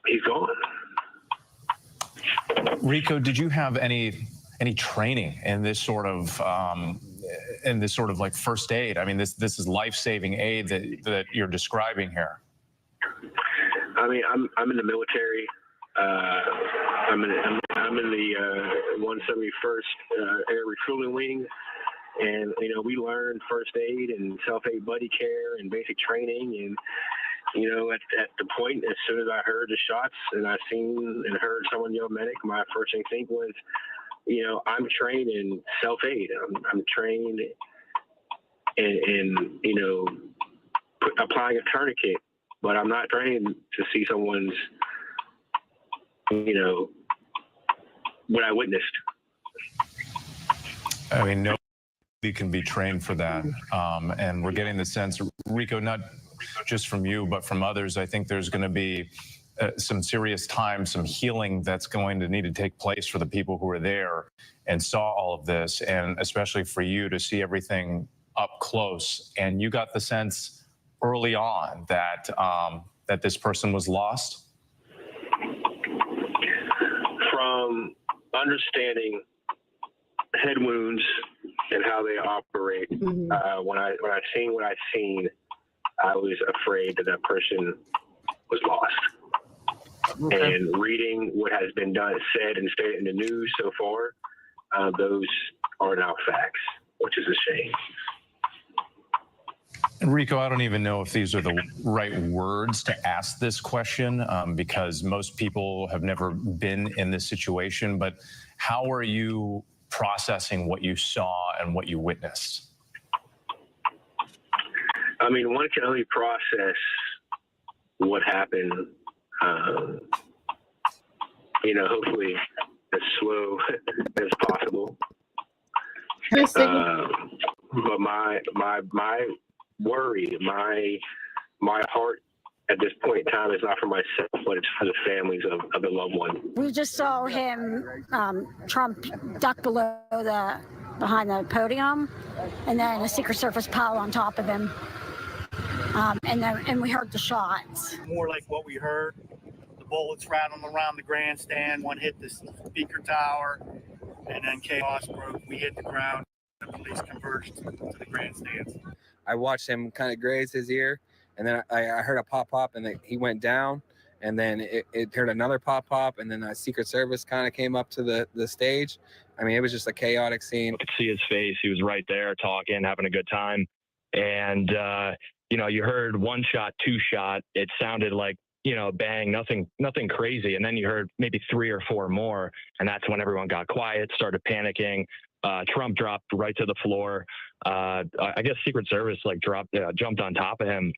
D: he's gone.
G: Rico, did you have any training in this sort of like first aid? I mean, this is life-saving aid that you're describing here.
D: I mean, I'm in the military. I'm in the 171st Air Refueling Wing, and you know we learn first aid and self-aid buddy care and basic training. And you know, at the point, as soon as I heard the shots and I seen and heard someone yell medic, my first instinct was, you know, I'm trained in self-aid. I'm trained in you know, applying a tourniquet, but I'm not trained to see someone's, you know, what I witnessed.
G: I mean, nobody can be trained for that. And we're getting the sense, Rico, not just from you, but from others, I think there's going to be some serious time, some healing that's going to need to take place for the people who were there and saw all of this, and especially for you to see everything up close. And you got the sense early on that that this person was lost?
D: From understanding head wounds and how they operate, when I seen what I seen, I was afraid that person was lost. Okay. And reading what has been said and stated in the news so far, those are now facts, which is a shame.
G: And Rico, I don't even know if these are the right words to ask this question because most people have never been in this situation, but how are you processing what you saw and what you witnessed?
D: I mean, one can only process what happened, you know, hopefully as slow as possible. But my worry, my heart at this point in time is not for myself, but it's for the families of the loved one.
M: We just saw him, Trump, duck below
C: behind the podium, and then a Secret Service piled on top of him. And we heard the shots.
M: More like what we heard. The bullets rattling around the grandstand. One hit the speaker tower, and then chaos broke. We hit the ground. The police converged to the grandstands.
N: I watched him kind of graze his ear, and then I heard a pop, and then he went down, and then it heard another pop, and then a Secret Service kind of came up to the stage. I mean, it was just a chaotic scene.
D: I could see his face. He was right there talking, having a good time. And, you heard one shot, two shot. It sounded like, bang, nothing crazy. And then you heard maybe 3 or 4 more. And that's when everyone got quiet, started panicking. Trump dropped right to the floor. I guess Secret Service jumped on top of him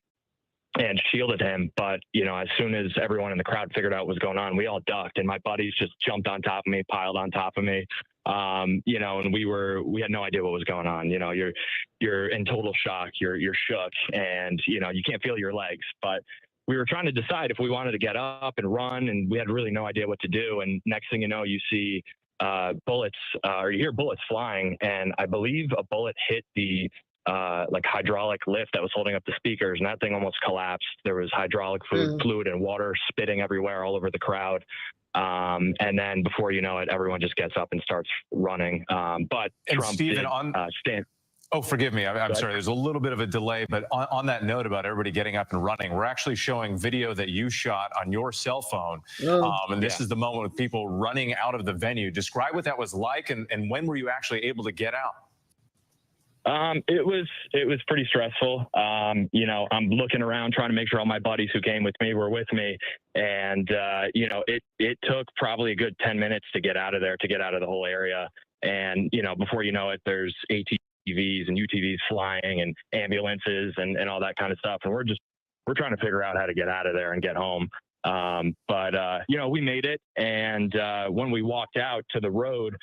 D: and shielded him. But, as soon as everyone in the crowd figured out what was going on, we all ducked, and my buddies just jumped on top of me, piled on top of me. And we had no idea what was going on. You're in total shock. You're shook, and, you can't feel your legs, but we were trying to decide if we wanted to get up and run, and we had really no idea what to do. And next thing you know, you see bullets, or you hear bullets flying. And I believe a bullet hit the hydraulic lift that was holding up the speakers, and that thing almost collapsed. There was hydraulic fluid and water spitting everywhere all over the crowd. And then before you know it, everyone just gets up and starts running. But
G: And
D: Trump
G: Stephen,
D: did
G: Oh, forgive me. I'm sorry. There's a little bit of a delay, but on that note about everybody getting up and running, we're actually showing video that you shot on your cell phone. And this is the moment with people running out of the venue. Describe what that was like, and when were you actually able to get out?
D: It was pretty stressful. I'm looking around trying to make sure all my buddies who came with me were with me. And, it took probably a good 10 minutes to get out of there, to get out of the whole area. And, before you know it, there's ATVs and UTVs flying and ambulances and all that kind of stuff. And we're trying to figure out how to get out of there and get home. But we made it. And when we walked out to the road,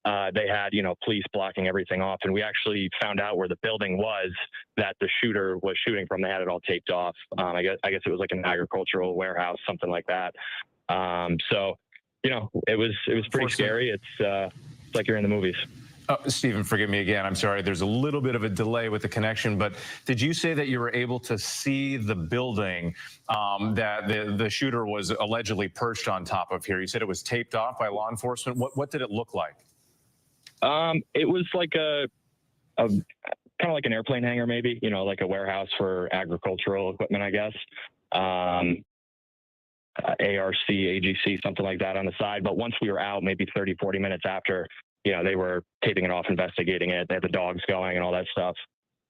D: they had, police blocking everything off. And we actually found out where the building was that the shooter was shooting from. They had it all taped off. I guess it was like an agricultural warehouse, something like that. So, it was pretty scary. It's like you're in the movies.
G: Stephen, forgive me again. I'm sorry. There's a little bit of a delay with the connection, but did you say that you were able to see the building that the shooter was allegedly perched on top of here? You said it was taped off by law enforcement. What did it look like?
D: It was like a kind of like an airplane hangar, maybe, like a warehouse for agricultural equipment, I guess. ARC, AGC, something like that on the side. But once we were out, maybe 30, 40 minutes after, they were taping it off, investigating it. They had the dogs going and all that stuff.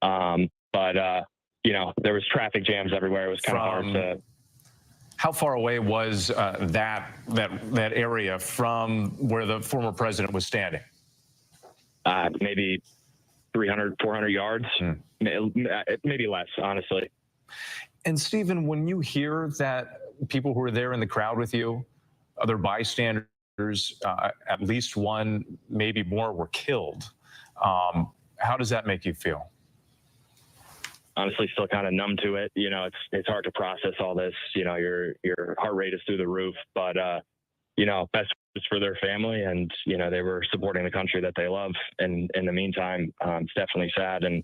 D: But there was traffic jams everywhere. It was kind of hard to.
G: How far away was that area from where the former president was standing?
D: Maybe 300, 400 yards, maybe less, honestly.
G: And Stephen, when you hear that people who were there in the crowd with you, other bystanders, at least one, maybe more, were killed, how does that make you feel?
D: Honestly, still kind of numb to it. It's hard to process all this. Your heart rate is through the roof, but best for their family, and they were supporting the country that they love. And in the meantime, it's definitely sad, and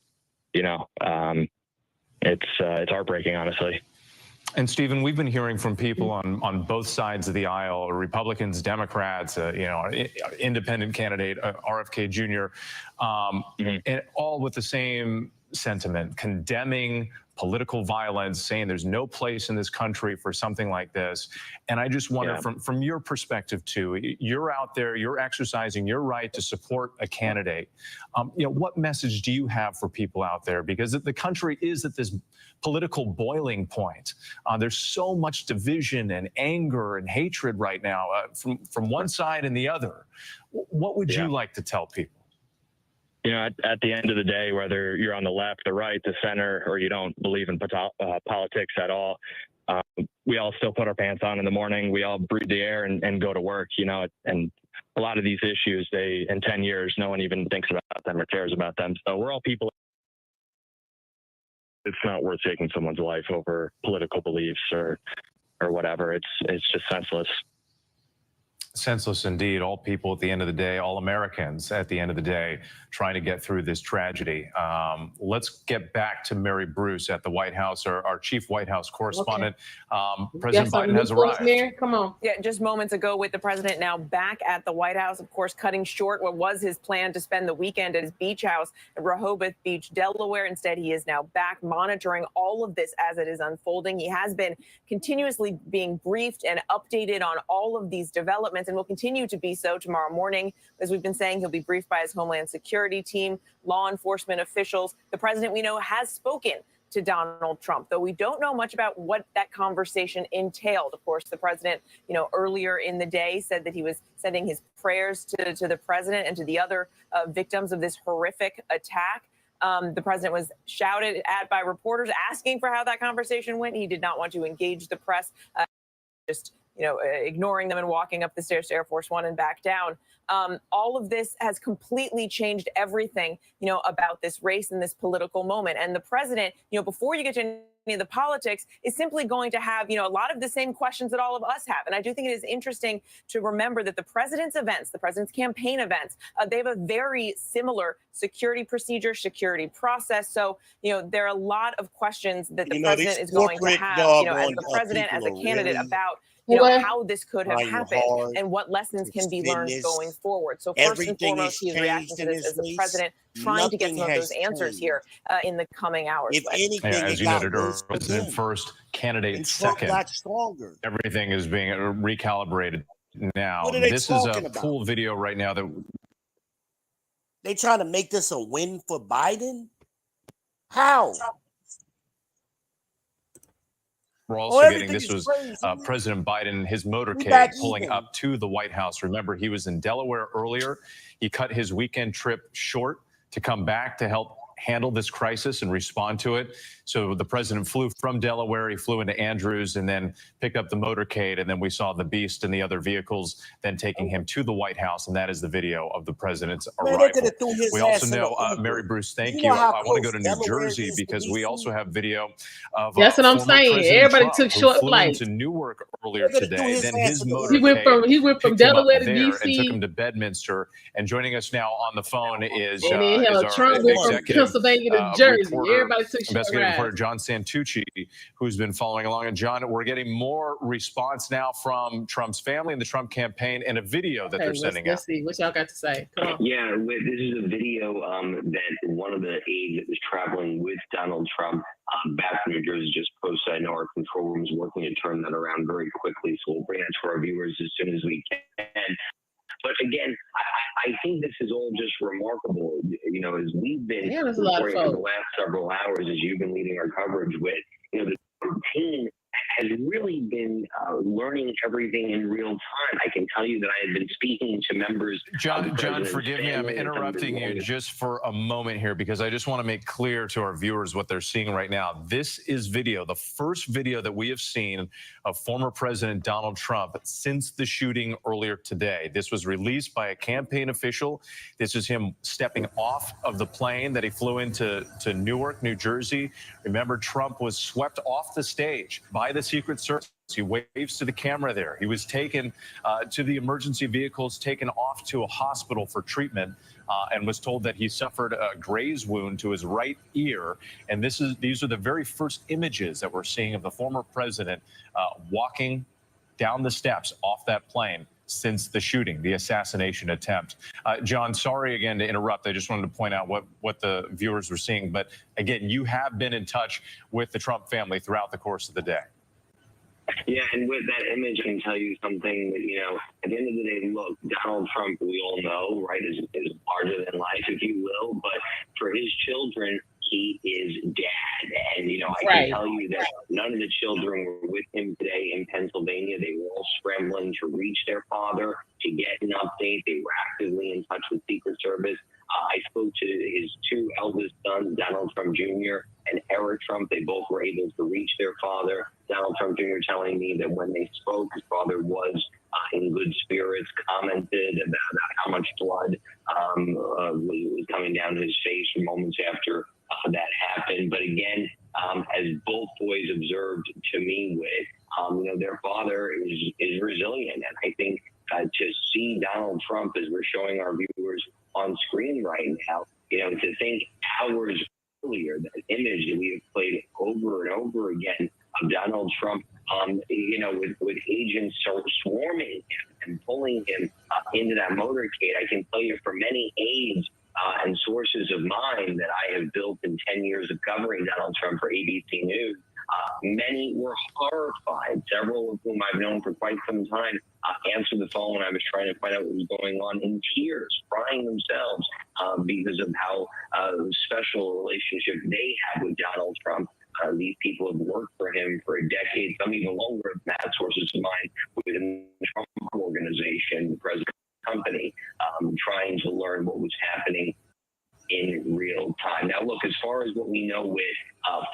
D: it's heartbreaking, honestly.
G: And Stephen, we've been hearing from people on both sides of the aisle, Republicans, Democrats, independent candidate, RFK Jr., and all with the same sentiment, condemning political violence, saying there's no place in this country for something like this. And I just wonder, from your perspective too, you're out there, you're exercising your right to support a candidate. What message do you have for people out there? Because the country is at this political boiling point. There's so much division and anger and hatred right now from one side and the other. What would you like to tell people?
D: At the end of the day, whether you're on the left, the right, the center, or you don't believe in politics at all, we all still put our pants on in the morning. We all breathe the air and go to work, and a lot of these issues, in 10 years, no one even thinks about them or cares about them. So we're all people. It's not worth taking someone's life over political beliefs or whatever. It's just senseless.
G: Senseless indeed. All people at the end of the day, all Americans at the end of the day, trying to get through this tragedy. Let's get back to Mary Bruce at the White House, our chief White House correspondent. President Biden has arrived.
A: Mary, come on.
S: Yeah, just moments ago with the president now back at the White House, of course, cutting short what was his plan to spend the weekend at his beach house in Rehoboth Beach, Delaware. Instead, he is now back monitoring all of this as it is unfolding. He has been continuously being briefed and updated on all of these developments and will continue to be so tomorrow morning. As we've been saying, he'll be briefed by his Homeland Security team, law enforcement officials. The president, we know, has spoken to Donald Trump, though we don't know much about what that conversation entailed. Of course, the president, earlier in the day said that he was sending his prayers to the president and to the other victims of this horrific attack. The president was shouted at by reporters asking for how that conversation went. He did not want to engage the press, ignoring them and walking up the stairs to Air Force One and back down. All of this has completely changed everything, about this race and this political moment. And the president, before you get to any of the politics, is simply going to have, a lot of the same questions that all of us have. And I do think it is interesting to remember that the president's events, the president's campaign events, they have a very similar security procedure, security process. So, there are a lot of questions that the president is going to have, as the president, as a candidate, about how this could have happened and what lessons can be learned going forward. So first and foremost, he's reacting to this as the president, trying to get some of those answers here in the coming hours.
G: As you noted earlier, president first, candidate second. Everything is being recalibrated now. This is a full video right now that
Q: they trying to make this a win for Biden. How?
G: We're also getting, this was President Biden, his motorcade pulling up to the White House. Remember, he was in Delaware earlier. He cut his weekend trip short to come back to help handle this crisis and respond to it. So the president flew from Delaware, he flew into Andrews and then picked up the motorcade. And then we saw the Beast and the other vehicles then taking him to the White House. And that is the video of the president's arrival. We also know, Mary Bruce, thank you. I want to go to New Jersey because we also have video of
A: that's what I'm saying. Everybody took short flights
G: to Newark earlier today. Then his motorcade
A: he went from Delaware to DC
G: and took him to Bedminster. And joining us now on the phone is
A: our Trump went from Pennsylvania to Jersey. Everybody took short
G: rides. Reporter John Santucci, who's been following along. And John, we're getting more response now from Trump's family and the Trump campaign and a video that they're sending out.
A: Let's see what y'all got to say. Come on.
D: Yeah, this is a video that one of the aides that was traveling with Donald Trump back from New Jersey just posted. I know our control room is working to turn that around very quickly, so we'll bring that to our viewers as soon as we can. But again, I think this is all just remarkable. As we've been reporting for the last several hours, as you've been leading our coverage with, the routine has really been learning everything in real time. I can tell you that I have been speaking to members.
G: John, forgive me. I'm interrupting you just for a moment here because I just want to make clear to our viewers what they're seeing right now. This is video, the first video that we have seen of former President Donald Trump since the shooting earlier today. This was released by a campaign official. This is him stepping off of the plane that he flew into Newark, New Jersey. Remember, Trump was swept off the stage by the Secret Service. He waves to the camera there. He was taken to the emergency vehicles, taken off to a hospital for treatment, and was told that he suffered a graze wound to his right ear. And these are the very first images that we're seeing of the former president walking down the steps off that plane since the shooting, the assassination attempt. John, sorry again to interrupt. I just wanted to point out what the viewers were seeing. But again, you have been in touch with the Trump family throughout the course of the day.
D: Yeah, and with that image, I can tell you something that, at the end of the day, look, Donald Trump, we all know, right, is larger than life, if you will. But for his children, he is dad. And, I can tell you that none of the children were with him today in Pennsylvania. They were all scrambling to reach their father, to get an update. They were actively in touch with Secret Service. I spoke to his two eldest sons, Donald Trump Jr. and Eric Trump. They both were able to reach their father. Donald Trump Jr. telling me that when they spoke, his father was in good spirits, commented about how much blood was coming down his face moments after that happened. But again, as both boys observed to me with, their father is resilient. And I think to
K: showing our viewers on screen right now, to think hours earlier, that image that we have played over and over again of Donald Trump, with agents swarming him and pulling him into that motorcade. I can tell you for many aides and sources of mine that I have built in 10 years of covering Donald Trump for ABC News, many were horrified. Several of whom I've known for quite some time answered the phone when I was trying to find out what was going on in tears, crying themselves because of how special a relationship they had with Donald Trump. These people have worked for him for a decade, some even longer than that, sources of mine within the Trump organization, the president's company, trying to learn what was happening in real time. Now, look, as far as what we know with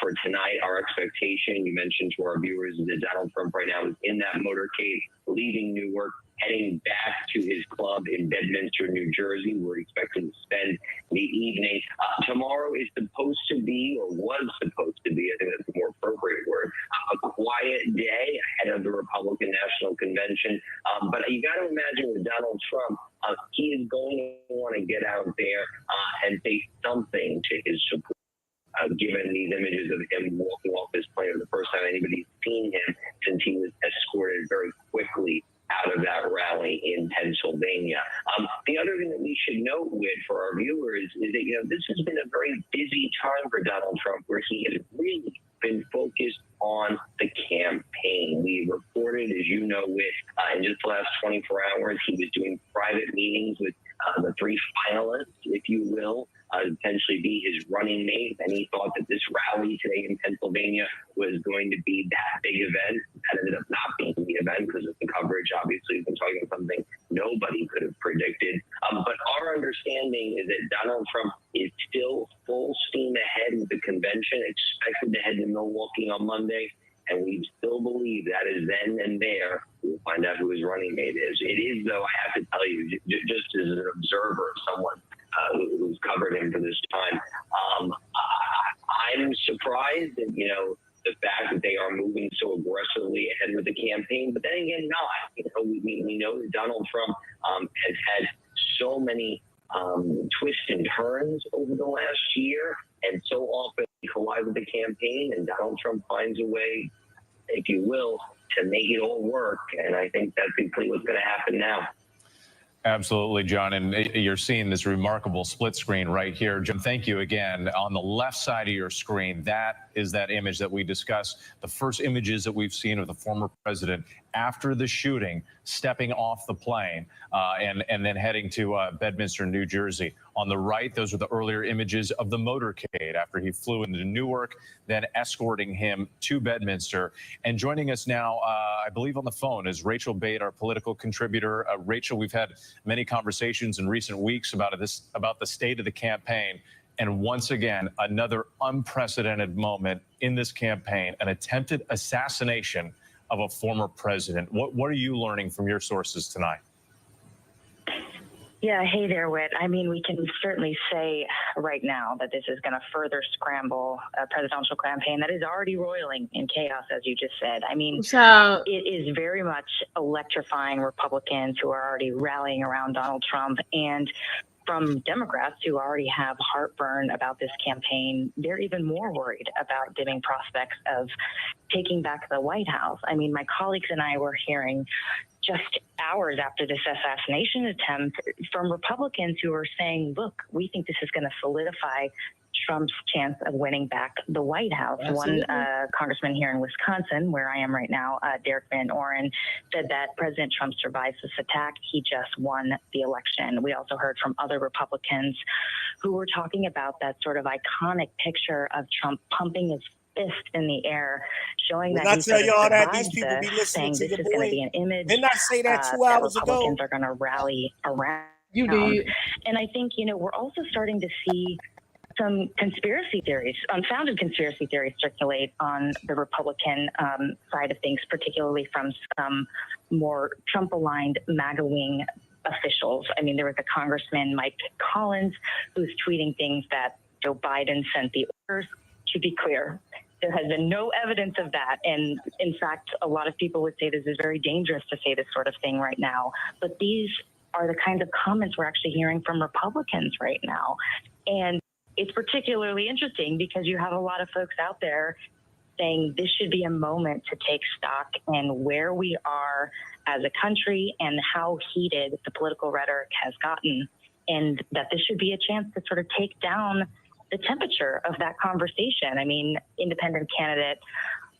K: for tonight, our expectation, you mentioned to our viewers, is that Donald Trump right now is in that motorcade, leaving Newark, heading back to his club in Bedminster, New Jersey. We're expecting to spend the evening. Tomorrow is supposed to be, or was supposed to be, I think that's a more appropriate word, a quiet day ahead of the Republican National Convention. But you got to imagine with Donald Trump, he is going to want to get out there and say something to his support. Given these images of him walking off his plane for the first time anybody's seen him since he was escorted very quickly out of that rally in Pennsylvania. The other thing that we should note with for our viewers is that, this has been a very busy time for Donald Trump, where he has really been focused on the campaign. We reported, as you know, with in just the last 24 hours, he was doing private meetings with the three finalists, if you will, potentially be his running mate. And he thought that this rally today in Pennsylvania was going to be that big event. That ended up not being the event because of the coverage. Obviously, we've been talking about something nobody could have predicted. But our understanding is that Donald Trump is still full steam ahead with the convention, expected to head to Milwaukee on Monday. And we still believe that is then and there we'll find out who his running mate is. It is, though, I have to tell you, just as an observer, someone who's covered him for this time, I'm surprised that, the fact that they are moving so aggressively ahead with the campaign, but then again, not. We know that Donald Trump has had so many twists and turns over the last year, and so often collide with the campaign, and Donald Trump finds a way, if you will, to make it all work. And I think that's exactly what's going to happen now.
G: Absolutely, John. And you're seeing this remarkable split screen right here. Jim, thank you again. On the left side of your screen, that is that image that we discussed, the first images that we've seen of the former president after the shooting, stepping off the plane and then heading to Bedminster, New Jersey. On the right, those are the earlier images of the motorcade after he flew into Newark, then escorting him to Bedminster. And joining us now, I believe on the phone, is Rachel Bate, our political contributor. Rachel, we've had many conversations in recent weeks about the state of the campaign. And once again, another unprecedented moment in this campaign, an attempted assassination of a former president. What are you learning from your sources tonight?
L: Yeah, hey there, Whit. I mean, we can certainly say right now that this is going to further scramble a presidential campaign that is already roiling in chaos, as you just said. I mean, it is very much electrifying Republicans who are already rallying around Donald Trump, and from Democrats who already have heartburn about this campaign, they're even more worried about dimming prospects of taking back the White House. I mean, my colleagues and I were hearing just hours after this assassination attempt from Republicans who are saying, look, we think this is going to solidify Trump's chance of winning back the White House.
A: Absolutely.
L: One congressman here in Wisconsin, where I am right now, Derek Van Oren, said that President Trump survives this attack. He just won the election. We also heard from other Republicans who were talking about that sort of iconic picture of Trump pumping his fist in the air, showing that he sort of survived this, saying this is going to be an image.
Q: Didn't I say that 2 hours ago?
L: Republicans are going to rally around.
A: You did.
L: And I think, we're also starting to see some conspiracy theories, unfounded conspiracy theories circulate on the Republican side of things, particularly from some more Trump-aligned MAGA wing officials. I mean, there was a Congressman, Mike Collins, who's tweeting things that Joe Biden sent the orders. To be clear, there has been no evidence of that. And in fact, a lot of people would say this is very dangerous to say this sort of thing right now. But these are the kinds of comments we're actually hearing from Republicans right now. And it's particularly interesting because you have a lot of folks out there saying this should be a moment to take stock in where we are as a country and how heated the political rhetoric has gotten, and that this should be a chance to sort of take down the temperature of that conversation. I mean, independent candidate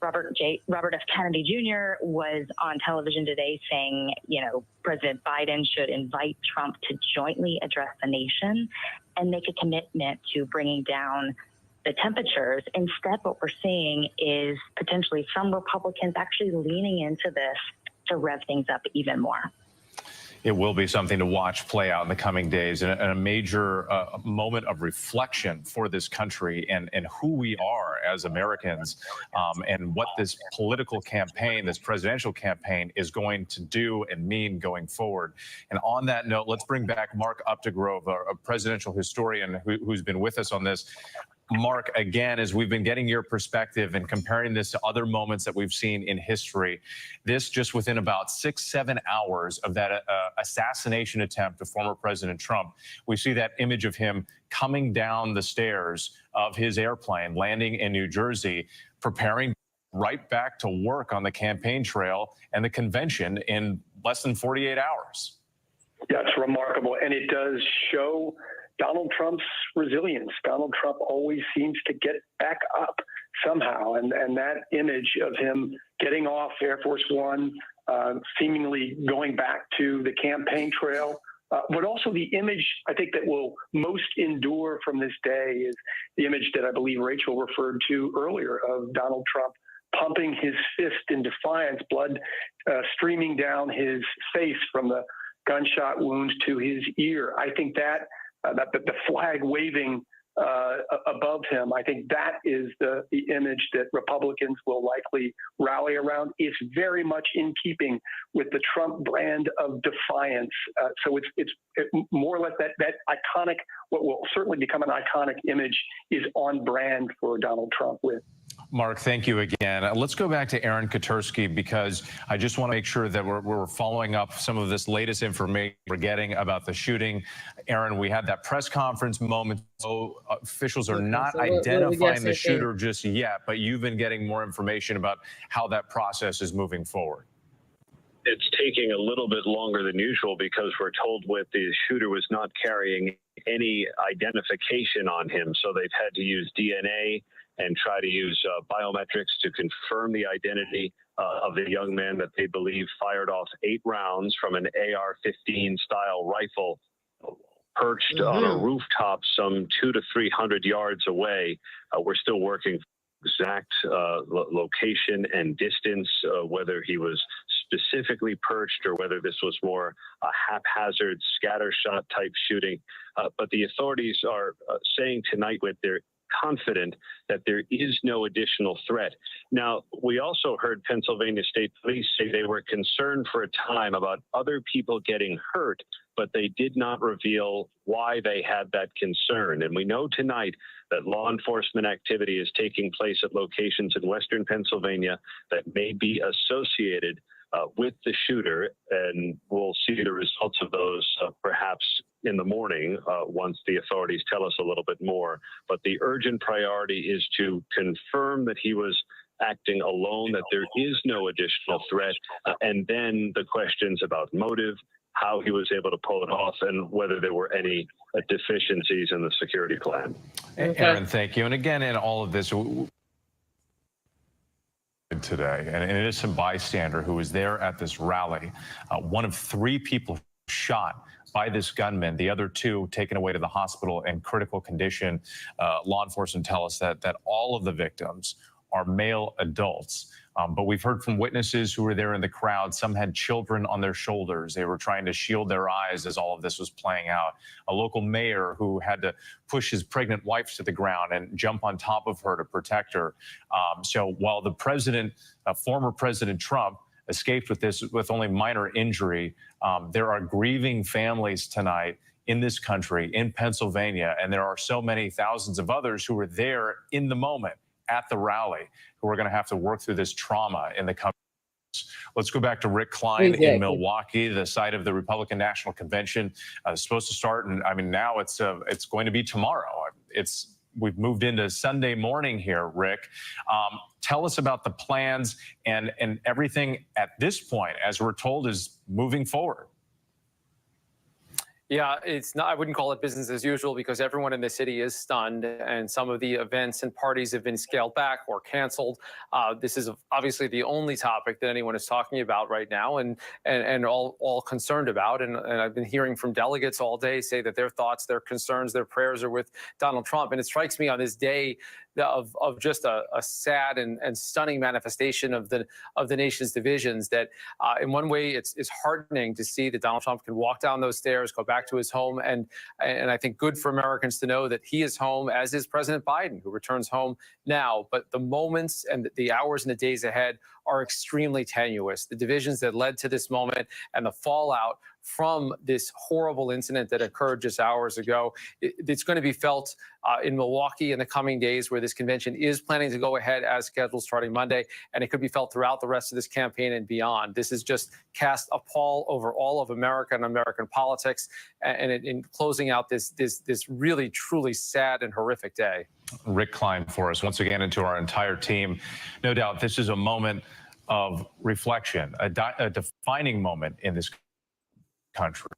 L: Robert F. Kennedy Jr. was on television today saying, you know, President Biden should invite Trump to jointly address the nation and make a commitment to bringing down the temperatures. Instead, what we're seeing is potentially some Republicans actually leaning into this to rev things up even more.
G: It will be something to watch play out in the coming days, and a major moment of reflection for this country and who we are as Americans, and what this political campaign, this presidential campaign, is going to do and mean going forward. And on that note, let's bring back Mark Updegrove, a presidential historian who's been with us on this. Mark, again, as we've been getting your perspective and comparing this to other moments that we've seen in history, this just within about 6-7 hours of that assassination attempt of former President Trump, we see that image of him coming down the stairs of his airplane, landing in New Jersey, preparing right back to work on the campaign trail and the convention in less than 48 hours.
O: Yeah, it's remarkable, and it does show Donald Trump's resilience. Donald Trump always seems to get back up somehow. And that image of him getting off Air Force One, seemingly going back to the campaign trail, but also the image I think that will most endure from this day is the image that I believe Rachel referred to earlier of Donald Trump pumping his fist in defiance, blood streaming down his face from the gunshot wounds to his ear. I think that the flag waving above him, I think that is the image that Republicans will likely rally around. It's very much in keeping with the Trump brand of defiance. So it's more or less that iconic, what will certainly become an iconic image, is on brand for Donald Trump with.
G: Mark, thank you again. Let's go back to Aaron Katersky, because I just want to make sure that we're following up some of this latest information we're getting about the shooting. Aaron, we had that press conference moment. So officials are not identifying the shooter just yet, but you've been getting more information about how that process is moving forward.
D: It's taking a little bit longer than usual because we're told the shooter was not carrying any identification on him. So they've had to use DNA and try to use biometrics to confirm the identity of the young man that they believe fired off 8 rounds from an AR-15 style rifle perched on a rooftop some 200 to 300 yards away. We're still working exact location and distance, whether he was specifically perched or whether this was more a haphazard scattershot type shooting. But the authorities are saying tonight with their confident that there is no additional threat. Now, we also heard Pennsylvania State Police say they were concerned for a time about other people getting hurt, but they did not reveal why they had that concern. And we know tonight that law enforcement activity is taking place at locations in Western Pennsylvania that may be associated with the shooter, and we'll see the results of those perhaps in the morning once the authorities tell us a little bit more. But the urgent priority is to confirm that he was acting alone, that there is no additional threat, and then the questions about motive, how he was able to pull it off, and whether there were any deficiencies in the security plan.
G: Aaron, thank you. And again, in all of this, today, and an innocent bystander who was there at this rally, one of 3 people shot by this gunman, the other 2 taken away to the hospital in critical condition. Law enforcement tell us that all of the victims are male adults. But we've heard from witnesses who were there in the crowd. Some had children on their shoulders. They were trying to shield their eyes as all of this was playing out. A local mayor who had to push his pregnant wife to the ground and jump on top of her to protect her. So while the president, former President Trump, escaped with this with only minor injury, there are grieving families tonight in this country, in Pennsylvania, and there are so many thousands of others who were there in the moment at the rally who are going to have to work through this trauma in the coming months. Let's go back to Rick Klein
A: Exactly.
G: in Milwaukee, the site of the Republican National Convention. It's supposed to start, and I mean, now it's going to be tomorrow. We've moved into Sunday morning here, Rick. Tell us about the plans and everything at this point, as we're told, is moving forward.
H: Yeah, it's not, I wouldn't call it business as usual because everyone in the city is stunned and some of the events and parties have been scaled back or canceled. This is obviously the only topic that anyone is talking about right now and all concerned about. And I've been hearing from delegates all day say that their thoughts, their concerns, their prayers are with Donald Trump. And it strikes me on this day of just a sad and stunning manifestation of the nation's divisions that in one way it's heartening to see that Donald Trump can walk down those stairs, go back to his home, and I think good for Americans to know that he is home, as is President Biden, who returns home now. But the moments and the hours and the days ahead are extremely tenuous. The divisions that led to this moment and the fallout from this horrible incident that occurred just hours ago, it's going to be felt in Milwaukee in the coming days, where this convention is planning to go ahead as scheduled starting Monday, and it could be felt throughout the rest of this campaign and beyond. This has just cast a pall over all of America and American politics, and in closing out this really, truly sad and horrific day.
G: Rick Klein for us once again, and to our entire team. No doubt this is a moment of reflection, a defining moment in this country,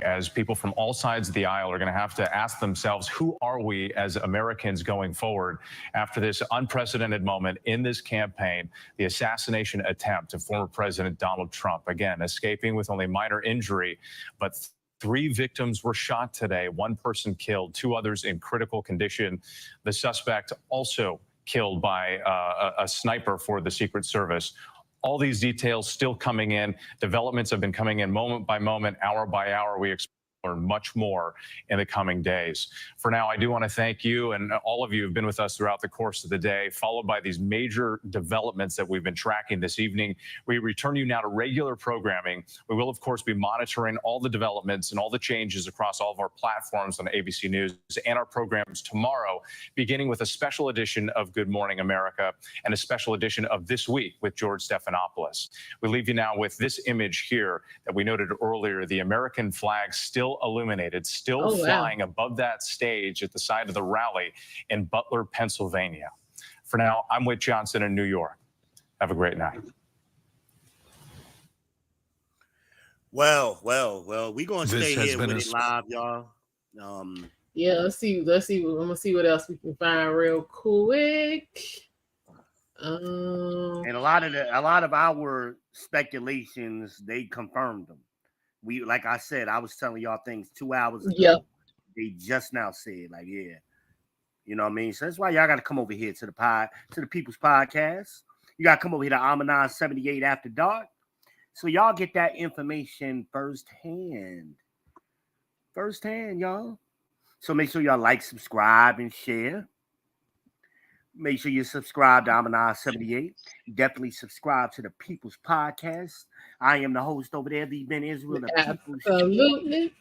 G: as people from all sides of the aisle are going to have to ask themselves, who are we as Americans going forward after this unprecedented moment in this campaign, the assassination attempt of former President Donald Trump, again, escaping with only minor injury, but 3 victims were shot today, 1 person killed, 2 others in critical condition. The suspect also killed by a sniper for the Secret Service. All these details still coming in. Developments have been coming in moment by moment, hour by hour. We expect to learn much more in the coming days. For now, I do want to thank you, and all of you have been with us throughout the course of the day, followed by these major developments that we've been tracking this evening. We return you now to regular programming. We will, of course, be monitoring all the developments and all the changes across all of our platforms on ABC News and our programs tomorrow, beginning with a special edition of Good Morning America and a special edition of This Week with George Stephanopoulos. We leave you now with this image here that we noted earlier, the American flag still illuminated, still flying above that stage at the side of the rally in Butler, Pennsylvania. For now, I'm Whit Johnson in New York. Have a great night.
Q: Well, we're going to stay here with it live, y'all.
A: Yeah, let's see. I'm gonna see what else we can find real quick.
Q: And a lot of our speculations, they confirmed them. Like I said, I was telling y'all things 2 hours ago.
A: Yep.
Q: They just now said, like, yeah. You know what I mean? So that's why y'all got to come over here to the People's Podcast. You got to come over here to Amanon 78 After Dark. So y'all get that information firsthand. Firsthand, y'all. So make sure y'all like, subscribe, and share. Make sure you subscribe to Amanon 78. Definitely subscribe to the People's Podcast. I am the host over there, the Ben Israel, the People's.
A: Absolutely.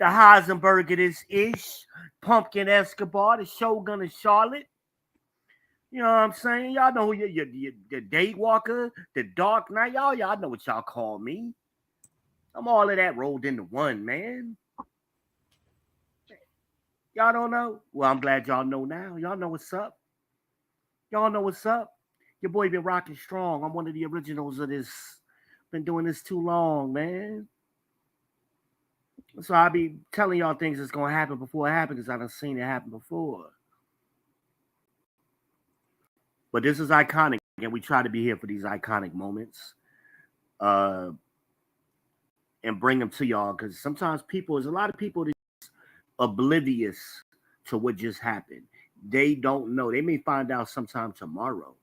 Q: The Heisenberg of this ish, Pumpkin Escobar, the Shogun of Charlotte. You know what I'm saying? Y'all know who the Daywalker, the Dark Knight. Y'all know what y'all call me. I'm all of that rolled into one, man. Y'all don't know? Well, I'm glad y'all know now. Y'all know what's up. Y'all know what's up. Your boy been rocking strong. I'm one of the originals of this. Been doing this too long, man. So I'll be telling y'all things that's going to happen before it happens, because I done seen it happen before. But this is iconic, and we try to be here for these iconic moments. And bring them to y'all, because sometimes there's a lot of people that's oblivious to what just happened. They don't know. They may find out sometime tomorrow.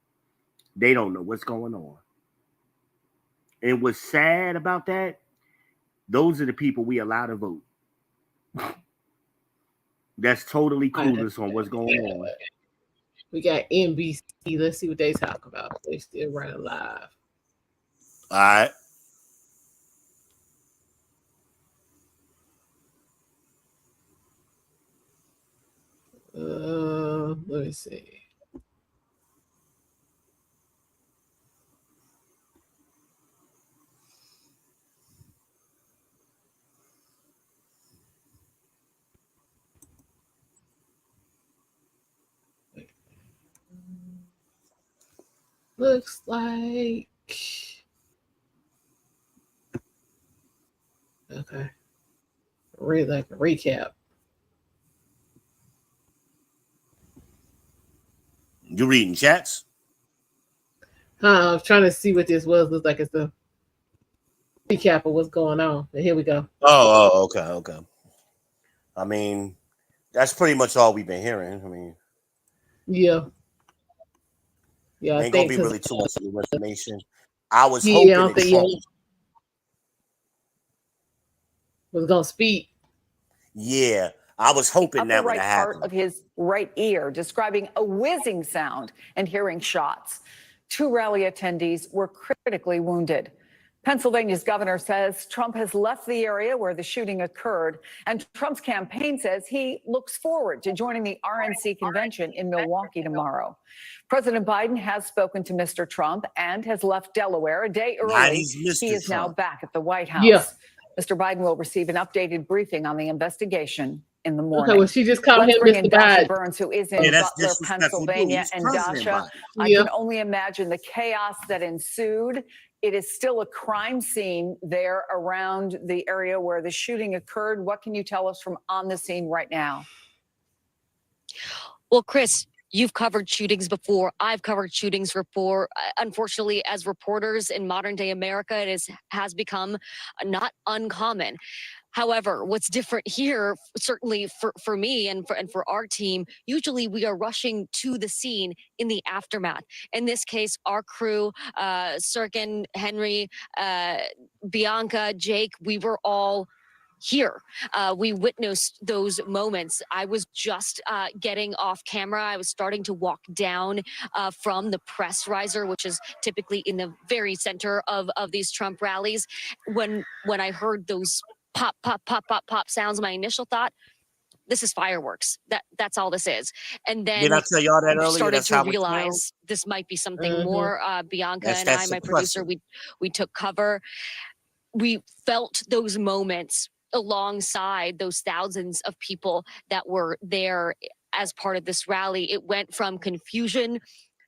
Q: They don't know what's going on. And what's sad about that, those are the people we allow to vote. That's totally clueless on what's going on.
A: We got NBC. Let's see what they talk about. They still running live.
Q: All right.
A: Let me see. Looks like. Okay. Read like a recap.
Q: You reading chats?
A: I was trying to see what this was. Looks like it's a recap of what's going on. And here we go.
Q: Okay. I mean, that's pretty much all we've been hearing. I mean,
A: yeah,
Q: ain't gonna be really too much new information. I was
A: hoping
Q: that Trump
A: was gonna speak.
Q: Yeah, I was hoping that would
F: right
Q: have
F: part
Q: happened.
F: of his right ear, describing a whizzing sound and hearing shots. 2 rally attendees were critically wounded. Pennsylvania's governor says Trump has left the area where the shooting occurred, and Trump's campaign says he looks forward to joining the RNC convention in Milwaukee tomorrow. President Biden has spoken to Mr. Trump and has left Delaware a day early. He is now back at the White House.
A: Yeah.
F: Mr. Biden will receive an updated briefing on the investigation in the morning.
A: Okay, well, she just called
F: Let's
A: him
F: bring
A: Mr.
F: in Dasha
A: Biden.
F: Burns, who is in
Q: Yeah, that's
F: Butler,
Q: disrespectful, dude.
F: Pennsylvania.
Q: He's
F: And
Q: President
F: Dasha,
Q: Biden.
F: I
A: Yeah.
F: can only imagine the chaos that ensued. It is still a crime scene there around the area where the shooting occurred. What can you tell us from on the scene right now?
R: Well, Chris, you've covered shootings before. I've covered shootings before. Unfortunately, as reporters in modern day America, it has become not uncommon. However, what's different here, certainly for me and for our team, usually we are rushing to the scene in the aftermath. In this case, our crew, Sirkin, Henry, Bianca, Jake, we were all here. We witnessed those moments. I was just getting off camera. I was starting to walk down from the press riser, which is typically in the very center of these Trump rallies. When I heard those pop, pop, pop, pop, pop sounds, my initial thought, this is fireworks. That's all this is. And then
Q: Did I tell y'all that earlier?
R: started
Q: That's
R: to
Q: how it
R: realize
Q: sounds?
R: this might be something more. Bianca and I, my producer, we took cover. We felt those moments alongside those thousands of people that were there as part of this rally. It went from confusion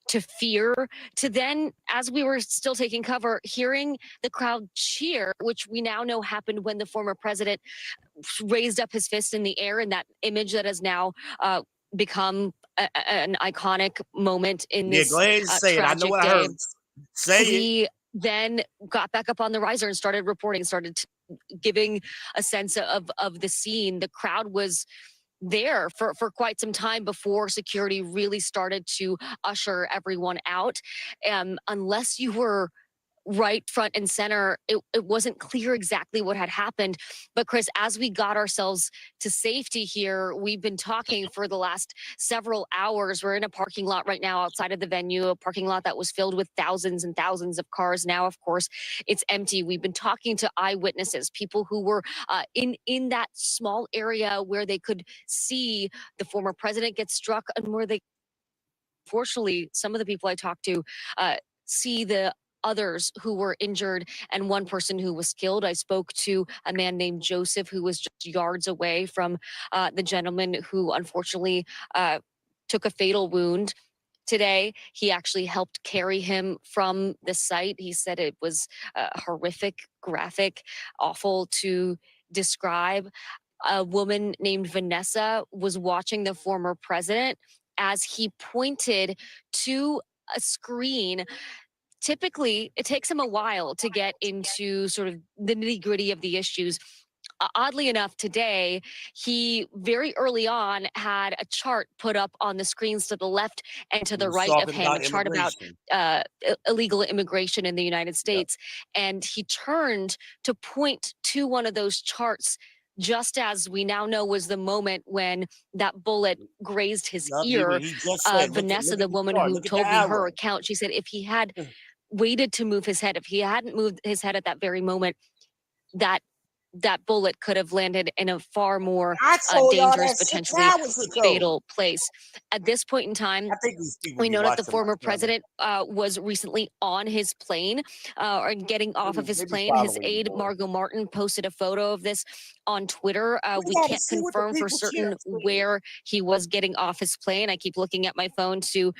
R: to fear to then, as we were still taking cover, hearing the crowd cheer, which we now know happened when the former president raised up his fist in the air, and that image that has now become an iconic moment in this
Q: go ahead and say it. I know
R: tragic
Q: what I
R: day.
Q: heard. Say
R: We
Q: it.
R: then got back up on the riser and started reporting, giving a sense of the scene. The crowd was there for quite some time before security really started to usher everyone out. Unless you were right front and center, it wasn't clear exactly what had happened. But Chris, as we got ourselves to safety here, we've been talking for the last several hours. We're in a parking lot right now outside of the venue, a parking lot that was filled with thousands and thousands of cars. Now, of course, it's empty. We've been talking to eyewitnesses, people who were in that small area where they could see the former president get struck, and where they, fortunately, some of the people I talked to see the others who were injured and one person who was killed. I spoke to a man named Joseph who was just yards away from the gentleman who unfortunately took a fatal wound today. He actually helped carry him from the site. He said it was horrific, graphic, awful to describe. A woman named Vanessa was watching the former president as he pointed to a screen. Typically, it takes him a while to get into sort of the nitty-gritty of the issues. Oddly enough, today, he very early on had a chart put up on the screens to the left and to the right of him, a chart about illegal immigration in the United States. And he turned to point to one of those charts just as we now know was the moment when that bullet grazed his ear. Vanessa, the woman who told me her account, she said if he had waited to move his head, if he hadn't moved his head at that very moment, that that bullet could have landed in a far more
Q: I told y'all
R: dangerous,
Q: that 6
R: potentially
Q: hours ago.
R: fatal place. At this point in time,
Q: I think these people
R: we
Q: be
R: know that the
Q: watching my
R: former
Q: channel.
R: president was recently on his plane or getting off of his
Q: Maybe
R: plane. His
Q: following you,
R: aide,
Q: boy.
R: Margot Martin, posted a photo of this on Twitter. We
Q: gotta
R: can't
Q: see what the
R: confirm for
Q: people
R: certain
Q: cheering for.
R: where he was getting off his plane. I keep looking at my phone to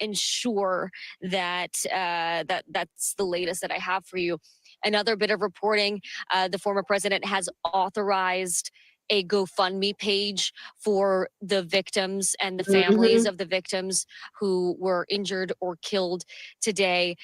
R: ensure that that's the latest that I have for you. Another bit of reporting, the former president has authorized a GoFundMe page for the victims and the families of the victims who were injured or killed today,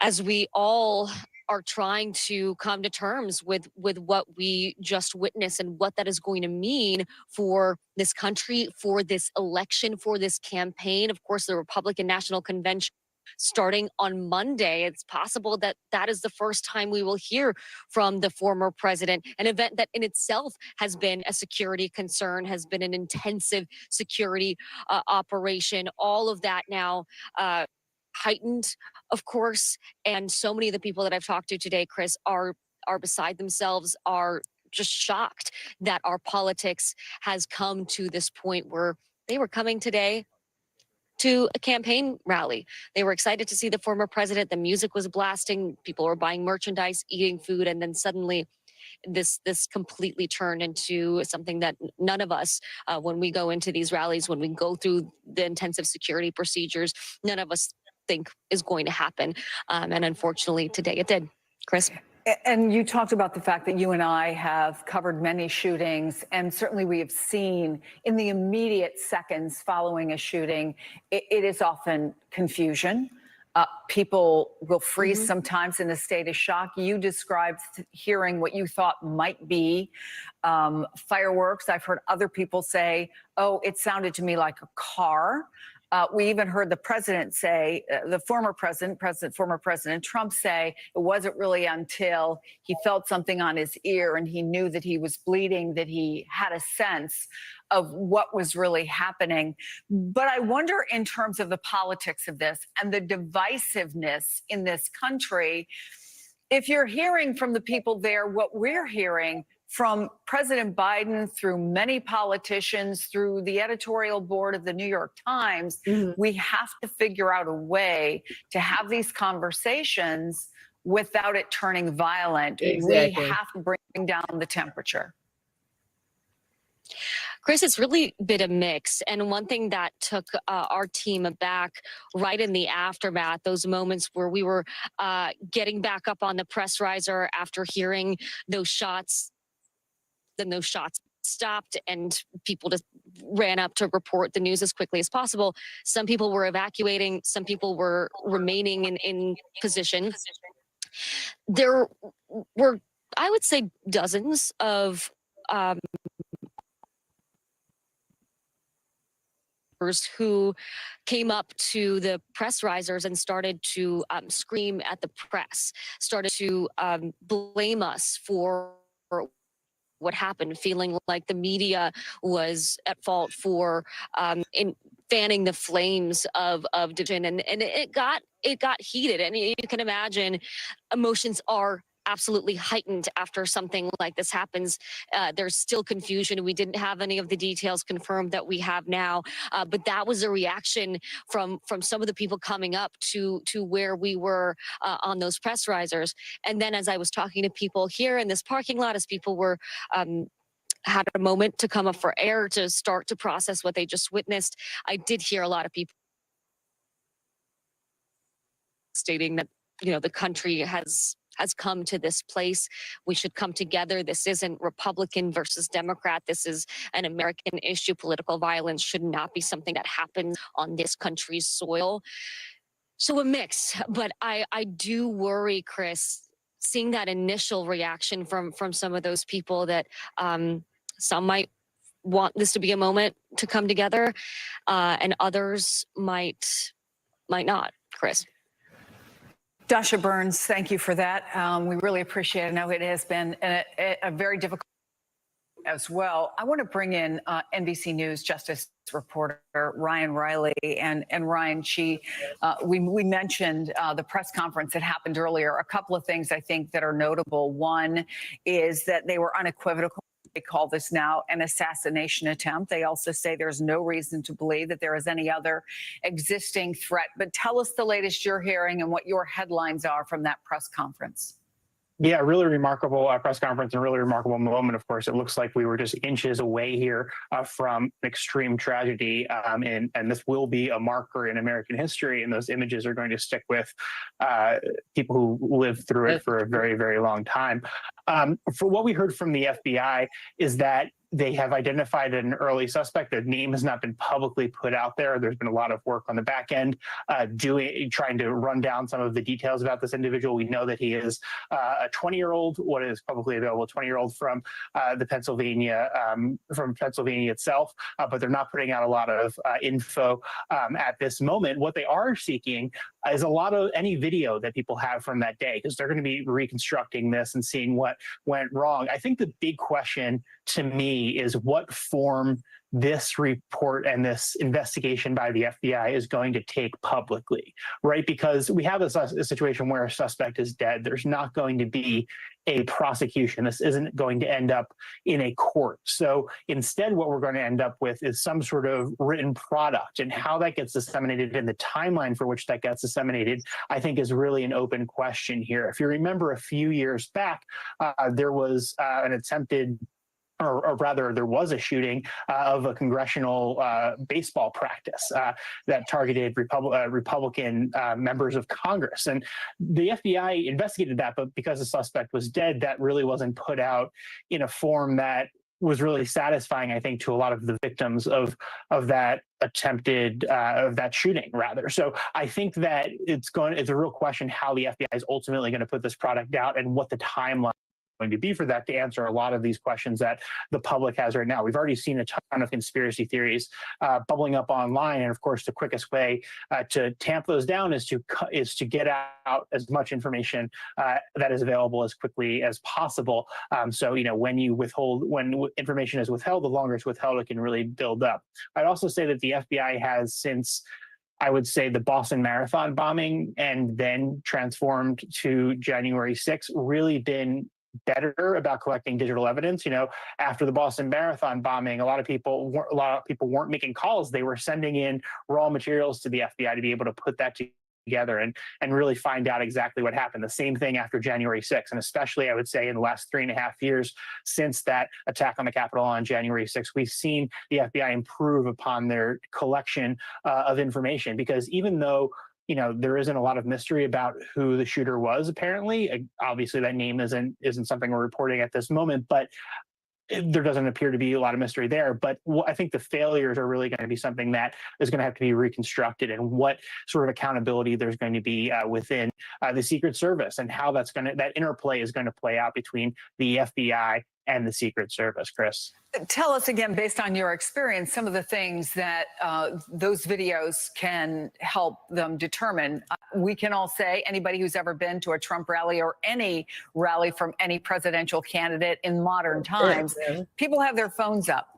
R: as we all are trying to come to terms with what we just witnessed and what that is going to mean for this country, for this election, for this campaign. Of course, the Republican National Convention starting on Monday. It's possible that that is the first time we will hear from the former president, an event that in itself has been a security concern, has been an intensive security operation. All of that now heightened, of course, and so many of the people that I've talked to today, Chris, are beside themselves, are just shocked that our politics has come to this point where they were coming today to a campaign rally. They were excited to see the former president. The music was blasting. People were buying merchandise, eating food, and then suddenly this completely turned into something that none of us, when we go into these rallies, when we go through the intensive security procedures, none of us think is going to happen. And unfortunately, today it did. Chris?
F: And you talked about the fact that you and I have covered many shootings, and certainly we have seen in the immediate seconds following a shooting, it is often confusion. People will freeze sometimes in a state of shock. You described hearing what you thought might be fireworks. I've heard other people say, oh, it sounded to me like a car. We even heard the president say, the former president Trump say, it wasn't really until he felt something on his ear and he knew that he was bleeding that he had a sense of what was really happening. But I wonder, in terms of the politics of this and the divisiveness in this country, if you're hearing from the people there what we're hearing from President Biden, through many politicians, through the editorial board of the New York Times, we have to figure out a way to have these conversations without it turning violent.
A: Exactly.
F: We have to bring down the temperature.
R: Chris, it's really been a mix. And one thing that took our team aback right in the aftermath, those moments where we were getting back up on the press riser after hearing those shots, then those shots stopped and people just ran up to report the news as quickly as possible. Some people were evacuating, some people were remaining in position. There were, I would say, dozens of who came up to the press risers and started to scream at the press, started to blame us for what happened, feeling like the media was at fault for in fanning the flames of division, and it got heated. And you can imagine emotions are absolutely heightened after something like this happens. There's still confusion. We didn't have any of the details confirmed that we have now, but that was a reaction from some of the people coming up to where we were on those press risers. And then as I was talking to people here in this parking lot, as people were had a moment to come up for air to start to process what they just witnessed, I did hear a lot of people stating that, you know, the country has come to this place. We should come together. This isn't Republican versus Democrat. This is an American issue. Political violence should not be something that happens on this country's soil. So a mix, but I do worry, Chris, seeing that initial reaction from some of those people that some might want this to be a moment to come together, and others might not, Chris.
F: Dasha Burns, thank you for that. We really appreciate it. I know it has been a very difficult as well. I want to bring in NBC News Justice reporter Ryan Riley, and Ryan, we mentioned the press conference that happened earlier. A couple of things I think that are notable. One is that they were unequivocal. They call this now an assassination attempt. They also say there's no reason to believe that there is any other existing threat. But tell us the latest you're hearing and what your headlines are from that press conference.
B: Yeah, really remarkable press conference and really remarkable moment. Of course, it looks like we were just inches away here from extreme tragedy, and this will be a marker in American history. And those images are going to stick with people who lived through it for a very, very long time. For what we heard from the FBI is that they have identified an early suspect. Their name has not been publicly put out there. There's been a lot of work on the back end trying to run down some of the details about this individual. We know that he is a 20-year-old, what is publicly available, 20-year-old from Pennsylvania itself, but they're not putting out a lot of info at this moment. What they are seeking is a lot of any video that people have from that day, because they're going to be reconstructing this and seeing what went wrong. I think the big question to me is what form this report and this investigation by the FBI is going to take publicly, right? Because we have a situation where a suspect is dead. There's not going to be a prosecution. This isn't going to end up in a court. So instead, what we're going to end up with is some sort of written product, and how that gets disseminated and the timeline for which that gets disseminated, I think is really an open question here. If you remember a few years back, there was an attempted or rather, there was a shooting of a congressional baseball practice that targeted Republican members of Congress. And the FBI investigated that, but because the suspect was dead, that really wasn't put out in a form that was really satisfying, I think, to a lot of the victims of that attempted of that shooting, rather. So I think that it's a real question how the FBI is ultimately going to put this product out and what the timeline going to be for that to answer a lot of these questions that the public has right now. We've already seen a ton of conspiracy theories bubbling up online, and of course, the quickest way to tamp those down is to get out as much information that is available as quickly as possible. So when information is withheld, the longer it's withheld, it can really build up. I'd also say that the FBI has, since I would say the Boston Marathon bombing and then transformed to January 6th, really been better about collecting digital evidence. After the Boston Marathon bombing, a lot of people weren't making calls. They were sending in raw materials to the FBI to be able to put that together and really find out exactly what happened. The same thing after January 6th, and especially I would say in the last 3.5 years since that attack on the Capitol on January 6th, we've seen the FBI improve upon their collection of information, because even though there isn't a lot of mystery about who the shooter was, apparently. Obviously, that name isn't something we're reporting at this moment, but there doesn't appear to be a lot of mystery there. But I think the failures are really going to be something that is going to have to be reconstructed, and what sort of accountability there's going to be within the Secret Service, and how that interplay is going to play out between the FBI and the Secret Service. Chris,
F: tell us again, based on your experience, some of the things that those videos can help them determine. We can all say, anybody who's ever been to a Trump rally or any rally from any presidential candidate in modern times, people have their phones up.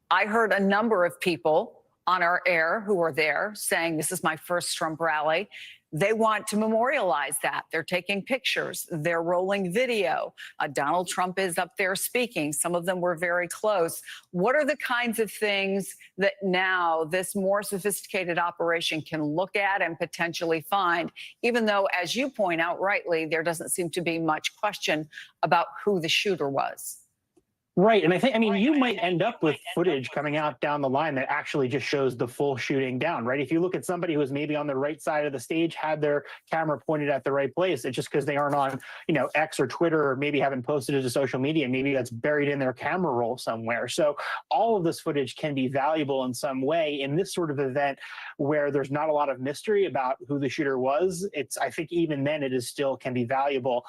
F: I heard a number of people on our air who were there saying, this is my first Trump rally. They want to memorialize that. They're taking pictures. They're rolling video. Donald Trump is up there speaking. Some of them were very close. What are the kinds of things that now this more sophisticated operation can look at and potentially find, even though, as you point out rightly, there doesn't seem to be much question about who the shooter was?
B: Right. And I mean, you might end up with footage coming out down the line that actually just shows the full shooting down, right? If you look at somebody who was maybe on the right side of the stage, had their camera pointed at the right place, it's just because they aren't on, X or Twitter, or maybe haven't posted it to social media. Maybe that's buried in their camera roll somewhere. So all of this footage can be valuable in some way in this sort of event where there's not a lot of mystery about who the shooter was. I think even then it is still can be valuable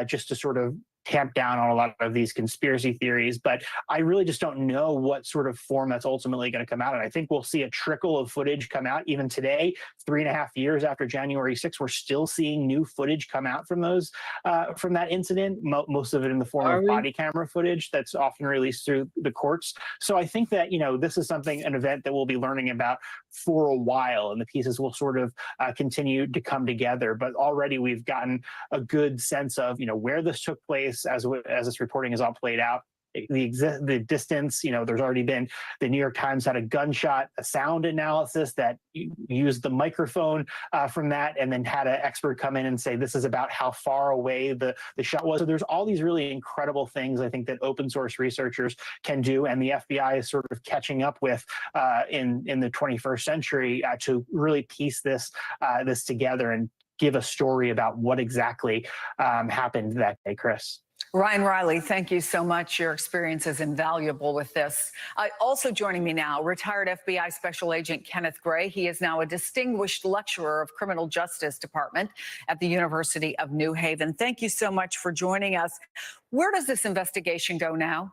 B: just to sort of tamp down on a lot of these conspiracy theories. But I really just don't know what sort of form that's ultimately going to come out. And I think we'll see a trickle of footage come out even today, 3.5 years after January 6th. We're still seeing new footage come out from those from that incident, most of it in the form of body camera footage that's often released through the courts. So I think that, this is an event that we'll be learning about for a while, and the pieces will sort of continue to come together. But already we've gotten a good sense of, where this took place as this reporting is all played out. The distance, there's already been, the New York Times had a sound analysis that used the microphone from that, and then had an expert come in and say this is about how far away the shot was. So there's all these really incredible things I think that open source researchers can do, and the FBI is sort of catching up with in the 21st century to really piece this together and give a story about what exactly happened that day, Chris.
F: Ryan Riley, thank you so much. Your experience is invaluable with this. Also joining me now, retired FBI Special Agent Kenneth Gray. He is now a distinguished lecturer of Criminal Justice Department at the University of New Haven. Thank you so much for joining us. Where does this investigation go now?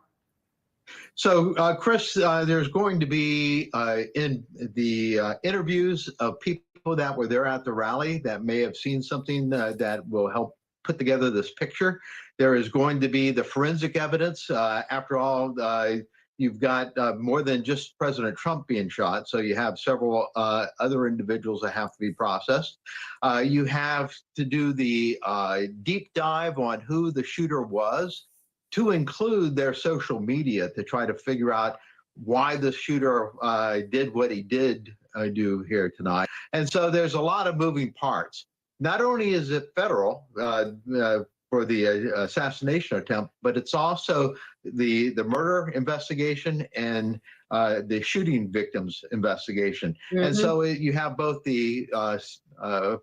J: So, Chris, there's going to be in the interviews of people that were there at the rally that may have seen something that will help put together this picture. There is going to be the forensic evidence. After all, you've got more than just President Trump being shot, so you have several other individuals that have to be processed. You have to do the deep dive on who the shooter was, to include their social media, to try to figure out why the shooter did what he did do here tonight. And so there's a lot of moving parts. Not only is it federal for the assassination attempt, but it's also the murder investigation and the shooting victims investigation. Mm-hmm. And so you have both the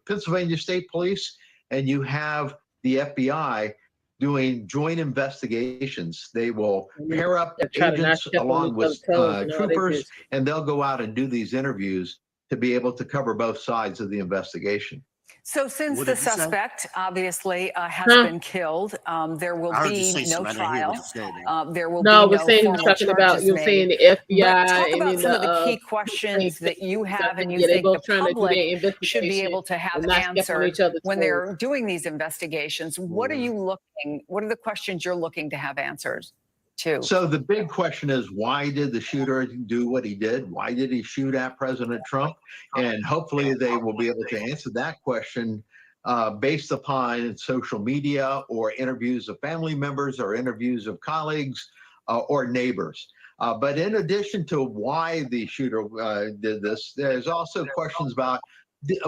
J: Pennsylvania State Police and you have the FBI doing joint investigations. They will pair up agents along with troopers, and they'll go out and do these interviews to be able to cover both sides of the investigation.
F: So since the suspect obviously has been killed, there will be no trial. There will be no formal charges
A: you're saying the FBI.
F: Talk about some of the key questions that you have and you think the public should be able to have answered when they're doing these investigations. What are you looking? What are the questions you're looking to have answers to?
J: So the big question is, why did the shooter do what he did? Why did he shoot at President Trump? And hopefully they will be able to answer that question based upon social media or interviews of family members or interviews of colleagues or neighbors. But in addition to why the shooter did this, there's also questions about,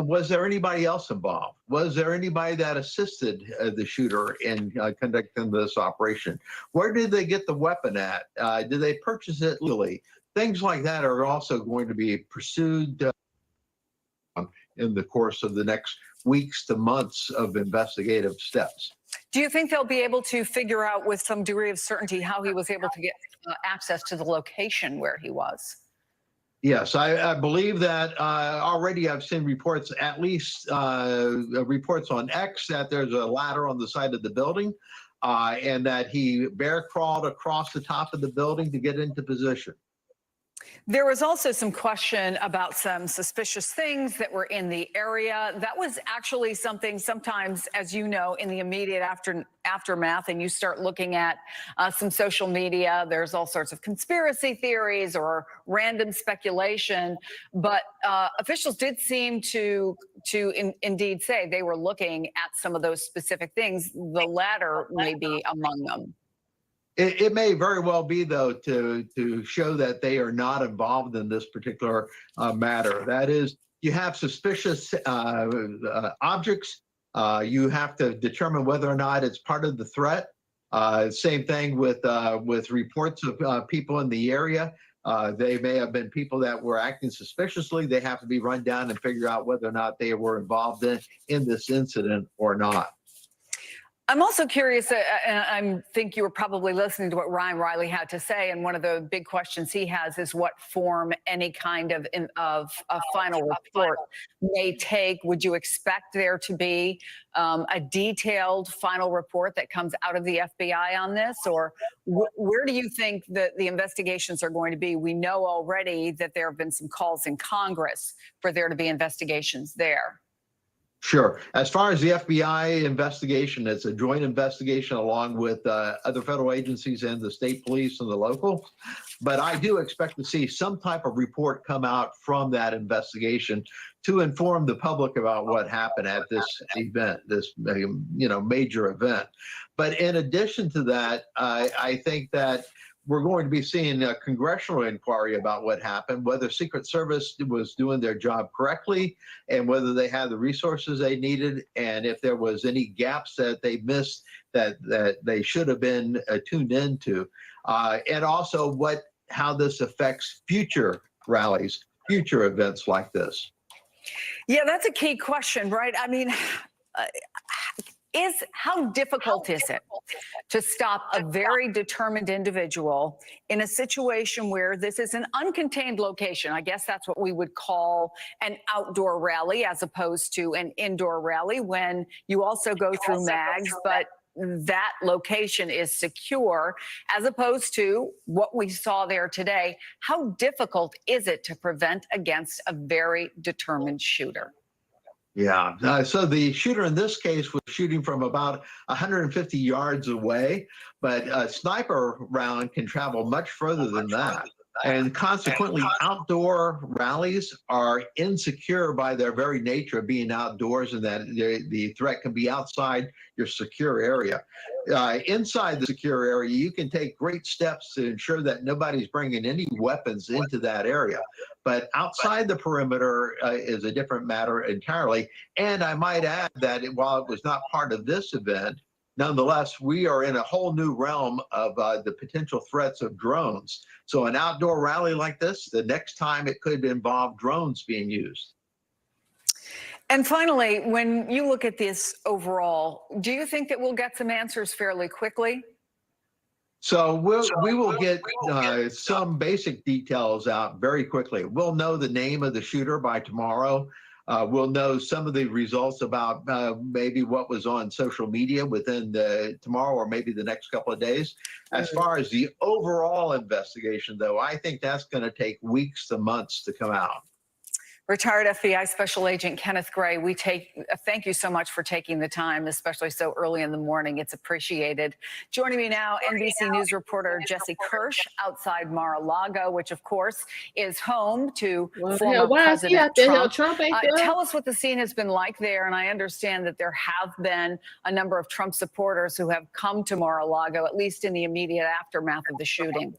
J: was there anybody else involved? Was there anybody that assisted the shooter in conducting this operation? Where did they get the weapon at? Did they purchase it legally? Things like that are also going to be pursued in the course of the next weeks to months of investigative steps.
F: Do you think they'll be able to figure out with some degree of certainty how he was able to get access to the location where he was?
J: Yes, I believe that already I've seen reports, at least reports on X, that there's a ladder on the side of the building and that he bear crawled across the top of the building to get into position.
F: There was also some question about some suspicious things that were in the area. That was actually something sometimes, as you know, in the immediate aftermath, and you start looking at some social media, there's all sorts of conspiracy theories or random speculation. But officials did seem to indeed say they were looking at some of those specific things. The latter may be among them.
J: It may very well be, though, to show that they are not involved in this particular matter. That is, you have suspicious objects. You have to determine whether or not it's part of the threat. Same thing with reports of people in the area. They may have been people that were acting suspiciously. They have to be run down and figure out whether or not they were involved in this incident or not.
F: I'm also curious, and I think you were probably listening to what Ryan Riley had to say, and one of the big questions he has is what form any kind of a final report may take. Would you expect there to be a detailed final report that comes out of the FBI on this, or where do you think that the investigations are going to be? We know already that there have been some calls in Congress for there to be investigations there.
J: Sure. As far as the FBI investigation, it's a joint investigation along with other federal agencies and the state police and the local. But I do expect to see some type of report come out from that investigation to inform the public about what happened at this event, this major event. But in addition to that, I think that we're going to be seeing a congressional inquiry about what happened, whether Secret Service was doing their job correctly and whether they had the resources they needed, and if there was any gaps that they missed that they should have been tuned into, and also how this affects future rallies, future events like this.
F: Yeah, that's a key question, right? I mean, how difficult is it to stop a very determined individual in a situation where this is an uncontained location? I guess that's what we would call an outdoor rally as opposed to an indoor rally, when you also go through mags, but that location is secure, as opposed to what we saw there today. How difficult is it to prevent against a very determined shooter?
J: Yeah, so the shooter in this case was shooting from about 150 yards away, but a sniper round can travel much further than that. And consequently, outdoor rallies are insecure by their very nature of being outdoors, and that the threat can be outside your secure area. Inside the secure area, you can take great steps to ensure that nobody's bringing any weapons into that area. But outside the perimeter is a different matter entirely. And I might add that while it was not part of this event, nonetheless, we are in a whole new realm of the potential threats of drones. So an outdoor rally like this, the next time it could involve drones being used.
F: And finally, when you look at this overall, do you think that we'll get some answers fairly quickly?
J: So we will get some basic details out very quickly. We'll know the name of the shooter by tomorrow. We'll know some of the results about maybe what was on social media within tomorrow or maybe the next couple of days. As far as the overall investigation, though, I think that's going to take weeks to months to come out.
F: Retired FBI Special Agent Kenneth Gray, thank you so much for taking the time, especially so early in the morning. It's appreciated. Joining me now, NBC News reporter Jesse Kirsch outside Mar-a-Lago, which of course is home to former President Trump. Tell us what the scene has been like there. And I understand that there have been a number of Trump supporters who have come to Mar-a-Lago, at least in the immediate aftermath of the shooting.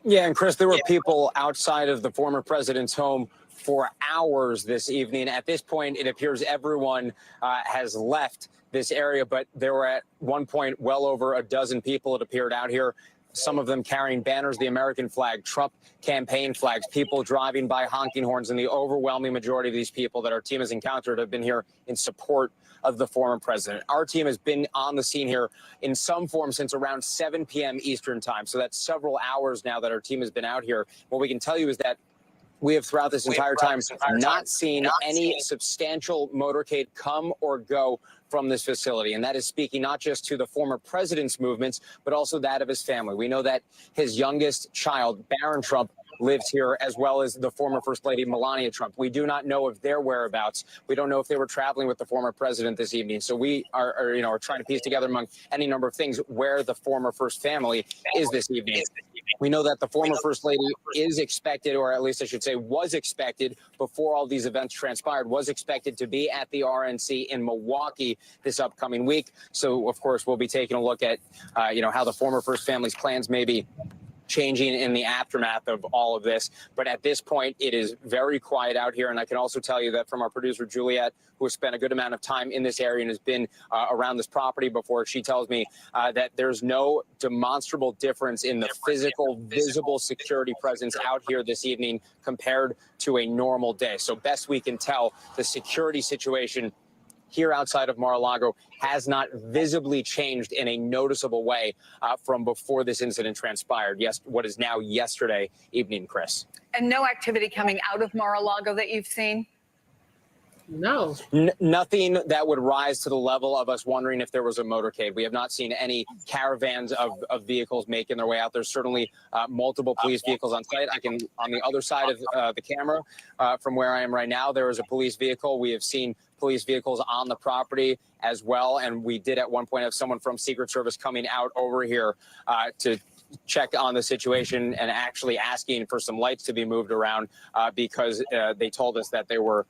P: Yeah, and Chris, there were people outside of the former president's home for hours this evening. At this point, it appears everyone has left this area, but there were at one point well over a dozen people, it appeared, out here. Some of them carrying banners, the American flag, Trump campaign flags, people driving by honking horns, and the overwhelming majority of these people that our team has encountered have been here in support of the former president. Our team has been on the scene here in some form since around 7 p.m. Eastern time. So that's several hours now that our team has been out here. What we can tell you is that we have throughout this entire time not seen any substantial motorcade come or go from this facility. And that is speaking not just to the former president's movements, but also that of his family. We know that his youngest child, Barron Trump, lives here, as well as the former First Lady Melania Trump. We do not know of their whereabouts. We don't know if they were traveling with the former president this evening. So we are trying to piece together among any number of things where the former first family is this evening. We know that the former First Lady is expected, or at least I should say was expected before all these events transpired, was expected to be at the RNC in Milwaukee this upcoming week. So, of course, we'll be taking a look at, how the former first family's plans may be changing in the aftermath of all of this. But at this point, it is very quiet out here. And I can also tell you that from our producer, Juliet, who has spent a good amount of time in this area and has been around this property before, she tells me that there's no demonstrable difference in the physical, visible security presence out here this evening compared to a normal day. So best we can tell, the security situation here outside of Mar-a-Lago has not visibly changed in a noticeable way from before this incident transpired. Yes, what is now yesterday evening, Chris.
F: And no activity coming out of Mar-a-Lago that you've seen?
A: No.
P: Nothing that would rise to the level of us wondering if there was a motorcade. We have not seen any caravans of vehicles making their way out. There's certainly multiple police vehicles on site. On the other side of the camera from where I am right now, there is a police vehicle. We have seen police vehicles on the property as well. And we did at one point have someone from Secret Service coming out over here to check on the situation and actually asking for some lights to be moved around because they told us that they were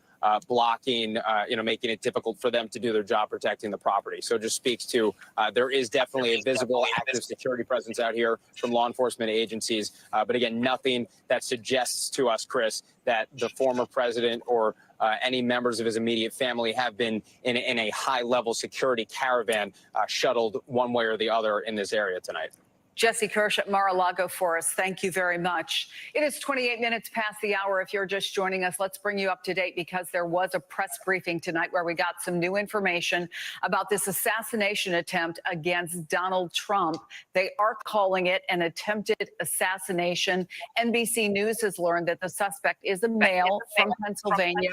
P: blocking, making it difficult for them to do their job protecting the property. So it just speaks to there is definitely a visible active security presence out here from law enforcement agencies. But again, nothing that suggests to us, Chris, that the former president or any members of his immediate family have been in a high-level security caravan shuttled one way or the other in this area tonight.
F: Jesse Kirsch at Mar-a-Lago for us. Thank you very much. It is 28 minutes past the hour. If you're just joining us, let's bring you up to date because there was a press briefing tonight where we got some new information about this assassination attempt against Donald Trump. They are calling it an attempted assassination. NBC News has learned that the suspect is a male from Pennsylvania.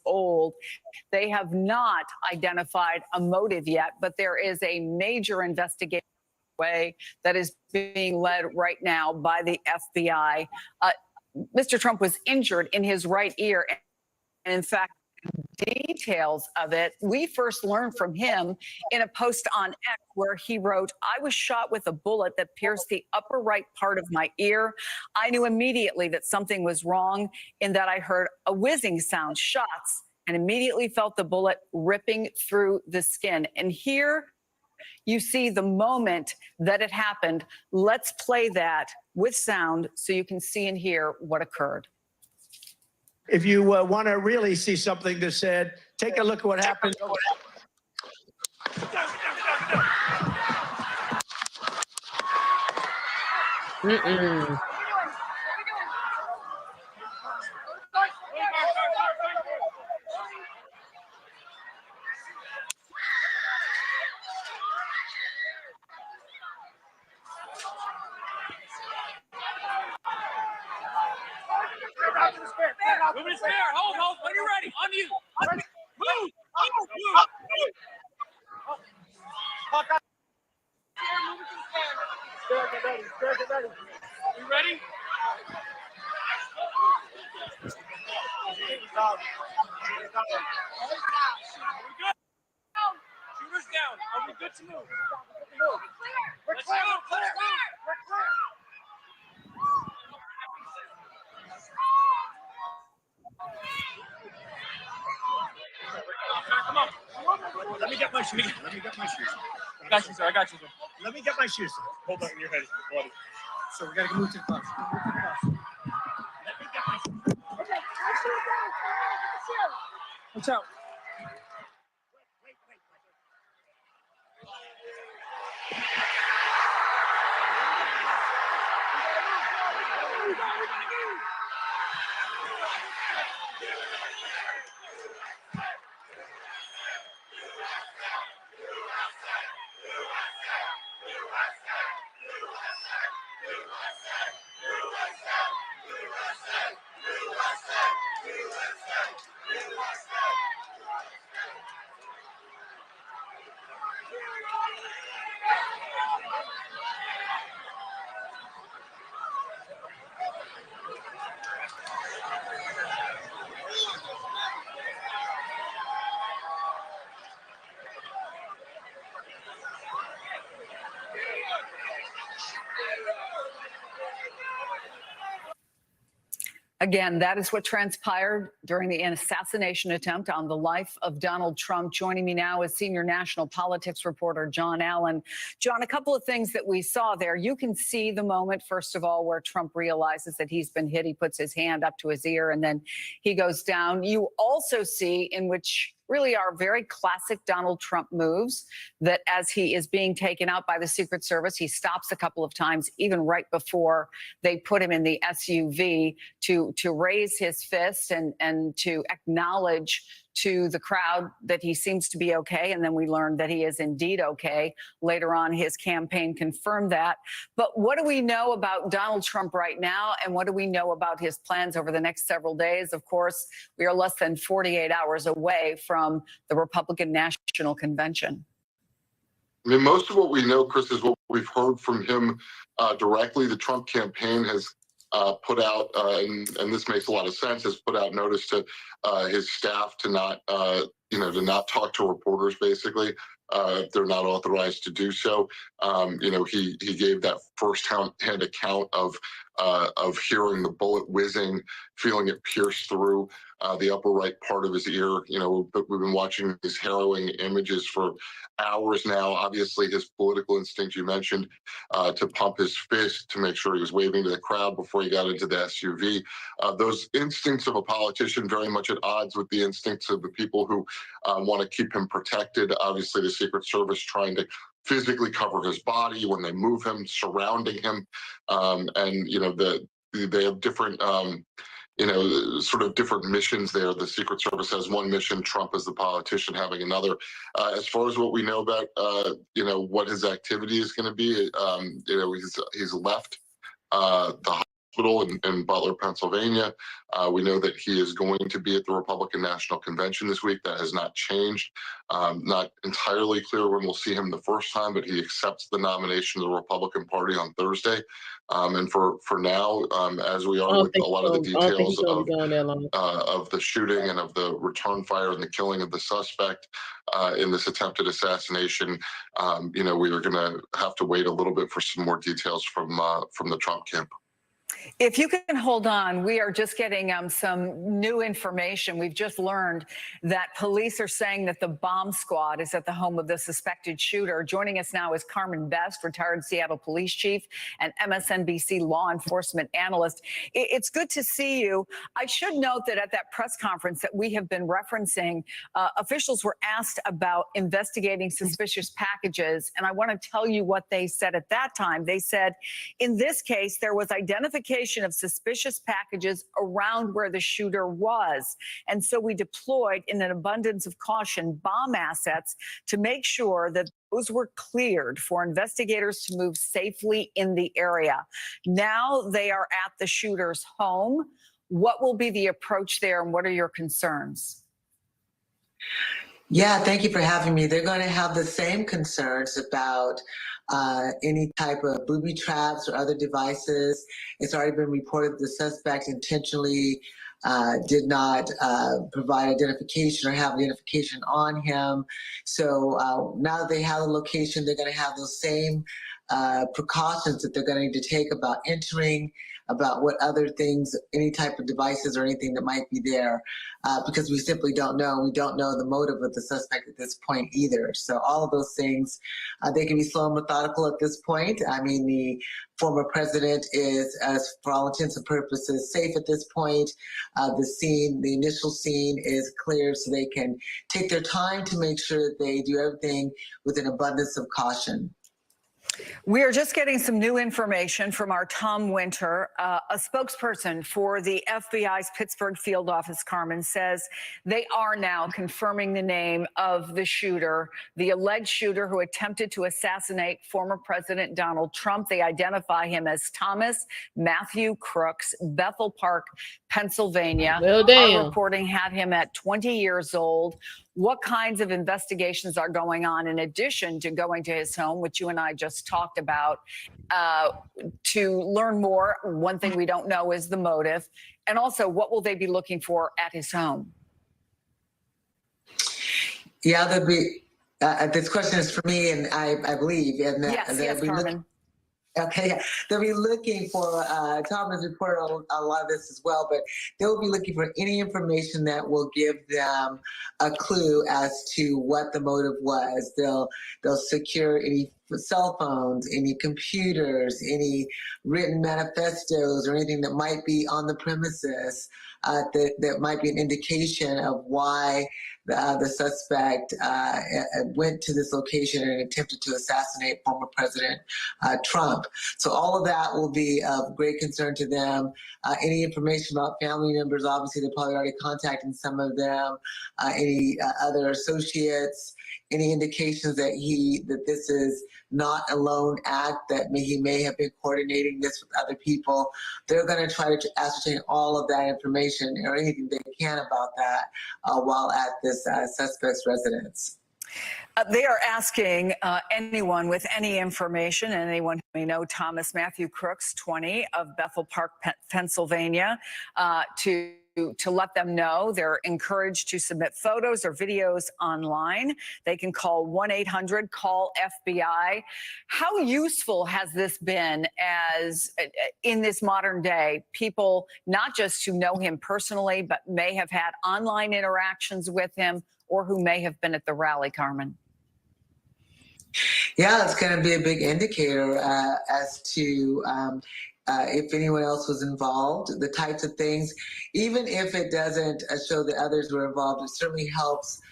F: Old. They have not identified a motive yet, but there is a major investigation way that is being led right now by the FBI. Mr. Trump was injured in his right ear. And in fact, details of it, we first learned from him in a post on X where he wrote, "I was shot with a bullet that pierced the upper right part of my ear. I knew immediately that something was wrong in that I heard a whizzing sound, shots, and immediately felt the bullet ripping through the skin." And here you see the moment that it happened. Let's play that with sound so you can see and hear what occurred.
E: If you want to really see something that's said, take a look at what happened.
U: Moving the spare. Hold. When you're ready. On you. Move. Get ready. You ready? Shooter's down. Are we good to move? We're clear. Come on. Let me get my shoes. I got you, sir. Let me get my shoes. Hold on, you're ready. Bloody. So we gotta move to the class. Let me get my shoes. Okay, watch out. Wait.
F: Again, that is what transpired during the assassination attempt on the life of Donald Trump. Joining me now is senior national politics reporter John Allen. John, a couple of things that we saw there. You can see the moment, first of all, where Trump realizes that he's been hit. He puts his hand up to his ear and then he goes down. You also see in which really are very classic Donald Trump moves that as he is being taken out by the Secret Service, he stops a couple of times, even right before they put him in the SUV to raise his fist and to acknowledge to the crowd that he seems to be okay, and then we learned that he is indeed okay. Later on, his campaign confirmed that. But what do we know about Donald Trump right now, and what do we know about his plans over the next several days? Of course, we are less than 48 hours away from the Republican National Convention.
T: I mean, most of what we know, Chris, is what we've heard from him directly. The Trump campaign has put out, and this makes a lot of sense, has put out notice to his staff to not, to not talk to reporters, basically. If they're not authorized to do so. He gave that first-hand account of hearing the bullet whizzing, feeling it pierce through the upper right part of his ear. We've been watching these harrowing images for hours now. Obviously, his political instinct, you mentioned, to pump his fist, to make sure he was waving to the crowd before he got into the SUV. Those instincts of a politician very much at odds with the instincts of the people who want to keep him protected. Obviously, the Secret Service trying to physically cover his body when they move him, surrounding him. They have different, sort of different missions there. The Secret Service has one mission, Trump as the politician having another. As far as what we know about, what his activity is going to be, he's left the hospital in Butler, Pennsylvania. We know that he is going to be at the Republican National Convention this week. That has not changed. Not entirely clear when we'll see him the first time, but he accepts the nomination of the Republican Party on Thursday. And for now, as we are with a lot of the details of the shooting and of the return fire and the killing of the suspect in this attempted assassination, we are going to have to wait a little bit for some more details from the Trump camp.
F: If you can hold on, we are just getting some new information. We've just learned that police are saying that the bomb squad is at the home of the suspected shooter. Joining us now is Carmen Best, retired Seattle police chief and MSNBC law enforcement analyst. It's good to see you. I should note that at that press conference that we have been referencing, officials were asked about investigating suspicious packages. And I want to tell you what they said at that time. They said, in this case, there was identification of suspicious packages around where the shooter was. And so we deployed, in an abundance of caution, bomb assets to make sure that those were cleared for investigators to move safely in the area. Now they are at the shooter's home. What will be the approach there, and what are your concerns?
V: Yeah, thank you for having me. They're going to have the same concerns about any type of booby traps or other devices. It's already been reported the suspect intentionally did not provide identification or have identification on him. So now that they have the location, they're going to have those same precautions that they're going to need to take about entering, about what other things, any type of devices or anything that might be there, because we simply don't know. We don't know the motive of the suspect at this point either. So all of those things, they can be slow and methodical at this point. I mean, the former president is, as for all intents and purposes, safe at this point. The initial scene is clear, so they can take their time to make sure that they do everything with an abundance of caution.
F: We are just getting some new information from our Tom Winter, a spokesperson for the FBI's Pittsburgh field office, Carmen, says they are now confirming the name of the shooter, the alleged shooter who attempted to assassinate former President Donald Trump. They identify him as Thomas Matthew Crooks, Bethel Park, Pennsylvania.
A: Well, damn.
F: Our reporting had him at 20 years old. What kinds of investigations are going on in addition to going to his home, which you and I just talked about, to learn more? One thing we don't know is the motive. And also, what will they be looking for at his home?
V: Yeah, there'll be, this question is for me, and I believe. And
F: yes, Carmen.
V: Okay, yeah. They'll be looking for, Tom has reported a lot of this as well, but they'll be looking for any information that will give them a clue as to what the motive was. They'll secure any cell phones, any computers, any written manifestos, or anything that might be on the premises that might be an indication of why the suspect went to this location and attempted to assassinate former President Trump. So all of that will be of great concern to them. Any information about family members, obviously they're probably already contacting some of them, any other associates, any indications that this is not a lone act, that he may have been coordinating this with other people. They're going to try to ascertain all of that information or anything they can about that while at this suspect's residence.
F: They are asking anyone with any information, and anyone who may know Thomas Matthew Crooks, 20, of Bethel Park, Pennsylvania, to let them know. They're encouraged to submit photos or videos online. They can call 1-800-CALL-FBI. How useful has this been as in this modern day, people not just who know him personally, but may have had online interactions with him or who may have been at the rally, Carmen?
V: Yeah, it's going to be a big indicator as to if anyone else was involved, the types of things. Even if it doesn't show that others were involved, it certainly helps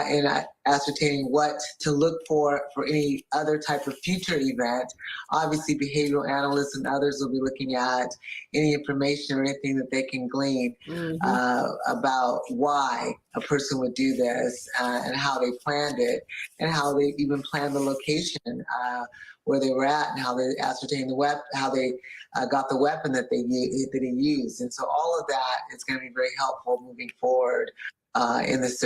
V: in ascertaining what to look for any other type of future event. Obviously, behavioral analysts and others will be looking at any information or anything that they can glean about why a person would do this and how they planned it and how they even planned the location where they were at and how they ascertained the weapon, how they got the weapon that he used. And so all of that is going to be very helpful moving forward in this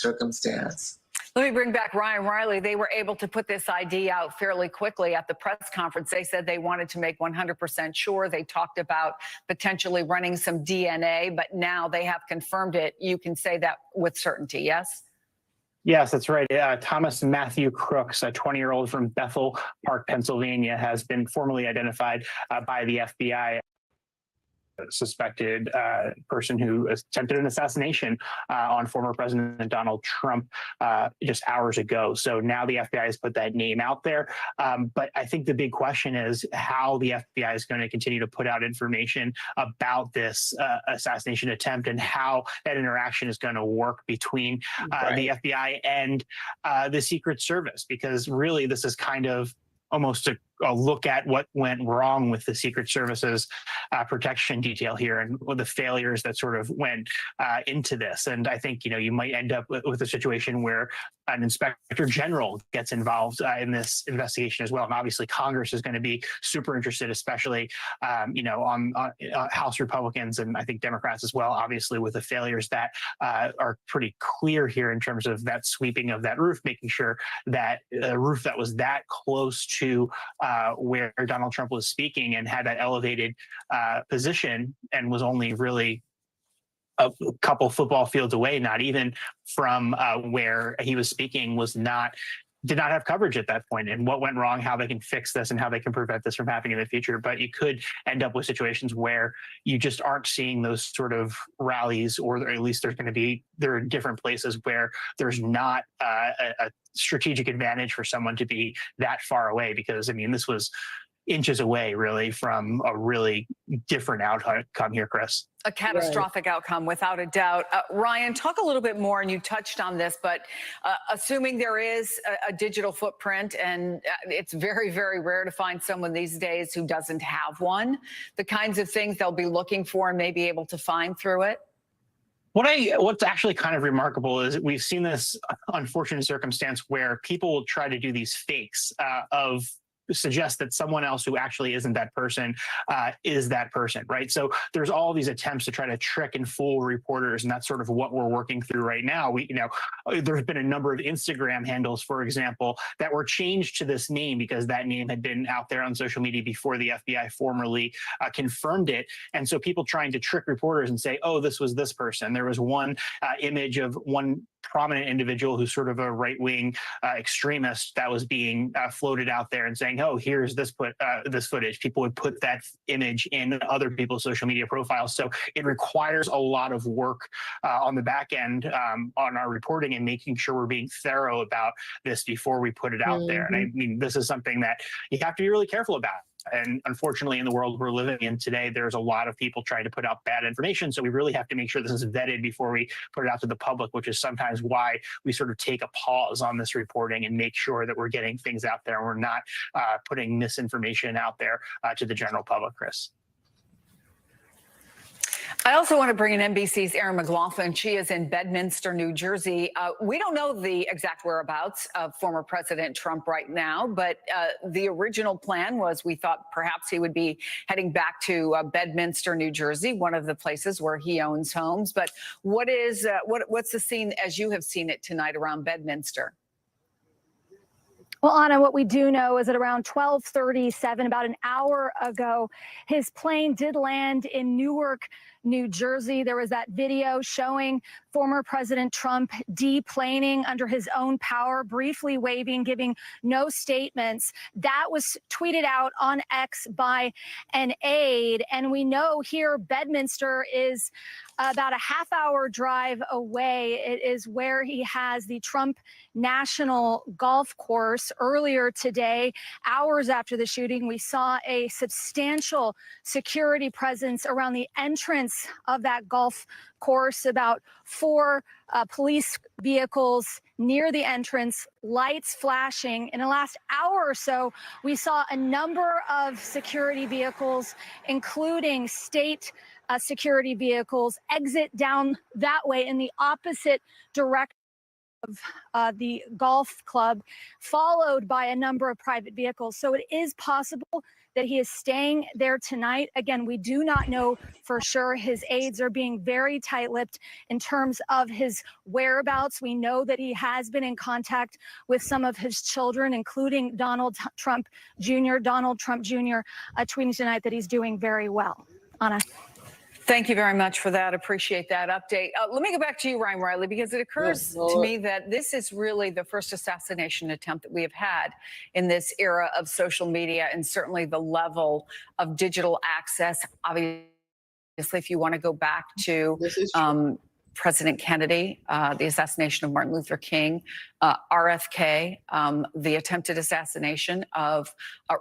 V: circumstance.
F: Let me bring back Ryan Riley. They were able to put this ID out fairly quickly at the press conference. They said they wanted to make 100% sure. They talked about potentially running some DNA, but now they have confirmed it. You can say that with certainty, yes?
B: Yes, that's right. Thomas Matthew Crooks, a 20-year-old from Bethel Park, Pennsylvania, has been formally identified by the FBI. Suspected person who attempted an assassination on former President Donald Trump just hours ago. So now the FBI has put that name out there. But I think the big question is how the FBI is going to continue to put out information about this assassination attempt and how that interaction is going to work between the FBI and the Secret Service, because really this is kind of almost a look at what went wrong with the Secret Service's protection detail here and the failures that sort of went into this. And I think, you might end up with a situation where an inspector general gets involved in this investigation as well. And obviously Congress is going to be super interested, especially, on House Republicans and I think Democrats as well, obviously with the failures that are pretty clear here in terms of that sweeping of that roof, making sure that a roof that was that close to where Donald Trump was speaking and had that elevated position and was only really a couple football fields away, not even from where he was speaking, did not have coverage at that point, and what went wrong, how they can fix this and how they can prevent this from happening in the future. But you could end up with situations where you just aren't seeing those sort of rallies, or at least there are different places where there's not a strategic advantage for someone to be that far away, because this was inches away really from a really different outcome here, Chris.
F: A catastrophic outcome, without a doubt. Ryan, talk a little bit more, and you touched on this, but assuming there is a digital footprint, and it's very, very rare to find someone these days who doesn't have one, the kinds of things they'll be looking for and may be able to find through it?
B: What's actually kind of remarkable is we've seen this unfortunate circumstance where people will try to do these fakes suggest that someone else who actually isn't that person is that person, right? So there's all these attempts to try to trick and fool reporters, and that's sort of what we're working through right now. There's been a number of Instagram handles, for example, that were changed to this name because that name had been out there on social media before the FBI formally confirmed it. And so people trying to trick reporters and say, oh, this was this person. There was one image of one prominent individual who's sort of a right-wing extremist that was being floated out there and saying, oh, here's this footage. People would put that image in other people's social media profiles. So it requires a lot of work on the back end on our reporting and making sure we're being thorough about this before we put it out there. And this is something that you have to be really careful about. And unfortunately, in the world we're living in today, there's a lot of people trying to put out bad information. So we really have to make sure this is vetted before we put it out to the public, which is sometimes why we sort of take a pause on this reporting and make sure that we're getting things out there and we're not putting misinformation out there to the general public, Chris.
F: I also want to bring in NBC's Erin McLaughlin. She is in Bedminster, New Jersey. We don't know the exact whereabouts of former President Trump right now, but the original plan was we thought perhaps he would be heading back to Bedminster, New Jersey, one of the places where he owns homes. But what's the scene as you have seen it tonight around Bedminster?
C: Well, Anna, what we do know is that around 12:37, about an hour ago, his plane did land in Newark, New Jersey. There was that video showing former President Trump deplaning under his own power, briefly waving, giving no statements. That was tweeted out on X by an aide. And we know here Bedminster is about a half-hour drive away. It is where he has the Trump National Golf Course. Earlier today, hours after the shooting, we saw a substantial security presence around the entrance of that golf course, about 4 police vehicles near the entrance, lights flashing. In the last hour or so, we saw a number of security vehicles, including state security vehicles, exit down that way in the opposite direction of the golf club, followed by a number of private vehicles. So it is possible that he is staying there tonight. Again, we do not know for sure. His aides are being very tight-lipped in terms of his whereabouts. We know that he has been in contact with some of his children, including Donald Trump Jr. Donald Trump Jr. Tweeting tonight that he's doing very well. Anna.
F: Thank you very much for that. Appreciate that update. Let me go back to you, Ryan Riley, because it occurs to me that this is really the first assassination attempt that we have had in this era of social media, and certainly the level of digital access. Obviously, if you want to go back to President Kennedy, the assassination of Martin Luther King, RFK, the attempted assassination of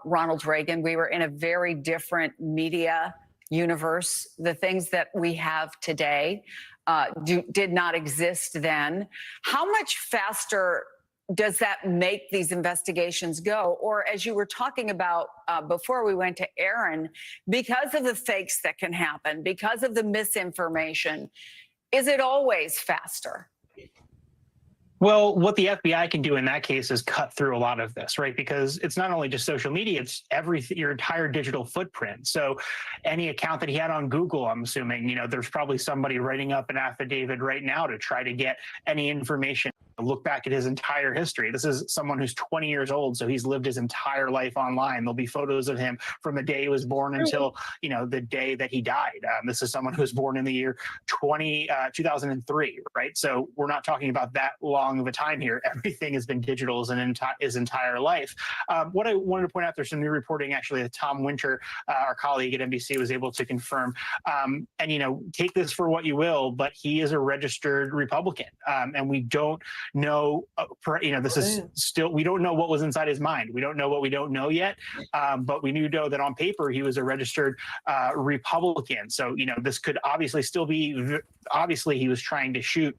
F: Ronald Reagan, we were in a very different media universe. The things that we have today did not exist then. How much faster does that make these investigations go? Or as you were talking about before we went to Erin, because of the fakes that can happen, because of the misinformation, is it always faster?
B: Well, what the FBI can do in that case is cut through a lot of this, right? Because it's not only just social media, it's everything, your entire digital footprint. So any account that he had on Google, I'm assuming, there's probably somebody writing up an affidavit right now to try to get any information, look back at his entire history. This is someone who's 20 years old, so he's lived his entire life online. There'll be photos of him from the day he was born until, the day that he died. This is someone who was born in the year 2003, right? So we're not talking about that long of a time here. Everything has been digital his entire life. What I wanted to point out, there's some new reporting actually that Tom Winter, our colleague at NBC, was able to confirm. And take this for what you will, but he is a registered Republican, and we don't know. This is still, we don't know what was inside his mind. We don't know what we don't know yet, but we do know that on paper he was a registered Republican. So this could obviously still be. Obviously, he was trying to shoot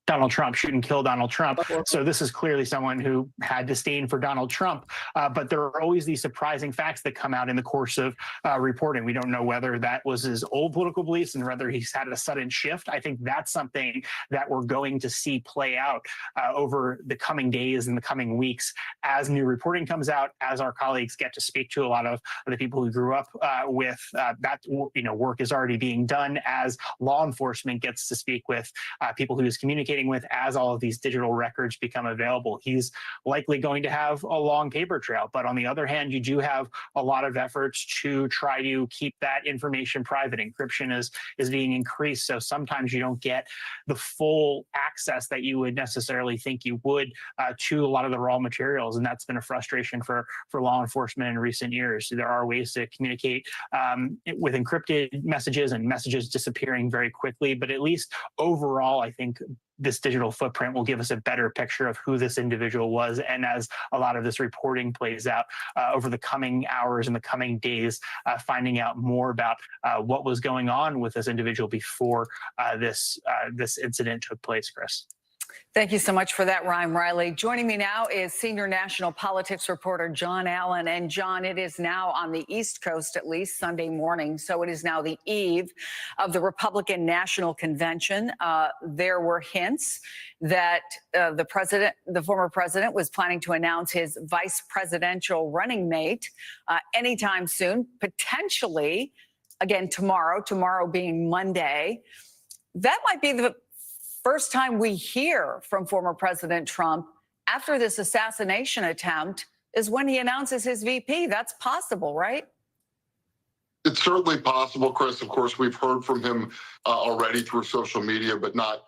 B: Donald Trump, shoot and kill Donald Trump. So this is clearly someone who had disdain for Donald Trump. But there are always these surprising facts that come out in the course of reporting. We don't know whether that was his old political beliefs and whether he's had a sudden shift. I think that's something that we're going to see play out over the coming days and the coming weeks as new reporting comes out, as our colleagues get to speak to a lot of the people who grew up with that, work is already being done, as law enforcement gets to speak with people who is communicating with as all of these digital records become available. He's likely going to have a long paper trail, but on the other hand, you do have a lot of efforts to try to keep that information private. Encryption is being increased, so sometimes you don't get the full access that you would necessarily think you would to a lot of the raw materials, and that's been a frustration for law enforcement in recent years. So there are ways to communicate with encrypted messages and messages disappearing very quickly, but at least overall, I think this digital footprint will give us a better picture of who this individual was. And as a lot of this reporting plays out over the coming hours and the coming days, finding out more about what was going on with this individual before this incident took place, Chris.
F: Thank you so much for that, Ryan Riley. Joining me now is senior national politics reporter John Allen. And John, it is now on the East Coast, at least Sunday morning. So it is now the eve of the Republican National Convention. There were hints that the former president was planning to announce his vice presidential running mate anytime soon, potentially, again, tomorrow being Monday. That might be the first time we hear from former President Trump after this assassination attempt is when he announces his VP. That's possible, right?
T: It's certainly possible, Chris. Of course, we've heard from him already through social media, but not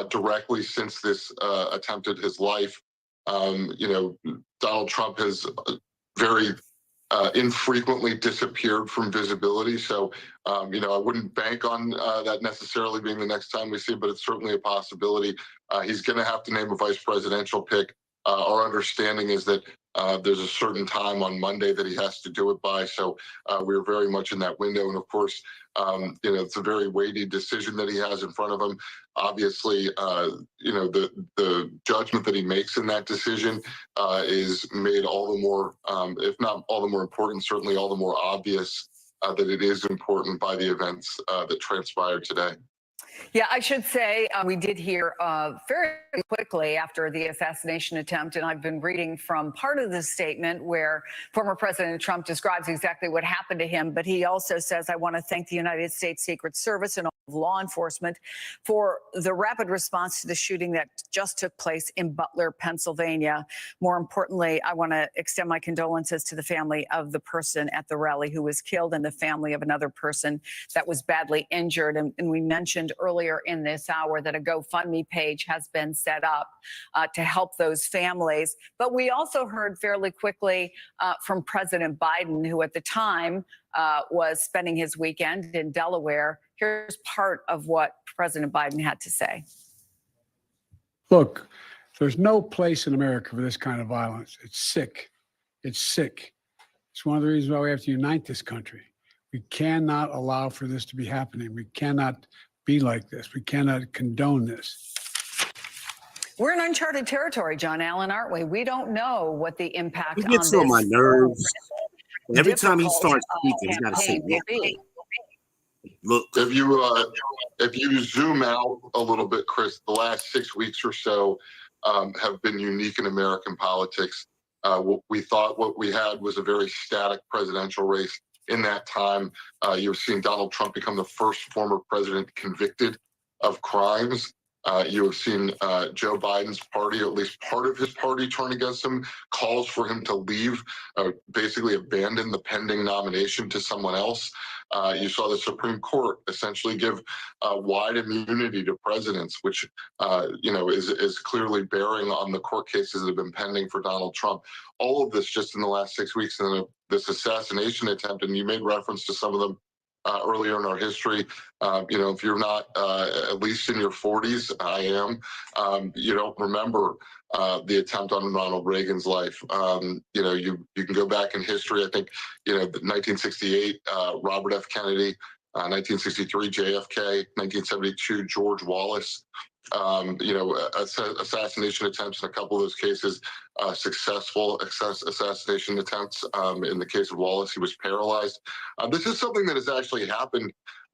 T: directly since this attempted his life. Donald Trump has very infrequently disappeared from visibility. So, I wouldn't bank on that necessarily being the next time we see, but it's certainly a possibility. He's going to have to name a vice presidential pick. Our understanding is that there's a certain time on Monday that he has to do it by. So we're very much in that window. And of course, it's a very weighty decision that he has in front of him. Obviously, the judgment that he makes in that decision is made all the more, if not all the more important, certainly all the more obvious that it is important by the events that transpired today.
F: Yeah, I should say we did hear very quickly after the assassination attempt, and I've been reading from part of the statement where former President Trump describes exactly what happened to him, but he also says, I want to thank the United States Secret Service and all of law enforcement for the rapid response to the shooting that just took place in Butler, Pennsylvania. More importantly, I want to extend my condolences to the family of the person at the rally who was killed and the family of another person that was badly injured. And we mentioned earlier in this hour that a GoFundMe page has been set up to help those families. But we also heard fairly quickly from President Biden, who at the time was spending his weekend in Delaware. Here's part of what President Biden had to say.
I: Look, there's no place in America for this kind of violence. It's sick. It's sick. It's one of the reasons why we have to unite this country. We cannot allow for this to be happening. We cannot be like this. We cannot condone this.
F: We're in uncharted territory, John Allen, aren't we? We don't know what the impact
Q: He
F: on
Q: gets
F: this
Q: on my nerves. Every time he starts speaking, he's got to say,
T: look, if you zoom out a little bit, Chris, the last 6 weeks or so have been unique in American politics. We thought what we had was a very static presidential race. In that time, you've seen Donald Trump become the first former president convicted of crimes. You have seen Joe Biden's party, or at least part of his party, turn against him, calls for him to leave, basically abandon the pending nomination to someone else. You saw the Supreme Court essentially give wide immunity to presidents, which is clearly bearing on the court cases that have been pending for Donald Trump. All of this just in the last 6 weeks, and then this assassination attempt, and you made reference to some of them earlier in our history. If you're not at least in your 40s, I am, you don't remember the attempt on Ronald Reagan's life. You can go back in history. I think, 1968, Robert F. Kennedy, 1963, JFK, 1972, George Wallace. Assassination attempts in a couple of those cases, successful assassination attempts. In the case of Wallace, he was paralyzed. This is something that has actually happened,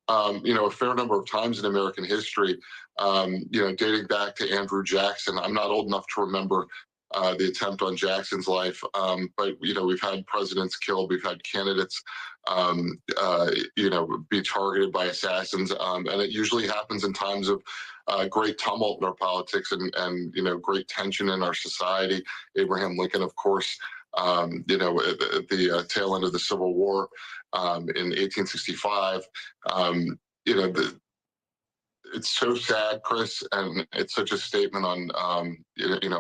T: a fair number of times in American history, dating back to Andrew Jackson. I'm not old enough to remember the attempt on Jackson's life, but, we've had presidents killed, we've had candidates, be targeted by assassins, and it usually happens in times of great tumult in our politics and great tension in our society. Abraham Lincoln, of course, at the tail end of the Civil War in 1865. It's so sad, Chris, and it's such a statement on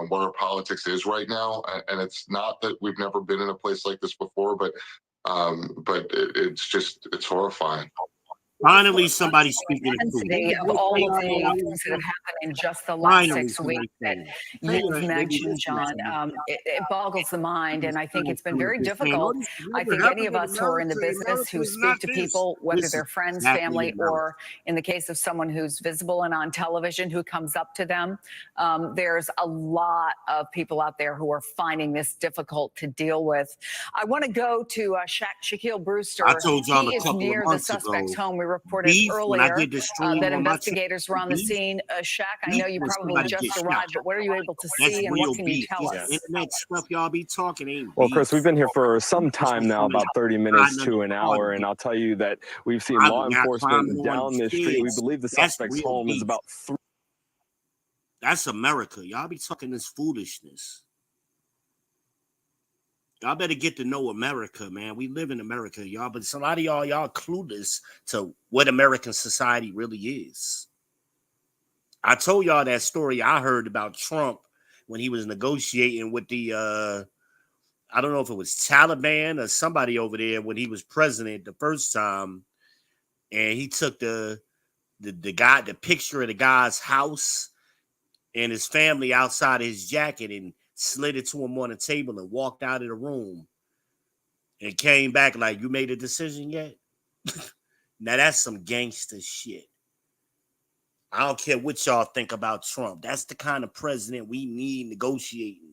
T: where our politics is right now. And it's not that we've never been in a place like this before, but it's horrifying.
Q: Finally, somebody speaking the truth.
F: Intensity of all of the things that have happened in just the last 6 weeks that you've mentioned, John, it boggles the mind. And I think it's been very difficult. I think any of us who are in the business who speak to people, whether they're friends, family, or in the case of someone who's visible and on television who comes up to them, there's a lot of people out there who are finding this difficult to deal with. I want to go to Shaquille Brewster.
Q: I told y'all
F: he
Q: a
F: is
Q: couple
F: near
Q: of
F: the
Q: months
F: suspect's
Q: ago,
F: home. We reported earlier that investigators were on the scene. Shaq, I know you probably just arrived, but what are you able to see and what can you tell us?
Q: Internet stuff y'all be talking ain't
M: Well, Chris, we've been here for some time now, about 30 minutes to an hour, and I'll tell you that we've seen law enforcement down this street. We believe the suspect's home is about 3.
Q: That's America. Y'all be talking this foolishness. Y'all better get to know America, man. We live in America, y'all. But a lot of y'all clueless to what American society really is. I told y'all that story I heard about Trump when he was negotiating with the, I don't know if it was Taliban or somebody over there when he was president the first time. And he took the picture of the guy's house and his family outside of his jacket and slid it to him on the table and walked out of the room and came back like, you made a decision yet? Now that's some gangster shit. I don't care what y'all think about Trump. That's the kind of president we need negotiating.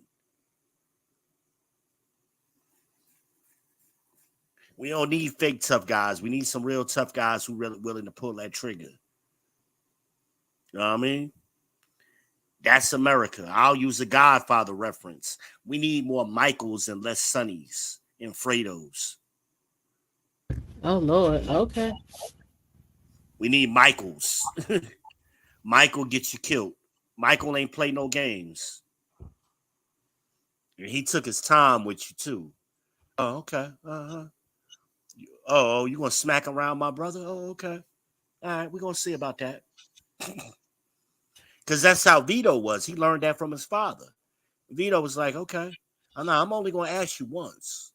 Q: We don't need fake tough guys. We need some real tough guys who really willing to pull that trigger. You know what I mean? That's America. I'll use a Godfather reference. We need more Michaels and less Sonnies and Fredos.
A: Oh, Lord. Okay.
Q: We need Michaels. Michael gets you killed. Michael ain't play no games. And he took his time with you, too. Oh, okay. Oh, you going to smack around my brother? Oh, okay. All right, we're going to see about that. Because that's how Vito was. He learned that from his father. Vito was like, okay, I'm only going to ask you once.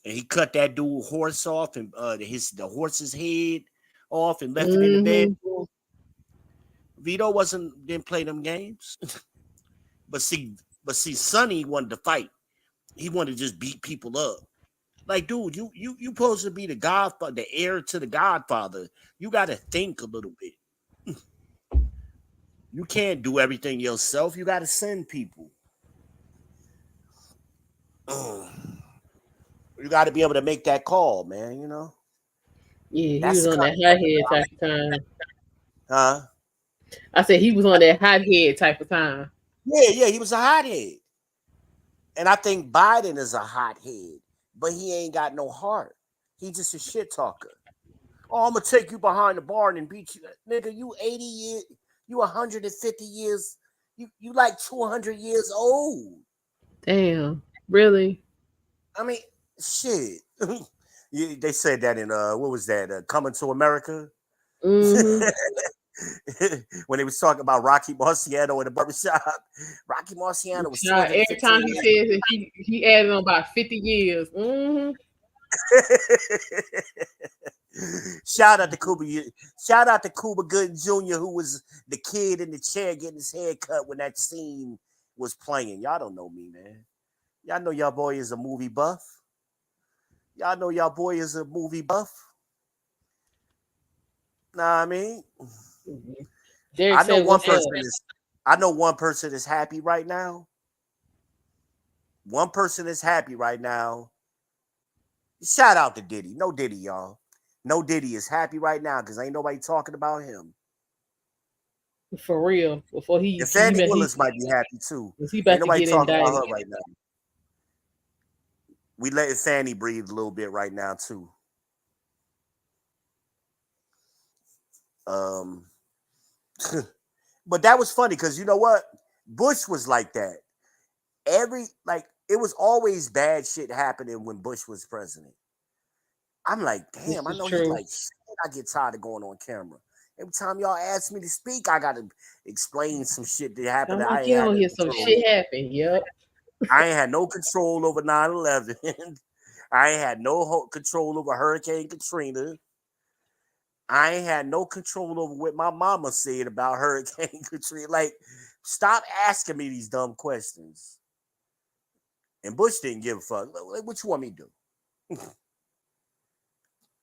Q: And he cut that dude horse off and the horse's head off and left it in the bed. Vito didn't play them games. But see, Sonny wanted to fight. He wanted to just beat people up. Like, dude, you supposed to be the Godfather, the heir to the Godfather. You got to think a little bit. You can't do everything yourself. You got to send people. You got to be able to make that call, man, you know?
A: Yeah, he was on that hothead type of time.
Q: Huh?
A: I said he was on that hothead type of time.
Q: Yeah, he was a hothead. And I think Biden is a hothead, but he ain't got no heart. He just a shit talker. Oh, I'm going to take you behind the barn and beat you. Nigga, you 80 years... You 150 years, you like 200 years old.
A: Damn, really?
Q: I mean, shit. They said that in, what was that, Coming to America?
A: Mm-hmm.
Q: When they was talking about Rocky Marciano in the barbershop. Rocky Marciano was
A: every time he says that he added on about 50 years. Mm-hmm.
Q: Shout out to Cuba. Shout out to Cuba Gooding Jr., who was the kid in the chair getting his hair cut when that scene was playing. Y'all don't know me, man. Y'all know y'all boy is a movie buff. Y'all know y'all boy is a movie buff. Nah, I mean, I know one person is happy right now. One person is happy right now. Shout out to Diddy. No Diddy, y'all. No Diddy is happy right now because ain't nobody talking about him.
A: For real. Before he,
Q: Fannie Willis might be happy too.
A: He about
Q: ain't nobody
A: to get
Q: talking
A: indicted.
Q: about her right now. We letting Fannie breathe a little bit right now too. But that was funny because you know what? Bush was like that. It was always bad shit happening when Bush was president. I'm like, damn, I know he's like, shit, I get tired of going on camera. Every time y'all ask me to speak, I got to explain some shit that happened.
A: Some shit happened, yep.
Q: I ain't had no control over 9/11. I ain't had no control over Hurricane Katrina. I ain't had no control over what my mama said about Hurricane Katrina. Like, stop asking me these dumb questions. And Bush didn't give a fuck. What you want me to do?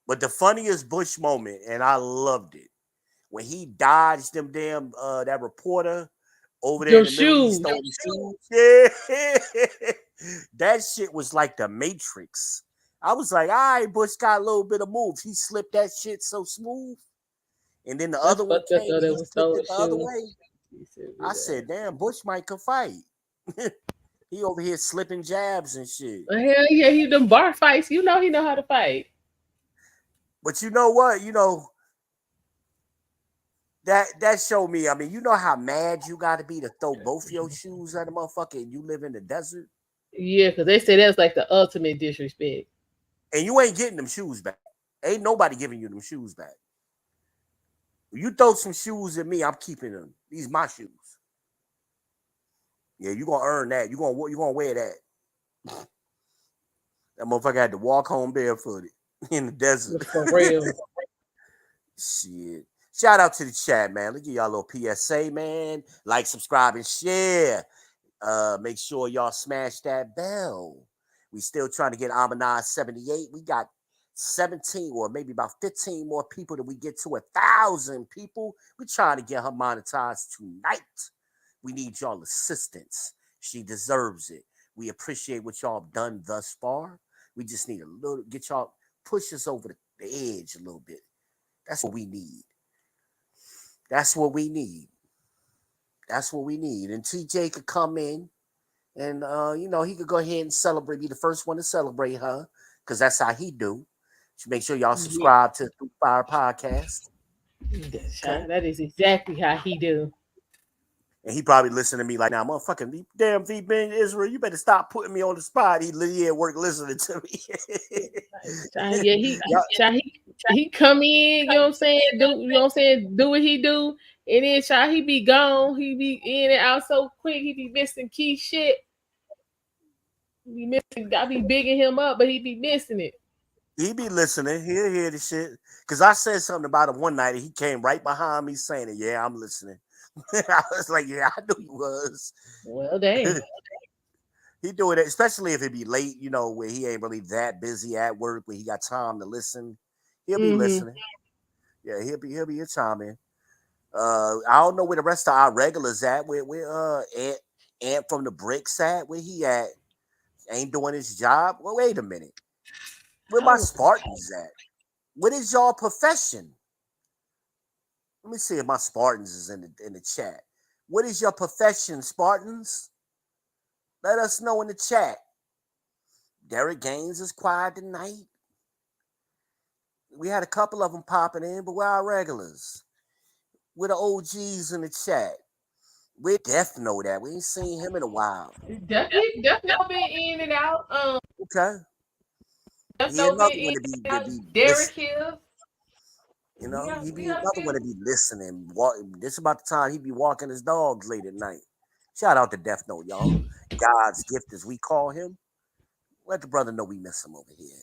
Q: But the funniest Bush moment, and I loved it, when he dodged them damn that reporter over there in the Middle East on the shoes. Yeah. That shit was like the Matrix. I was like, all right, Bush got a little bit of moves. He slipped that shit so smooth. And then the other one came, he flipped it the other way. I said, damn, Bush might could fight. He over here slipping jabs and shit.
A: Hell yeah, he them bar fights. You know he know how to fight.
Q: But you know what? You know, that showed me. I mean, you know how mad you got to be to throw both your shoes at a motherfucker and you live in the desert?
A: Yeah, because they say that's like the ultimate disrespect.
Q: And you ain't getting them shoes back. Ain't nobody giving you them shoes back. You throw some shoes at me, I'm keeping them. These my shoes. Yeah, you gonna earn that. You gonna wear that. That motherfucker had to walk home barefooted in the desert.
A: For real.
Q: Shit. Shout out to the chat, man. Let's give y'all a little PSA, man. Like, subscribe, and share. Make sure y'all smash that bell. We still trying to get Amanaz 78. We got 17 or maybe about 15 more people that we get to 1,000 people. We're trying to get her monetized tonight. We need y'all assistance. She deserves it. We appreciate what y'all have done thus far. We just need a little, get y'all, push us over the edge a little bit. That's what we need. That's what we need. That's what we need. And TJ could come in and, you know, he could go ahead and celebrate, be the first one to celebrate her, because that's how he do. So make sure y'all subscribe to the Fire Podcast.
A: Okay. That is exactly how he do.
Q: And he probably listen to me like, now, motherfucking damn V-Ben Israel, you better stop putting me on the spot. He at work listening to me.
A: Yeah, he come in, you know what I'm saying? Do what he do, and then he be gone. He be in and out so quick. He be missing key shit. I be bigging him up, but he be missing it.
Q: He be listening. He'll hear the shit. Because I said something about him one night, and he came right behind me saying it. Yeah, I'm listening. I was like, yeah, I knew you was.
A: Well, dang.
Q: He do it, especially if it be late, you know, where he ain't really that busy at work, where he got time to listen. He'll be listening. Yeah, he'll be a chime in. I don't know where the rest of our regulars at. Where Ant from the Bricks at? Where he at? Ain't doing his job. Well, wait a minute. Where my Spartans at? What is y'all profession? Let me see if my Spartans is in the chat. What is your profession, Spartans? Let us know in the chat. Derek Gaines is quiet tonight. We had a couple of them popping in, but where our regulars? Where the OGs in the chat? Where Death know that? We ain't seen him in a while.
A: Death been in and out.
Q: Okay.
A: Death been in and out. Derek Hill.
Q: You know, he be another one to be listening. This is about the time he be walking his dogs late at night. Shout out to Death Note, y'all. God's gift, as we call him. Let the brother know we miss him over here.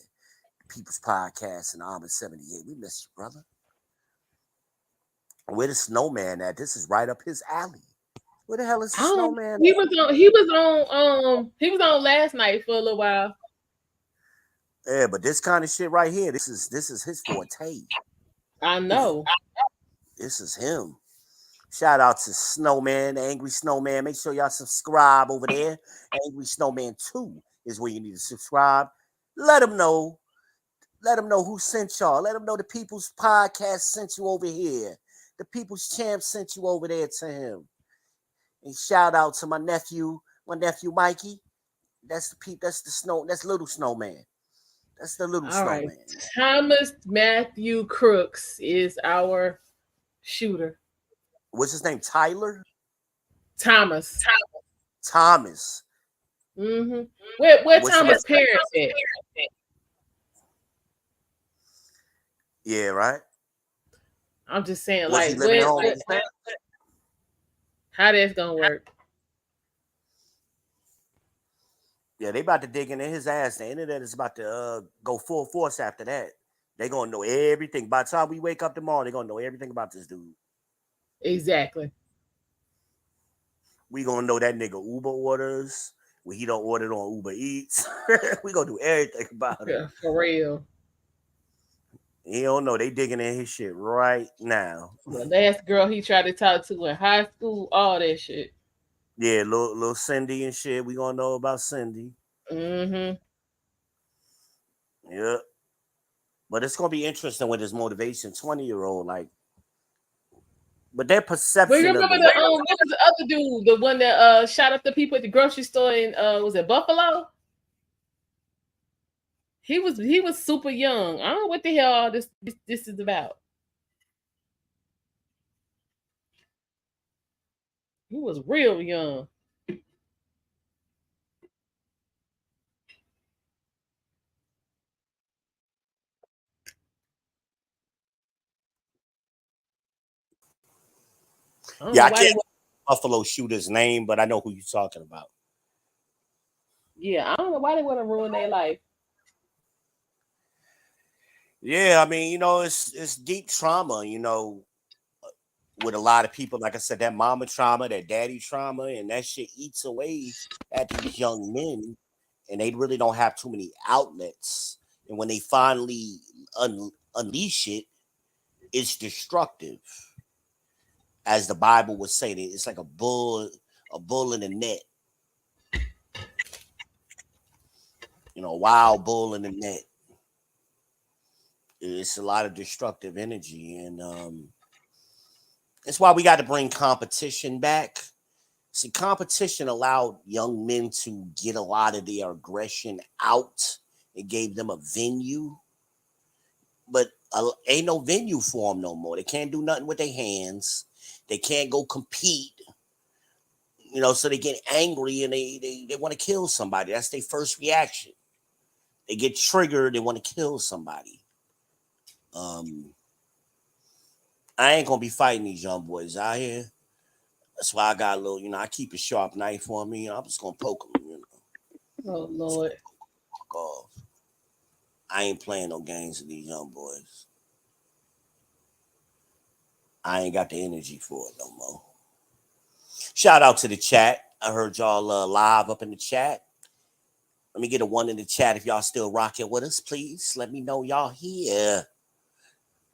Q: People's Podcast and Armor 78. We miss you, brother. Where the snowman at? This is right up his alley. Where the hell is the snowman?
A: He was on last night for a little while.
Q: Yeah, but this kind of shit right here, this is his forte.
A: I know.
Q: This is him. Shout out to Snowman, Angry Snowman. Make sure y'all subscribe over there. Angry Snowman 2 is where you need to subscribe. Let them know. Let them know who sent y'all. Let them know the People's Podcast sent you over here. The People's Champ sent you over there to him. And shout out to my nephew Mikey. That's Little Snowman. That's the Little Snowman.
A: Right. Thomas Matthew Crooks is our shooter.
Q: What's his name? Tyler?
A: Thomas.
Q: Mm-hmm.
A: Where Thomas' parents at?
Q: Yeah, right.
A: I'm just saying,
Q: was
A: like, how that's gonna work?
Q: Yeah, they about to dig into his ass. The internet is about to go full force after that. They're gonna know everything. By the time we wake up tomorrow, they're gonna know everything about this dude.
A: Exactly.
Q: We gonna know that nigga Uber orders when he don't order it on Uber Eats. We gonna do everything about it.
A: Yeah, for real.
Q: He don't know. They digging in his shit right now.
A: The last girl he tried to talk to in high school, all that shit.
Q: Yeah, little Cindy and shit. We gonna know about Cindy.
A: Mm-hmm.
Q: Yeah. But it's gonna be interesting with his motivation. 20-year-old, like, but their perception.
A: But you remember what was the other dude, the one that shot up the people at the grocery store in was it Buffalo? He was super young. I don't know what the hell all this is about. He was real young.
Q: Yeah, I can't Buffalo shooter's name, but I know who you're talking about.
A: Yeah, I don't know why they want to ruin their life.
Q: Yeah, I mean, it's deep trauma, with a lot of people. Like I said, that mama trauma, that daddy trauma, and that shit eats away at these young men, and they really don't have too many outlets. And when they finally unleash it, it's destructive. As the Bible would say, it's like a bull in a net. A wild bull in the net. It's a lot of destructive energy, and that's why we got to bring competition back. See, competition allowed young men to get a lot of their aggression out. It gave them a venue, but ain't no venue for them no more. They can't do nothing with their hands. They can't go compete. So they get angry and they want to kill somebody. That's their first reaction. They get triggered. They want to kill somebody. I ain't gonna be fighting these young boys out here. That's why I got a little, I keep a sharp knife on me. I'm just gonna poke them,
A: Oh Lord.
Q: Fuck off. I ain't playing no games with these young boys. I ain't got the energy for it no more. Shout out to the chat. I heard y'all live up in the chat. Let me get a 1 in the chat if y'all still rocking with us, please. Let me know y'all here.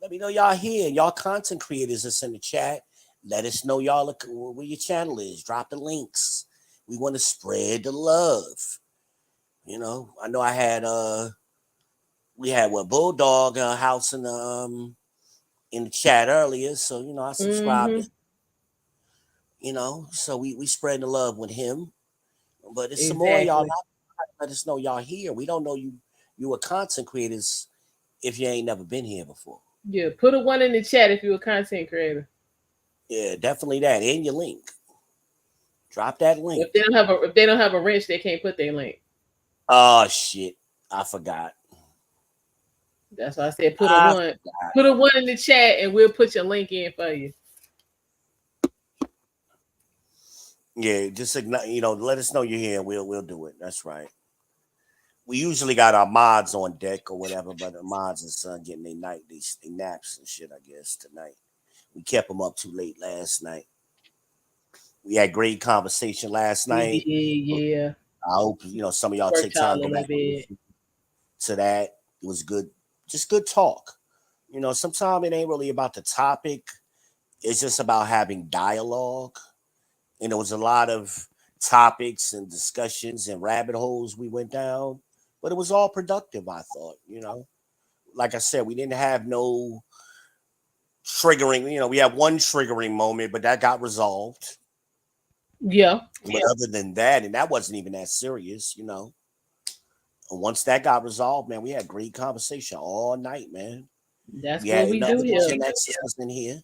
Q: Let me know y'all here. Y'all content creators that's in the chat. Let us know y'all where your channel is. Drop the links. We want to spread the love. I know I had we had Bulldog House in the chat earlier, so I subscribed. So we spread the love with him. But it's some more y'all. Let us know y'all here. We don't know you are content creators if you ain't never been here before.
A: Yeah, put a 1 in the chat if you're a content creator.
Q: Yeah, definitely that. And your link. Drop that link.
A: If they don't have a wrench, they can't put their link.
Q: Oh shit. I forgot.
A: That's why I said put a 1. Put a 1 in the chat and we'll put your link in for you.
Q: Yeah, just let us know you're here and we'll do it. That's right. We usually got our mods on deck or whatever, but the mods is getting their naps and shit, I guess, tonight. We kept them up too late last night. We had great conversation last night.
A: Yeah.
Q: I hope some of y'all take time to go back to that. It was good, just good talk. Sometimes it ain't really about the topic. It's just about having dialogue. And there was a lot of topics and discussions and rabbit holes we went down, but it was all productive, I thought. Like I said, we didn't have no triggering, we had one triggering moment, but that got resolved.
A: Yeah.
Q: But other than that, and that wasn't even that serious, And once that got resolved, man, we had great conversation all night, man.
A: That's what we do here.
Q: Gen Xers was in here.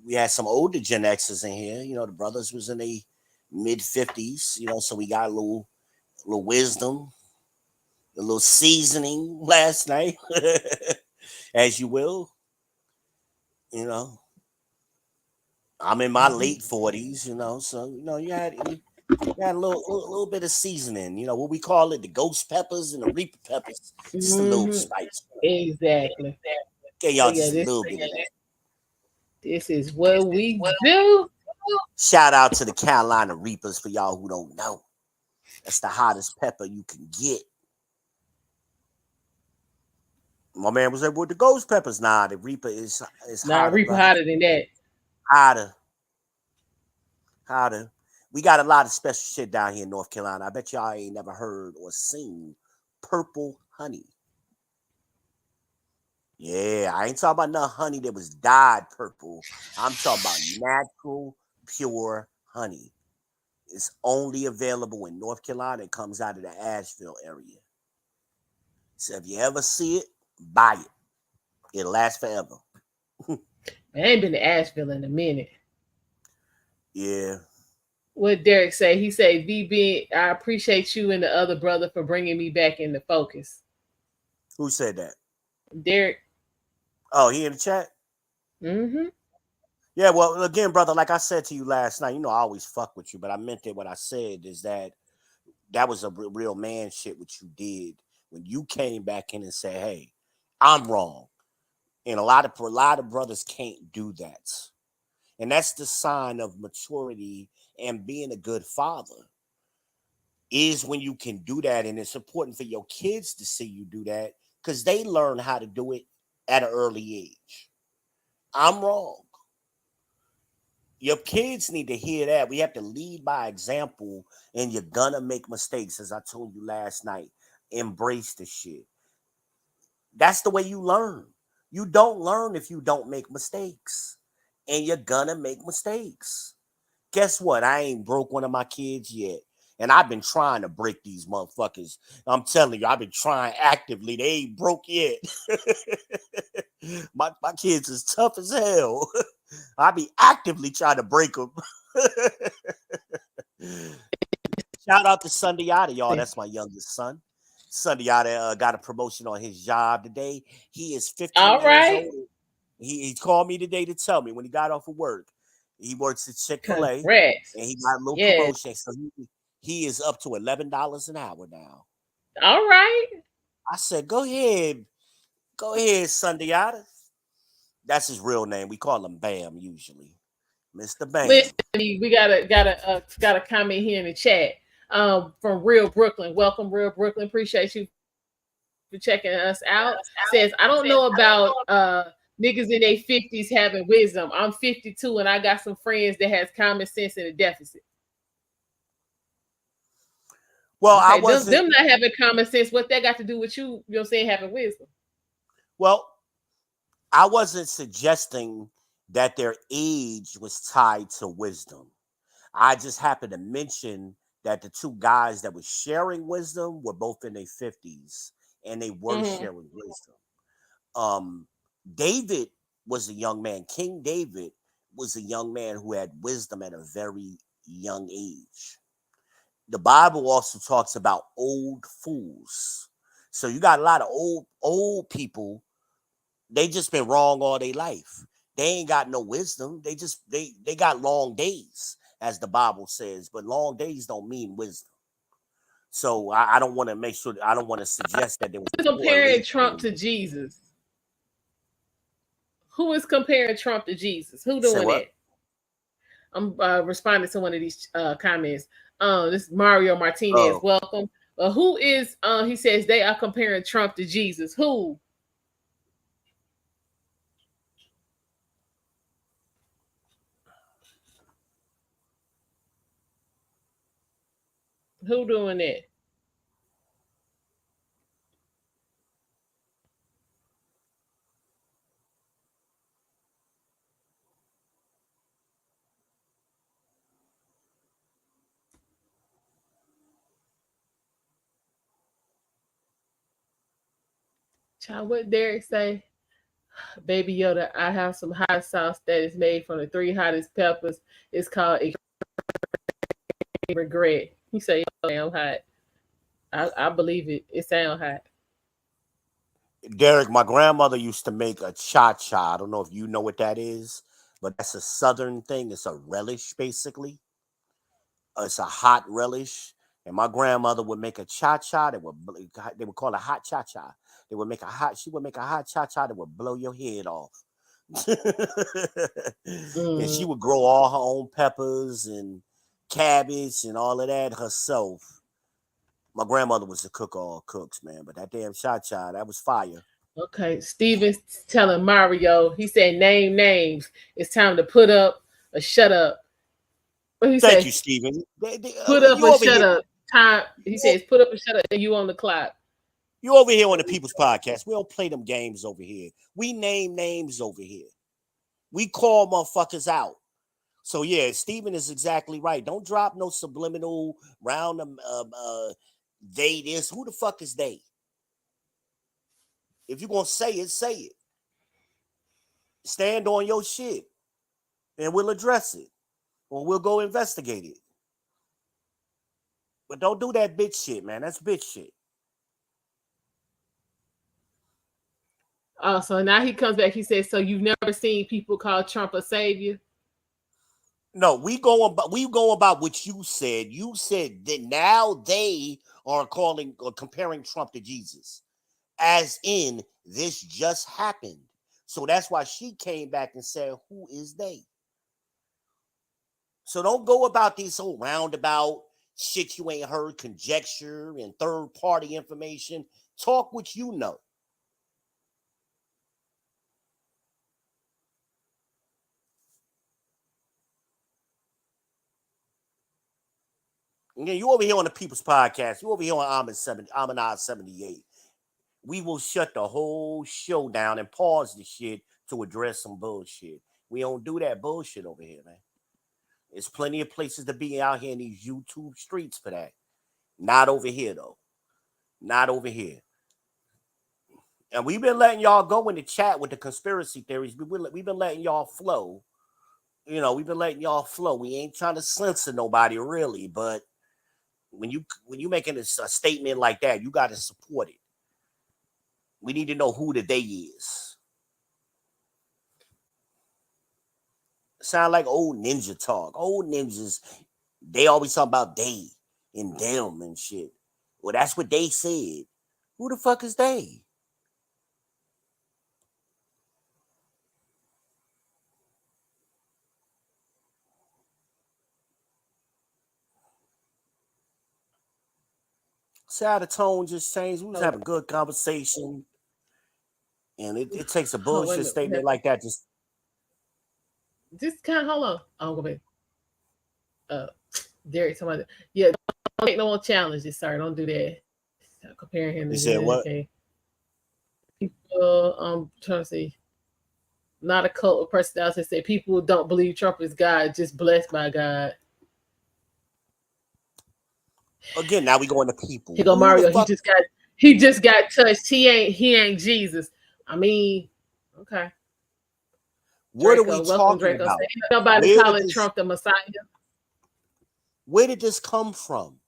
Q: We had some older Gen Xers in here. The brothers was in their mid-50s, so we got a little wisdom, a little seasoning last night, as you will. I'm in my late 40s, so you had Got a little bit of seasoning. You know what we call it, the ghost peppers and the reaper peppers. Just a little spice.
A: Exactly.
Q: Okay, y'all,
A: So, yeah,
Q: just a little bit of that.
A: This is what we do.
Q: Shout out to the Carolina Reapers for y'all who don't know. That's the hottest pepper you can get. My man was like, "With the ghost peppers." Nah, the Reaper is hotter.
A: Reaper
Q: brother.
A: hotter than that.
Q: Hotter. We got a lot of special shit down here in North Carolina. I bet y'all ain't never heard or seen purple honey. Yeah, I ain't talking about no honey that was dyed purple. I'm talking about natural, pure honey. It's only available in North Carolina. It comes out of the Asheville area. So if you ever see it, buy it. It'll last forever.
A: I ain't been to Asheville in a minute.
Q: Yeah.
A: What Derek say? He say, VB, I appreciate you and the other brother for bringing me back into focus.
Q: Who said that?
A: Derek.
Q: Oh, he in the chat?
A: Mm-hmm.
Q: Yeah, well, again, brother, like I said to you last night, you know I always fuck with you, but I meant that what I said is that was a real man shit what you did when you came back in and said, hey, I'm wrong. And a lot of brothers can't do that. And that's the sign of maturity and being a good father is when you can do that. And it's important for your kids to see you do that because they learn how to do it at an early age. I'm wrong. Your kids need to hear that. We have to lead by example, and you're gonna make mistakes, as I told you last night. Embrace the shit. That's the way you learn. You don't learn if you don't make mistakes, and you're gonna make mistakes. Guess what? I ain't broke one of my kids yet, and I've been trying to break these motherfuckers. I'm telling you, I've been trying actively. They ain't broke yet. my kids is tough as hell. I be actively trying to break them. Shout out to Sunday Yada, y'all. That's my youngest son. Sunday Yada got a promotion on his job today. He is 15 years old. He called me today to tell me when he got off of work. He works at Chick-fil-A.
A: Congrats.
Q: And he got a little promotion. So he is up to $11 an hour now.
A: All right.
Q: I said, go ahead. Go ahead, Sunday Yada. That's his real name. We call him Bam usually. Mr. Bam.
A: Listen, we got a comment here in the chat from Real Brooklyn. Welcome, Real Brooklyn. Appreciate you for checking us out. Says, I don't know about niggas in their 50s having wisdom. I'm 52 and I got some friends that has common sense in a deficit.
Q: Well,
A: okay,
Q: I wasn't
A: them not having common sense. What that got to do with you? You know what I'm saying? Having wisdom.
Q: Well, I wasn't suggesting that their age was tied to wisdom. I just happened to mention that the two guys that were sharing wisdom were both in their 50s and they were sharing wisdom. David was a young man. King David was a young man who had wisdom at a very young age. The Bible also talks about old fools. So you got a lot of old people. They just been wrong all their life. They ain't got no wisdom. They got long days, as the Bible says, but long days don't mean wisdom. So I don't want to make sure I don't want to suggest that there was
A: comparing Trump to Jesus. Who is comparing Trump to Jesus? Who doing that? I'm responding to one of these comments. This is Mario Martinez. Welcome. Who is he says they are comparing Trump to Jesus. Who? Who doing that? Child, what Derek say? Baby Yoda, I have some hot sauce that is made from the 3 hottest peppers. It's called regret. He say, oh, damn hot. I believe it. It sounds hot.
Q: Derek, my grandmother used to make a cha-cha. I don't know if you know what that is, but that's a southern thing. It's a relish, basically. It's a hot relish. And my grandmother would make a cha-cha they would call it hot cha-cha. She would make a hot cha-cha that would blow your head off. And she would grow all her own peppers and cabbage and all of that herself. My grandmother was the cook of all cooks, man. But that damn cha-cha, that was fire.
A: Okay, Steven's telling Mario, he said, name names. It's time to put up or shut up. What he
Q: Thank
A: said?
Q: you, Steven.
A: Put up or shut up. Time. He says, put up or shut up, and you on the clock.
Q: You over here on the People's Podcast. We don't play them games over here. We name names over here. We call motherfuckers out. So yeah, Steven is exactly right. Don't drop no subliminal round they this. Who the fuck is they? If you're gonna say it, say it. Stand on your shit. And we'll address it. Or we'll go investigate it. But don't do that bitch shit, man. That's bitch shit.
A: Oh, so now he comes back. He says, so you've never seen people call Trump a savior?
Q: No, we go about what you said. You said that now they are calling or comparing Trump to Jesus. As in, this just happened. So that's why she came back and said, who is they? So don't go about this whole roundabout shit you ain't heard, conjecture and third-party information. Talk what you know. Yeah, you over here on the People's Podcast. You over here on Amanaz 78. We will shut the whole show down and pause the shit to address some bullshit. We don't do that bullshit over here, man. There's plenty of places to be out here in these YouTube streets for that. Not over here, though. Not over here. And we've been letting y'all go in the chat with the conspiracy theories. We've been letting y'all flow. You know, we've been letting y'all flow. We ain't trying to censor nobody, really. But when you making a statement like that, you got to support it. We need to know who the they is. Sound like old ninja talk. Old ninjas, they always talk about they and them and shit. Well, that's what they said. Who the fuck is they? See how the tone just changed? We was having a good conversation. And it takes a bullshit statement like that.
A: Just kind of hold on. Oh, go back. Derek, somebody. Yeah, don't make no more challenges. Sorry, don't do that. Stop comparing him to
Q: You said what?
A: Okay. People, trying to see. Not a cult of personality. Say people don't believe Trump is God, just blessed by God.
Q: Again, now we going to people.
A: Here go Mario. He just got touched. He ain't Jesus. I mean, okay.
Q: What
A: Draco,
Q: are we talking about?
A: Nobody calling Trump the Messiah.
Q: Where did this come from?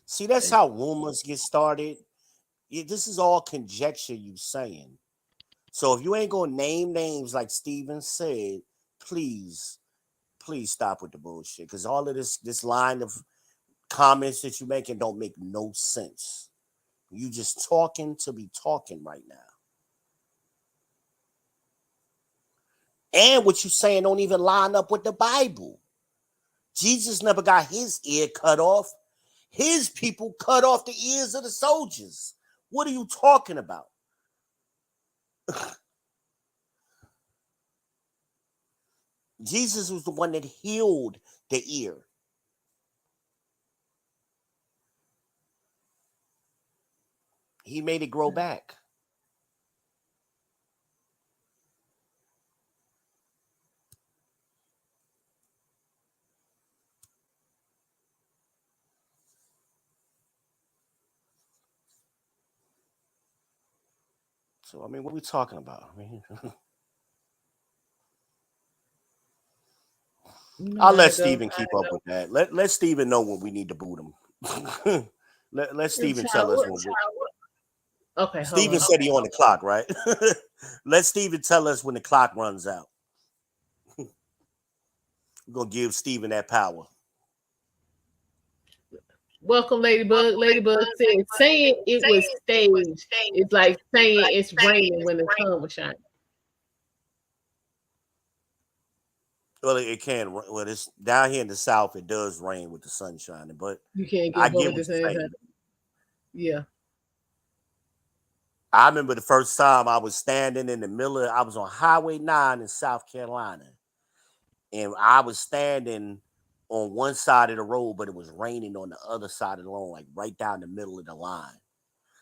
Q: See, that's how rumors get started. This is all conjecture you saying. So if you ain't gonna name names like Steven said, please stop with the bullshit. Because all of this line of comments that you're making don't make no sense. You just talking to be talking right now. And what you saying don't even line up with the Bible. Jesus never got his ear cut off. His people cut off the ears of the soldiers. What are you talking about? Jesus was the one that healed the ear. He made it grow back. So, I mean, what are we talking about? I mean, I'll let Steven keep up with that. Let Steven know when we need to boot him. let Steven tell us when.
A: Okay.
Q: Steven said he on the clock, right? Let Steven tell us when the clock runs out. We're gonna give Stephen that power.
A: Welcome, Ladybug. Ladybug said, saying it was staged. It's like saying it's raining when the sun was shining.
Q: Well, it can. Well, it's down here in the South. It does rain with the sun shining, but
A: You can't
Q: I
A: get both
Q: get
A: at the
Q: what you're
A: same
Q: saying.
A: time. Yeah.
Q: I remember the first time I was standing in the middle of, I was on Highway 9 in South Carolina. And I was standing on one side of the road, but it was raining on the other side of the road, like right down the middle of the line.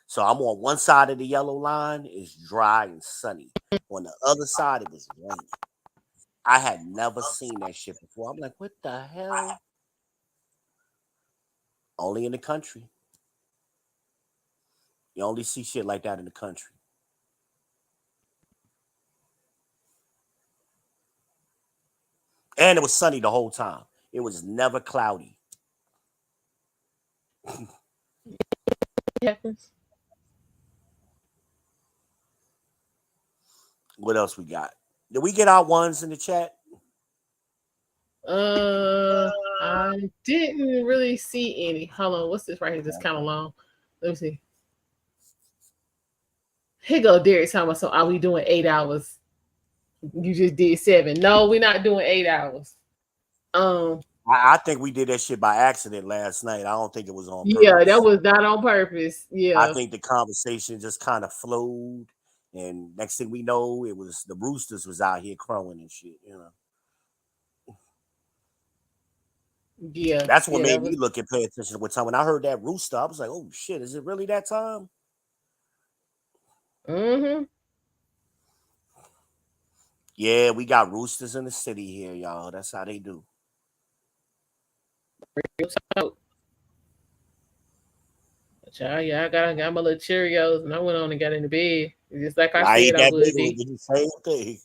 Q: So I'm on one side of the yellow line, it's dry and sunny. On the other side, it was raining. I had never seen that shit before. I'm like, what the hell? Only in the country. You only see shit like that in the country. And it was sunny the whole time. It was never cloudy.
A: Happens.
Q: What else we got? Did we get our ones in the chat?
A: I didn't really see any. Hold on, what's this right here? This kind of long. Let me see. Here go Derek talking about, so are we doing 8 hours? You just did 7. No, we're not doing 8 hours.
Q: I think we did that shit by accident last night. I don't think it was on purpose.
A: Yeah, that was not on purpose. Yeah.
Q: I think the conversation just kind of flowed. And next thing we know, it was the roosters was out here crowing and shit, you know.
A: Yeah.
Q: That's what made me look and pay attention to what time. When I heard that rooster, I was like, oh shit, is it really that time?
A: Mm-hmm.
Q: Yeah, we got roosters in the city here, y'all. That's how they do.
A: Yeah, I got my little Cheerios and I went on and got in the bed. Just like I
Q: ate
A: said I
Q: that
A: would
Q: bagel.
A: be.
Q: Did the same thing.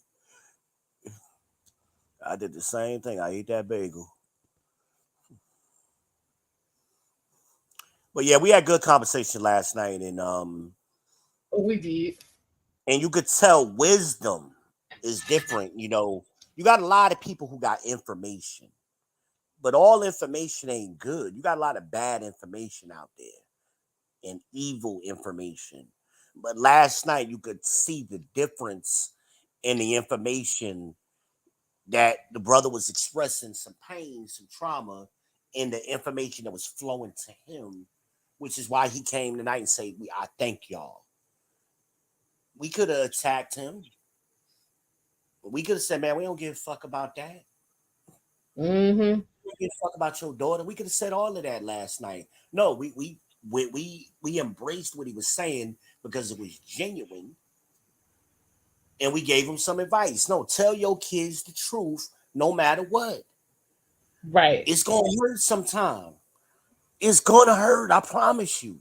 Q: I did the same thing. I ate that bagel. But yeah, we had good conversation last night, and
A: we did.
Q: And you could tell wisdom is different. You know, you got a lot of people who got information, but all information ain't good. You got a lot of bad information out there and evil information. But last night you could see the difference in the information that the brother was expressing, some pain, some trauma, in the information that was flowing to him, which is why he came tonight and said, I thank y'all. We could have attacked him. We could have said, man, we don't give a fuck about that.
A: Mm-hmm.
Q: We don't give a fuck about your daughter. We could have said all of that last night. No, we embraced what he was saying because it was genuine. And we gave him some advice. No, tell your kids the truth no matter what.
A: Right.
Q: It's going to hurt sometime. It's going to hurt. I promise you.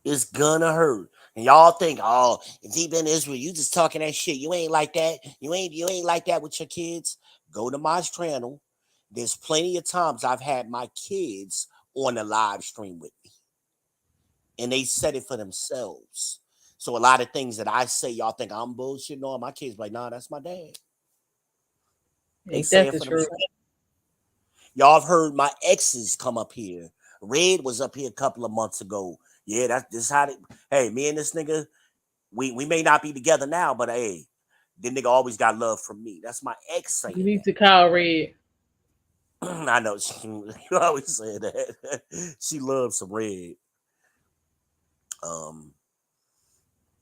Q: It's going to hurt. And y'all think, oh, if he been in Israel, you just talking that shit. You ain't like that. You ain't like that with your kids. Go to my channel. There's plenty of times I've had my kids on a live stream with me. And they said it for themselves. So a lot of things that I say, y'all think I'm bullshitting on. My kids like, nah, that's my dad. They say it for themselves. Y'all have heard my exes come up here. Red was up here a couple of months ago. Yeah, this is how they, hey, me and this nigga, we may not be together now, but hey, this nigga always got love from me. That's my ex saying
A: You need to call Red.
Q: I know you always say that. She loves some Red.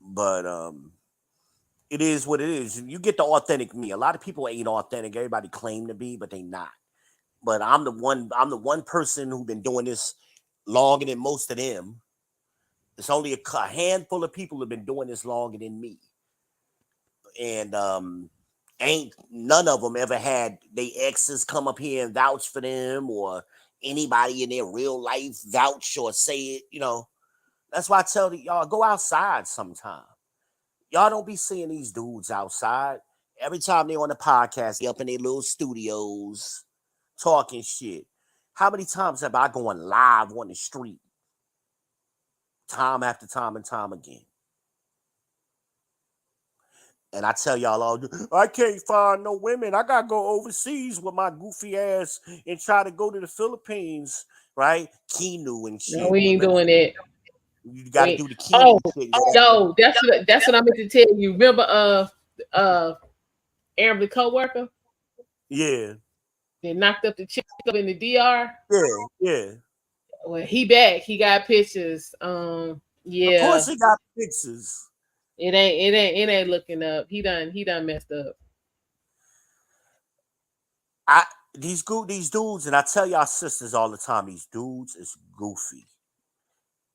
Q: But it is what it is. You get the authentic me. A lot of people ain't authentic. Everybody claim to be, but they not. But I'm the one person who's been doing this longer than most of them. It's only a handful of people who've been doing this longer than me. And ain't none of them ever had they exes come up here and vouch for them or anybody in their real life vouch or say it, you know. That's why I tell y'all, go outside sometime. Y'all don't be seeing these dudes outside. Every time they're on the podcast, they up in their little studios talking shit. How many times have I gone live on the street? Time after time and time again. And I tell y'all all, I can't find no women. I gotta go overseas with my goofy ass and try to go to the Philippines, right? Kinu and shit.
A: No, we ain't doing it.
Q: You got to do the Kinu
A: Oh,
Q: shit.
A: no, that's what I meant to tell you. Remember, Aaron, the coworker?
Q: Yeah.
A: They knocked up the chick up in the DR.
Q: Yeah.
A: Well, he back. He got pictures. Yeah.
Q: Of course, he got pictures.
A: It ain't looking up. He done messed up.
Q: These dudes, and I tell y'all sisters all the time, these dudes is goofy.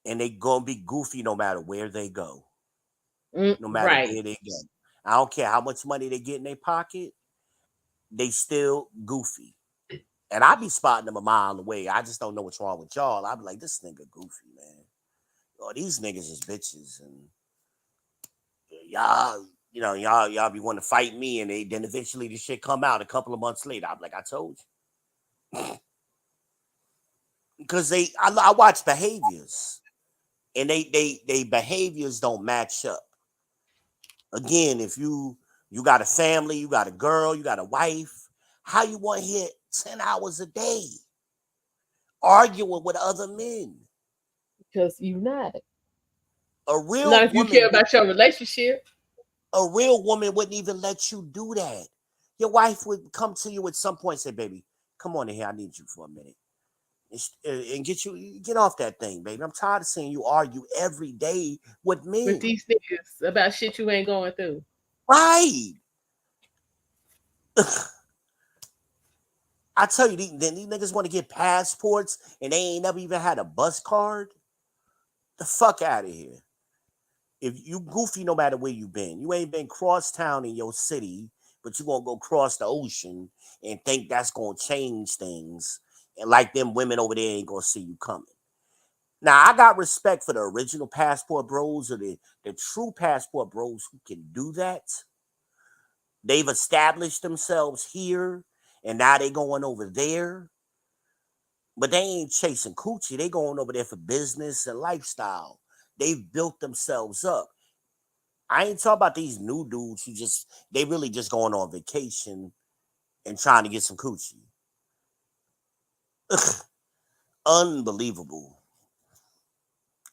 Q: And they gonna be goofy no matter where they go. No matter where they go. I don't care how much money they get in their pocket, they still goofy. And I be spotting them a mile away. I just don't know what's wrong with y'all. I be like, this nigga goofy, man. Oh, these niggas is bitches, and y'all be wanting to fight me, and then eventually the shit come out a couple of months later. I'm like, I told you. Because I watch behaviors, and they behaviors don't match up. Again, if you got a family, you got a girl, you got a wife, how you want to hit 10 hours a day arguing with other men?
A: Because you not.
Q: A real
A: not if you
Q: woman
A: care about your relationship.
Q: A real woman wouldn't even let you do that. Your wife would come to you at some point and say, baby, come on in here. I need you for a minute. And get off that thing, baby. I'm tired of seeing you argue every day with me.
A: With these niggas about shit you ain't going through.
Q: Right. I tell you, these niggas want to get passports and they ain't never even had a bus card. The fuck out of here. If you goofy no matter where you been, you ain't been cross town in your city, but you gonna go cross the ocean and think that's gonna change things. And like them women over there ain't gonna see you coming. Now, I got respect for the original passport bros or the true passport bros who can do that. They've established themselves here and now they going over there. But they ain't chasing coochie. They going over there for business and lifestyle. They've built themselves up. I ain't talking about these new dudes who they really just going on vacation and trying to get some coochie. Unbelievable.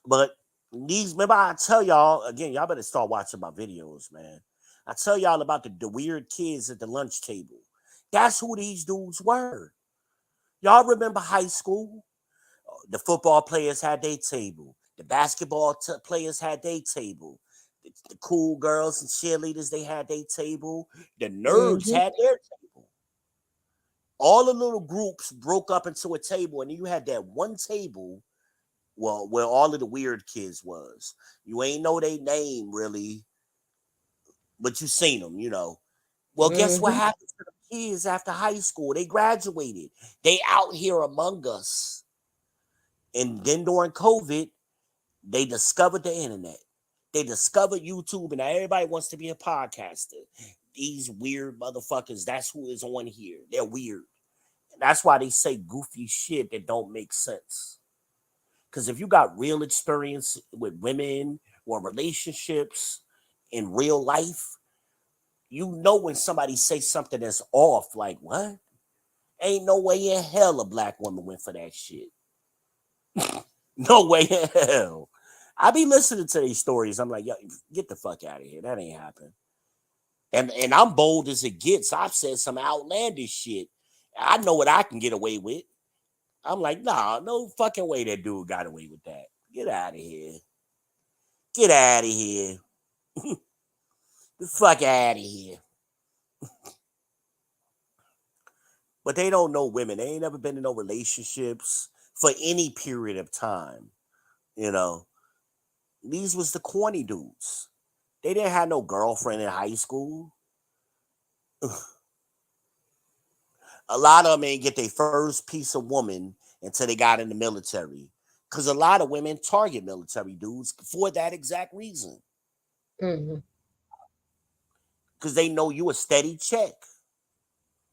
Q: But remember I tell y'all, again, y'all better start watching my videos, man. I tell y'all about the weird kids at the lunch table. That's who these dudes were. Y'all remember high school? The football players had their table. The basketball players had their table. The cool girls and cheerleaders, they had their table. The nerds had their table. All the little groups broke up into a table, and you had that one table where all of the weird kids was. You ain't know their name, really, but you seen them, Well, guess what happened to the kids after high school? They graduated. They out here among us. And then during COVID, they discovered the internet. They discovered YouTube, and now everybody wants to be a podcaster. These weird motherfuckers, that's who is on here. They're weird. And that's why they say goofy shit that don't make sense. Because if you got real experience with women or relationships in real life, you know when somebody says something that's off, like, what? Ain't no way in hell a black woman went for that shit. No way in hell. I be listening to these stories. I'm like, yo, get the fuck out of here. That ain't happening. And I'm bold as it gets. I've said some outlandish shit. I know what I can get away with. I'm like, nah, no fucking way that dude got away with that. Get out of here. Get out of here. The fuck out of here. But they don't know women. They ain't never been in no relationships for any period of time. These was the corny dudes. They didn't have no girlfriend in high school. A lot of them ain't get their first piece of woman until they got in the military. Because a lot of women target military dudes for that exact reason. Because they know you a steady check.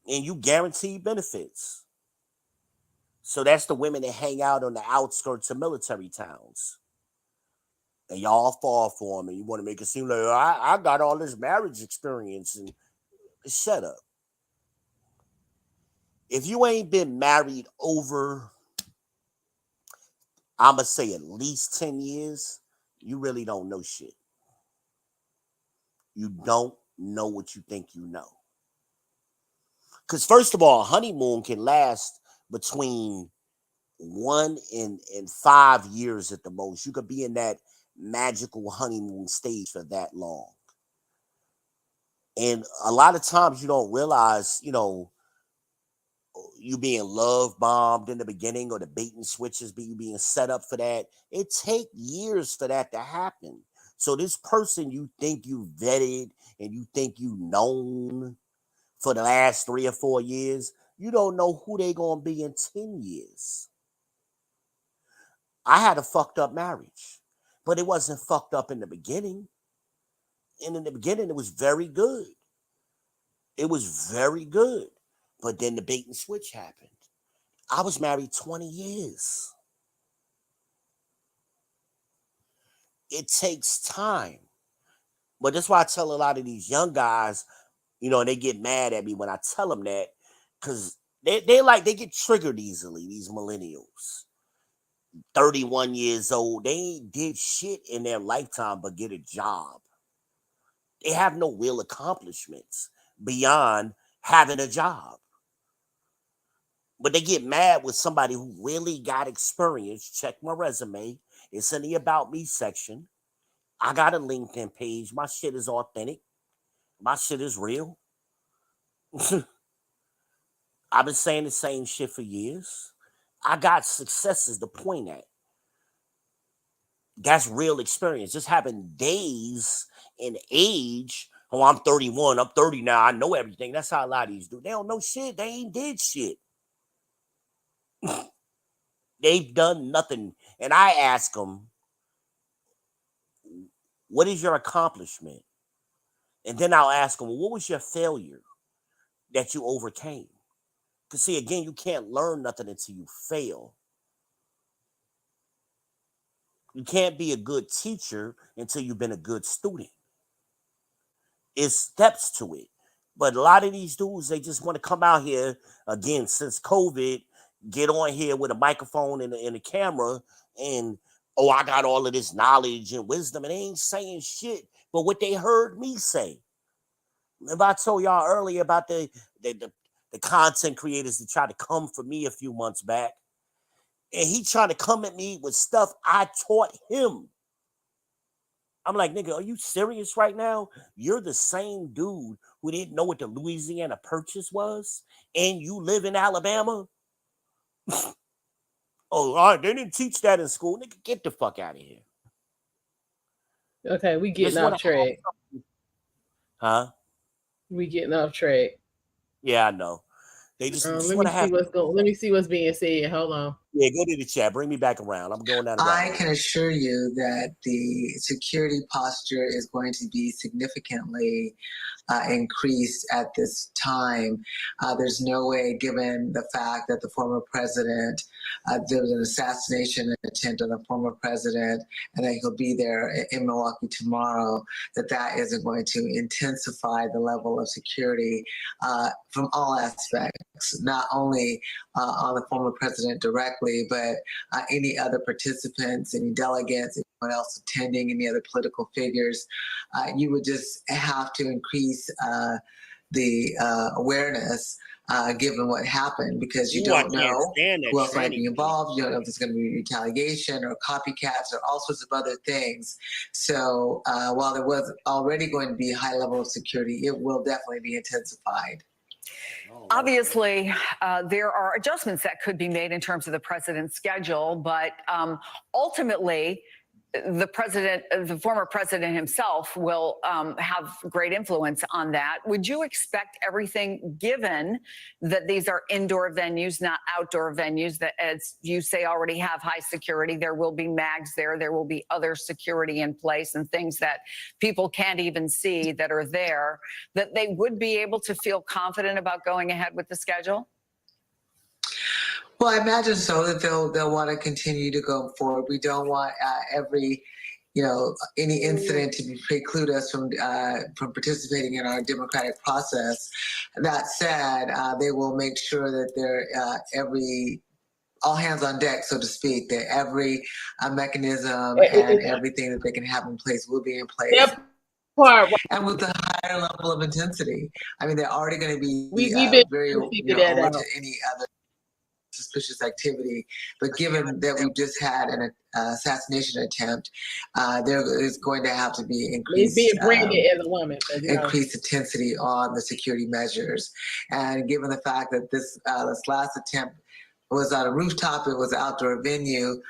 Q: And you guarantee benefits. So that's the women that hang out on the outskirts of military towns. and y'all fall for him, and you want to make it seem like I got all this marriage experience, and shut up. If you ain't been married over, I'ma say at least 10 years, you really don't know shit. You don't know what you think you know. Because first of all, a honeymoon can last between 1 and 5 years at the most. You could be in that magical honeymoon stage for that long. And a lot of times you don't realize, you being love bombed in the beginning, or the bait and switches, you being set up for that. It takes years for that to happen. So this person you think you vetted and you think you known for the last 3 or 4 years, you don't know who they gonna be in 10 years. I had a fucked up marriage, but it wasn't fucked up in the beginning. And in the beginning, it was very good. It was very good. But then the bait and switch happened. I was married 20 years. It takes time. But that's why I tell a lot of these young guys, they get mad at me when I tell them that, because they get triggered easily, these millennials. 31 years old, they ain't did shit in their lifetime but get a job. They have no real accomplishments beyond having a job. But they get mad with somebody who really got experience. Check my resume. It's in the About Me section. I got a LinkedIn page. My shit is authentic. My shit is real. I've been saying the same shit for years. I got successes to point at. That's real experience. Just having days and age. Oh, I'm 31. I'm 30 now. I know everything. That's how a lot of these do. They don't know shit. They ain't did shit. They've done nothing. And I ask them, what is your accomplishment? And then I'll ask them, well, what was your failure that you overcame? Because see, again, you can't learn nothing until you fail. You can't be a good teacher until you've been a good student. It's steps to it. But a lot of these dudes, they just want to come out here, again, since COVID, get on here with a microphone and a camera and, oh, I got all of this knowledge and wisdom, and they ain't saying shit but what they heard me say. Remember I told y'all earlier about the content creators that tried to come for me a few months back, and he tried to come at me with stuff I taught him. I'm like, nigga, are you serious right now? You're the same dude who didn't know what the Louisiana Purchase was, and you live in Alabama? Oh, all right, they didn't teach that in school. Nigga, get the fuck out of here.
A: Okay, we getting off track.
Q: Huh?
A: We getting off track.
Q: Yeah, I know. They just
A: let me see what's being said. Hold on.
Q: Yeah, go to the chat. Bring me back around. I'm going down the
V: I can assure you that the security posture is going to be significantly increased at this time. There's no way, given the fact that the former president, there was an assassination attempt on the former president, and that he'll be there in Milwaukee tomorrow, that isn't going to intensify the level of security from all aspects, not only on the former president directly, but any other participants, any delegates, anyone else attending, any other political figures. You would just have to increase the awareness given what happened, because you don't know who else might be involved. You don't know if there's going to be retaliation or copycats or all sorts of other things. So while there was already going to be a high level of security, it will definitely be intensified.
F: Obviously, there are adjustments that could be made in terms of the president's schedule, but ultimately, the former president himself will have great influence on that. Would you expect everything, given that these are indoor venues, not outdoor venues, that, as you say, already have high security? There will be mags there will be other security in place and things that people can't even see that are there, that they would be able to feel confident about going ahead with the schedule?
V: Well, I imagine so, that they'll want to continue to go forward. We don't want every any incident to preclude us from participating in our democratic process. That said, they will make sure that they're all hands on deck, so to speak, that every mechanism and everything that they can have in place will be in place. And with a higher level of intensity. I mean, they're already going to be very alert to any other suspicious activity. But given that we've just had an assassination attempt, there is going to have to be increased intensity on the security measures. And given the fact that this last attempt was on a rooftop, it was an outdoor venue.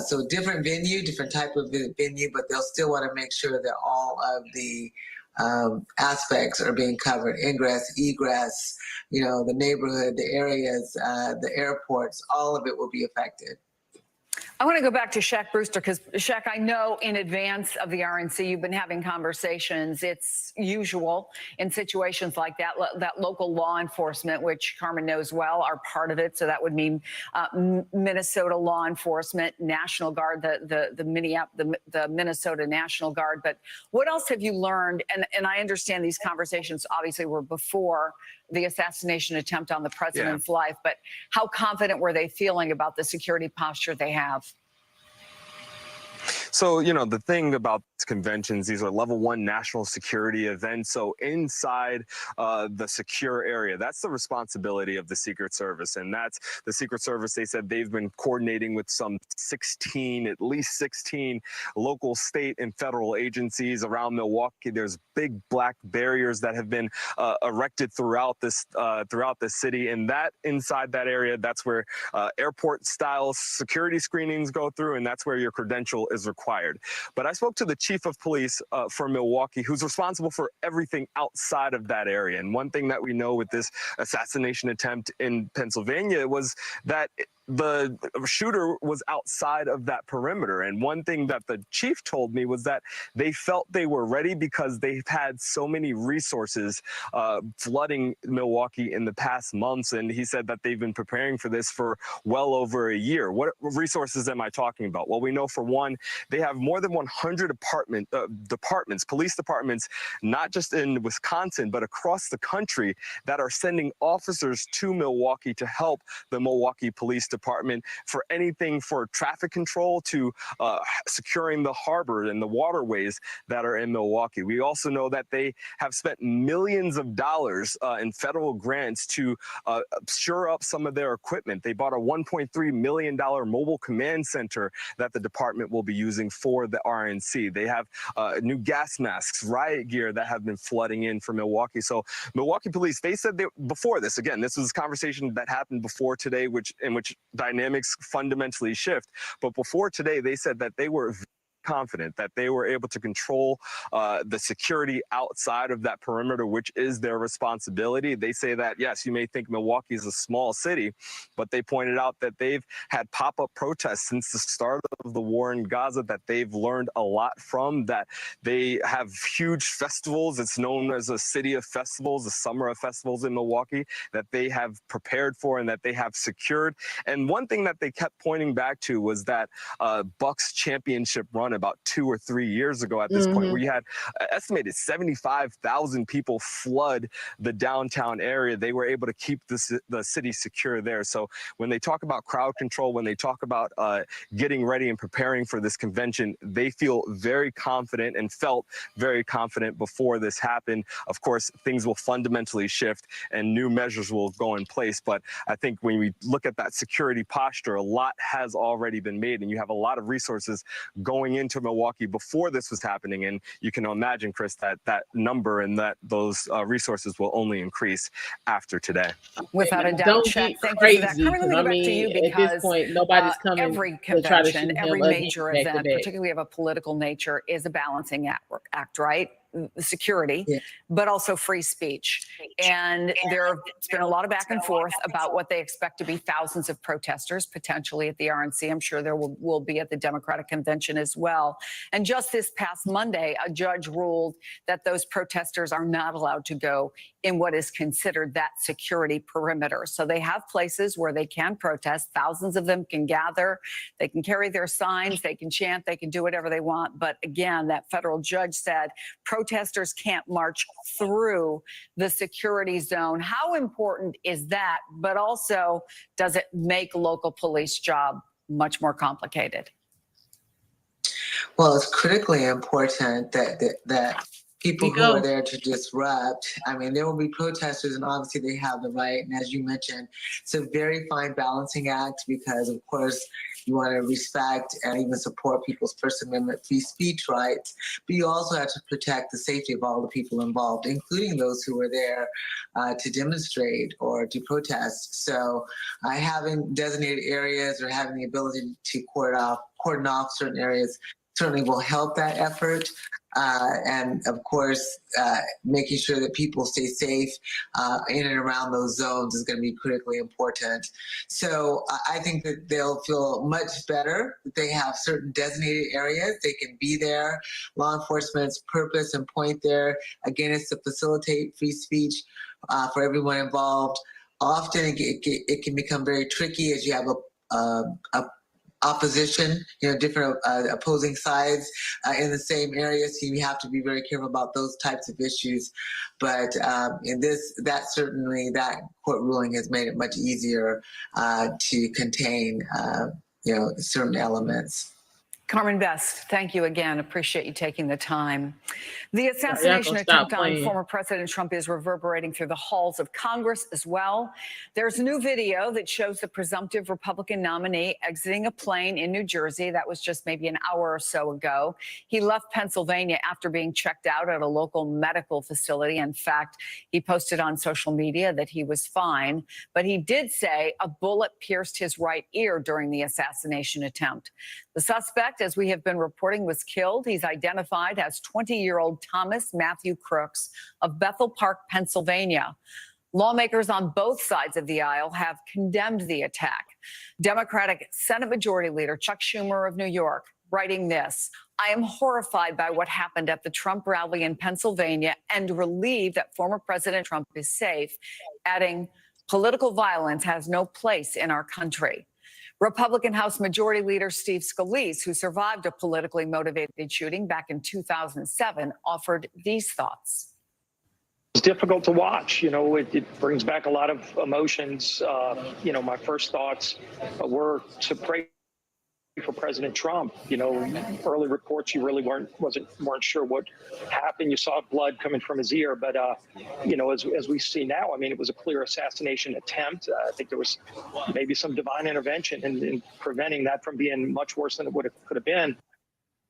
V: So different venue, different type of venue, but they'll still want to make sure that all of the aspects are being covered: ingress, egress, the neighborhood, the areas, the airports, all of it will be affected.
F: I want to go back to Shaq Brewster because, Shaq, I know in advance of the RNC you've been having conversations. It's usual in situations like that, that local law enforcement, which Carmen knows well, are part of it. So that would mean Minnesota law enforcement, National Guard, the Minnesota National Guard. But what else have you learned? And I understand these conversations obviously were before the assassination attempt on the president's life, but how confident were they feeling about the security posture they have?
M: So, the thing about conventions, these are level 1 national security events. So inside the secure area, that's the responsibility of the Secret Service. And that's the Secret Service. They said they've been coordinating with at least 16 local, state, and federal agencies around Milwaukee. There's big black barriers that have been erected throughout the city. And that inside that area, that's where airport style security screenings go through. And that's where your credential is required. But I spoke to the chief of police for Milwaukee, who's responsible for everything outside of that area. And one thing that we know with this assassination attempt in Pennsylvania was that the shooter was outside of that perimeter. And one thing that the chief told me was that they felt they were ready because they've had so many resources flooding Milwaukee in the past months. And he said that they've been preparing for this for well over a year. What resources am I talking about? Well, we know for one, they have more than 100 police departments, not just in Wisconsin, but across the country, that are sending officers to Milwaukee to help the Milwaukee Police Department for anything for traffic control to securing the harbor and the waterways that are in Milwaukee. We also know that they have spent millions of dollars in federal grants to shore up some of their equipment. They bought a $1.3 million mobile command center that the department will be using for the RNC. They have new gas masks, riot gear that have been flooding in for Milwaukee. So Milwaukee police, they said before this, again, this was a conversation that happened before today, in which dynamics fundamentally shift. But before today, they said that they were confident that they were able to control the security outside of that perimeter, which is their responsibility. They say that, yes, you may think Milwaukee is a small city, but they pointed out that they've had pop-up protests since the start of the war in Gaza that they've learned a lot from, that they have huge festivals. It's known as a city of festivals, the summer of festivals in Milwaukee, that they have prepared for and that they have secured. And one thing that they kept pointing back to was that Bucks championship run about 2 or 3 years ago at this point, where you had estimated 75,000 people flood the downtown area. They were able to keep the city secure there. So when they talk about crowd control, when they talk about getting ready and preparing for this convention, they feel very confident and felt very confident before this happened. Of course, things will fundamentally shift and new measures will go in place. But I think when we look at that security posture, a lot has already been made, and you have a lot of resources going into Milwaukee before this was happening. And you can imagine, Chris, that number and those resources will only increase after today.
F: Without a doubt.
A: Don't
F: Shaq,
A: get
F: thank you for
A: crazy.
F: that. Carmen, let me go back to you because
A: at this point, nobody's coming
F: every
A: to try to shoot
F: convention,
A: him
F: every
A: again
F: major
A: back to
F: event,
A: back.
F: particularly of a political nature, is a balancing act, right? security, but also free speech. And there's been a lot of back and forth about what they expect to be thousands of protesters, potentially at the RNC. I'm sure there will be at the Democratic convention as well. And just this past Monday, a judge ruled that those protesters are not allowed to go in what is considered that security perimeter. So they have places where they can protest. Thousands of them can gather. They can carry their signs. They can chant. They can do whatever they want. But again, that federal judge said protesters can't march through the security zone. How important is that? But also, does it make local police job much more complicated?
V: Well, it's critically important that people who are there to disrupt, I mean, there will be protesters and obviously they have the right. And as you mentioned, it's a very fine balancing act because, of course, you want to respect and even support people's First Amendment free speech rights, but you also have to protect the safety of all the people involved, including those who were there to demonstrate or to protest. So having designated areas or having the ability to cordon off certain areas certainly will help that effort. And of course, making sure that people stay safe in and around those zones is going to be critically important. So I think that they'll feel much better that they have certain designated areas. They can be there. Law enforcement's purpose and point there, again, is to facilitate free speech for everyone involved. Often it can become very tricky as you have a opposition, different opposing sides in the same area. So you have to be very careful about those types of issues. But that court ruling has made it much easier to contain, certain elements.
F: Carmen Best, thank you again. Appreciate you taking the time. The assassination attempt on former President Trump is reverberating through the halls of Congress as well. There's new video that shows the presumptive Republican nominee exiting a plane in New Jersey. That was just maybe an hour or so ago. He left Pennsylvania after being checked out at a local medical facility. In fact, he posted on social media that he was fine, but he did say a bullet pierced his right ear during the assassination attempt. The suspect, as we have been reporting, was killed. He's identified as 20-year-old Thomas Matthew Crooks of Bethel Park, Pennsylvania. Lawmakers on both sides of the aisle have condemned the attack. Democratic Senate Majority Leader Chuck Schumer of New York writing this: I am horrified by what happened at the Trump rally in Pennsylvania and relieved that former President Trump is safe, adding, political violence has no place in our country. Republican House Majority Leader Steve Scalise, who survived a politically motivated shooting back in 2007, offered these thoughts.
O: It's difficult to watch. It brings back a lot of emotions. My first thoughts were to pray for President Trump. Early reports, you really weren't sure what happened. You saw blood coming from his ear, but as we see now, it was a clear assassination attempt. I think there was maybe some divine intervention in preventing that from being much worse than it could have been.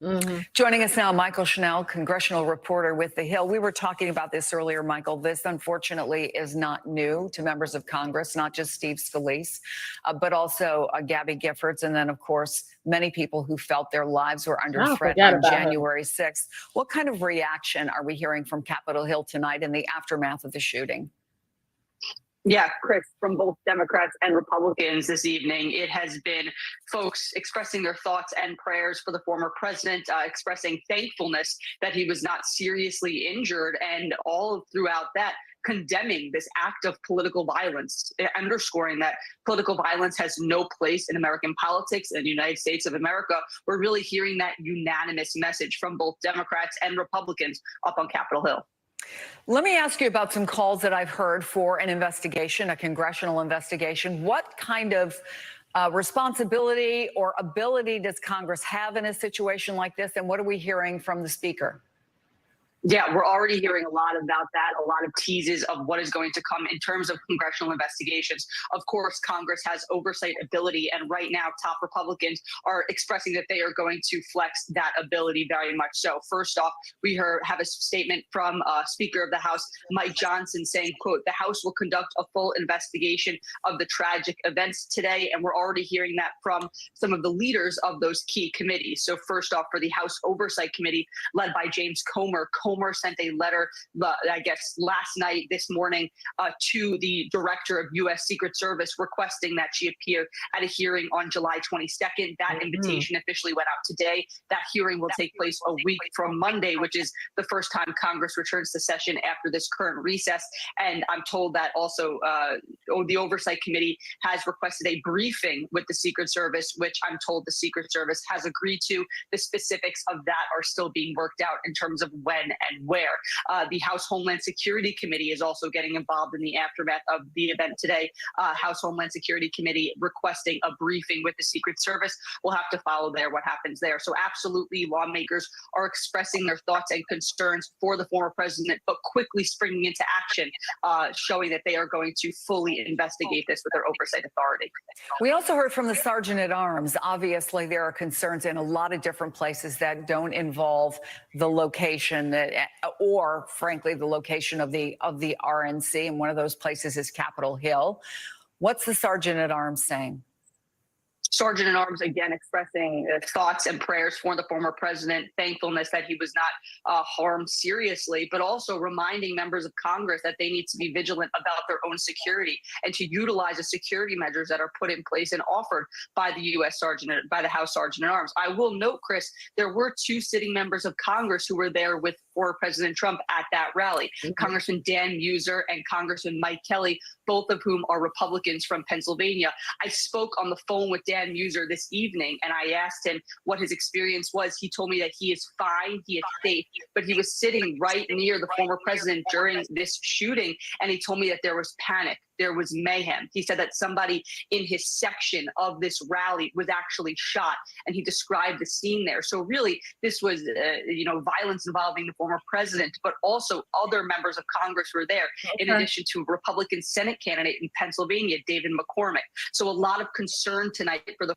F: Mm-hmm. Joining us now, Michael Schnell, congressional reporter with The Hill. We were talking about this earlier, Michael. This, unfortunately, is not new to members of Congress, not just Steve Scalise, but also Gabby Giffords. And then, of course, many people who felt their lives were under threat on January 6th. What kind of reaction are we hearing from Capitol Hill tonight in the aftermath of the shooting?
N: Yeah, Chris, from both Democrats and Republicans this evening, it has been folks expressing their thoughts and prayers for the former president, expressing thankfulness that he was not seriously injured, and all throughout that, condemning this act of political violence, underscoring that political violence has no place in American politics in the United States of America. We're really hearing that unanimous message from both Democrats and Republicans up on Capitol Hill.
F: Let me ask you about some calls that I've heard for an investigation, a congressional investigation. What kind of responsibility or ability does Congress have in a situation like this? And what are we hearing from the Speaker?
N: Yeah, we're already hearing a lot about that, a lot of teases of what is going to come in terms of congressional investigations. Of course, Congress has oversight ability, and right now, top Republicans are expressing that they are going to flex that ability very much so. First off, we have a statement from Speaker of the House, Mike Johnson, saying, quote, the House will conduct a full investigation of the tragic events today, and we're already hearing that from some of the leaders of those key committees. So first off, for the House Oversight Committee, led by James Comer Comer sent a letter, I guess, last night, this morning, to the director of U.S. Secret Service requesting that she appear at a hearing on July 22nd. That invitation officially went out today. That hearing will take place a week from Monday, which is the first time Congress returns to session after this current recess. And I'm told that also the Oversight Committee has requested a briefing with the Secret Service, which I'm told the Secret Service has agreed to. The specifics of that are still being worked out in terms of when and where. The House Homeland Security Committee is also getting involved in the aftermath of the event today. House Homeland Security Committee requesting a briefing with the Secret Service. We'll have to follow there what happens there. So absolutely, lawmakers are expressing their thoughts and concerns for the former president, but quickly springing into action, showing that they are going to fully investigate this with their oversight authority.
F: We also heard from the Sergeant at Arms. Obviously, there are concerns in a lot of different places that don't involve the location or, frankly, the location of the RNC. And one of those places is Capitol Hill. What's the Sergeant at Arms saying?
N: Sergeant at Arms, again, expressing thoughts and prayers for the former president, thankfulness that he was not harmed seriously, but also reminding members of Congress that they need to be vigilant about their own security and to utilize the security measures that are put in place and offered by the House Sergeant at Arms. I will note, Chris, there were 2 sitting members of Congress who were there with former President Trump at that rally, Congressman Dan Muser and Congressman Mike Kelly, both of whom are Republicans from Pennsylvania. I spoke on the phone with Dan Muser this evening, and I asked him what his experience was. He told me that he is fine, he is safe, but he was sitting right near the former president during this shooting, and he told me that there was panic. There was mayhem. He said that somebody in his section of this rally was actually shot, and he described the scene there. So really, this was, violence involving the former president, but also other members of Congress were there, in addition to Republican Senate candidate in Pennsylvania, David McCormick. So a lot of concern tonight for the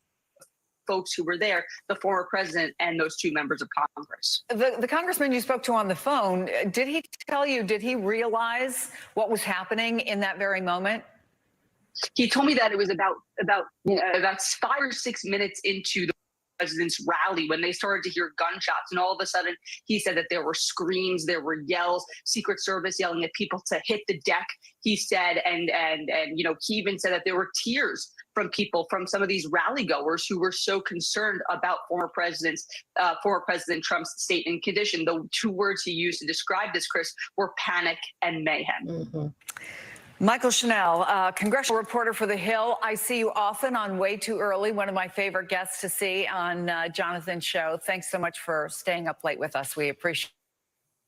N: folks who were there, the former president and those 2 members of Congress.
F: The congressman you spoke to on the phone, did he tell you, did he realize what was happening in that very moment?
N: He told me that it was about 5 or 6 minutes into the president's rally when they started to hear gunshots, and all of a sudden he said that there were screams, there were yells, Secret Service yelling at people to hit the deck, he said, and he even said that there were tears from people, from some of these rally goers who were so concerned about former President Trump's state and condition. The 2 words he used to describe this, Chris, were panic and mayhem.
F: Michael Chanel, congressional reporter for The Hill. I see you often on Way Too Early, one of my favorite guests to see on Jonathan's show. Thanks so much for staying up late with us. We appreciate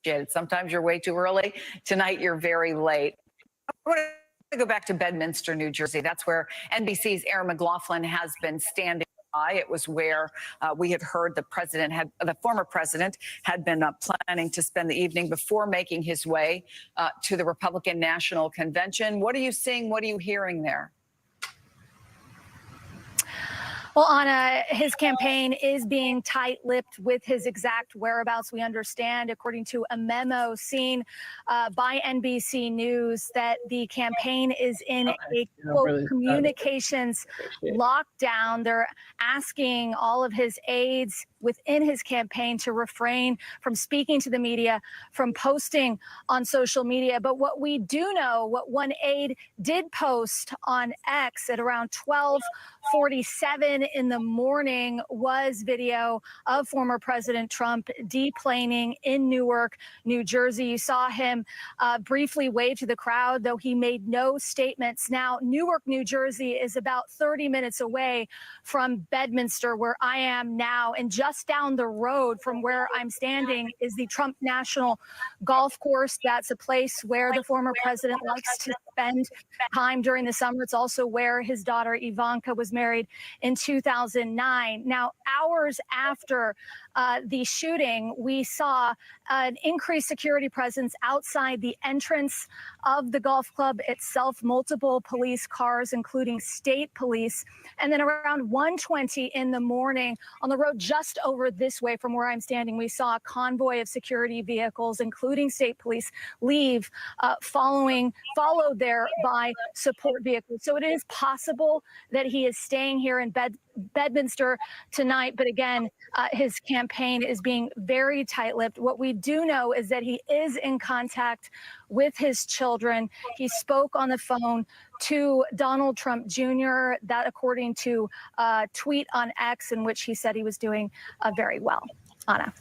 F: it. Sometimes you're way too early. Tonight, you're very late. I want to go back to Bedminster, New Jersey. That's where NBC's Aaron McLaughlin has been standing by. It was where we had heard the former president had been planning to spend the evening before making his way to the Republican National Convention. What are you seeing? What are you hearing there?
C: Well, Anna, his campaign is being tight-lipped with his exact whereabouts. We understand, according to a memo seen by NBC News, that the campaign is in a, quote, communications lockdown. They're asking all of his aides within his campaign to refrain from speaking to the media, from posting on social media. But what we do know, what one aide did post on X at around 12:47 in the morning, was video of former President Trump deplaning in Newark, New Jersey. You saw him briefly wave to the crowd, though he made no statements. Now, Newark, New Jersey is about 30 minutes away from Bedminster, where I am now, and just down the road from where I'm standing is the Trump National Golf Course. That's a place where the former president likes to spend time during the summer. It's also where his daughter Ivanka was married in 2009. Now, hours after the shooting, we saw an increased security presence outside the entrance of the golf club itself, multiple police cars, including state police. And then around 1:20 in the morning, on the road just over this way from where I'm standing, we saw a convoy of security vehicles, including state police, leave, followed there by support vehicles. So it is possible that he is staying here in Bedminster tonight, but again, his campaign is being very tight-lipped. What we do know is that he is in contact with his children. He spoke on the phone to Donald Trump Jr., that according to a tweet on X in which he said he was doing very well. Anna.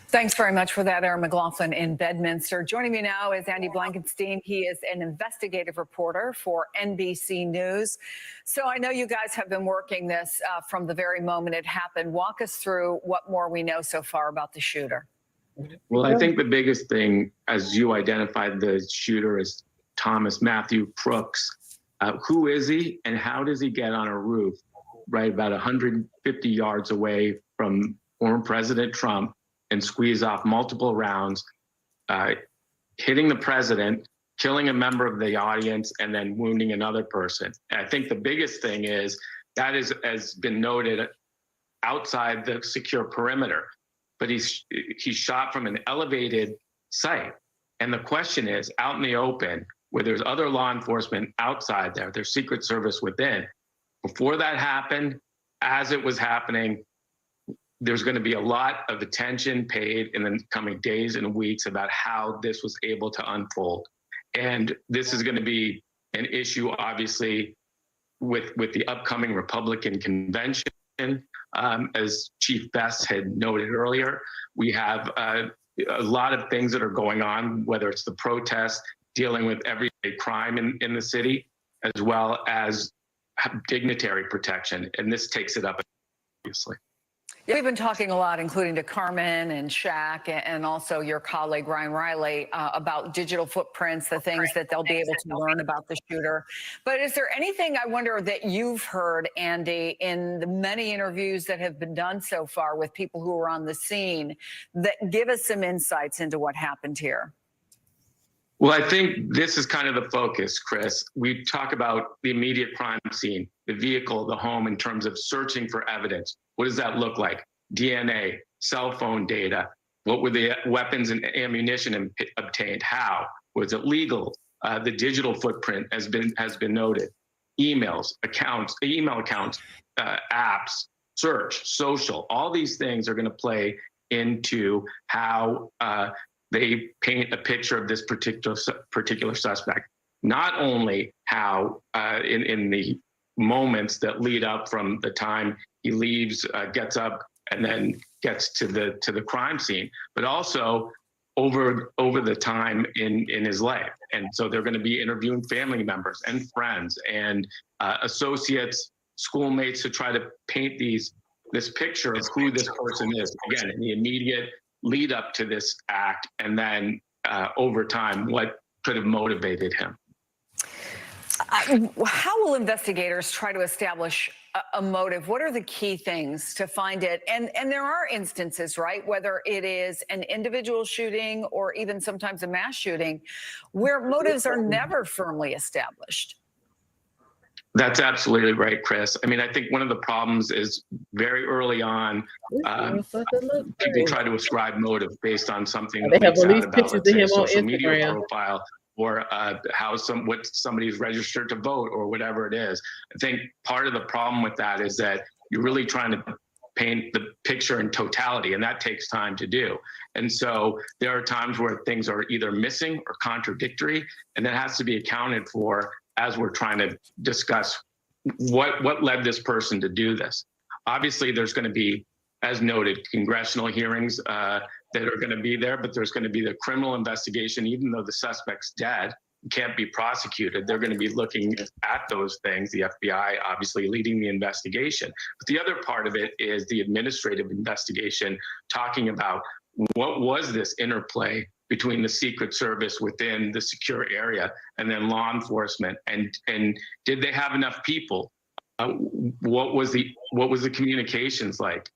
F: Thanks very much for that, Erin McLaughlin in Bedminster. Joining me now is Andy Blankenstein. He is an investigative reporter for NBC News. So I know you guys have been working this from the very moment it happened. Walk us through what more we know so far about the shooter.
K: Well, I think the biggest thing, as you identified the shooter as Thomas Matthew Crooks. Who is he and how does he get on a roof right about 150 yards away from former President Trump and squeeze off multiple rounds, hitting the president, killing a member of the audience, and then wounding another person? And I think the biggest thing is that has been noted outside the secure perimeter, but he's shot from an elevated site. And the question is, out in the open, where there's other law enforcement outside there, there's Secret Service within. Before that happened, as it was happening, there's going to be a lot of attention paid in the coming days and weeks about how this was able to unfold. And this is going to be an issue, obviously, with the upcoming Republican convention. As Chief Best had noted earlier, we have a lot of things that are going on, whether it's the protests, dealing with everyday crime in the city, as well as dignitary protection. And this takes it up, obviously.
F: Yeah, we've been talking a lot, including to Carmen and Shaq and also your colleague Ryan Riley about digital footprints, the things that they'll be able to learn about the shooter. But is there anything, I wonder, that you've heard, Andy, in the many interviews that have been done so far with people who were on the scene that give us some insights into what happened here?
K: Well, I think this is kind of the focus, Chris. We talk about the immediate crime scene, the vehicle, the home, in terms of searching for evidence. What does that look like? DNA, cell phone data. What were the weapons and ammunition obtained? How? Was it legal? The digital footprint has been noted. Emails, accounts, email accounts, apps, search, social. All these things are going to play into how they paint a picture of this particular suspect. Not only how in the moments that lead up from the time he leaves, gets up, and then gets to the crime scene, but also over the time in his life. And so they're going to be interviewing family members and friends and associates, schoolmates, to try to paint this picture of who this person is. Again, in the immediate lead up to this act, and then over time, what could have motivated him.
F: How will investigators try to establish a motive? What are the key things to find it? And there are instances, right, whether it is an individual shooting or even sometimes a mass shooting, where motives are never firmly established.
K: That's absolutely right, Chris. I mean, I think one of the problems is very early on, people try to ascribe motive based on something that leaks out about, let's say, a social media profile, or what somebody's registered to vote, or whatever it is. I think part of the problem with that is that you're really trying to paint the picture in totality, and that takes time to do. And so there are times where things are either missing or contradictory, and that has to be accounted for as we're trying to discuss what led this person to do this. Obviously, there's going to be, as noted, congressional hearings that are going to be there, but there's going to be the criminal investigation. Even though the suspect's dead, can't be prosecuted, they're going to be looking at those things, the FBI obviously leading the investigation. But the other part of it is the administrative investigation, talking about what was this interplay between the Secret Service within the secure area and then law enforcement, and did they have enough people? What was the communications like?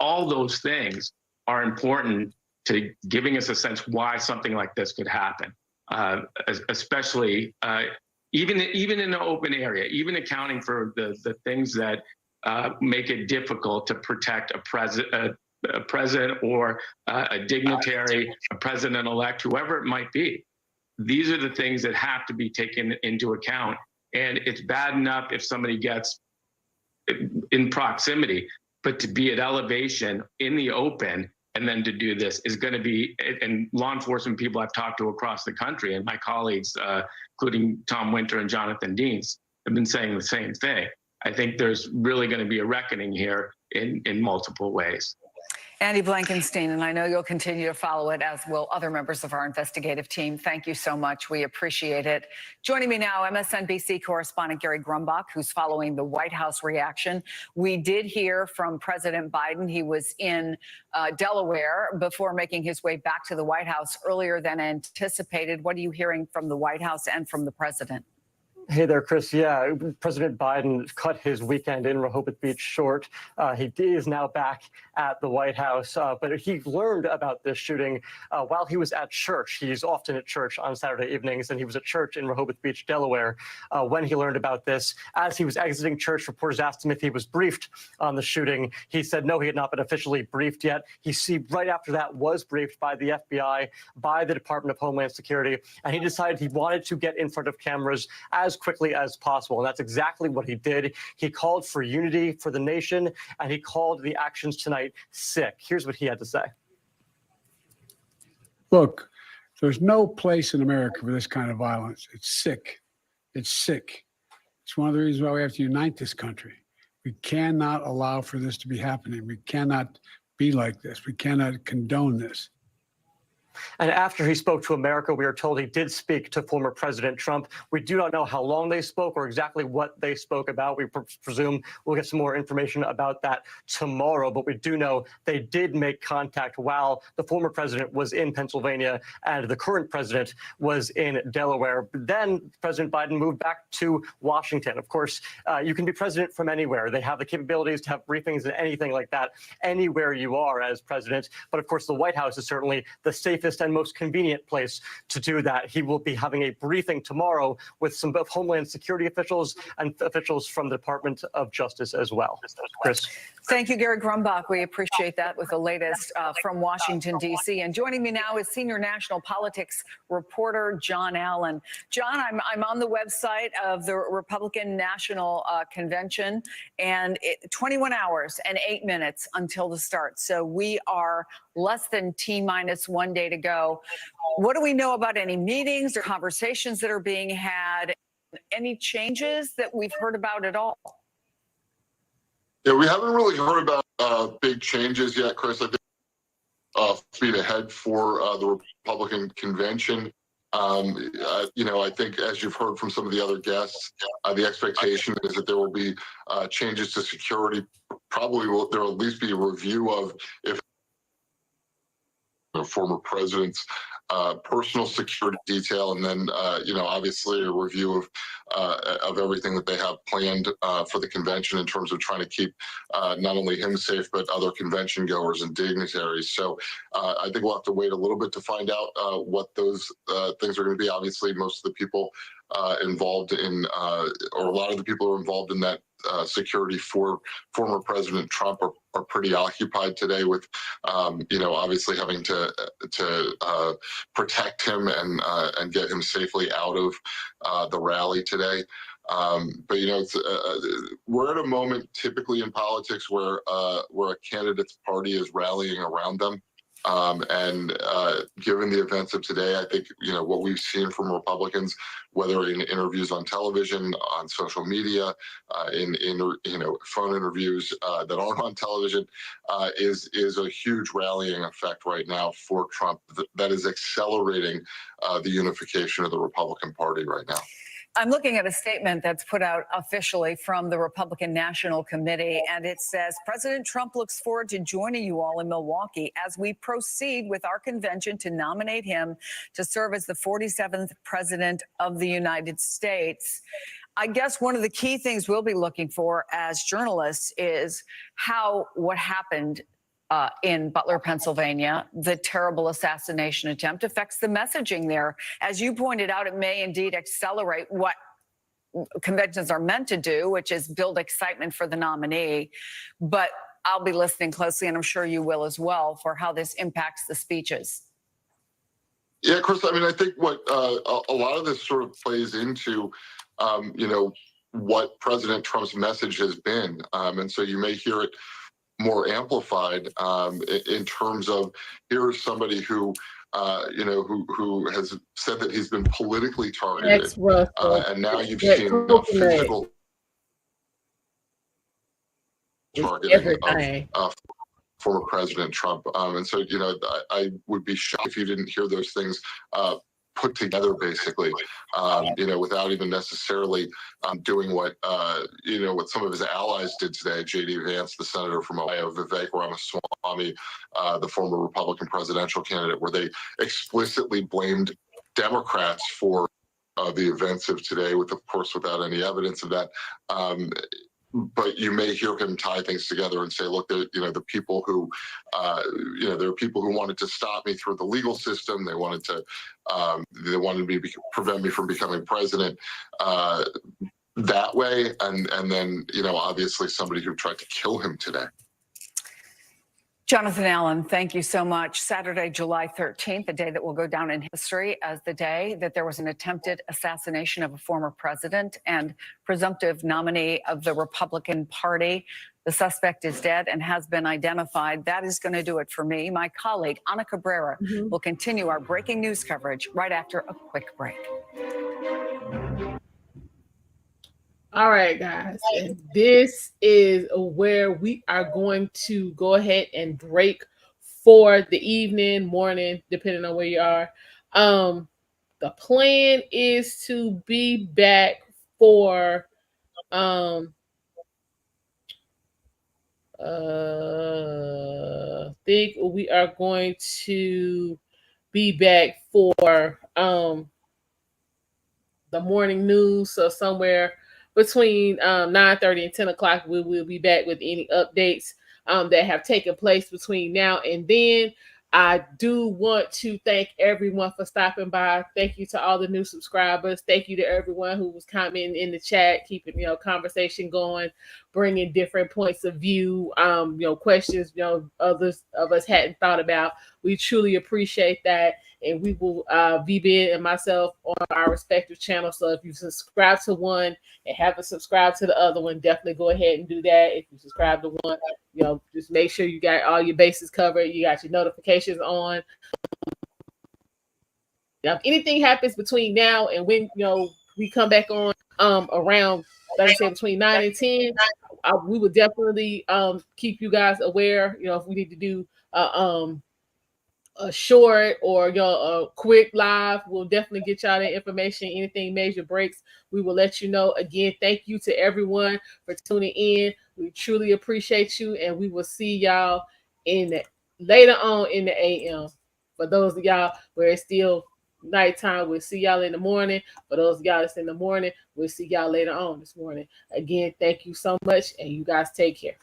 K: All those things are important to giving us a sense why something like this could happen, especially even in an open area, even accounting for the things that make it difficult to protect a president or a dignitary, a president-elect, whoever it might be. These are the things that have to be taken into account. And it's bad enough if somebody gets in proximity, but to be at elevation in the open and then to do this is going to be, and law enforcement people I've talked to across the country and my colleagues, including Tom Winter and Jonathan Deans, have been saying the same thing. I think there's really going to be a reckoning here in multiple ways.
F: Andy Blankenstein, and I know you'll continue to follow it, as will other members of our investigative team. Thank you so much. We appreciate it. Joining me now, MSNBC correspondent Gary Grumbach, who's following the White House reaction. We did hear from President Biden. He was in Delaware before making his way back to the White House earlier than anticipated. What are you hearing from the White House and from the president?
L: Hey there, Chris. Yeah, President Biden cut his weekend in Rehoboth Beach short. He is now back at the White House, but he learned about this shooting while he was at church. He's often at church on Saturday evenings, and he was at church in Rehoboth Beach, Delaware, when he learned about this. As he was exiting church, reporters asked him if he was briefed on the shooting. He said no, he had not been officially briefed yet. Right after that was briefed by the FBI, by the Department of Homeland Security, and he decided he wanted to get in front of cameras as quickly as possible. And that's exactly what he did. He called for unity for the nation, and he called the actions tonight sick. Here's what he had to say.
I: Look, there's no place in America for this kind of violence. It's sick. It's sick. It's one of the reasons why we have to unite this country. We cannot allow for this to be happening. We cannot be like this. We cannot condone this.
L: And after he spoke to America, we are told he did speak to former President Trump. We do not know how long they spoke or exactly what they spoke about. We presume we'll get some more information about that tomorrow. But we do know they did make contact while the former president was in Pennsylvania and the current president was in Delaware. Then President Biden moved back to Washington. Of course, you can be president from anywhere. They have the capabilities to have briefings and anything like that anywhere you are as president. But of course, the White House is certainly the safest and most convenient place to do that. He will be having a briefing tomorrow with some of Homeland Security officials and officials from the Department of Justice as well. Chris.
F: Thank you, Gary Grumbach. We appreciate that with the latest from Washington, D.C. And joining me now is senior national politics reporter John Allen. John, I'm on the website of the Republican National Convention, and 21 hours and 8 minutes until the start. So we are less than T-minus 1 day to go. What do we know about any meetings or conversations that are being had? Any changes that we've heard about at all?
T: Yeah, we haven't really heard about big changes yet, Chris. I think speed ahead for the Republican convention. I think as you've heard from some of the other guests, the expectation is that there will be changes to security. Probably there will at least be a review of if the former president's personal security detail, and then obviously a review of everything that they have planned for the convention in terms of trying to keep not only him safe but other convention goers and dignitaries. So I think we'll have to wait a little bit to find out what those things are going to be. Obviously, most of the people involved in, or a lot of the people who are involved in that security for former President Trump are pretty occupied today with, obviously having to protect him and get him safely out of the rally today. But we're at a moment typically in politics where a candidate's party is rallying around them. And given the events of today, I think, what we've seen from Republicans, whether in interviews on television, on social media, in phone interviews that aren't on television, is a huge rallying effect right now for Trump that is accelerating the unification of the Republican Party right now.
F: I'm looking at a statement that's put out officially from the Republican National Committee, and it says, President Trump looks forward to joining you all in Milwaukee as we proceed with our convention to nominate him to serve as the 47th president of the United States. I guess one of the key things we'll be looking for as journalists is how what happened in Butler, Pennsylvania, the terrible assassination attempt affects the messaging there. As you pointed out, it may indeed accelerate what conventions are meant to do, which is build excitement for the nominee. But I'll be listening closely, and I'm sure you will as well, for how this impacts the speeches.
T: Yeah, Chris, I think what a lot of this sort of plays into, what President Trump's message has been. And so you may hear it more amplified in terms of, here's somebody who, who has said that he's been politically targeted. And now you've seen physical targeting of former President Trump. And so, I would be shocked if you didn't hear those things put together, basically, without even necessarily doing what, what some of his allies did today. J.D. Vance, the senator from Ohio, Vivek Ramaswamy, the former Republican presidential candidate, where they explicitly blamed Democrats for the events of today, with, of course, without any evidence of that. But you may hear him tie things together and say, look, the people who, there are people who wanted to stop me through the legal system. They wanted to prevent me from becoming president that way. And then, obviously somebody who tried to kill him today.
F: Jonathan Allen, thank you so much. Saturday, July 13th, a day that will go down in history as the day that there was an attempted assassination of a former president and presumptive nominee of the Republican Party. The suspect is dead and has been identified. That is going to do it for me. My colleague, Ana Cabrera, will continue our breaking news coverage right after a quick break.
A: All right, guys, and this is where we are going to go ahead and break for the evening, morning, depending on where you are. The plan is to be back for think we are going to be back for the morning news, so somewhere between 9:30 and 10 o'clock, we will be back with any updates that have taken place between now and then. I do want to thank everyone for stopping by. Thank you to all the new subscribers. Thank you to everyone who was commenting in the chat, keeping conversation going, bringing different points of view, questions others of us hadn't thought about. We truly appreciate that. And we will VB and myself on our respective channels. So if you subscribe to one and haven't subscribed to the other one, definitely go ahead and do that. If you subscribe to one, just make sure you got all your bases covered. You got your notifications on. Now, if anything happens between now and when we come back on around, like I said, between 9 and 10, we will definitely keep you guys aware. If we need to do a short or a quick live, we'll definitely get y'all that information. Anything major breaks, we will let you know. Again, thank you to everyone for tuning in. We truly appreciate you, and we will see y'all later on in the AM. For those of y'all where it's still nighttime, we'll see y'all in the morning. For those of y'all that's in the morning, we'll see y'all later on this morning. Again, thank you so much, and you guys take care.